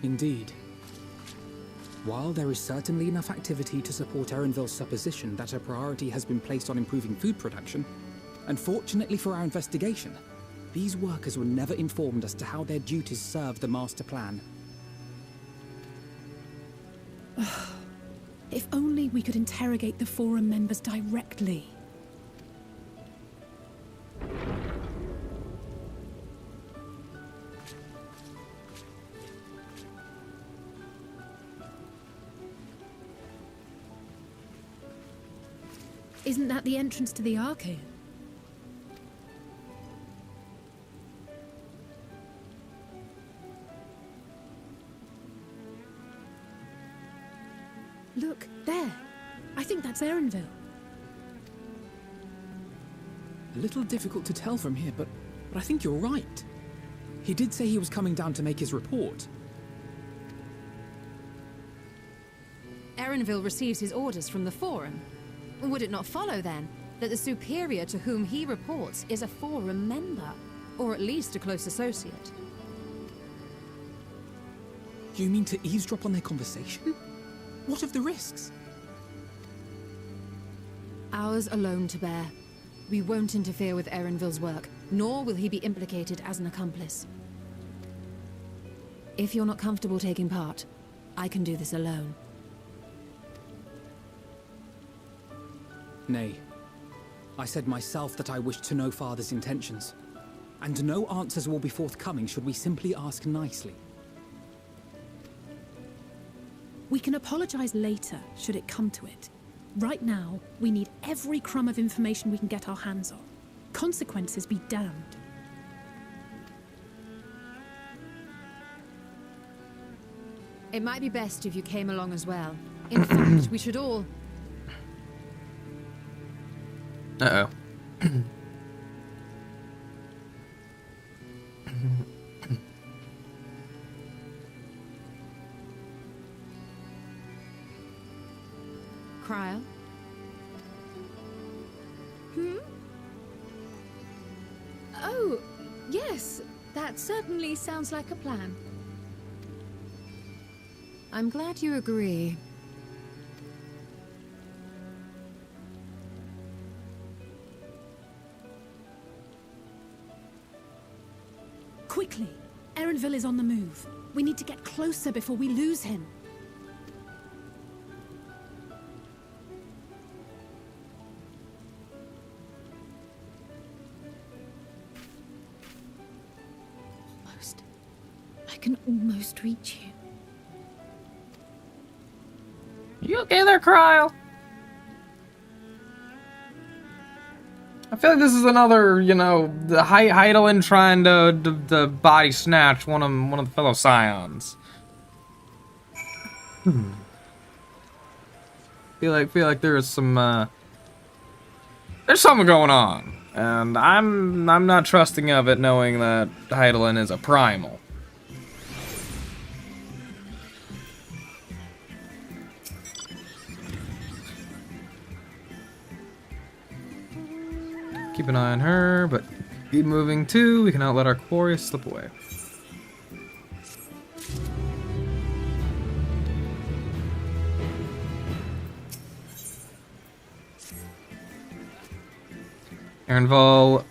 Indeed. While there is certainly enough activity to support Erenvil's supposition that a priority has been placed on improving food production, unfortunately for our investigation, these workers were never informed as to how their duties serve the master plan. If only we could interrogate the Forum members directly. Isn't that the entrance to the Arcane? Look, there. I think that's Erenvil. A little difficult to tell from here, but I think you're right. He did say he was coming down to make his report. Erenvil receives his orders from the Forum. Would it not follow, then, that the superior to whom he reports is a Forum member, or at least a close associate? You mean to eavesdrop on their conversation? What of the risks? Ours alone to bear. We won't interfere with Erenvil's work, nor will he be implicated as an accomplice. If you're not comfortable taking part, I can do this alone. Nay. I said myself that I wished to know Father's intentions. And no answers will be forthcoming should we simply ask nicely. We can apologize later, should it come to it. Right now, we need every crumb of information we can get our hands on. Consequences be damned. It might be best if you came along as well. In fact, we should all... Uh-oh. Cryo? Oh, yes. That certainly sounds like a plan. I'm glad you agree. Quickly! Erenville is on the move. We need to get closer before we lose him. I can almost reach you. You okay there, Kryl? I feel like this is another, you know, the Hydaelyn trying to body snatch one of the fellow scions. Feel like there's some there's something going on, and I'm not trusting of it, knowing that Hydaelyn is a primal. Keep an eye on her, but keep moving too. We cannot let our quarry slip away. Erenville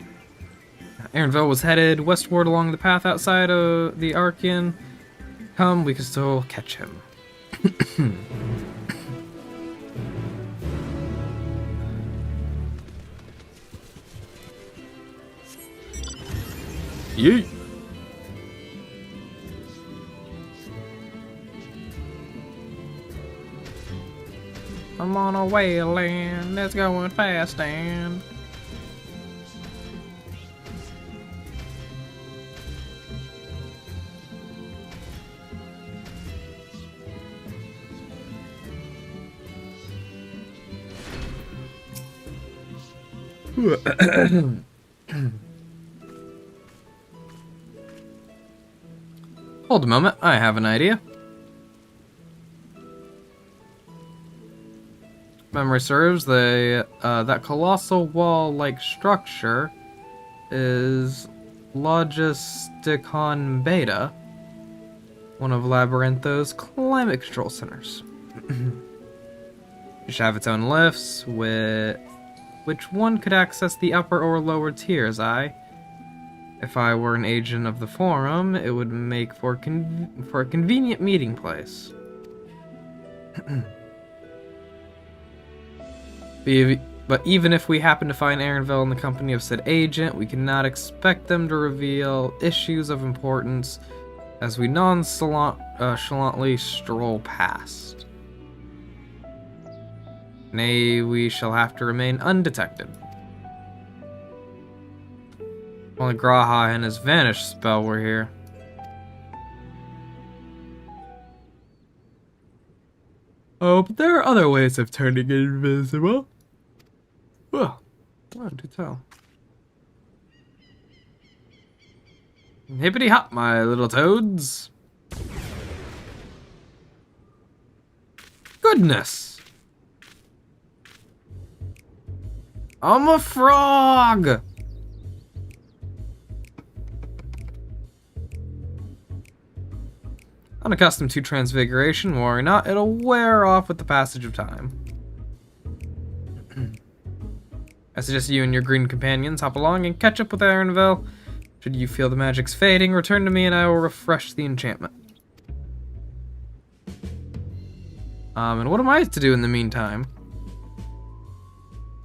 was headed westward along the path outside of the Archean. Come, we can still catch him. Yeet. I'm on a wayland that's going fast and Hold a moment, I have an idea. Memory serves, that colossal wall-like structure is Logisticon Beta, one of Labyrintho's climate control centers. It should have its own lifts, with which one could access the upper or lower tiers. If I were an agent of the Forum, it would make for a convenient meeting place. But even if we happen to find Erenville in the company of said agent, we cannot expect them to reveal issues of importance as we nonchalantly stroll past. Nay, we shall have to remain undetected. Only Graha and his vanish spell were here. Oh, but there are other ways of turning invisible. Well, hard to tell. Hippity hop, my little toads. Goodness! I'm a frog! Unaccustomed to transfiguration, worry not, it'll wear off with the passage of time. I suggest you and your green companions hop along and catch up with Erenville. Should you feel the magic's fading, return to me and I will refresh the enchantment. And what am I to do in the meantime?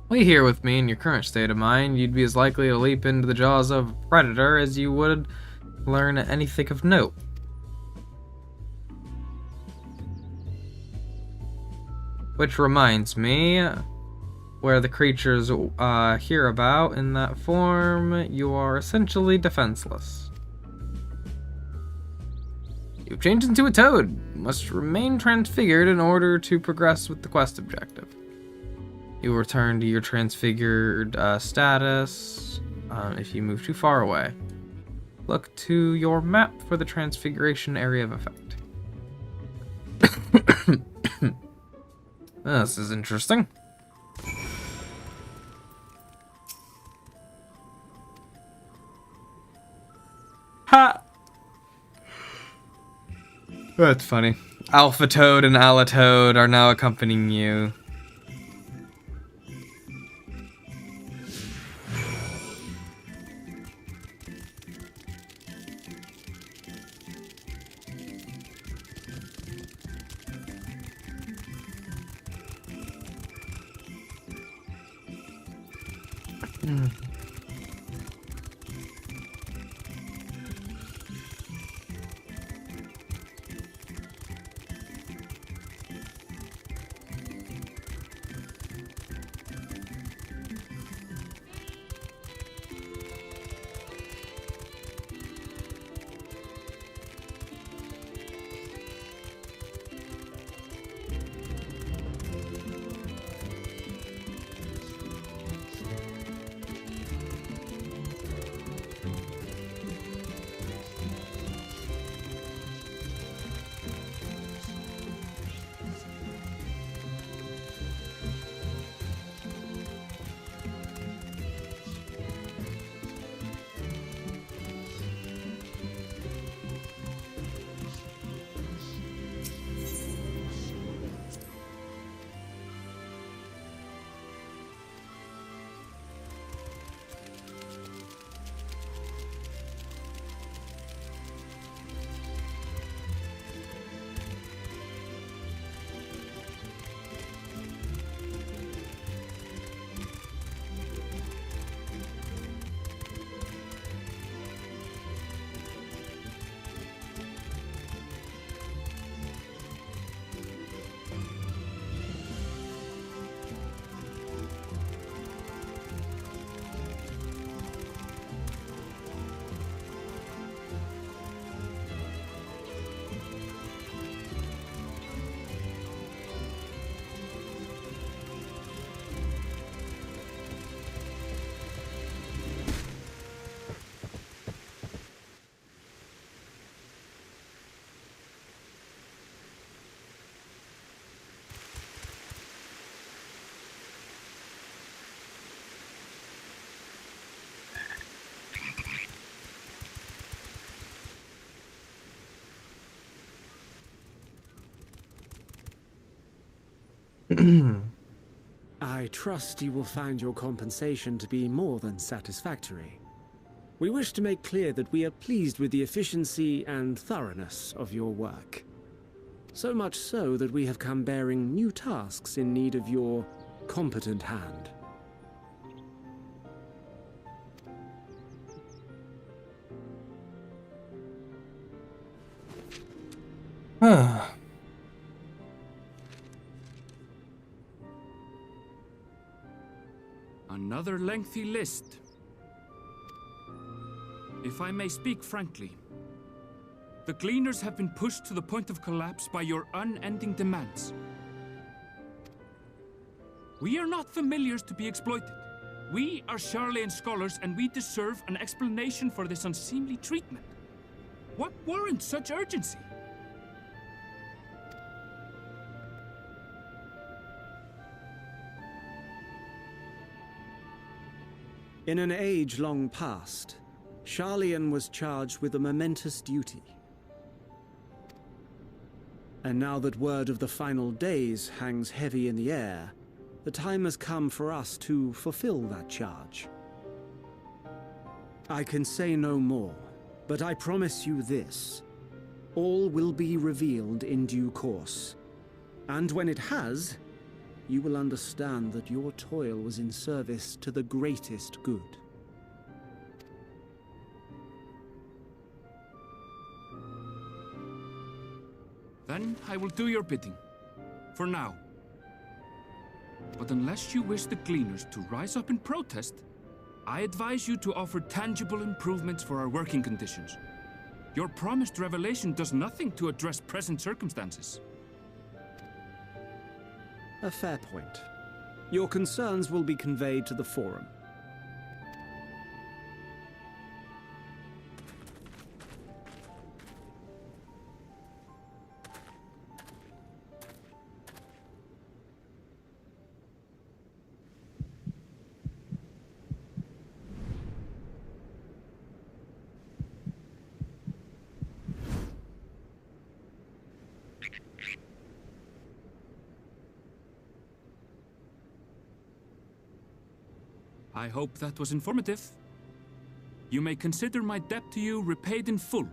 Well, here with me in your current state of mind, you'd be as likely to leap into the jaws of a predator as you would learn anything of note. Which reminds me, where the creatures hear about in that form, you are essentially defenseless. You've changed into a toad. You must remain transfigured in order to progress with the quest objective. You will return to your transfigured status if you move too far away. Look to your map for the transfiguration area of effect. This is interesting. Ha! That's funny. Alpha Toad and Ala Toad are now accompanying you. I trust you will find your compensation to be more than satisfactory. We wish to make clear that we are pleased with the efficiency and thoroughness of your work. So much so that we have come bearing new tasks in need of your competent hand. Another lengthy list. If I may speak frankly, the Gleaners have been pushed to the point of collapse by your unending demands. We are not familiars to be exploited. We are Sharlayan scholars, and we deserve an explanation for this unseemly treatment. What warrants such urgency? In an age long past, Sharlayan was charged with a momentous duty. And now that word of the final days hangs heavy in the air, the time has come for us to fulfill that charge. I can say no more, but I promise you this. All will be revealed in due course. And when it has, you will understand that your toil was in service to the greatest good. Then I will do your bidding. For now. But unless you wish the Gleaners to rise up in protest, I advise you to offer tangible improvements for our working conditions. Your promised revelation does nothing to address present circumstances. A fair point. Your concerns will be conveyed to the Forum. I hope that was informative. You may consider my debt to you repaid in full.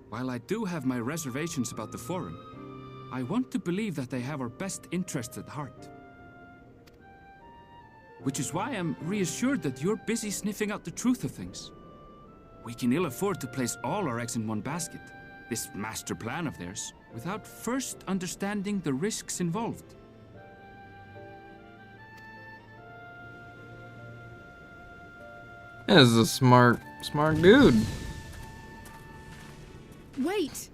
While I do have my reservations about the Forum, I want to believe that they have our best interests at heart. Which is why I'm reassured that you're busy sniffing out the truth of things. We can ill afford to place all our eggs in one basket, this master plan of theirs, without first understanding the risks involved. This is a smart dude. Wait!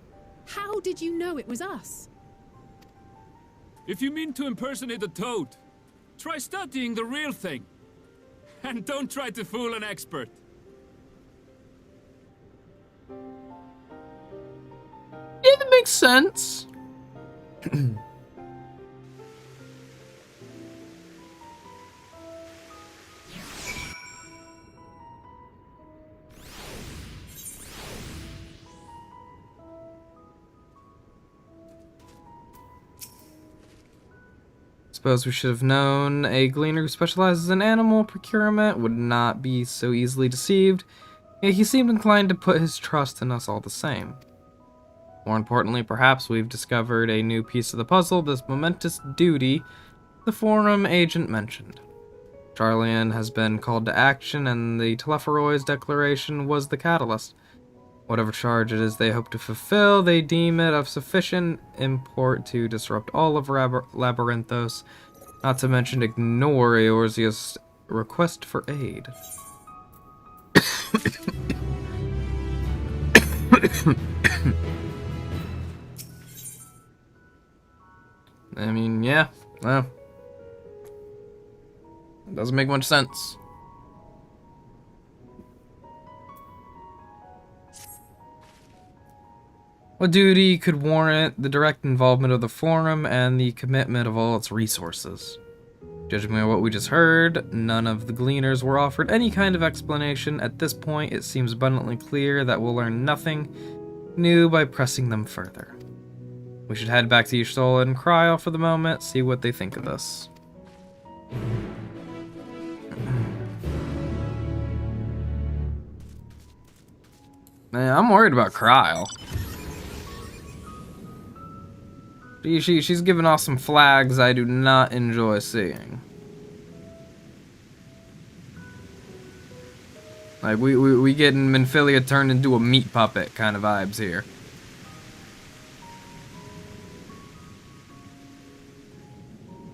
How did you know it was us? If you mean to impersonate a toad, try studying the real thing. And don't try to fool an expert. Yeah, that makes sense. Suppose we should have known a gleaner who specializes in animal procurement would not be so easily deceived, yet he seemed inclined to put his trust in us all the same. More importantly, perhaps we've discovered a new piece of the puzzle, this momentous duty the forum agent mentioned. Sharlayan has been called to action, and the Telephoros declaration was the catalyst. Whatever charge it is they hope to fulfill, they deem it of sufficient import to disrupt all of Labyrinthos, not to mention ignore Eorzea's request for aid. I mean, yeah, well, it doesn't make much sense. What duty could warrant the direct involvement of the forum and the commitment of all its resources? Judging by what we just heard, none of the gleaners were offered any kind of explanation. At this point, it seems abundantly clear that we'll learn nothing new by pressing them further. We should head back to Y'shtola and Cryo for the moment, see what they think of this. Man, I'm worried about Cryo. She's giving off some flags I do not enjoy seeing. Like, we getting Minfilia turned into a meat puppet kind of vibes here.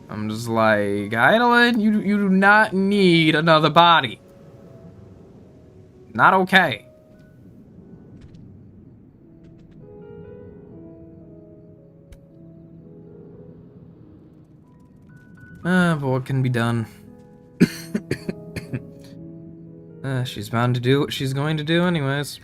I'm just like, Hydaelyn, you do not need another body. Not okay. But what can be done? She's bound to do what she's going to do anyways.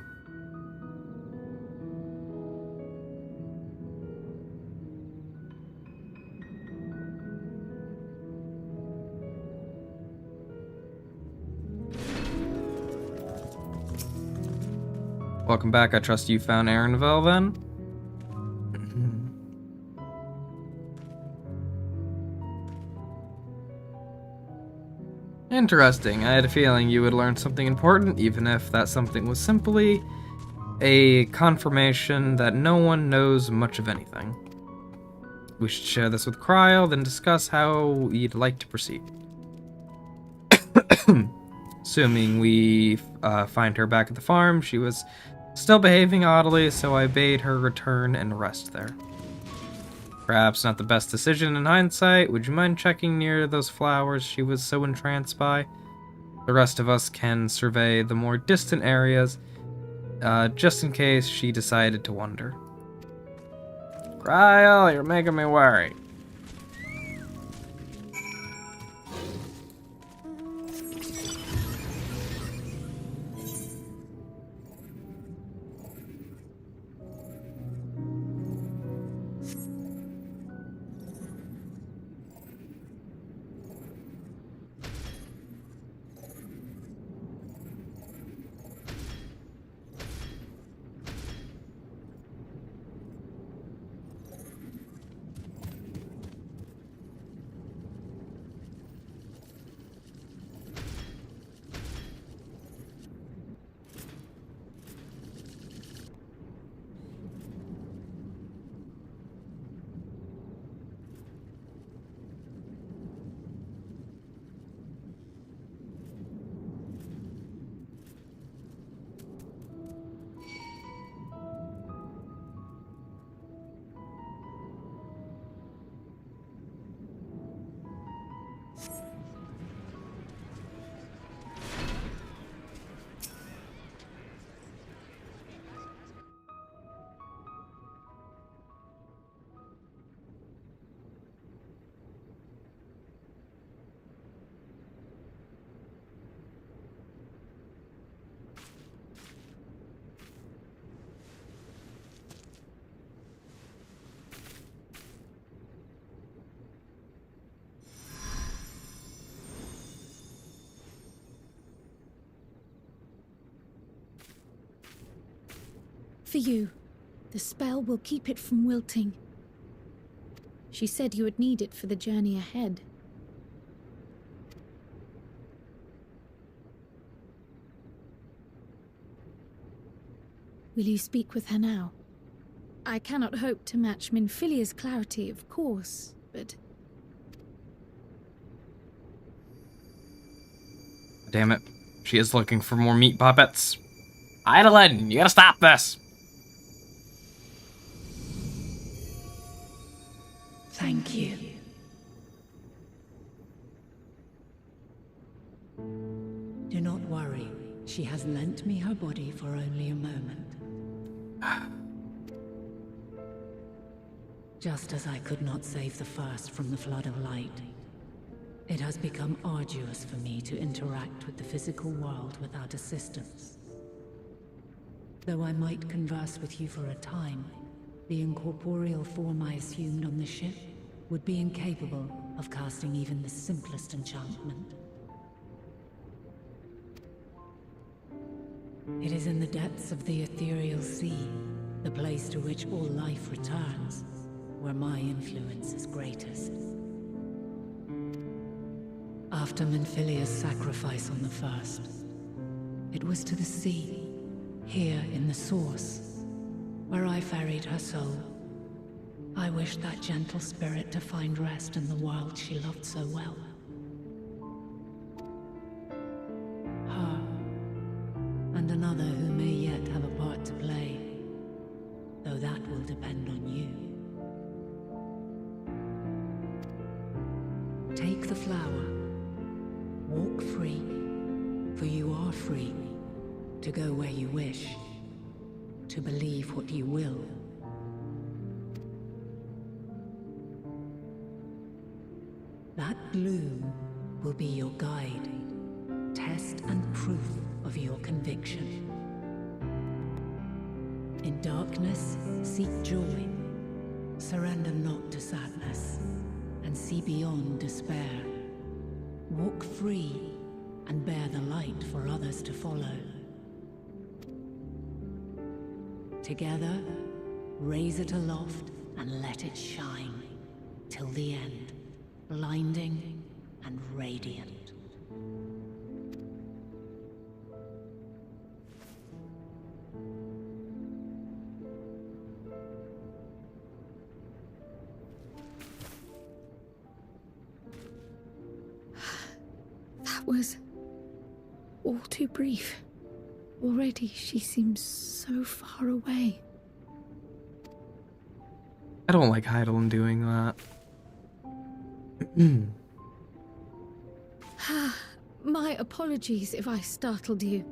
Welcome back. I trust you found Erenvel then? Interesting. I had a feeling you would learn something important, even if that something was simply a confirmation that no one knows much of anything. We should share this with Cryo, then discuss how you'd like to proceed. Assuming we find her back at the farm, she was still behaving oddly, so I bade her return and rest there. Perhaps not the best decision in hindsight. Would you mind checking near those flowers she was so entranced by? The rest of us can survey the more distant areas, just in case she decided to wander. Cryo, you're making me worry. For you. The spell will keep it from wilting. She said you would need it for the journey ahead. Will you speak with her now? I cannot hope to match Minfilia's clarity, of course, but... Damn it. She is looking for more meat puppets. Hydaelyn, you gotta stop this! Thank you. Do not worry. She has lent me her body for only a moment. Just as I could not save the first from the flood of light, it has become arduous for me to interact with the physical world without assistance. Though I might converse with you for a time, the incorporeal form I assumed on the ship would be incapable of casting even the simplest enchantment. It is in the depths of the ethereal sea, the place to which all life returns, where my influence is greatest. After Minfilia's sacrifice on the first, it was to the sea, here in the source, where I ferried her soul. I wished that gentle spirit to find rest in the world she loved so well. Her, and another who may yet have a part to play, though that will depend on you. Take the flower. Walk free, for you are free, to go where you wish, to believe what you will. That bloom will be your guide, test and proof of your conviction. In darkness, seek joy. Surrender not to sadness, and see beyond despair. Walk free, and bear the light for others to follow. Together, raise it aloft and let it shine, till the end, blinding and radiant. That was all too brief. Already she seems so far away. I don't like Hydaelyn doing that. My apologies if I startled you.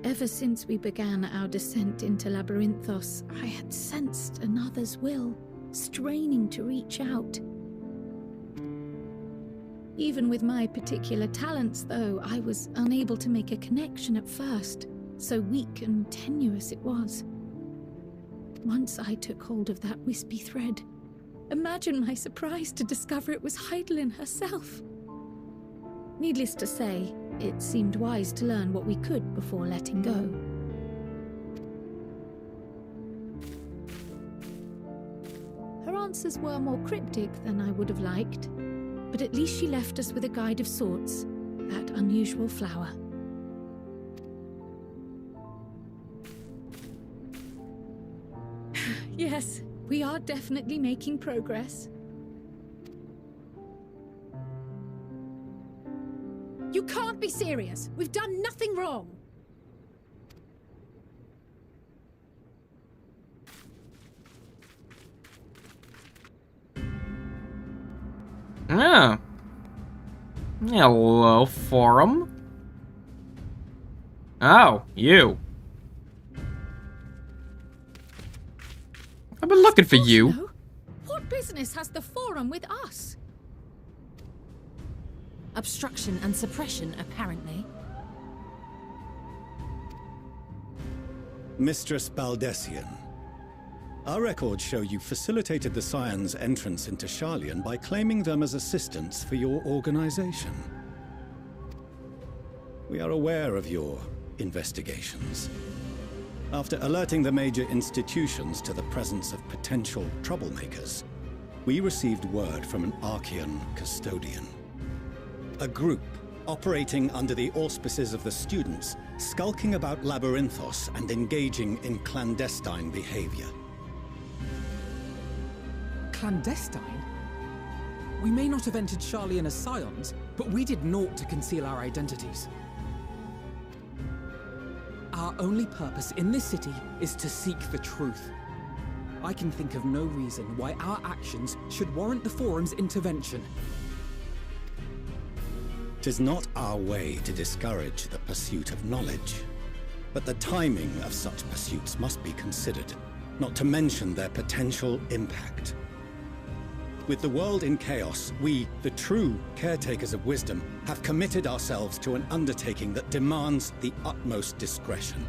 Ever since we began our descent into Labyrinthos, I had sensed another's will, straining to reach out. Even with my particular talents, though, I was unable to make a connection at first, so weak and tenuous it was. Once I took hold of that wispy thread. Imagine my surprise to discover it was Hydaelyn herself. Needless to say, it seemed wise to learn what we could before letting go. Her answers were more cryptic than I would have liked, but at least she left us with a guide of sorts, that unusual flower. Yes, we are definitely making progress. You can't be serious! We've done nothing wrong! Yeah. Hello, forum. Oh, you. I've been looking for you. No. What business has the forum with us? Obstruction and suppression, apparently. Mistress Baldessian, our records show you facilitated the Scions' entrance into Sharlayan by claiming them as assistants for your organization. We are aware of your investigations. After alerting the major institutions to the presence of potential troublemakers, we received word from an Archean custodian. A group operating under the auspices of the students, skulking about Labyrinthos and engaging in clandestine behavior. Clandestine? We may not have entered Sharlayan as scions, but we did naught to conceal our identities. Our only purpose in this city is to seek the truth. I can think of no reason why our actions should warrant the Forum's intervention. 'Tis not our way to discourage the pursuit of knowledge, but the timing of such pursuits must be considered, not to mention their potential impact. With the world in chaos, we, the true caretakers of wisdom, have committed ourselves to an undertaking that demands the utmost discretion.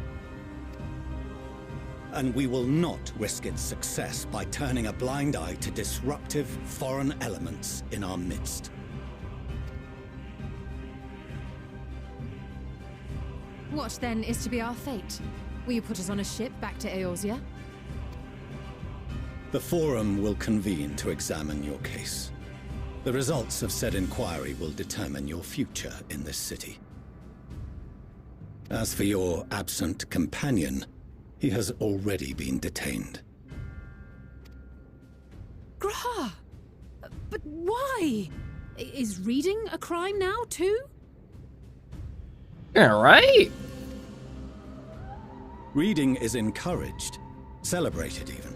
And we will not risk its success by turning a blind eye to disruptive foreign elements in our midst. What then is to be our fate? Will you put us on a ship back to Eorzea? The Forum will convene to examine your case. The results of said inquiry will determine your future in this city. As for your absent companion, he has already been detained. Grah! But why? Is reading a crime now, too? Yeah, right? Reading is encouraged, celebrated even.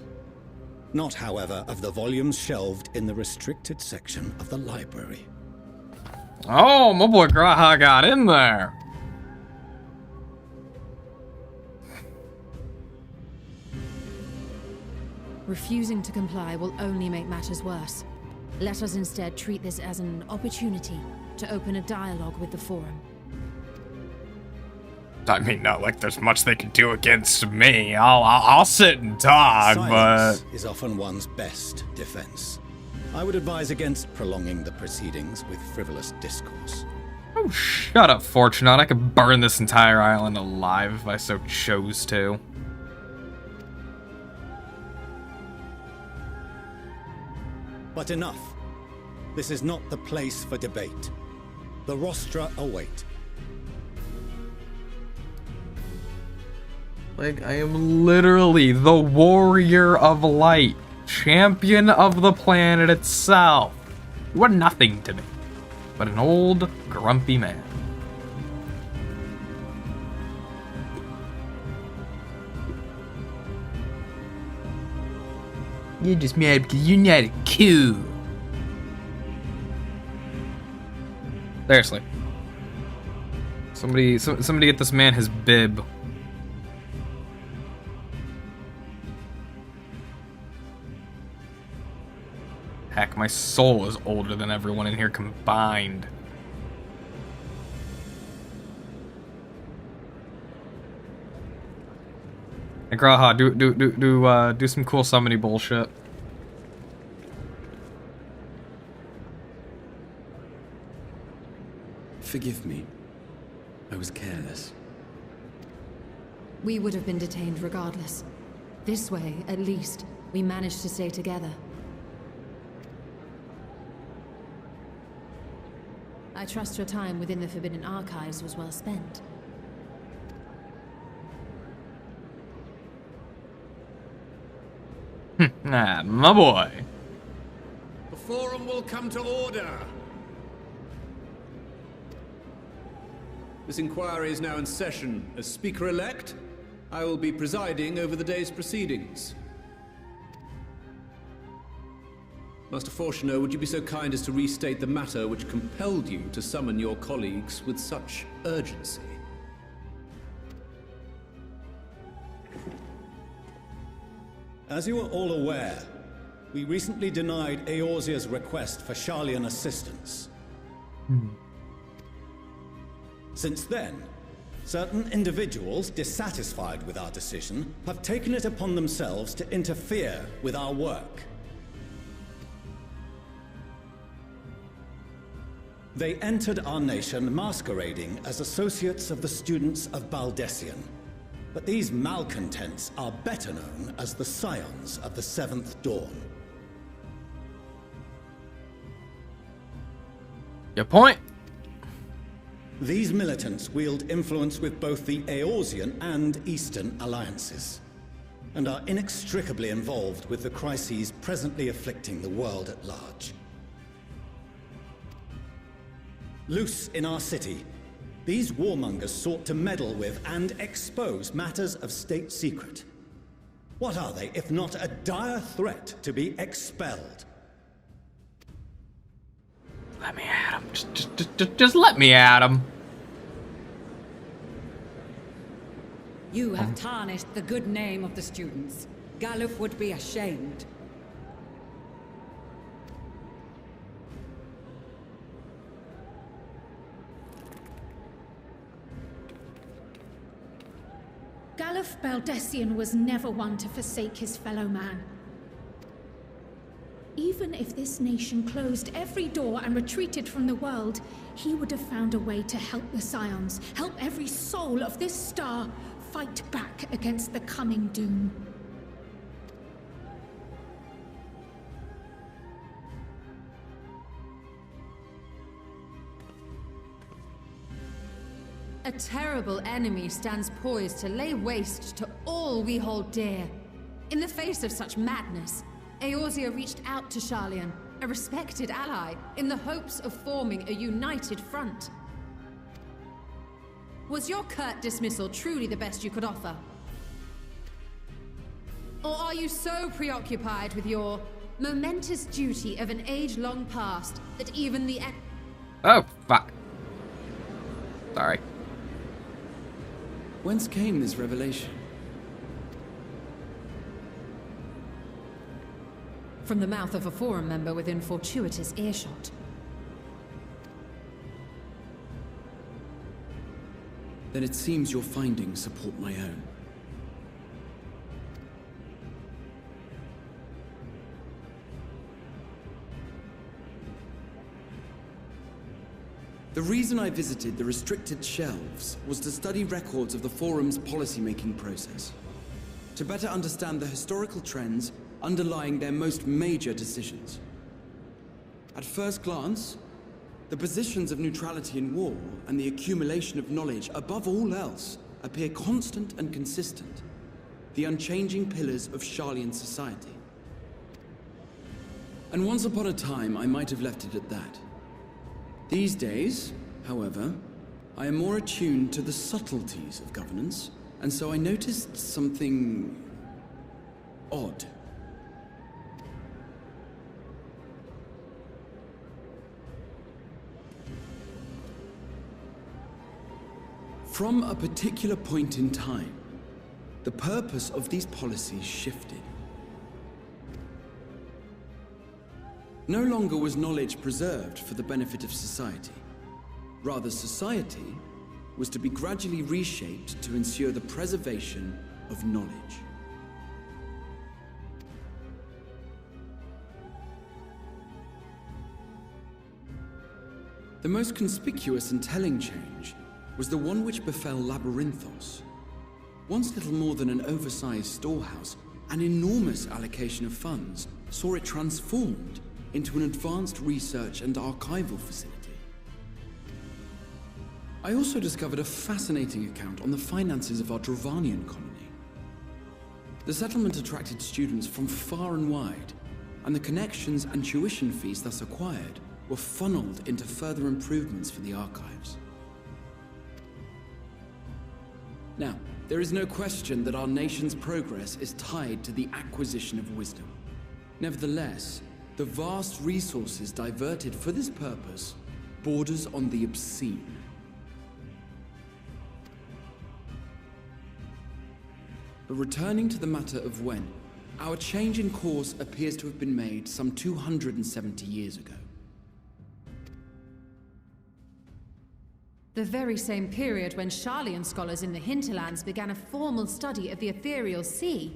Not, however, of the volumes shelved in the restricted section of the library. Oh, my boy Graha got in there. Refusing to comply will only make matters worse. Let us instead treat this as an opportunity to open a dialogue with the Forum. I mean, not like there's much they can do against me. I'll sit and talk, Silence but is often one's best defense. I would advise against prolonging the proceedings with frivolous discourse. Oh, shut up, Fortunate. I could burn this entire island alive if I so chose to. But enough. This is not the place for debate. The rostra await. Like, I am literally the warrior of light, champion of the planet itself. You are nothing to me, but an old, grumpy man. You're just mad because you're not a cool. Seriously. Somebody get this man his bib. Heck, my soul is older than everyone in here combined. Hey, Graha, do some cool summony bullshit. Forgive me. I was careless. We would have been detained regardless. This way, at least, we managed to stay together. I trust your time within the Forbidden Archives was well spent. Ah, my boy. The Forum will come to order. This inquiry is now in session. As Speaker-elect, I will be presiding over the day's proceedings. Master Fortuner, would you be so kind as to restate the matter which compelled you to summon your colleagues with such urgency? As you are all aware, we recently denied Eorzea's request for Sharlayan assistance. Since then, certain individuals dissatisfied with our decision have taken it upon themselves to interfere with our work. They entered our nation masquerading as associates of the students of Baldessian, But these malcontents are better known as the Scions of the Seventh Dawn. Your point? These militants wield influence with both the Eorzean and Eastern alliances, and are inextricably involved with the crises presently afflicting the world at large. Loose in our city, these warmongers sought to meddle with and expose matters of state secret. What are they, if not a dire threat to be expelled? Let me at him. Just let me at him. You have tarnished the good name of the students. Galuf would be ashamed. Galuf Baldessian was never one to forsake his fellow man. Even if this nation closed every door and retreated from the world, he would have found a way to help the Scions, help every soul of this star fight back against the coming doom. A terrible enemy stands poised to lay waste to all we hold dear. In the face of such madness, Eorzea reached out to Sharlayan, a respected ally, in the hopes of forming a united front. Was your curt dismissal truly the best you could offer? Or are you so preoccupied with your momentous duty of an age-long past that even the Oh, fuck. Sorry. Whence came this revelation? From the mouth of a forum member within fortuitous earshot. Then it seems your findings support my own. The reason I visited the restricted shelves was to study records of the Forum's policy-making process, to better understand the historical trends underlying their most major decisions. At first glance, the positions of neutrality in war and the accumulation of knowledge above all else appear constant and consistent, the unchanging pillars of Sharlayan society. And once upon a time, I might have left it at that. These days, however, I am more attuned to the subtleties of governance, and so I noticed something odd. From a particular point in time, the purpose of these policies shifted. No longer was knowledge preserved for the benefit of society. Rather, society was to be gradually reshaped to ensure the preservation of knowledge. The most conspicuous and telling change was the one which befell Labyrinthos. Once little more than an oversized storehouse, an enormous allocation of funds saw it transformed into an advanced research and archival facility. I also discovered a fascinating account on the finances of our Dravanian colony. The settlement attracted students from far and wide, and the connections and tuition fees thus acquired were funneled into further improvements for the archives. Now, there is no question that our nation's progress is tied to the acquisition of wisdom. Nevertheless, the vast resources diverted for this purpose borders on the obscene. But returning to the matter of when, our change in course appears to have been made some 270 years ago. The very same period when Sharlayan scholars in the hinterlands began a formal study of the ethereal sea.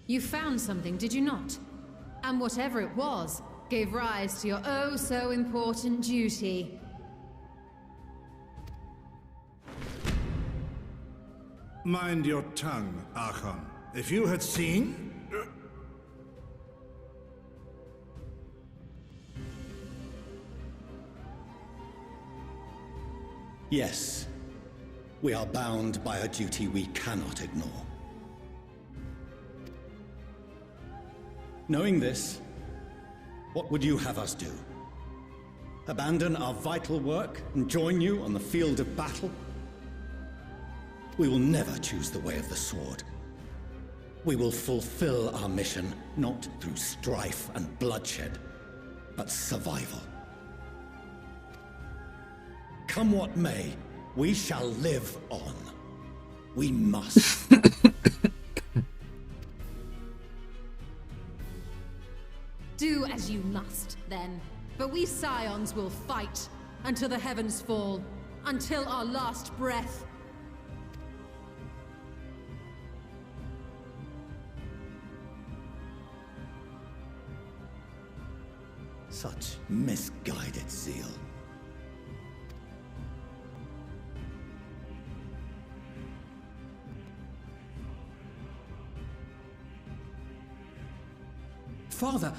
You found something, did you not? And whatever it was, gave rise to your oh-so-important duty. Mind your tongue, Archon. If you had seen... Yes. We are bound by a duty we cannot ignore. Knowing this, what would you have us do? Abandon our vital work and join you on the field of battle? We will never choose the way of the sword. We will fulfill our mission, not through strife and bloodshed, but survival. Come what may, we shall live on. We must. Do as you must, then. But we Scions will fight until the heavens fall, until our last breath. Such misguided zeal. Father,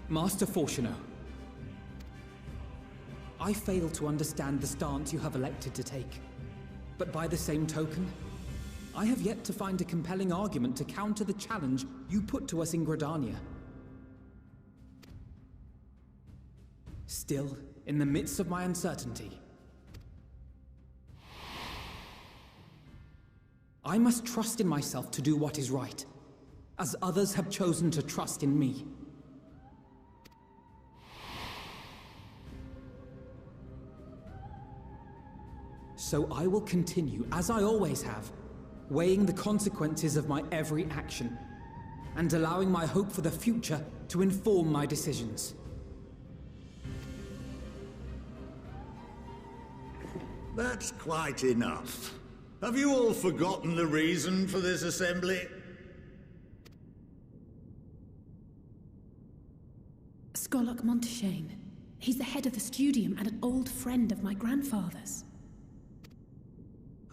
Master Fortuno, I fail to understand the stance you have elected to take. But by the same token, I have yet to find a compelling argument to counter the challenge you put to us in Gridania. Still, in the midst of my uncertainty, I must trust in myself to do what is right, as others have chosen to trust in me. So I will continue, as I always have, weighing the consequences of my every action, and allowing my hope for the future to inform my decisions. That's quite enough. Have you all forgotten the reason for this assembly? Skolok Monteshane. He's the head of the Studium and an old friend of my grandfather's.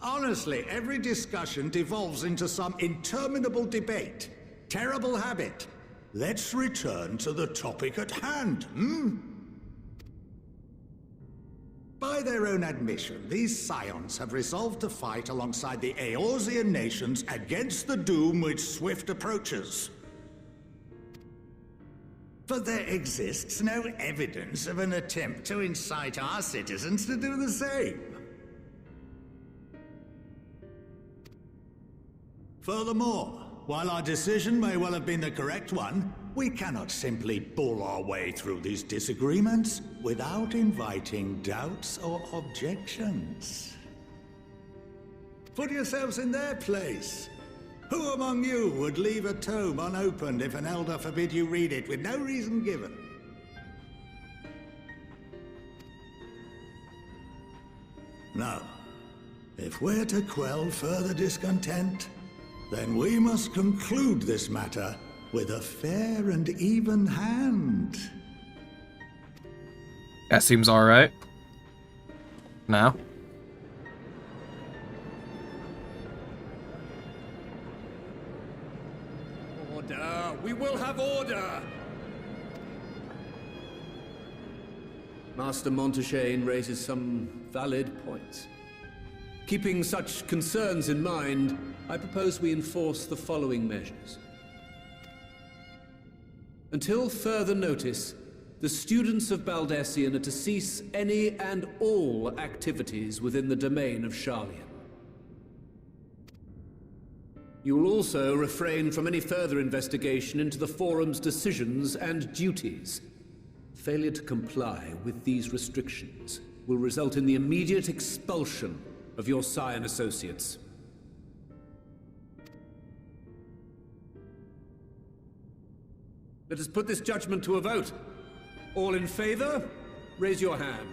Honestly, every discussion devolves into some interminable debate. Terrible habit. Let's return to the topic at hand, By their own admission, these Scions have resolved to fight alongside the Eorzean nations against the doom which swift approaches. But there exists no evidence of an attempt to incite our citizens to do the same. Furthermore, while our decision may well have been the correct one, we cannot simply bull our way through these disagreements without inviting doubts or objections. Put yourselves in their place. Who among you would leave a tome unopened if an elder forbid you read it with no reason given? Now, if we're to quell further discontent, then we must conclude this matter with a fair and even hand. That seems alright. Now. Order! We will have order! Master Monteshane raises some valid points. Keeping such concerns in mind, I propose we enforce the following measures. Until further notice, the students of Baldesion are to cease any and all activities within the domain of Sharlayan. You will also refrain from any further investigation into the Forum's decisions and duties. Failure to comply with these restrictions will result in the immediate expulsion of your Scion associates. Let us put this judgment to a vote. All in favor, raise your hand.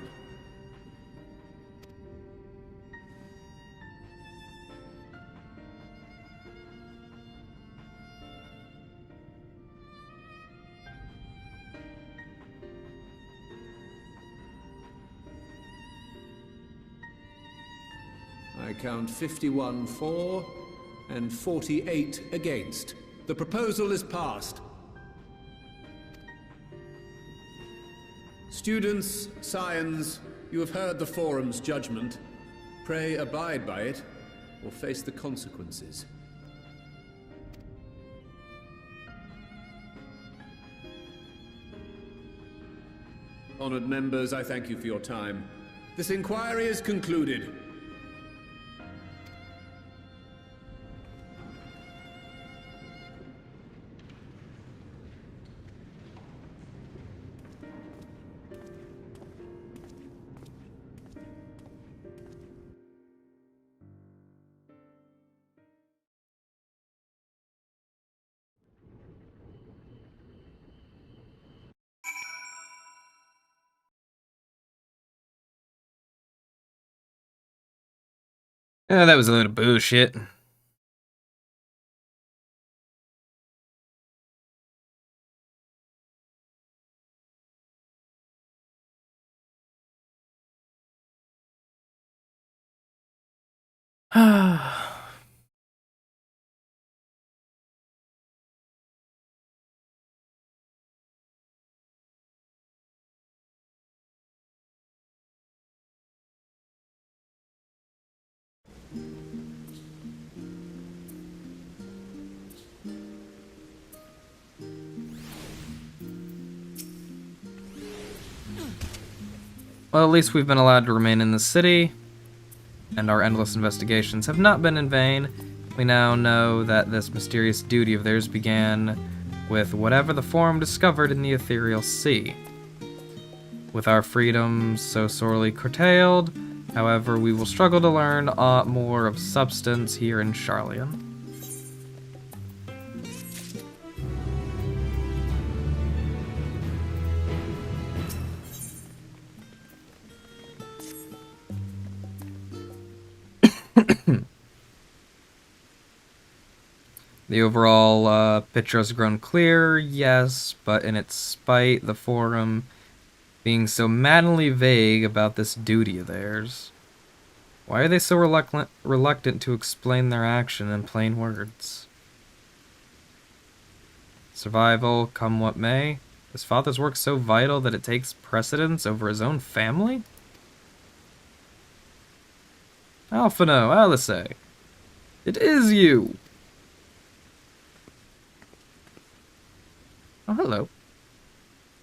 I I count 51 for and 48 against. The proposal is passed. Students, scions, you have heard the Forum's judgment. Pray abide by it, or face the consequences. Honored members, I thank you for your time. This inquiry is concluded. Yeah, that was a load of bullshit. Well, at least we've been allowed to remain in the city, and our endless investigations have not been in vain. We now know that this mysterious duty of theirs began with whatever the Forum discovered in the ethereal sea. With our freedoms so sorely curtailed, however, we will struggle to learn more of substance here in Sharlayan. The overall picture has grown clear, yes, but in its spite, the Forum being so maddeningly vague about this duty of theirs. Why are they so reluctant to explain their action in plain words? Survival, come what may? Is Father's work so vital that it takes precedence over his own family? Alphino, Alice, it is you! Oh, hello.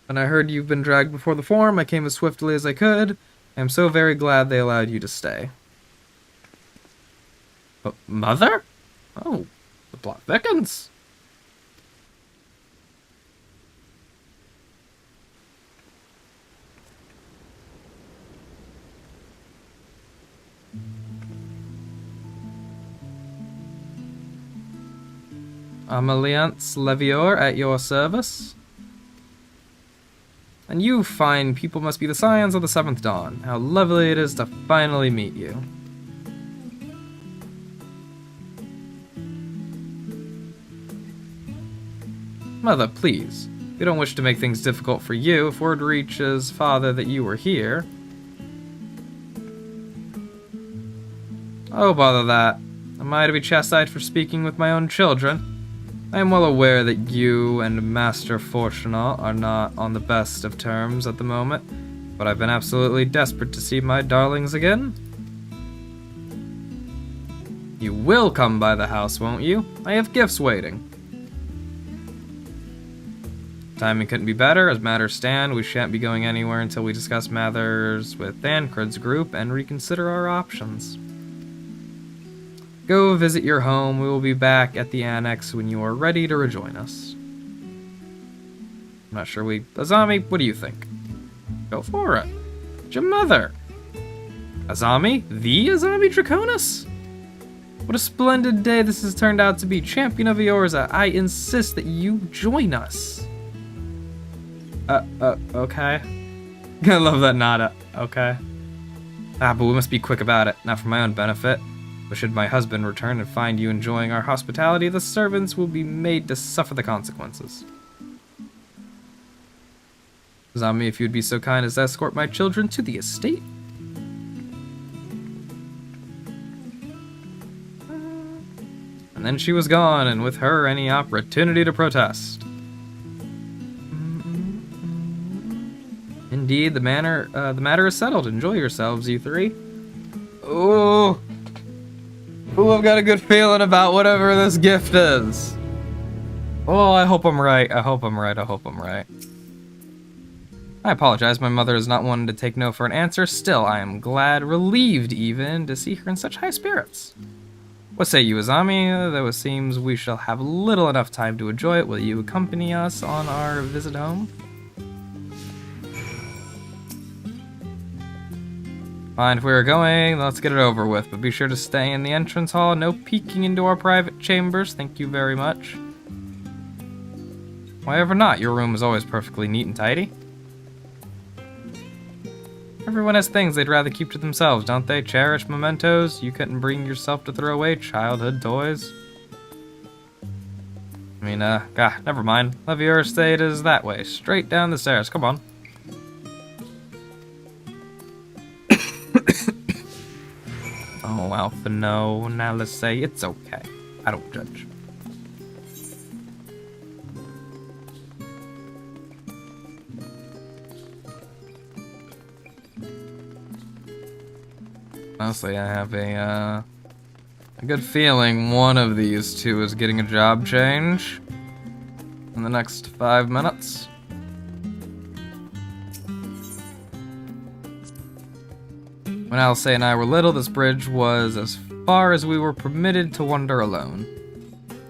When I heard you've been dragged before the Forum, I came as swiftly as I could. I am so very glad they allowed you to stay. But Mother? Oh, the plot thickens. Alliance Levior at your service. And you fine people must be the scions of the 7th Dawn. How lovely it is to finally meet you. Mother, please. We don't wish to make things difficult for you. If word reaches Father that you were here... Oh, bother that. Am I to be chastised for speaking with my own children? I am well aware that you and Master Fortunat are not on the best of terms at the moment, but I've been absolutely desperate to see my darlings again. You will come by the house, won't you? I have gifts waiting. Timing couldn't be better. As matters stand, we shan't be going anywhere until we discuss matters with Thancred's group and reconsider our options. Go visit your home. We will be back at the annex when you are ready to rejoin us. I'm not sure Azami, what do you think? Go for it. It's your mother. Azami? The Azami Draconis? What a splendid day this has turned out to be. Champion of Eorzea, I insist that you join us. Okay. I love that nada. Okay. But we must be quick about it, not for my own benefit. But should my husband return and find you enjoying our hospitality, the servants will be made to suffer the consequences. Azami, if you'd be so kind as to escort my children to the estate. then she was gone, and with her any opportunity to protest. Indeed, the matter is settled. Enjoy yourselves, you three. Ooh. Ooh, I've got a good feeling about whatever this gift is. Oh, I hope I'm right. I hope I'm right. I hope I'm right. I apologize. My mother is not one to take no for an answer. Still, I am glad, relieved even, to see her in such high spirits. What say you, Azami? Though it seems we shall have little enough time to enjoy it, will you accompany us on our visit home? Fine, if we are going, let's get it over with, but be sure to stay in the entrance hall. No peeking into our private chambers. Thank you very much. Why ever not? Your room is always perfectly neat and tidy. Everyone has things they'd rather keep to themselves, don't they? Cherish mementos you couldn't bring yourself to throw away, childhood toys. I mean, God, never mind. Levier estate is that way, straight down the stairs. Come on. Oh, Alpha, no. Now let's say it's okay. I don't judge. Honestly, I have a good feeling one of these two is getting a job change in the next 5 minutes. When Alcé and I were little, this bridge was as far as we were permitted to wander alone.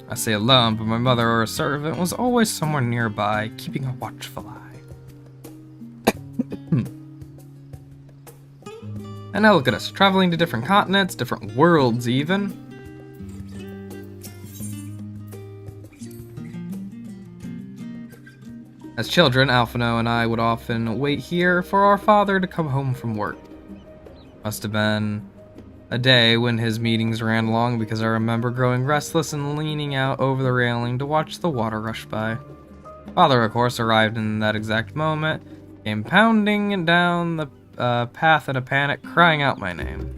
I say alone, but my mother or a servant was always somewhere nearby, keeping a watchful eye. And now look at us, traveling to different continents, different worlds even. As children, Alphino and I would often wait here for our father to come home from work. Must have been a day when his meetings ran long, because I remember growing restless and leaning out over the railing to watch the water rush by. Father, of course, arrived in that exact moment, came pounding down the path in a panic, crying out my name.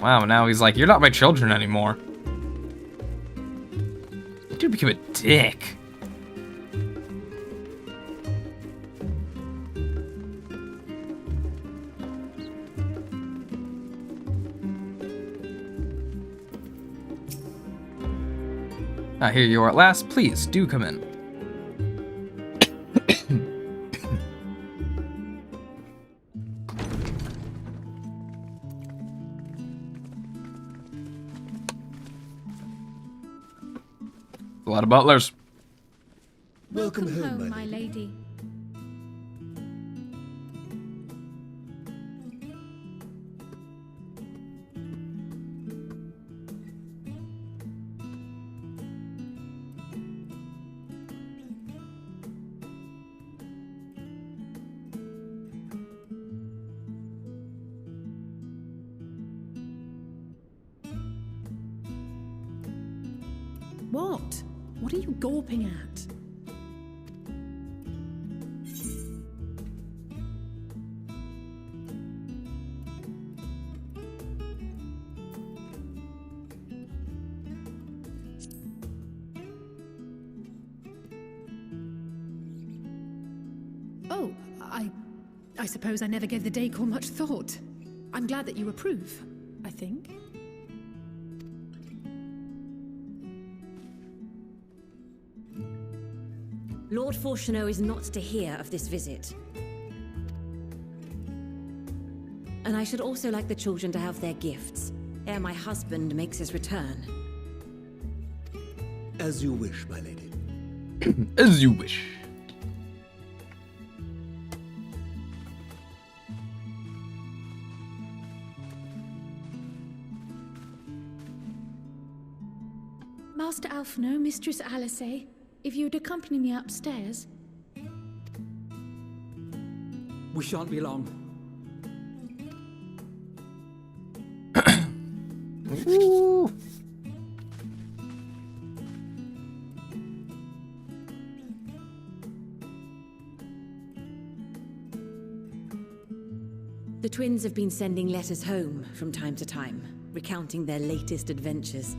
Wow, now he's like, you're not my children anymore. Dude became a dick. Ah, here you are at last. Please, do come in. A lot of butlers. Welcome home, my lady. What? What are you gawping at? Oh, I suppose I never gave the decor much thought. I'm glad that you approve, I think. Lord Fortuneau is not to hear of this visit. And I should also like the children to have their gifts, ere my husband makes his return. As you wish, my lady. As you wish. Master Alphino, Mistress Alicey, if you would accompany me upstairs. We shan't be long. Ooh. The twins have been sending letters home from time to time, recounting their latest adventures.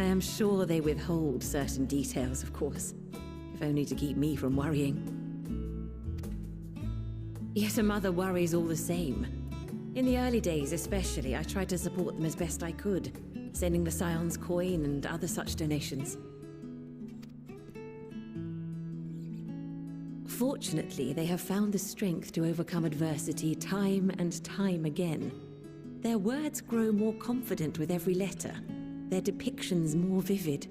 I am sure they withhold certain details, of course, if only to keep me from worrying. Yet a mother worries all the same. In the early days especially, I tried to support them as best I could, sending the Scion's coin and other such donations. Fortunately, they have found the strength to overcome adversity time and time again. Their words grow more confident with every letter, their depictions more vivid.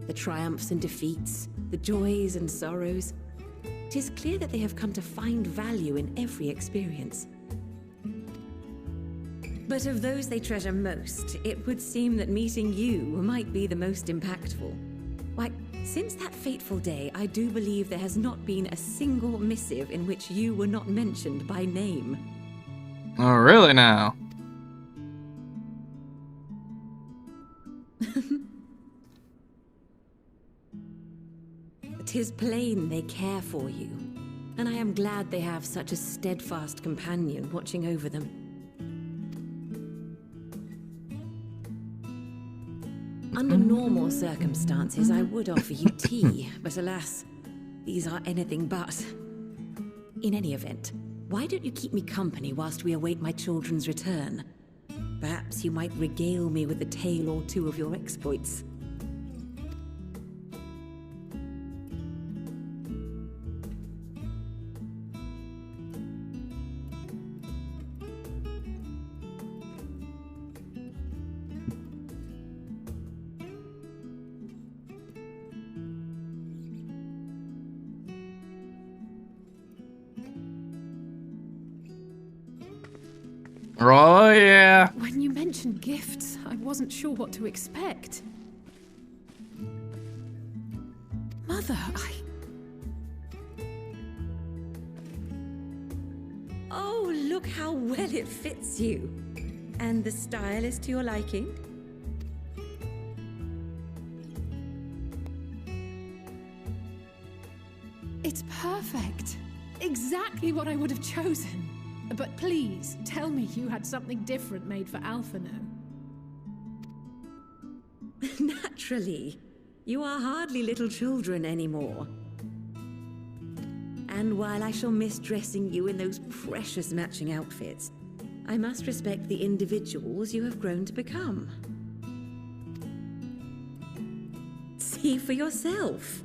The triumphs and defeats, the joys and sorrows. It is clear that they have come to find value in every experience. But of those they treasure most, it would seem that meeting you might be the most impactful. Why, since that fateful day, I do believe there has not been a single missive in which you were not mentioned by name. Oh, really now? It is plain they care for you, and I am glad they have such a steadfast companion watching over them. Under normal circumstances, I would offer you tea, but alas, these are anything but. In any event, why don't you keep me company whilst we await my children's return? Perhaps you might regale me with a tale or two of your exploits. Oh, yeah. When you mentioned gifts, I wasn't sure what to expect. Mother, Oh, look how well it fits you. And the style is to your liking? It's perfect. Exactly what I would have chosen. But please, tell me you had something different made for Alphino. Naturally. You are hardly little children anymore. And while I shall miss dressing you in those precious matching outfits, I must respect the individuals you have grown to become. See for yourself.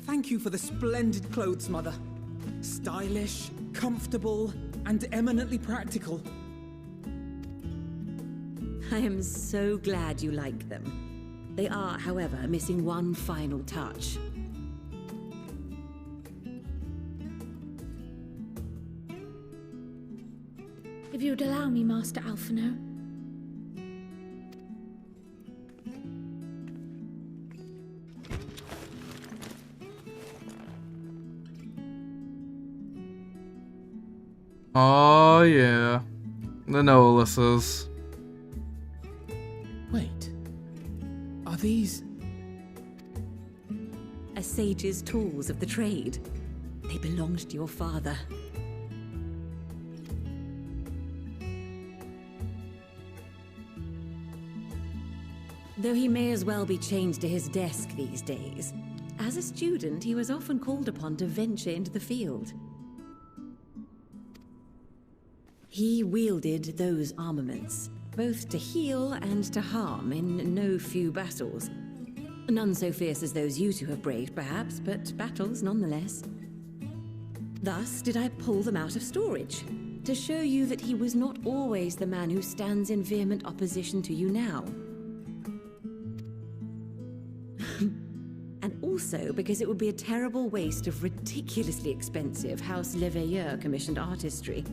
Thank you for the splendid clothes, Mother. Stylish, comfortable, and eminently practical. I am so glad you like them. They are, however, missing one final touch. If you'd allow me, Master Alphino. Oh, yeah. The Noluses. Wait. Are these... A sage's tools of the trade. They belonged to your father. Though he may as well be chained to his desk these days, as a student he was often called upon to venture into the field. He wielded those armaments, both to heal and to harm in no few battles. None so fierce as those you two have braved, perhaps, but battles nonetheless. Thus did I pull them out of storage, to show you that he was not always the man who stands in vehement opposition to you now. And also because it would be a terrible waste of ridiculously expensive House Leveilleur commissioned artistry.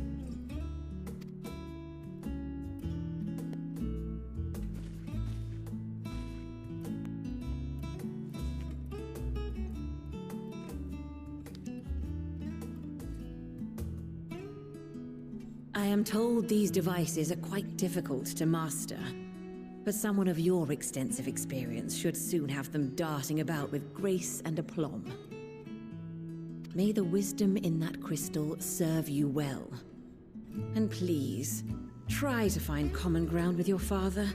I am told these devices are quite difficult to master, but someone of your extensive experience should soon have them darting about with grace and aplomb. may the wisdom in that crystal serve you well. And please, try to find common ground with your father,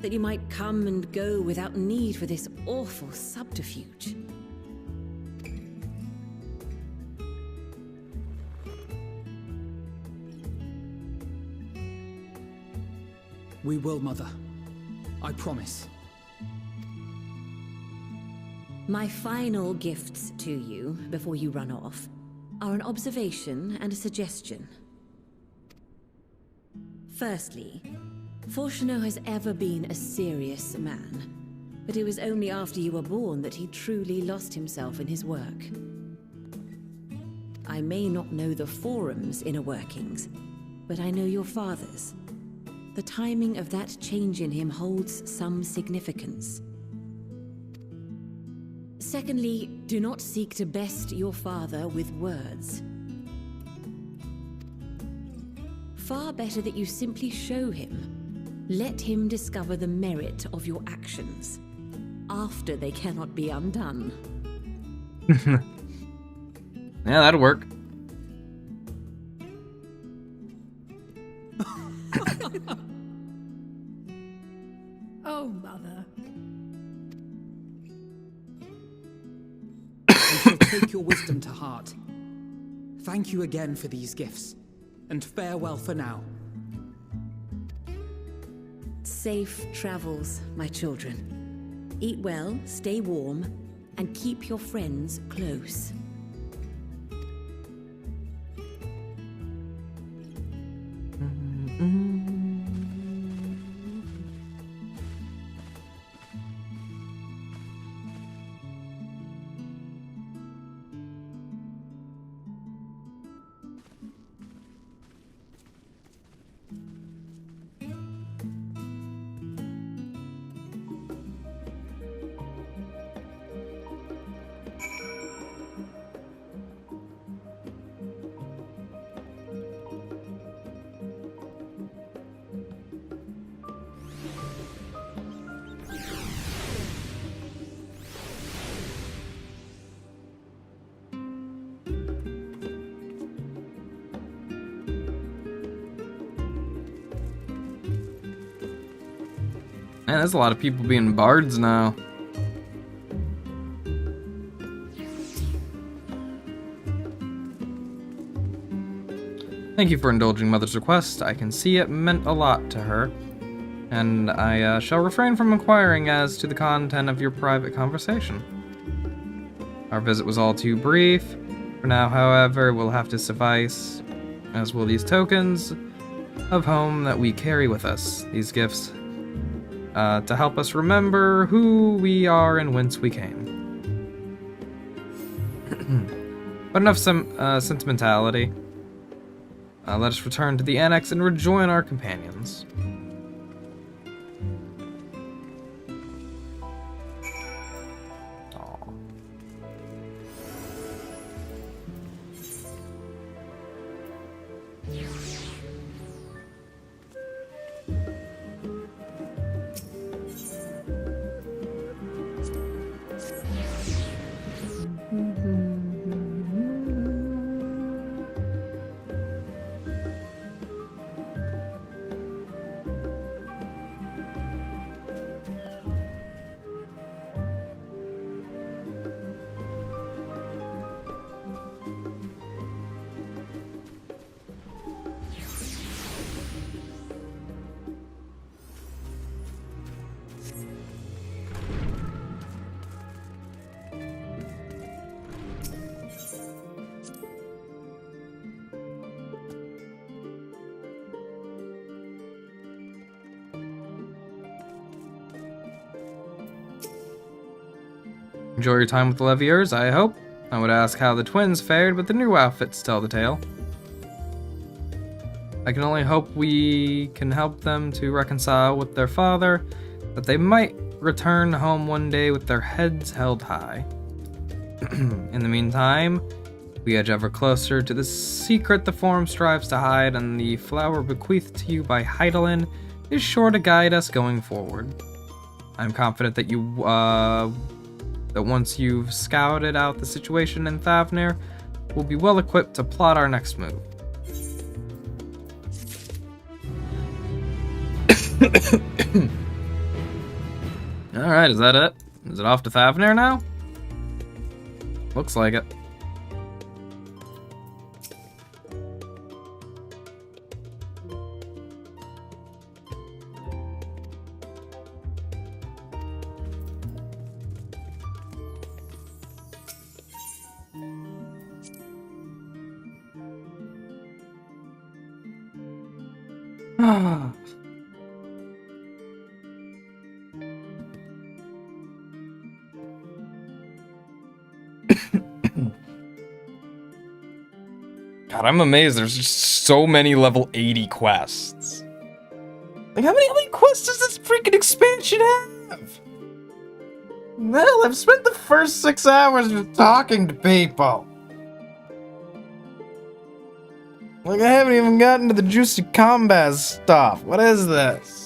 that you might come and go without need for this awful subterfuge. We will, Mother. I promise. My final gifts to you, before you run off, are an observation and a suggestion. Firstly, Fortuno has ever been a serious man, but it was only after you were born that he truly lost himself in his work. I may not know the Forum's inner workings, but I know your father's. The timing of that change in him holds some significance. Secondly, do not seek to best your father with words. Far better that you simply show him. Let him discover the merit of your actions, after they cannot be undone. Yeah, that'll work. Oh, Mother. We shall take your wisdom to heart. Thank you again for these gifts, and farewell for now. Safe travels, my children. Eat well, stay warm, and keep your friends close. Man, there's a lot of people being bards now. Thank you for indulging Mother's request. I can see it meant a lot to her. And I shall refrain from inquiring as to the content of your private conversation. Our visit was all too brief. For now, however, will have to suffice, as will these tokens of home that we carry with us. These gifts to help us remember who we are and whence we came. But enough sentimentality. Let us return to the annex and rejoin our companions. Enjoy your time with the Leviers, I hope. I would ask how the twins fared, but the new outfits tell the tale. I can only hope we can help them to reconcile with their father, that they might return home one day with their heads held high. In the meantime, we edge ever closer to the secret the Forum strives to hide, and the flower bequeathed to you by Hydaelyn is sure to guide us going forward. I'm confident that that once you've scouted out the situation in Thavnir, will be well equipped to plot our next move. Alright, is that it? Is it off to Thavnir now? Looks like it. God, I'm amazed there's just so many level 80 quests. Like, how many quests does this freaking expansion have? Well, I've spent the first 6 hours just talking to people. Like, I haven't even gotten to the juicy combat stuff. What is this?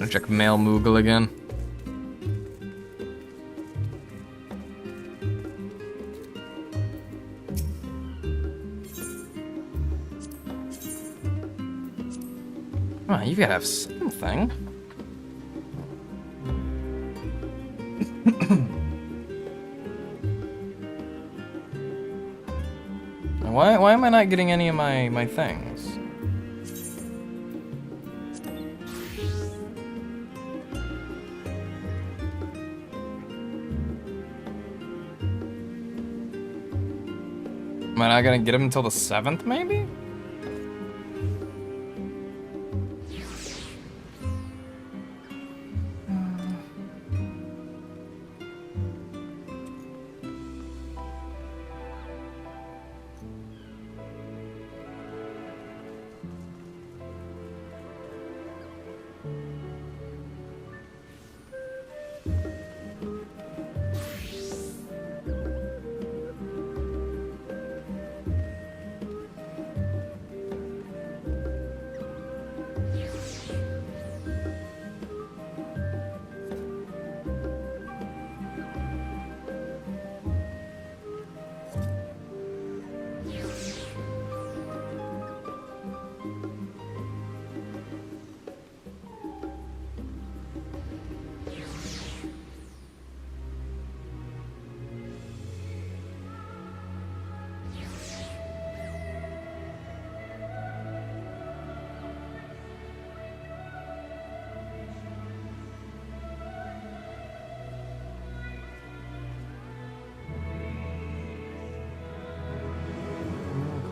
Check Male Moogle again. Come on, you gotta have something. Why am I not getting any of my things? Am I not gonna get him until the 7th, maybe?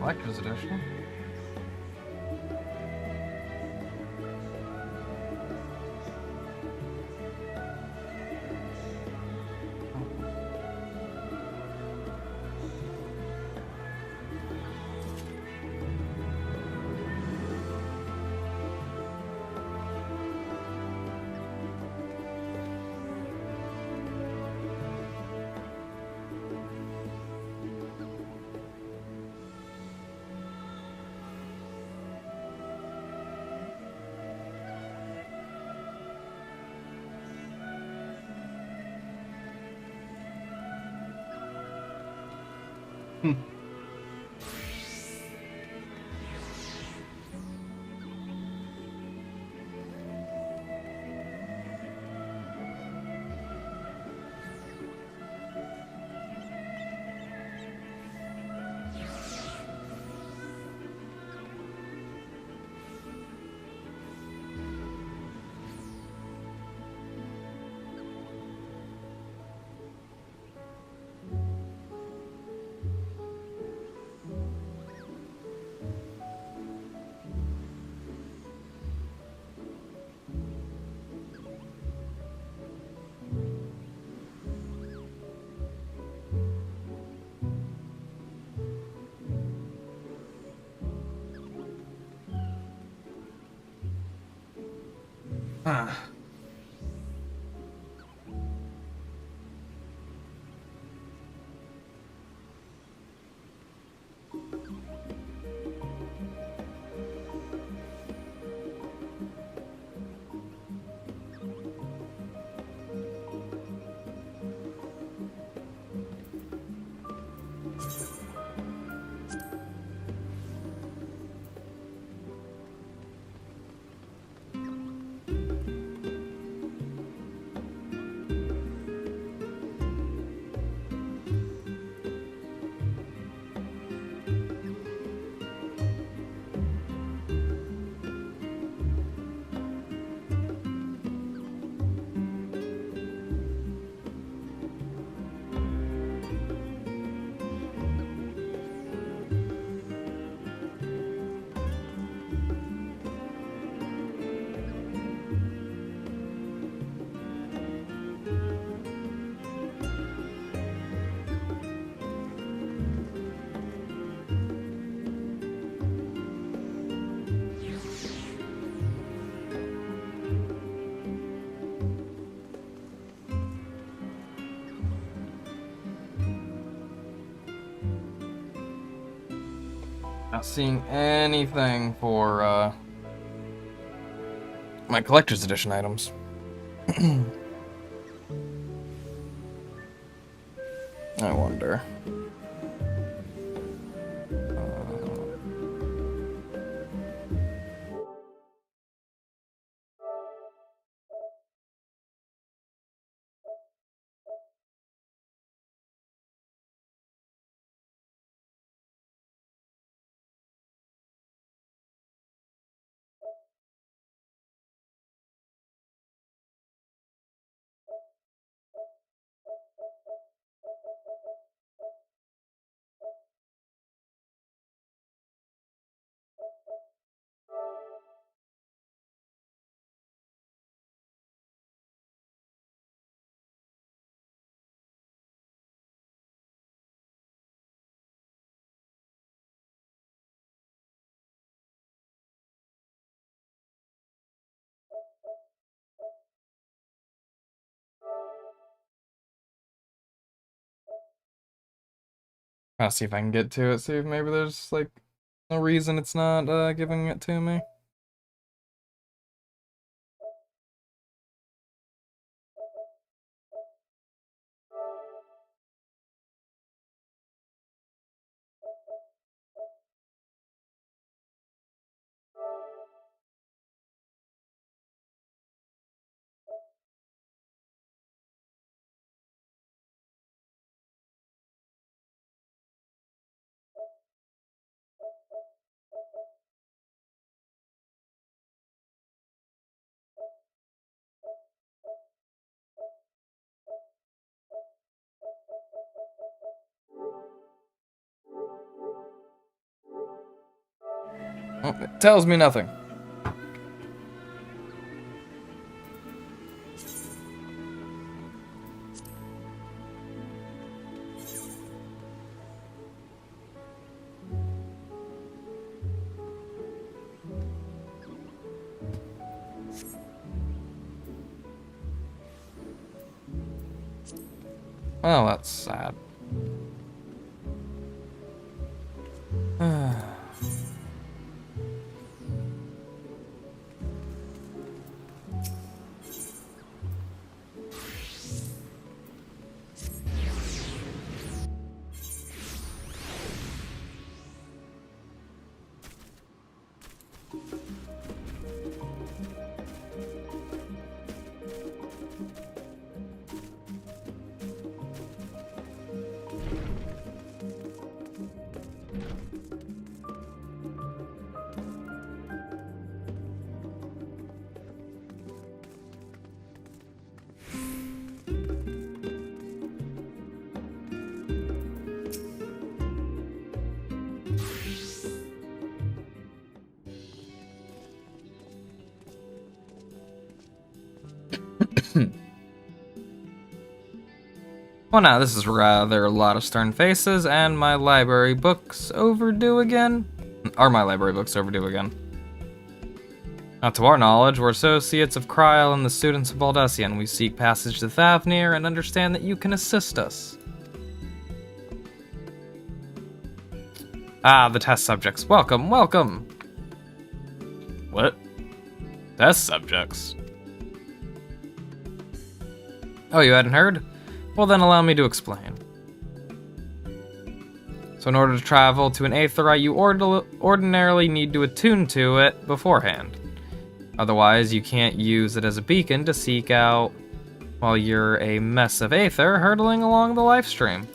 Collector's edition. Not seeing anything for my collector's edition items. I wonder. I'll see if I can get to it, see if maybe there's, like, no reason it's not giving it to me. Oh, it tells me nothing. Well, that's sad. Well, now this is rather a lot of stern faces, and my library books overdue again? Are my library books overdue again? Not to our knowledge, we're associates of Kryl and the students of Baldesion. We seek passage to Thavnir and understand that you can assist us. Ah, the test subjects. Welcome, welcome! What? Test subjects? Oh, you hadn't heard? Well then allow me to explain. So in order to travel to an Aetheryte, you ordinarily need to attune to it beforehand. Otherwise, you can't use it as a beacon to seek out while you're a mess of Aether hurtling along the lifestream.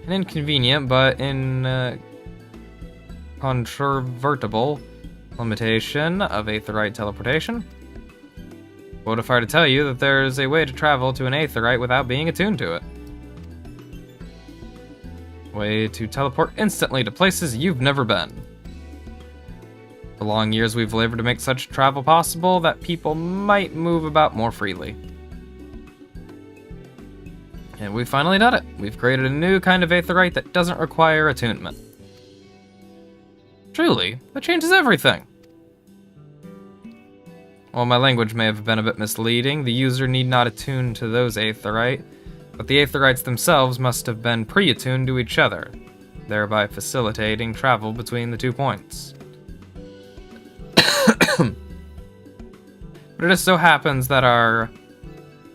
An inconvenient but incontrovertible limitation of Aetheryte teleportation. What if I were to tell you that there's a way to travel to an Aetheryte without being attuned to it? Way to teleport instantly to places you've never been. For long years we've labored to make such travel possible that people might move about more freely. And we've finally done it. We've created a new kind of Aetheryte that doesn't require attunement. Truly, that changes everything. While my language may have been a bit misleading, the user need not attune to those Aetheryte, but the Aetherites themselves must have been pre-attuned to each other, thereby facilitating travel between the 2 points. But it just so happens that our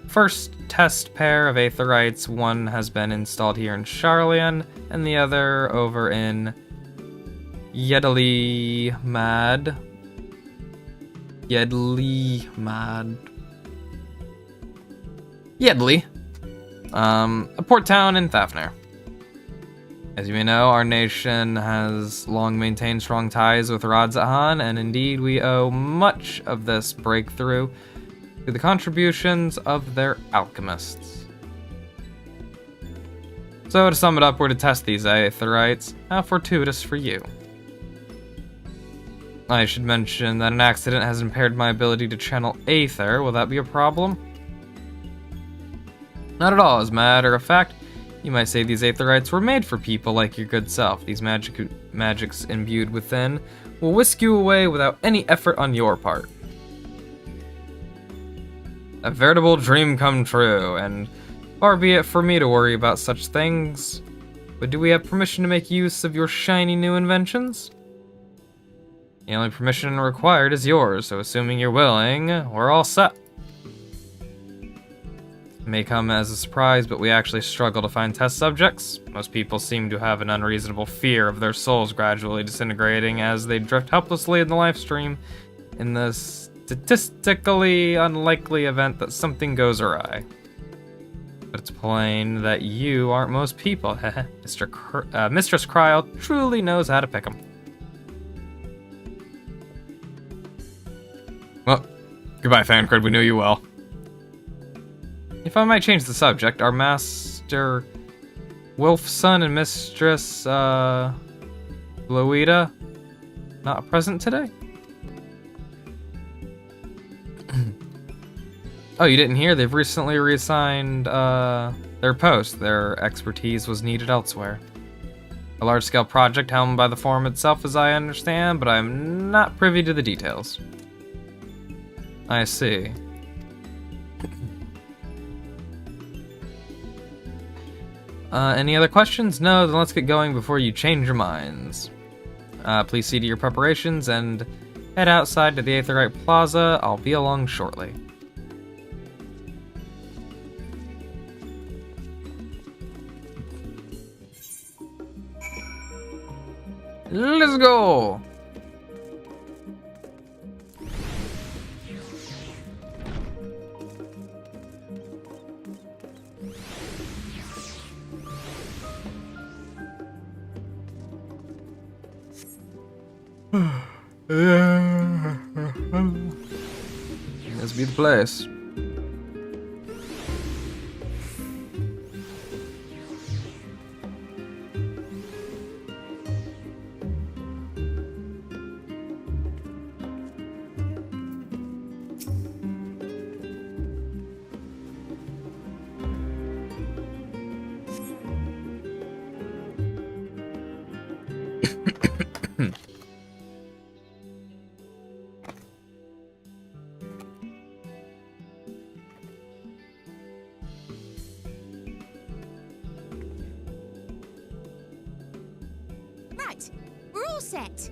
first test pair of Aetherites, one has been installed here in Sharlayan, and the other over in Hydaelyn. A port town in Thavnir. As you may know, our nation has long maintained strong ties with Eorzea, and indeed we owe much of this breakthrough to the contributions of their alchemists. So to sum it up, we're to test these Aetherites. How fortuitous for you. I should mention that an accident has impaired my ability to channel Aether. Will that be a problem? Not at all. As a matter of fact, you might say these Aetherites were made for people like your good self. These magics imbued within will whisk you away without any effort on your part. A veritable dream come true, and far be it for me to worry about such things. But do we have permission to make use of your shiny new inventions? The only permission required is yours, so assuming you're willing, we're all set. It may come as a surprise, but we actually struggle to find test subjects. Most people seem to have an unreasonable fear of their souls gradually disintegrating as they drift helplessly in the life stream in the statistically unlikely event that something goes awry. But it's plain that you aren't most people. Mistress Kryl truly knows how to pick 'em. Well, goodbye, Thancred. We knew you well. If I might change the subject, our Master Wolfson and Mistress Loida not present today? Oh, you didn't hear? They've recently reassigned their post. Their expertise was needed elsewhere. A large-scale project helmed by the Forum itself, as I understand, but I'm not privy to the details. I see. Any other questions? No? Then let's get going before you change your minds. Please see to your preparations and head outside to the Aetherite Plaza. I'll be along shortly. Let's go! Let's be the place. We're all set.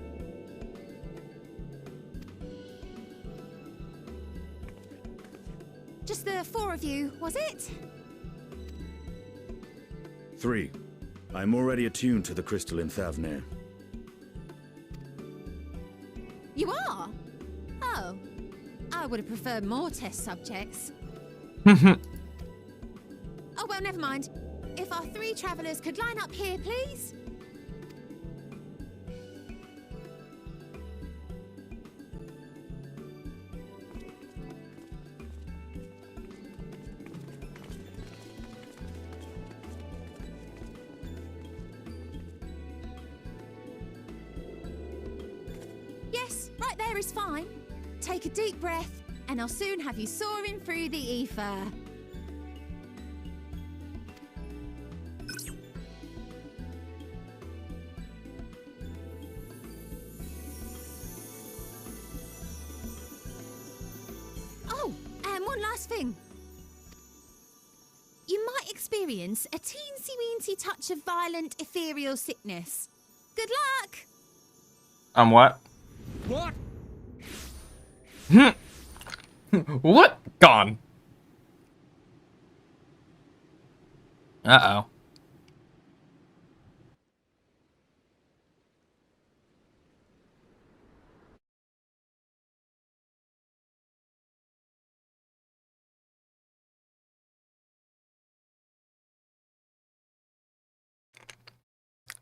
Just the 4 of you, was it? 3. I'm already attuned to the crystal in Thavnir. You are? Oh. I would have preferred more test subjects. Oh, well, never mind. If our 3 travelers could line up here, please. Yes, right there is fine. Take a deep breath, and I'll soon have you soaring through the ether. Oh, and one last thing. You might experience a teensy-weensy touch of violent ethereal sickness. Good luck! What? What? What? Gone. Uh-oh.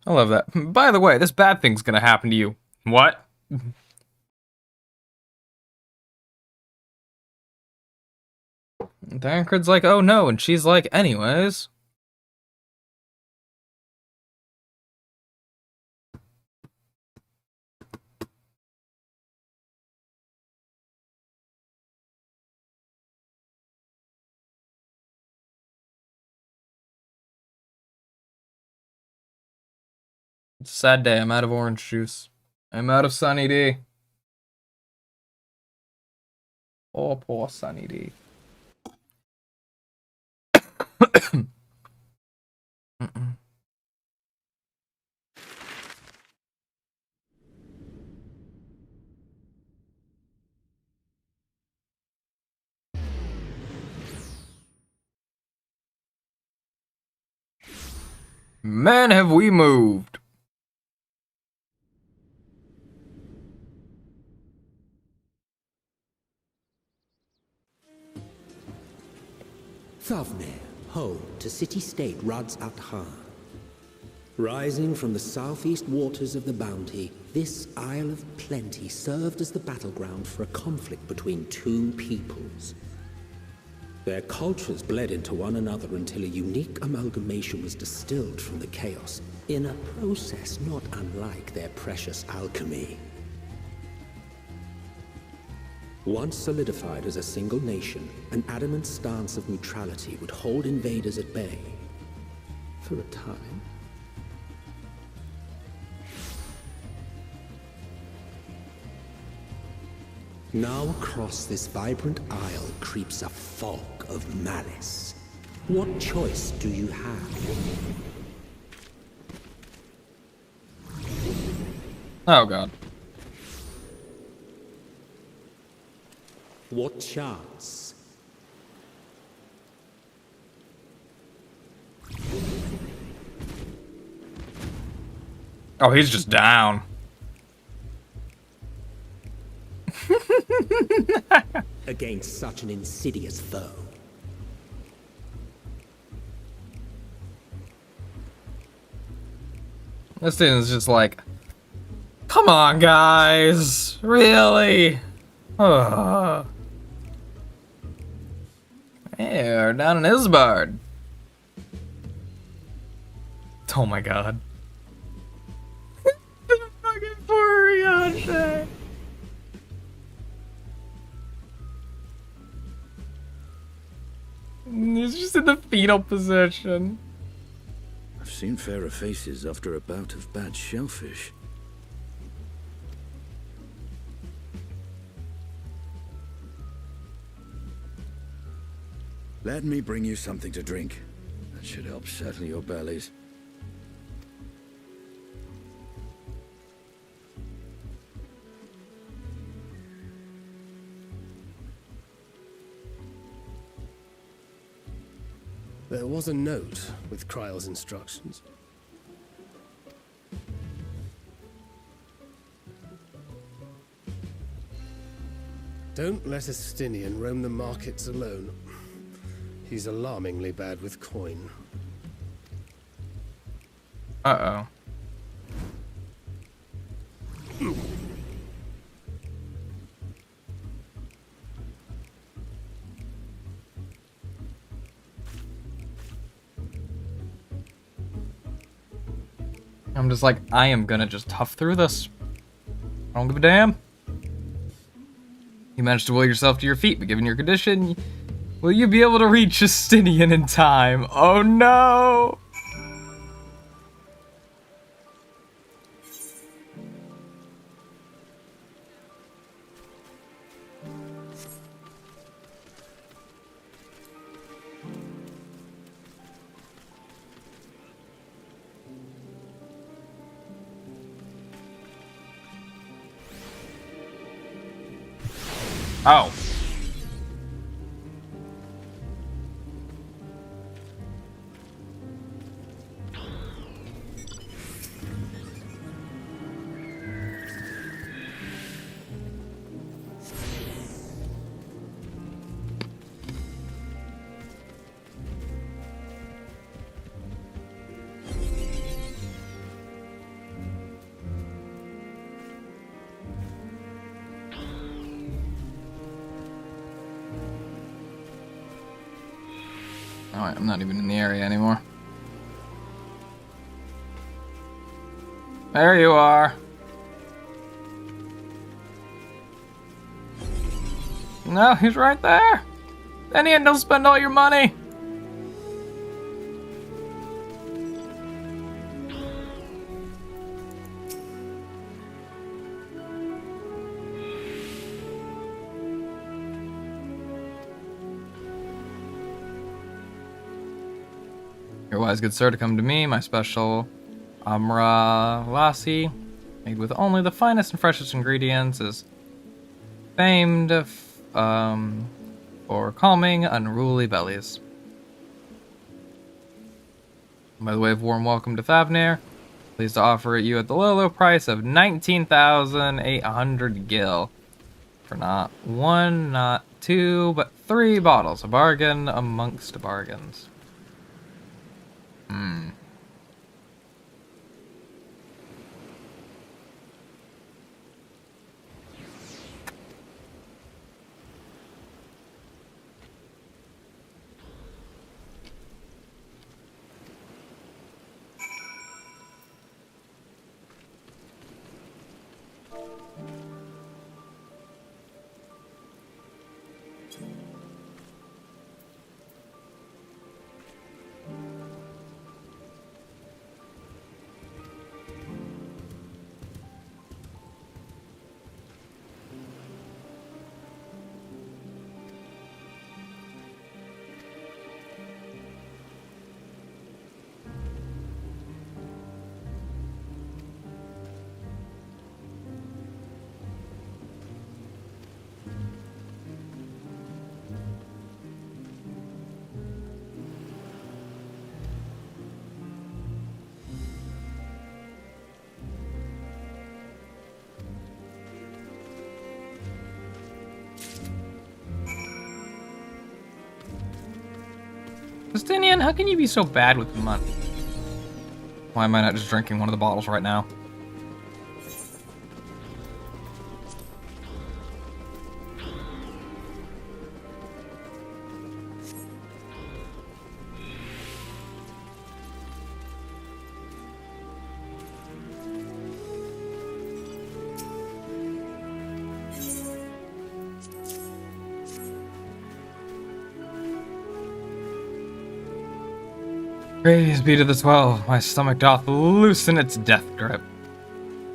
I love that. By the way, this bad thing's gonna happen to you. What? Tancred's like, oh no, and she's like, anyways. It's a sad day. I'm out of orange juice. I'm out of Sunny D. Oh, poor Sunny D. Man, have we moved. Thavnir, home to city-state Rads at Han. Rising from the southeast waters of the Bounty, this Isle of Plenty served as the battleground for a conflict between 2 peoples. Their cultures bled into one another until a unique amalgamation was distilled from the chaos, in a process not unlike their precious alchemy. Once solidified as a single nation, an adamant stance of neutrality would hold invaders at bay. For a time. Now across this vibrant isle creeps a fog of malice. What choice do you have? Oh god. What chance? Oh, he's just down. Against such an insidious foe. This thing is just like, come on, guys, really? Ugh. Hey, we're down in Ishgard. Oh my god. The fucking poor Eorzea. He's just in the fetal position. I've seen fairer faces after a bout of bad shellfish. Let me bring you something to drink. That should help settle your bellies. There was a note with Kryle's instructions. Don't let a Stinian roam the markets alone. He's alarmingly bad with coin. Uh-oh. I'm just like, I am gonna just tough through this. I don't give a damn. You managed to will yourself to your feet, but given your condition, will you be able to reach Justinian in time? Oh no! Oh. Alright, I'm not even in the area anymore. There you are. No, he's right there. Then you don't spend all your money. Your wise good sir to come to me, my special Amra Lassi, made with only the finest and freshest ingredients, is famed for calming unruly bellies. By the way of warm welcome to Thavnir, pleased to offer it you at the low price of 19,800 gil. For not one, not two, but 3 bottles. A bargain amongst bargains. Justinian, how can you be so bad with money? Why am I not just drinking one of the bottles right now? Praise be to the 12, my stomach doth loosen its death grip.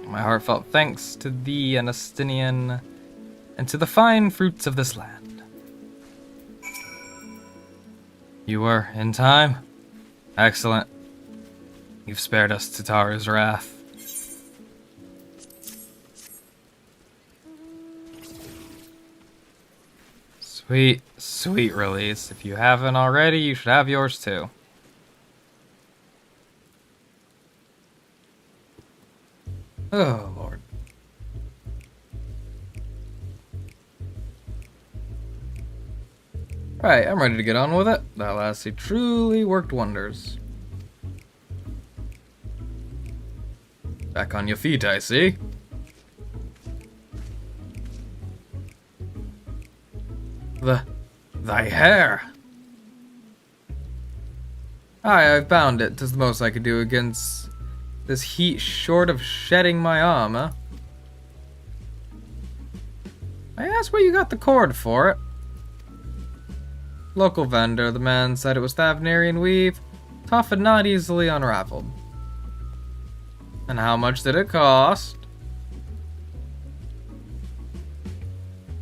My heartfelt thanks to thee, Justinian, and to the fine fruits of this land. You were in time? Excellent. You've spared us Tatara's wrath. Sweet, sweet release. If you haven't already, you should have yours too. Oh, Lord. Right, I'm ready to get on with it. That lassie truly worked wonders. Back on your feet, I see. Thy hair! Aye, I've bound it. 'Tis the most I could do against this heat short of shedding my armor. I asked where you got the cord for it. Local vendor, the man said it was Thavnarian weave, tough and not easily unraveled. And how much did it cost?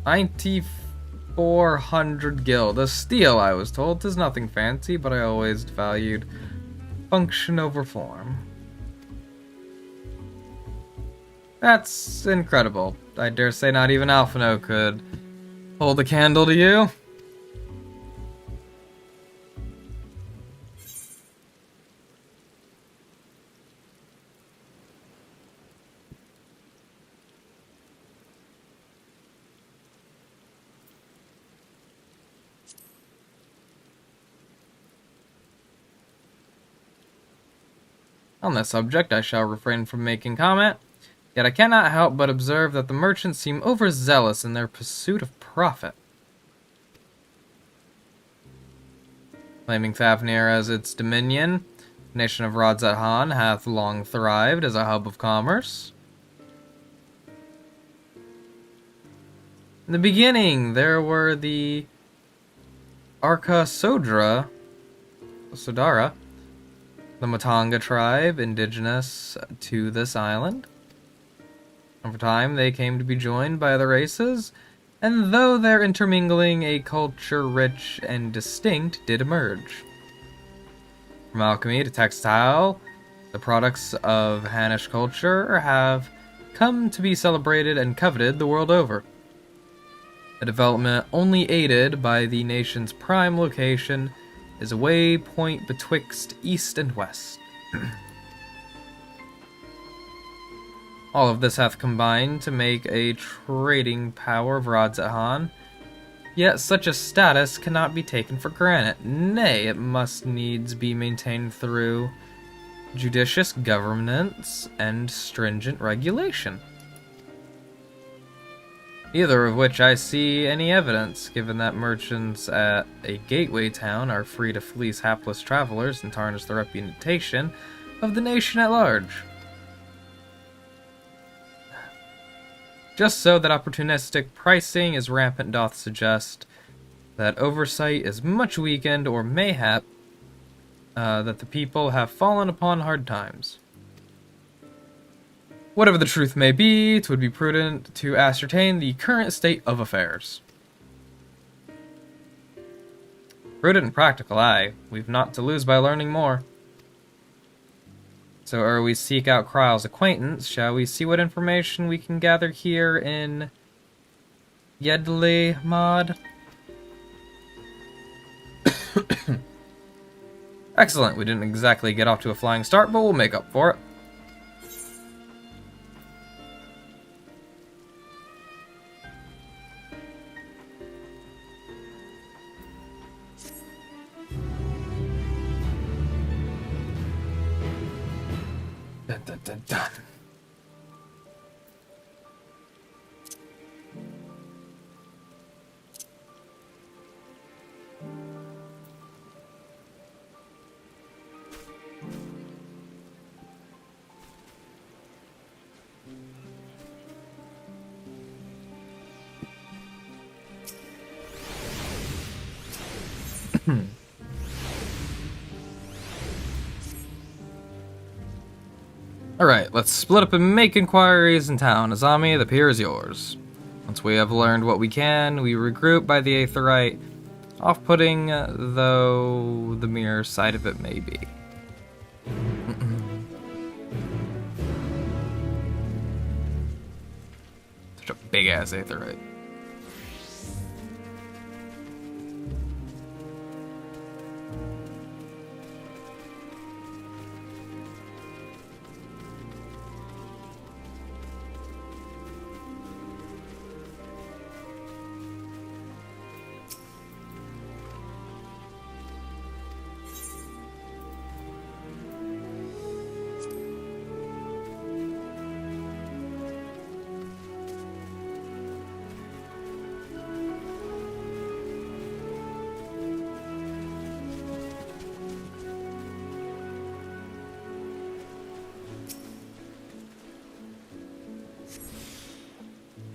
9,400 gil. The steel, I was told. 'Tis nothing fancy, but I always valued function over form. That's incredible. I dare say not even Alphino could hold a candle to you. On this subject, I shall refrain from making comment, yet I cannot help but observe that the merchants seem overzealous in their pursuit of profit. Claiming Fafnir as its dominion, the nation of Eorzea hath long thrived as a hub of commerce. In the beginning, there were the Arca Sodara, the Matanga tribe, indigenous to this island. Over time, they came to be joined by other races, and though their intermingling, a culture rich and distinct did emerge. From alchemy to textile, the products of Hanish culture have come to be celebrated and coveted the world over. A development only aided by the nation's prime location is a waypoint betwixt east and west. All of this hath combined to make a trading power of Eorzea, yet such a status cannot be taken for granted. Nay, it must needs be maintained through judicious governance and stringent regulation. Either of which I see any evidence, given that merchants at a gateway town are free to fleece hapless travelers and tarnish the reputation of the nation at large. Just so that opportunistic pricing is rampant doth suggest that oversight is much weakened, or mayhap that the people have fallen upon hard times. Whatever the truth may be, it would be prudent to ascertain the current state of affairs. Prudent and practical, aye. We've naught to lose by learning more. So ere we seek out Kryle's acquaintance, shall we see what information we can gather here in Yedley Mod? Excellent, we didn't exactly get off to a flying start, but we'll make up for it. Dun, dun, dun, dun. Alright, let's split up and make inquiries in town. Azami, the pier is yours. Once we have learned what we can, we regroup by the Aetheryte. Off-putting, though the mere sight of it may be. Such a big-ass Aetheryte.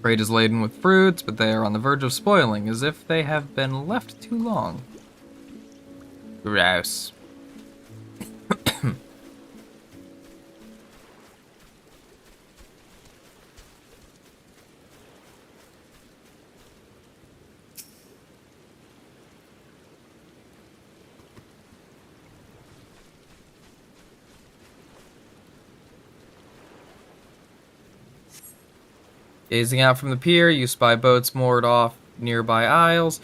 Crate is laden with fruits, but they are on the verge of spoiling, as if they have been left too long. Gross. Gazing out from the pier, you spy boats moored off nearby isles,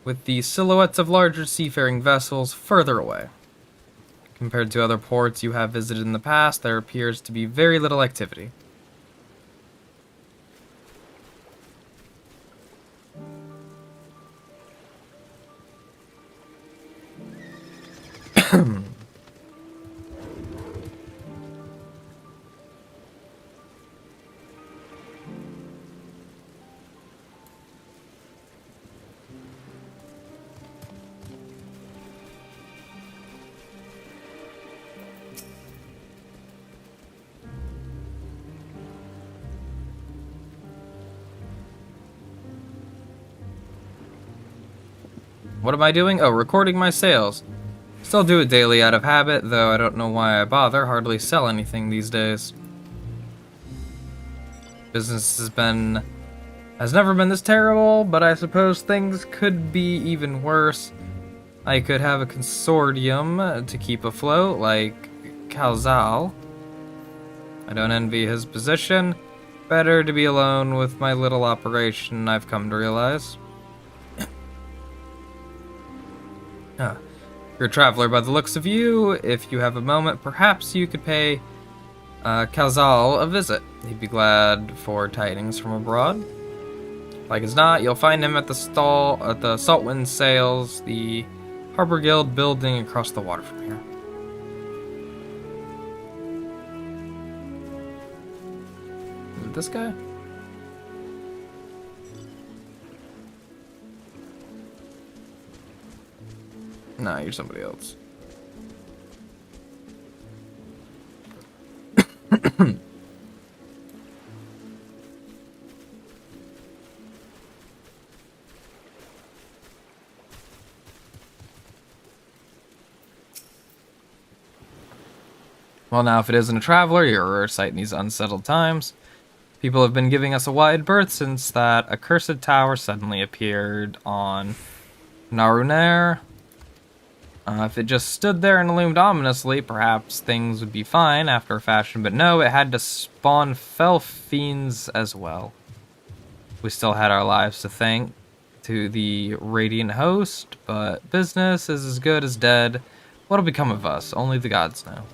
with the silhouettes of larger seafaring vessels further away. Compared to other ports you have visited in the past, there appears to be very little activity. What am I doing? Oh, recording my sales. Still do it daily out of habit, though I don't know why I bother. Hardly sell anything these days. Business has never been this terrible, but I suppose things could be even worse. I could have a consortium to keep afloat, like Calzal. I don't envy his position. Better to be alone with my little operation, I've come to realize. You're a traveler by the looks of you. If you have a moment, perhaps you could pay Calzal a visit. He'd be glad for tidings from abroad. Like as not, you'll find him at the Saltwind Sails, the Harbor Guild building across the water from here. Is it this guy? Nah, you're somebody else. Well, now, if it isn't a traveler, you're a rare sight in these unsettled times. People have been giving us a wide berth since that accursed tower suddenly appeared on Narunair. If it just stood there and loomed ominously, perhaps things would be fine after a fashion, but no, it had to spawn fell fiends as well. We still had our lives to thank to the Radiant Host, but business is as good as dead. What'll become of us? Only the gods know.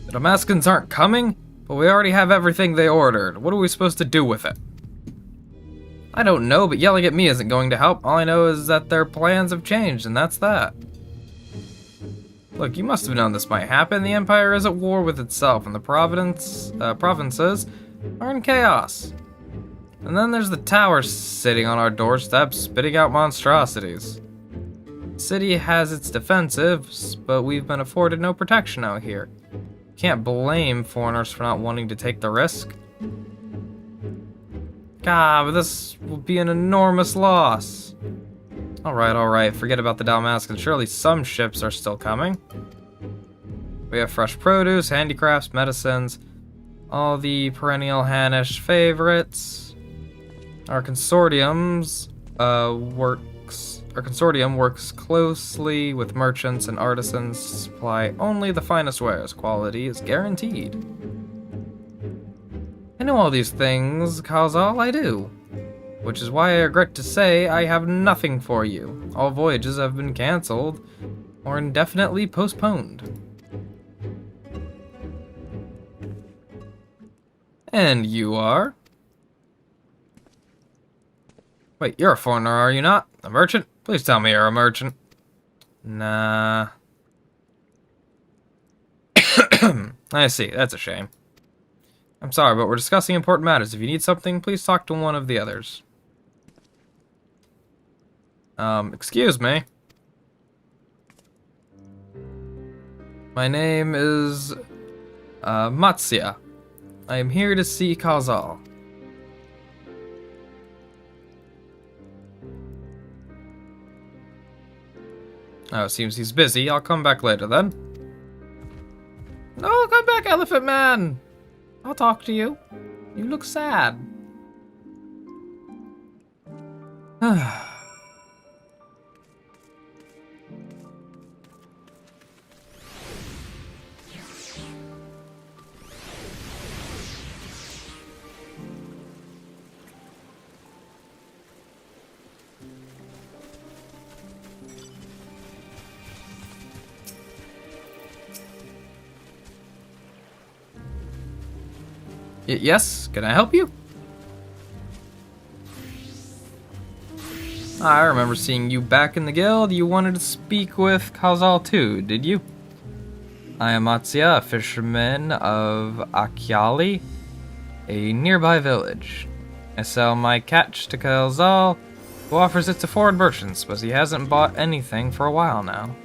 The Damascans aren't coming, but we already have everything they ordered. What are we supposed to do with it? I don't know, but yelling at me isn't going to help. All I know is that their plans have changed, and that's that. Look, you must have known this might happen. The Empire is at war with itself, and the provinces are in chaos. And then there's the tower sitting on our doorstep, spitting out monstrosities. The city has its defensives, but we've been afforded no protection out here. Can't blame foreigners for not wanting to take the risk. God, but this will be an enormous loss. Alright, forget about the Damascus. Surely some ships are still coming. We have fresh produce, handicrafts, medicines, all the perennial Hannish favorites. Our consortium works closely with merchants and artisans to supply only the finest wares. Quality is guaranteed. I know all these things, Calzal, I do. Which is why I regret to say I have nothing for you. All voyages have been cancelled or indefinitely postponed. And you are? Wait, you're a foreigner, are you not? A merchant? Please tell me you're a merchant. Nah. I see, that's a shame. I'm sorry, but we're discussing important matters. If you need something, please talk to one of the others. Excuse me. My name is, Noscea. I am here to see Khazal. Oh, it seems he's busy. I'll come back later then. No, come back, Elephant Man! I'll talk to you. You look sad. Yes, can I help you? I remember seeing you back in the guild. You wanted to speak with Khazal too, did you? I am Noscea, a fisherman of Akyali, a nearby village. I sell my catch to Khazal, who offers it to foreign merchants, but he hasn't bought anything for a while now.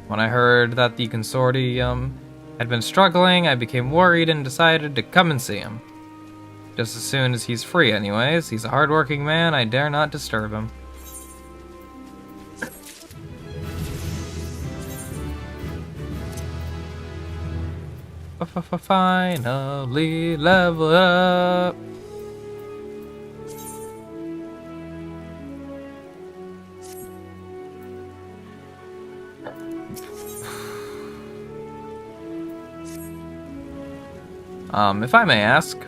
When I heard that the consortium had been struggling, I became worried and decided to come and see him. Just as soon as he's free anyways. He's a hard-working man, I dare not disturb him. Finally level up. If I may ask,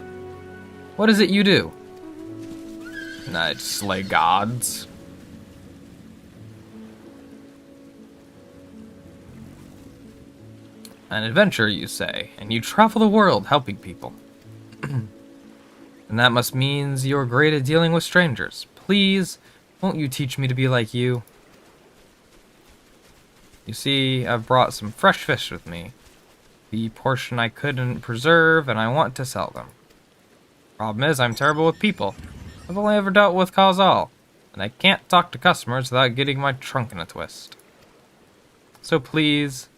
what is it you do? I slay gods. An adventurer, you say, and you travel the world helping people. And that must means you're great at dealing with strangers. Please, won't you teach me to be like you? You see, I've brought some fresh fish with me. The portion I couldn't preserve, and I want to sell them. Problem is, I'm terrible with people. I've only ever dealt with Khazal, and I can't talk to customers without getting my trunk in a twist. So please,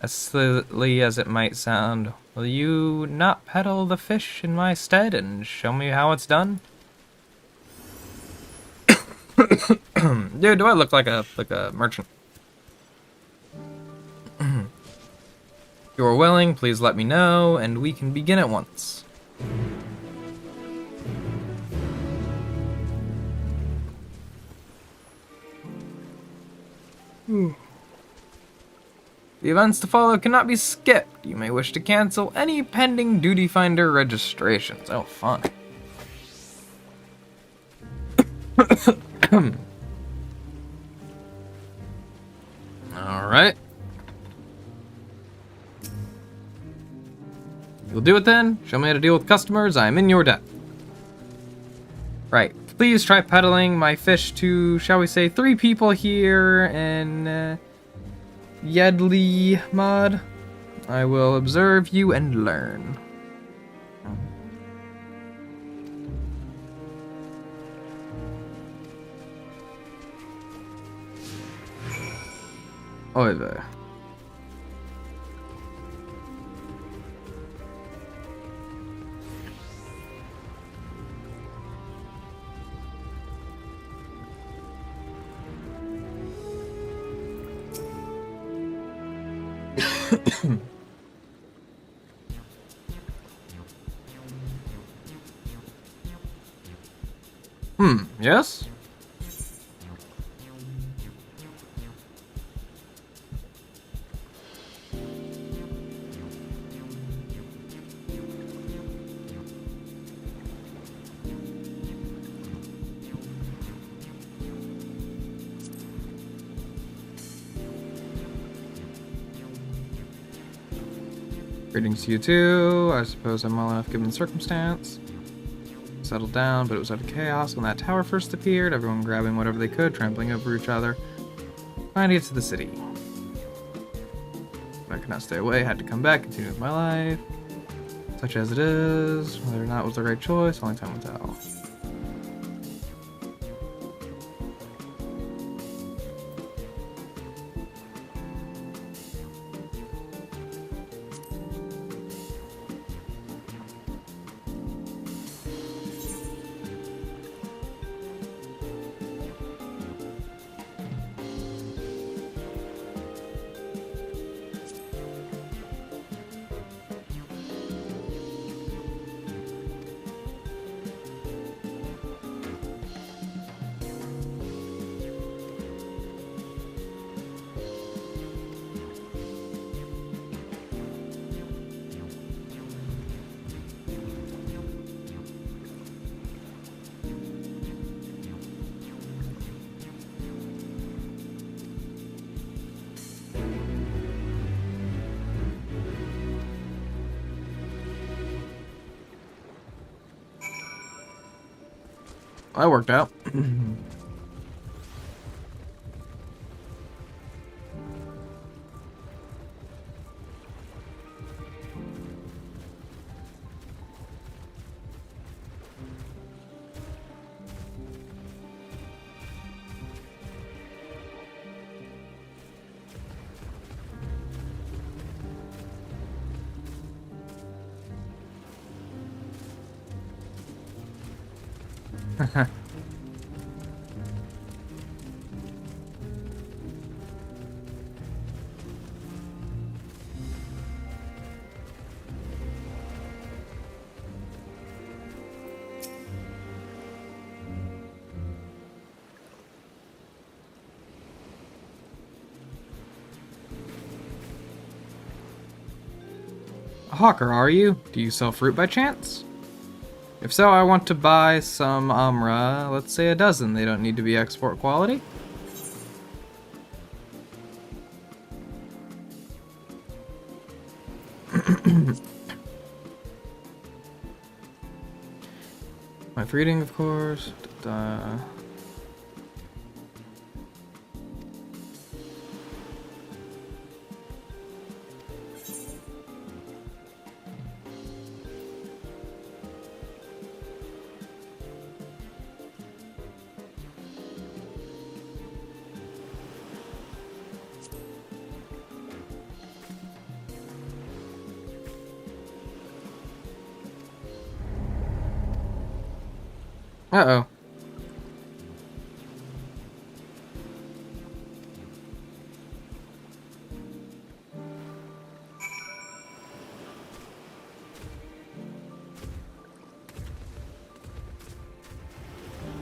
as silly as it might sound, will you not peddle the fish in my stead and show me how it's done? Dude, do I look like a merchant? If you are willing, please let me know, and we can begin at once. The events to follow cannot be skipped. You may wish to cancel any pending Duty Finder registrations. Oh, fun. Alright. You'll do it then? Show me how to deal with customers. I am in your debt. Right. Please try peddling my fish to, shall we say, 3 people here in Yedley Mod. I will observe you and learn. Oi there. Yes? Greetings to you too. I suppose I'm well enough given the circumstance. settled down, but it was out of chaos when that tower first appeared, everyone grabbing whatever they could, trampling over each other, trying to get to the city. I could not stay away, had to come back, continue with my life. Such as it is, whether or not it was the right choice, only time will tell. That worked out. A hawker, are you? Do you sell fruit by chance? If so, I want to buy some Amra, let's say a dozen. They don't need to be export quality. My breeding, of course. Uh-oh.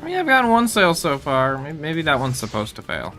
I mean, I've gotten one sale so far. Maybe that one's supposed to fail.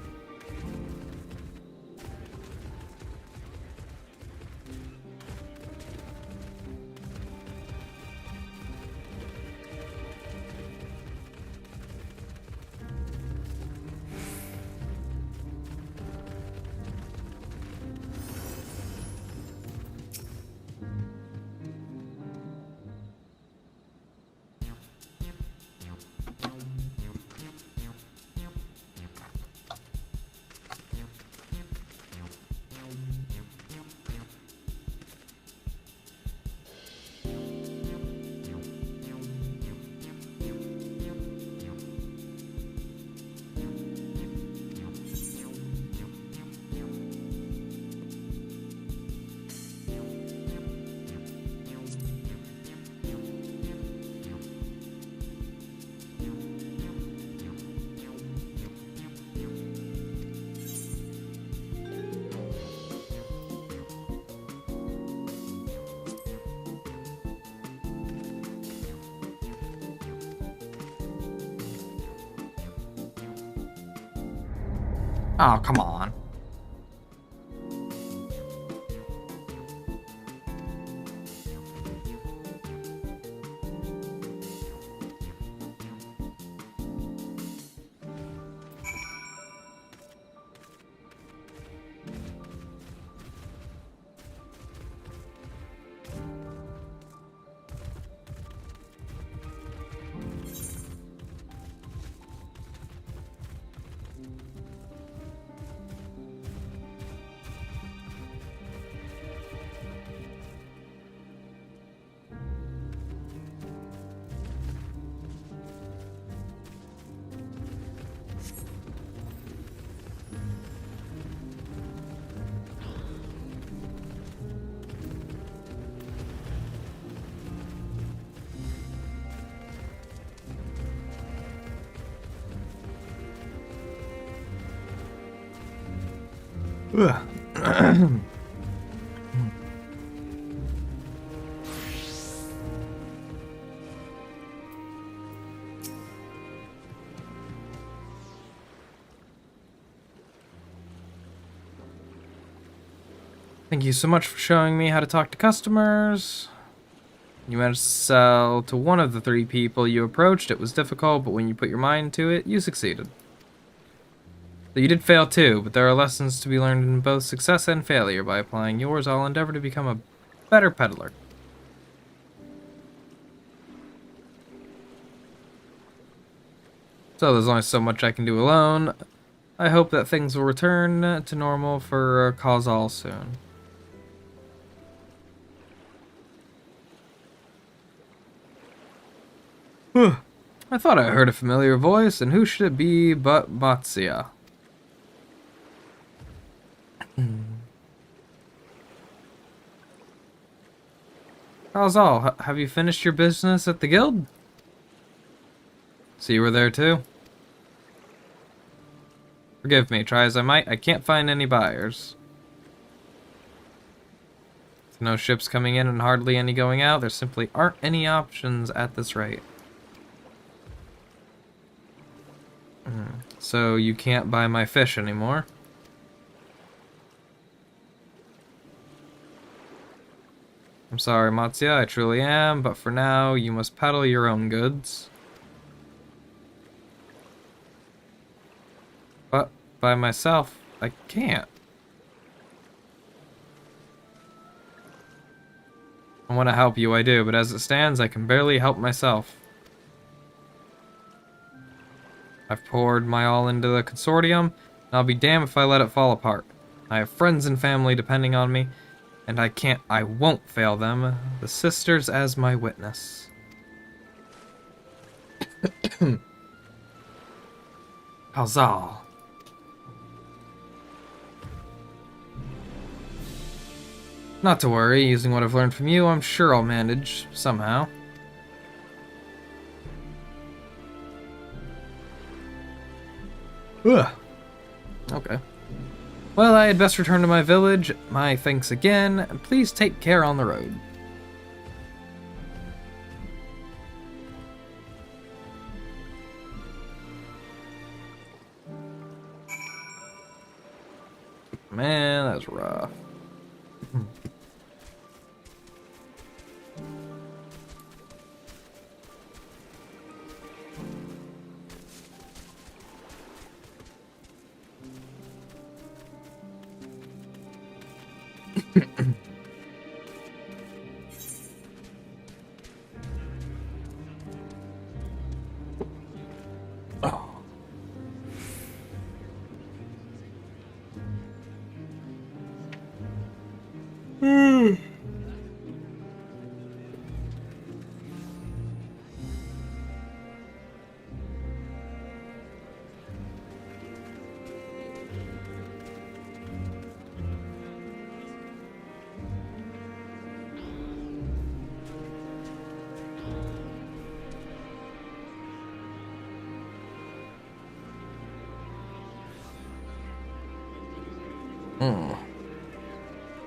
Oh, come on. Thank you so much for showing me how to talk to customers. You managed to sell to one of the 3 people you approached. It was difficult, but when you put your mind to it, you succeeded. So you did fail too, but there are lessons to be learned in both success and failure. By applying yours, I'll endeavor to become a better peddler. So there's only so much I can do alone. I hope that things will return to normal for Khazal soon. I thought I heard a familiar voice, and who should it be but Noscea? Khazal, have you finished your business at the guild? So you were there too? Forgive me, try as I might, I can't find any buyers. With no ships coming in and hardly any going out, there simply aren't any options at this rate. So you can't buy my fish anymore? I'm sorry, Noscea, I truly am, but for now, you must peddle your own goods. But by myself, I can't. I want to help you, I do, but as it stands, I can barely help myself. I've poured my all into the consortium, and I'll be damned if I let it fall apart. I have friends and family depending on me, and I won't fail them. The sisters as my witness. Khazal. Not to worry, using what I've learned from you, I'm sure I'll manage, somehow. Ugh. Okay. Well, I had best return to my village. My thanks again, and please take care on the road. Man, that's rough.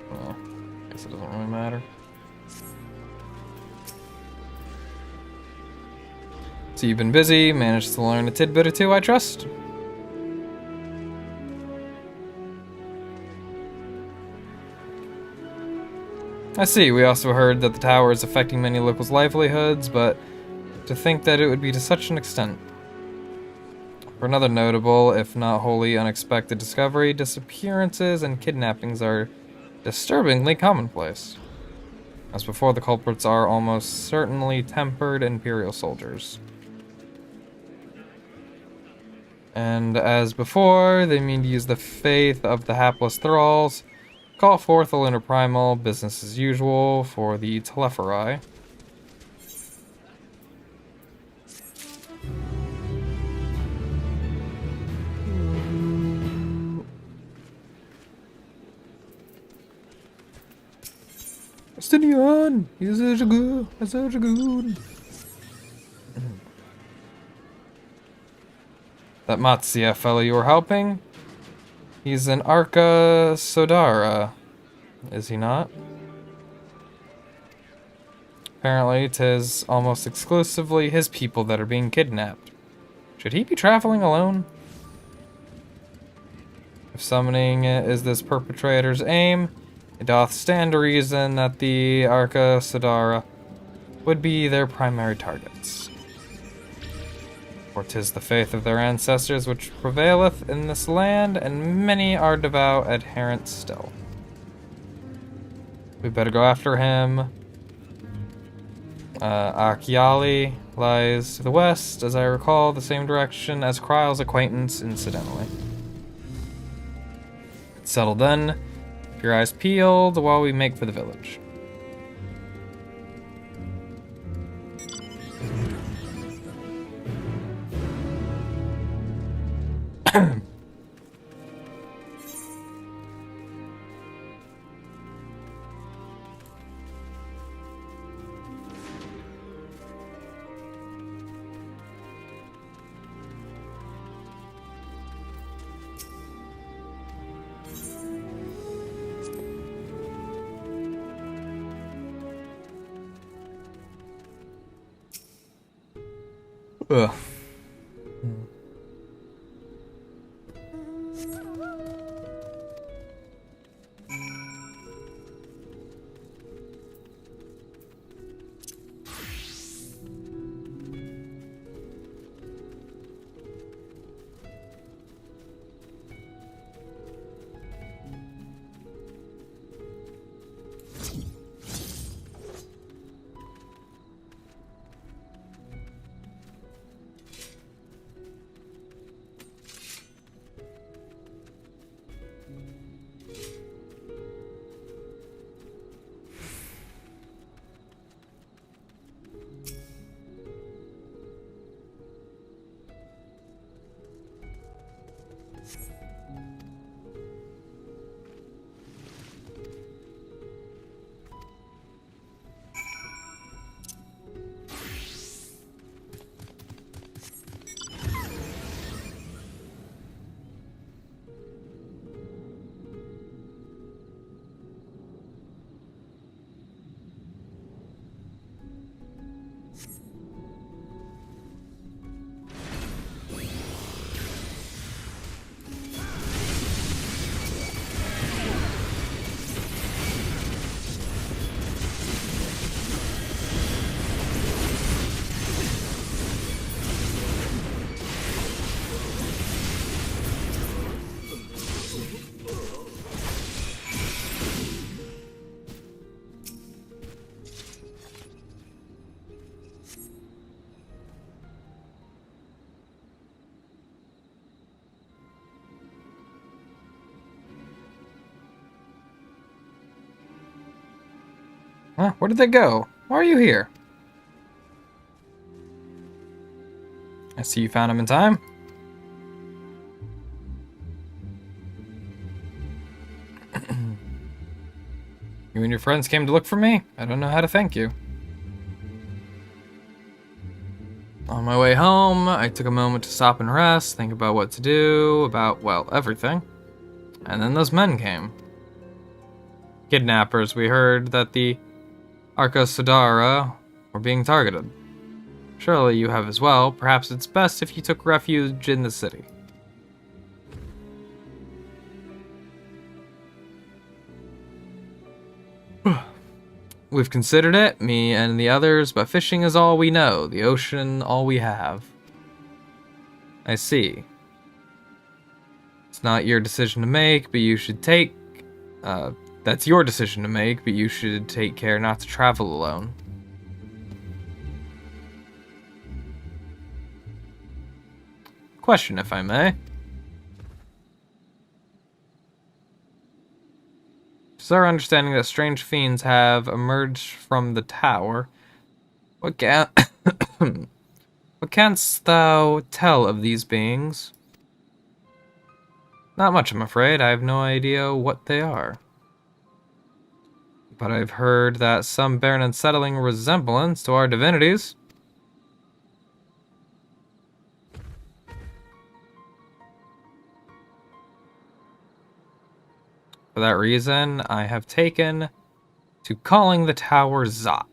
Well, guess it doesn't really matter. So you've been busy, managed to learn a tidbit or two, I trust? I see, we also heard that the tower is affecting many locals' livelihoods, but to think that it would be to such an extent. For another notable, if not wholly unexpected discovery, disappearances and kidnappings are disturbingly commonplace. As before, the culprits are almost certainly tempered Imperial soldiers. And as before, they mean to use the faith of the hapless thralls, call forth a lunar primal, business as usual, for the Telephorai. Justinian! He's such a good. That Noscea fellow you were helping? He's an Arca Sodara, is he not? Apparently, 'tis almost exclusively his people that are being kidnapped. Should he be traveling alone? If summoning is this perpetrator's aim, it doth stand to reason that the Arca Sodara would be their primary targets. For 'tis the faith of their ancestors which prevaileth in this land, and many are devout adherents still. We better go after him. Akyali lies to the west, as I recall, the same direction as Kryle's acquaintance, incidentally. Settle then. Keep your eyes peeled while we make for the village. Ugh. Huh? Where did they go? Why are you here? I see you found him in time. You and your friends came to look for me? I don't know how to thank you. On my way home, I took a moment to stop and rest, think about what to do, about, well, everything. And then those men came. Kidnappers. We heard that the Arca Sodara were being targeted. Surely you have as well. Perhaps it's best if you took refuge in the city. We've considered it, me and the others, but fishing is all we know, the ocean all we have. I see. It's not your decision to make, but you should take... that's your decision to make, but you should take care not to travel alone. Question, if I may. It's our understanding that strange fiends have emerged from the tower. What canst thou tell of these beings? Not much, I'm afraid. I have no idea what they are. But I've heard that some bear an unsettling resemblance to our divinities. For that reason, I have taken to calling the tower Zot.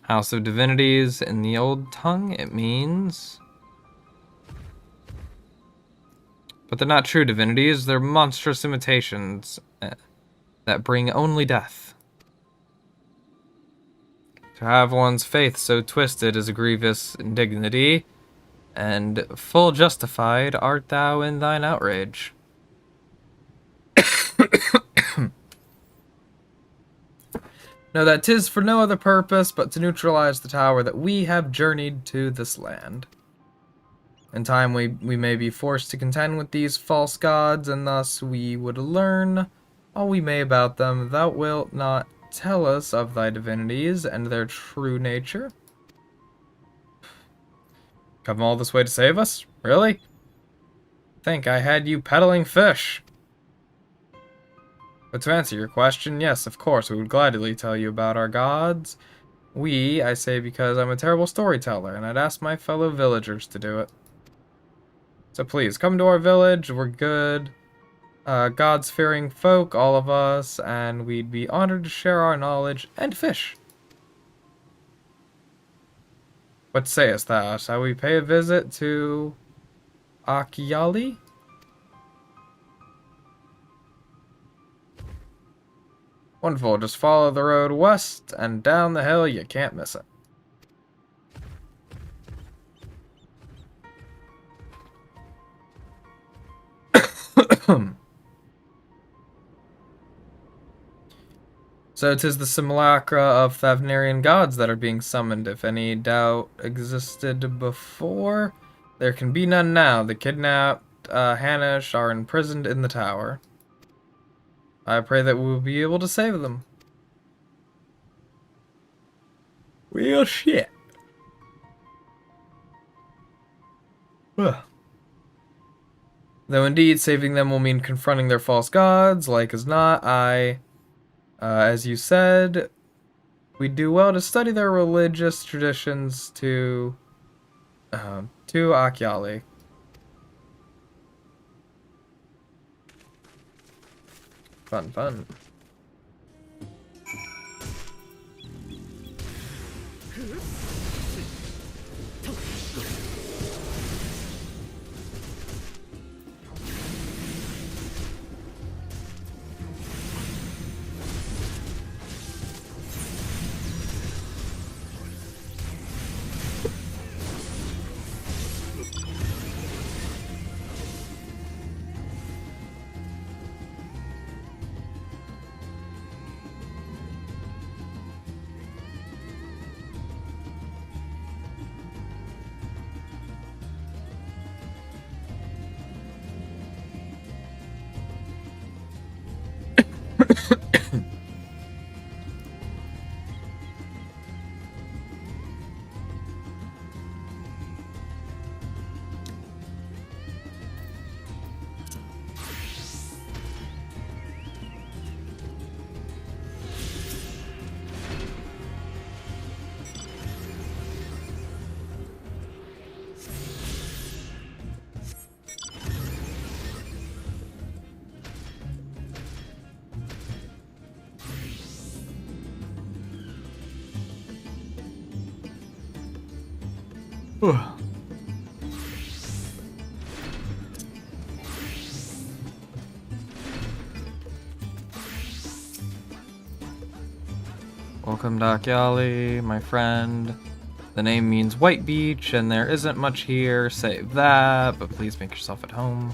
House of Divinities. In the old tongue, it means... But they're not true divinities, they're monstrous imitations that bring only death. To have one's faith so twisted is a grievous indignity, and full justified art thou in thine outrage. Know that 'tis for no other purpose but to neutralize the tower that we have journeyed to this land. In time we may be forced to contend with these false gods, and thus we would learn all we may about them. Thou wilt not tell us of thy divinities and their true nature. Come all this way to save us? Really? Think I had you peddling fish. But to answer your question, yes, of course, we would gladly tell you about our gods. We, I say because I'm a terrible storyteller, and I'd ask my fellow villagers to do it. So please, come to our village, we're good, gods-fearing folk, all of us, and we'd be honored to share our knowledge and fish. What sayest thou? Shall we pay a visit to Akyali? Wonderful, just follow the road west and down the hill, you can't miss it. So 'tis the simulacra of Thavnarian gods that are being summoned. If any doubt existed before, there can be none now. The kidnapped Hanish are imprisoned in the tower. I pray that we will be able to save them. Real shit. Though indeed, saving them will mean confronting their false gods, like as not, as you said, we do well to study their religious traditions to Akyali. Fun. Welcome to Akyali, my friend. The name means white beach, and there isn't much here save that, but please make yourself at home.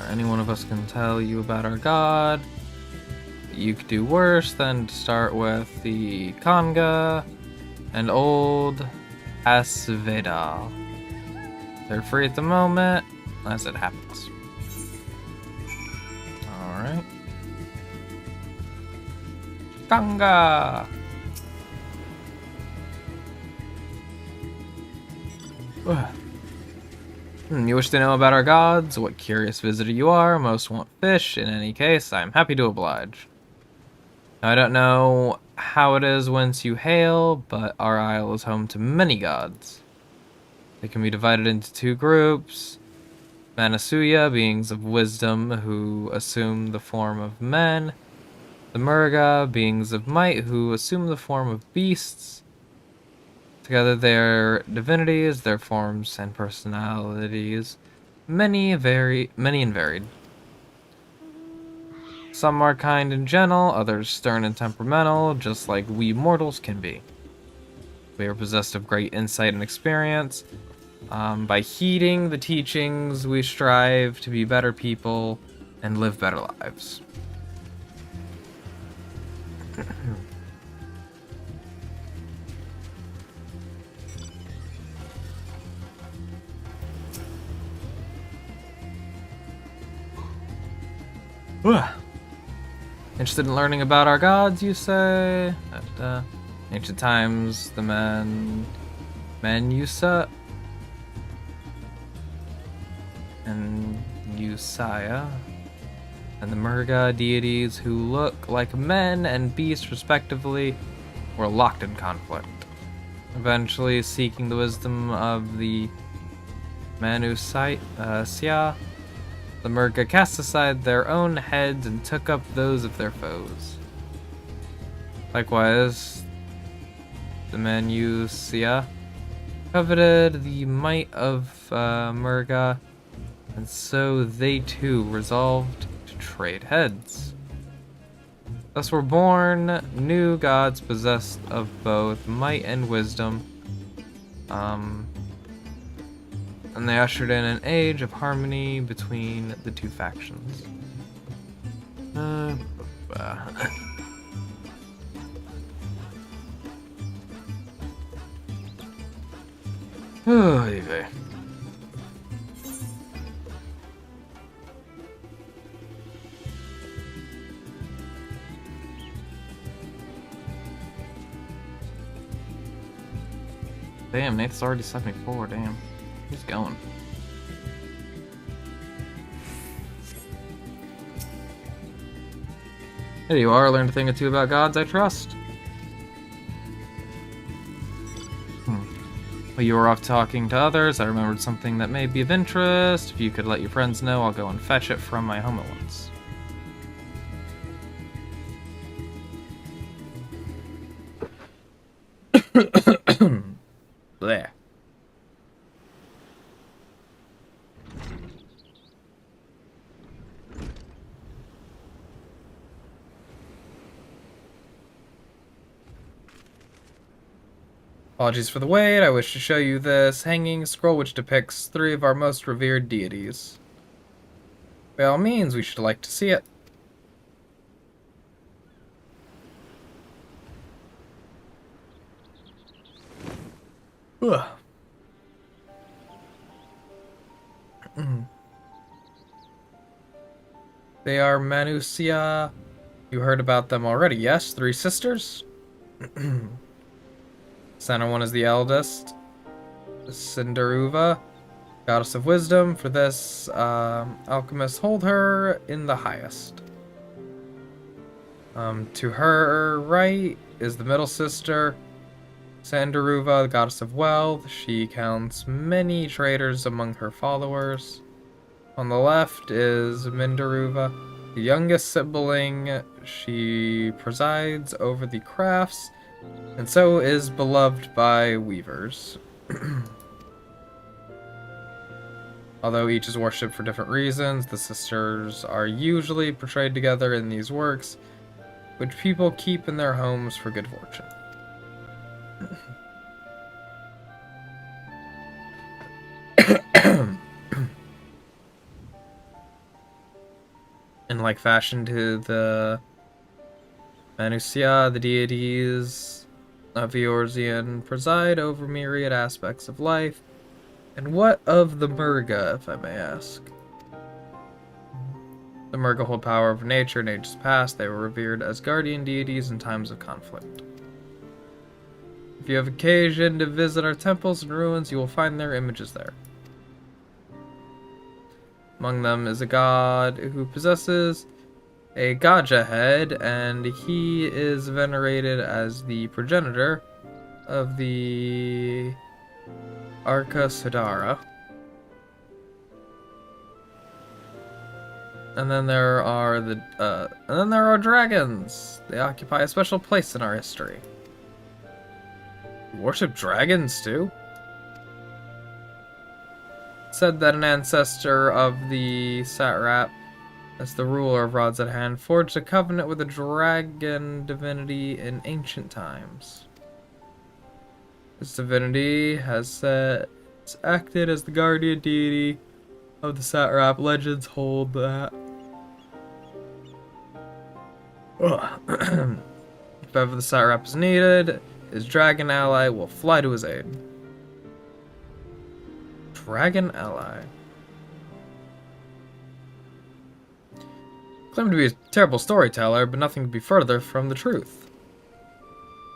Any one of us can tell you about our god. You could do worse than to start with the Kanga and old Asveda. They're free at the moment, as it happens. Alright. Kanga! You wish to know about our gods? What curious visitor you are. Most want fish. In any case, I am happy to oblige. I don't know how it is whence you hail, but our isle is home to many gods. They can be divided into two groups. Manasuya, beings of wisdom who assume the form of men. The Murga, beings of might who assume the form of beasts. Together their divinities, their forms and personalities, many and varied. Some are kind and gentle, others stern and temperamental, just like we mortals can be. We are possessed of great insight and experience. By heeding the teachings, we strive to be better people and live better lives. Interested in learning about our gods, you say? At ancient times, the Menusa and Eorzea, and the Murga deities who look like men and beasts respectively, were locked in conflict. Eventually, seeking the wisdom of the Manusya, the Murga cast aside their own heads and took up those of their foes. Likewise, the Manusya coveted the might of Murga, and so they too resolved to trade heads. Thus were born new gods possessed of both might and wisdom, and they ushered in an age of harmony between the two factions. Damn, Nate's already 74, damn. He's going. There you are, learned a thing or two about gods, I trust. While you were off talking to others, I remembered something that may be of interest. If you could let your friends know, I'll go and fetch it from my home at once. There. Apologies for the wait. I wish to show you this hanging scroll which depicts 3 of our most revered deities. By all means, we should like to see it. They are Manusya. You heard about them already, yes? 3 sisters? Center one is the eldest. Cinderuva, goddess of wisdom. For this, alchemists hold her in the highest. To her right is the middle sister, Sandaruva, the goddess of wealth. She counts many traders among her followers. On the left is Mindaruva, the youngest sibling. She presides over the crafts, and so is beloved by weavers. Although each is worshipped for different reasons, the sisters are usually portrayed together in these works, which people keep in their homes for good fortune. In like fashion to the Manusya, the deities of Eorzean preside over myriad aspects of life. And what of the Murga, if I may ask? The Murga hold power over nature in ages past. They were revered as guardian deities in times of conflict. If you have occasion to visit our temples and ruins, you will find their images there. Among them is a god who possesses a Gaja head, and he is venerated as the progenitor of the Arca Sidara. And then there are dragons. They occupy a special place in our history. We worship dragons too? It said that an ancestor of the satrap, as the ruler of Rods at Hand, forged a covenant with a dragon divinity in ancient times. This divinity has acted as the guardian deity of the satrap. Legends hold that if ever the satrap is needed, his dragon ally will fly to his aid. Dragon ally. Claimed to be a terrible storyteller, but nothing could be further from the truth.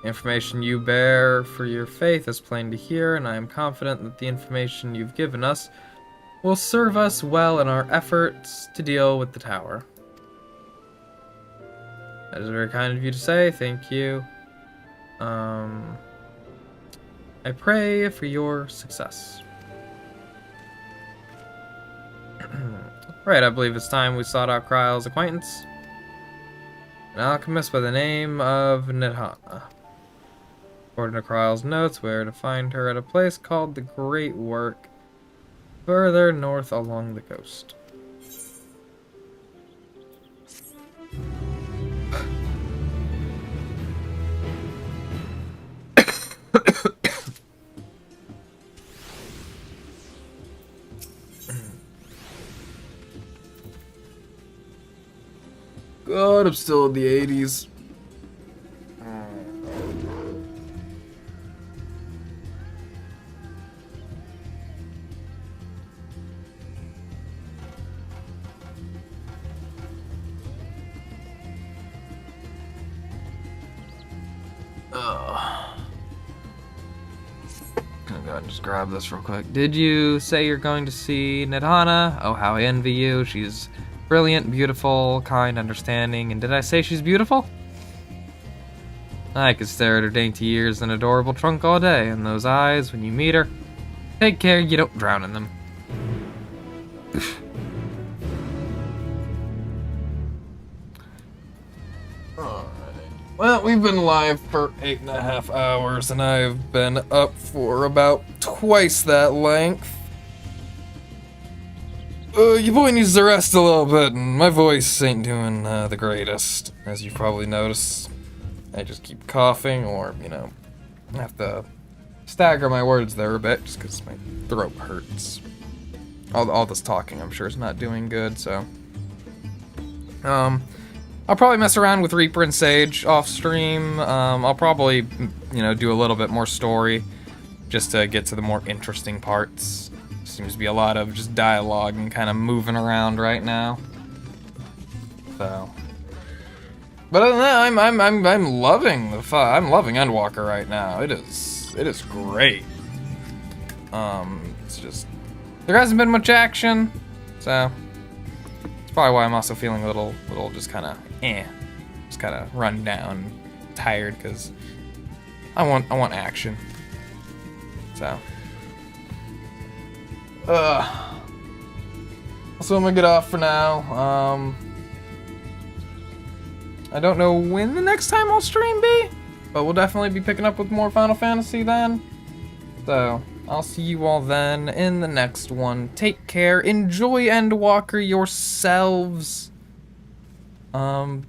The information you bear for your faith is plain to hear, and I am confident that the information you've given us will serve us well in our efforts to deal with the tower. That is very kind of you to say, thank you. I pray for your success. Right, I believe it's time we sought out Kryle's acquaintance. An alchemist by the name of Nidhana. According to Kryle's notes, we're to find her at a place called the Great Work, further north along the coast. God, I'm still in the 80s. Gonna go and just grab this real quick. Did you say you're going to see Nidhana? Oh, how I envy you. She's brilliant, beautiful, kind, understanding. And did I say she's beautiful? I could stare at her dainty ears and adorable trunk all day, and those eyes when you meet her. Take care you don't drown in them. Well, we've been live for 8.5 hours, and I've been up for about twice that length. Your boy needs to rest a little bit, and my voice ain't doing the greatest, as you've probably noticed. I just keep coughing, or, you know, I have to stagger my words there a bit, just because my throat hurts. All this talking, I'm sure, is not doing good, so... I'll probably mess around with Reaper and Sage off stream. I'll probably, you know, do a little bit more story just to get to the more interesting parts. Seems to be a lot of just dialogue and kind of moving around right now. So, but other than that, I'm loving I'm loving Endwalker right now. It is great. It's just there hasn't been much action, so. Probably why I'm also feeling a little just kind of just kind of run down, tired, because I want action. So, so I'm gonna get off for now. I don't know when the next time I'll stream be, but we'll definitely be picking up with more Final Fantasy then. So. I'll see you all then in the next one. Take care. Enjoy Endwalker yourselves. The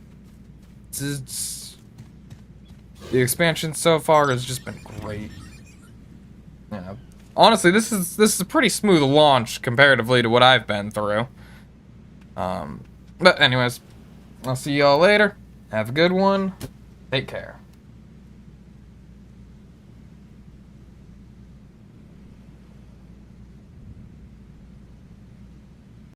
expansion so far has just been great. Yeah. Honestly, this is a pretty smooth launch comparatively to what I've been through. But anyways, I'll see you all later. Have a good one. Take care.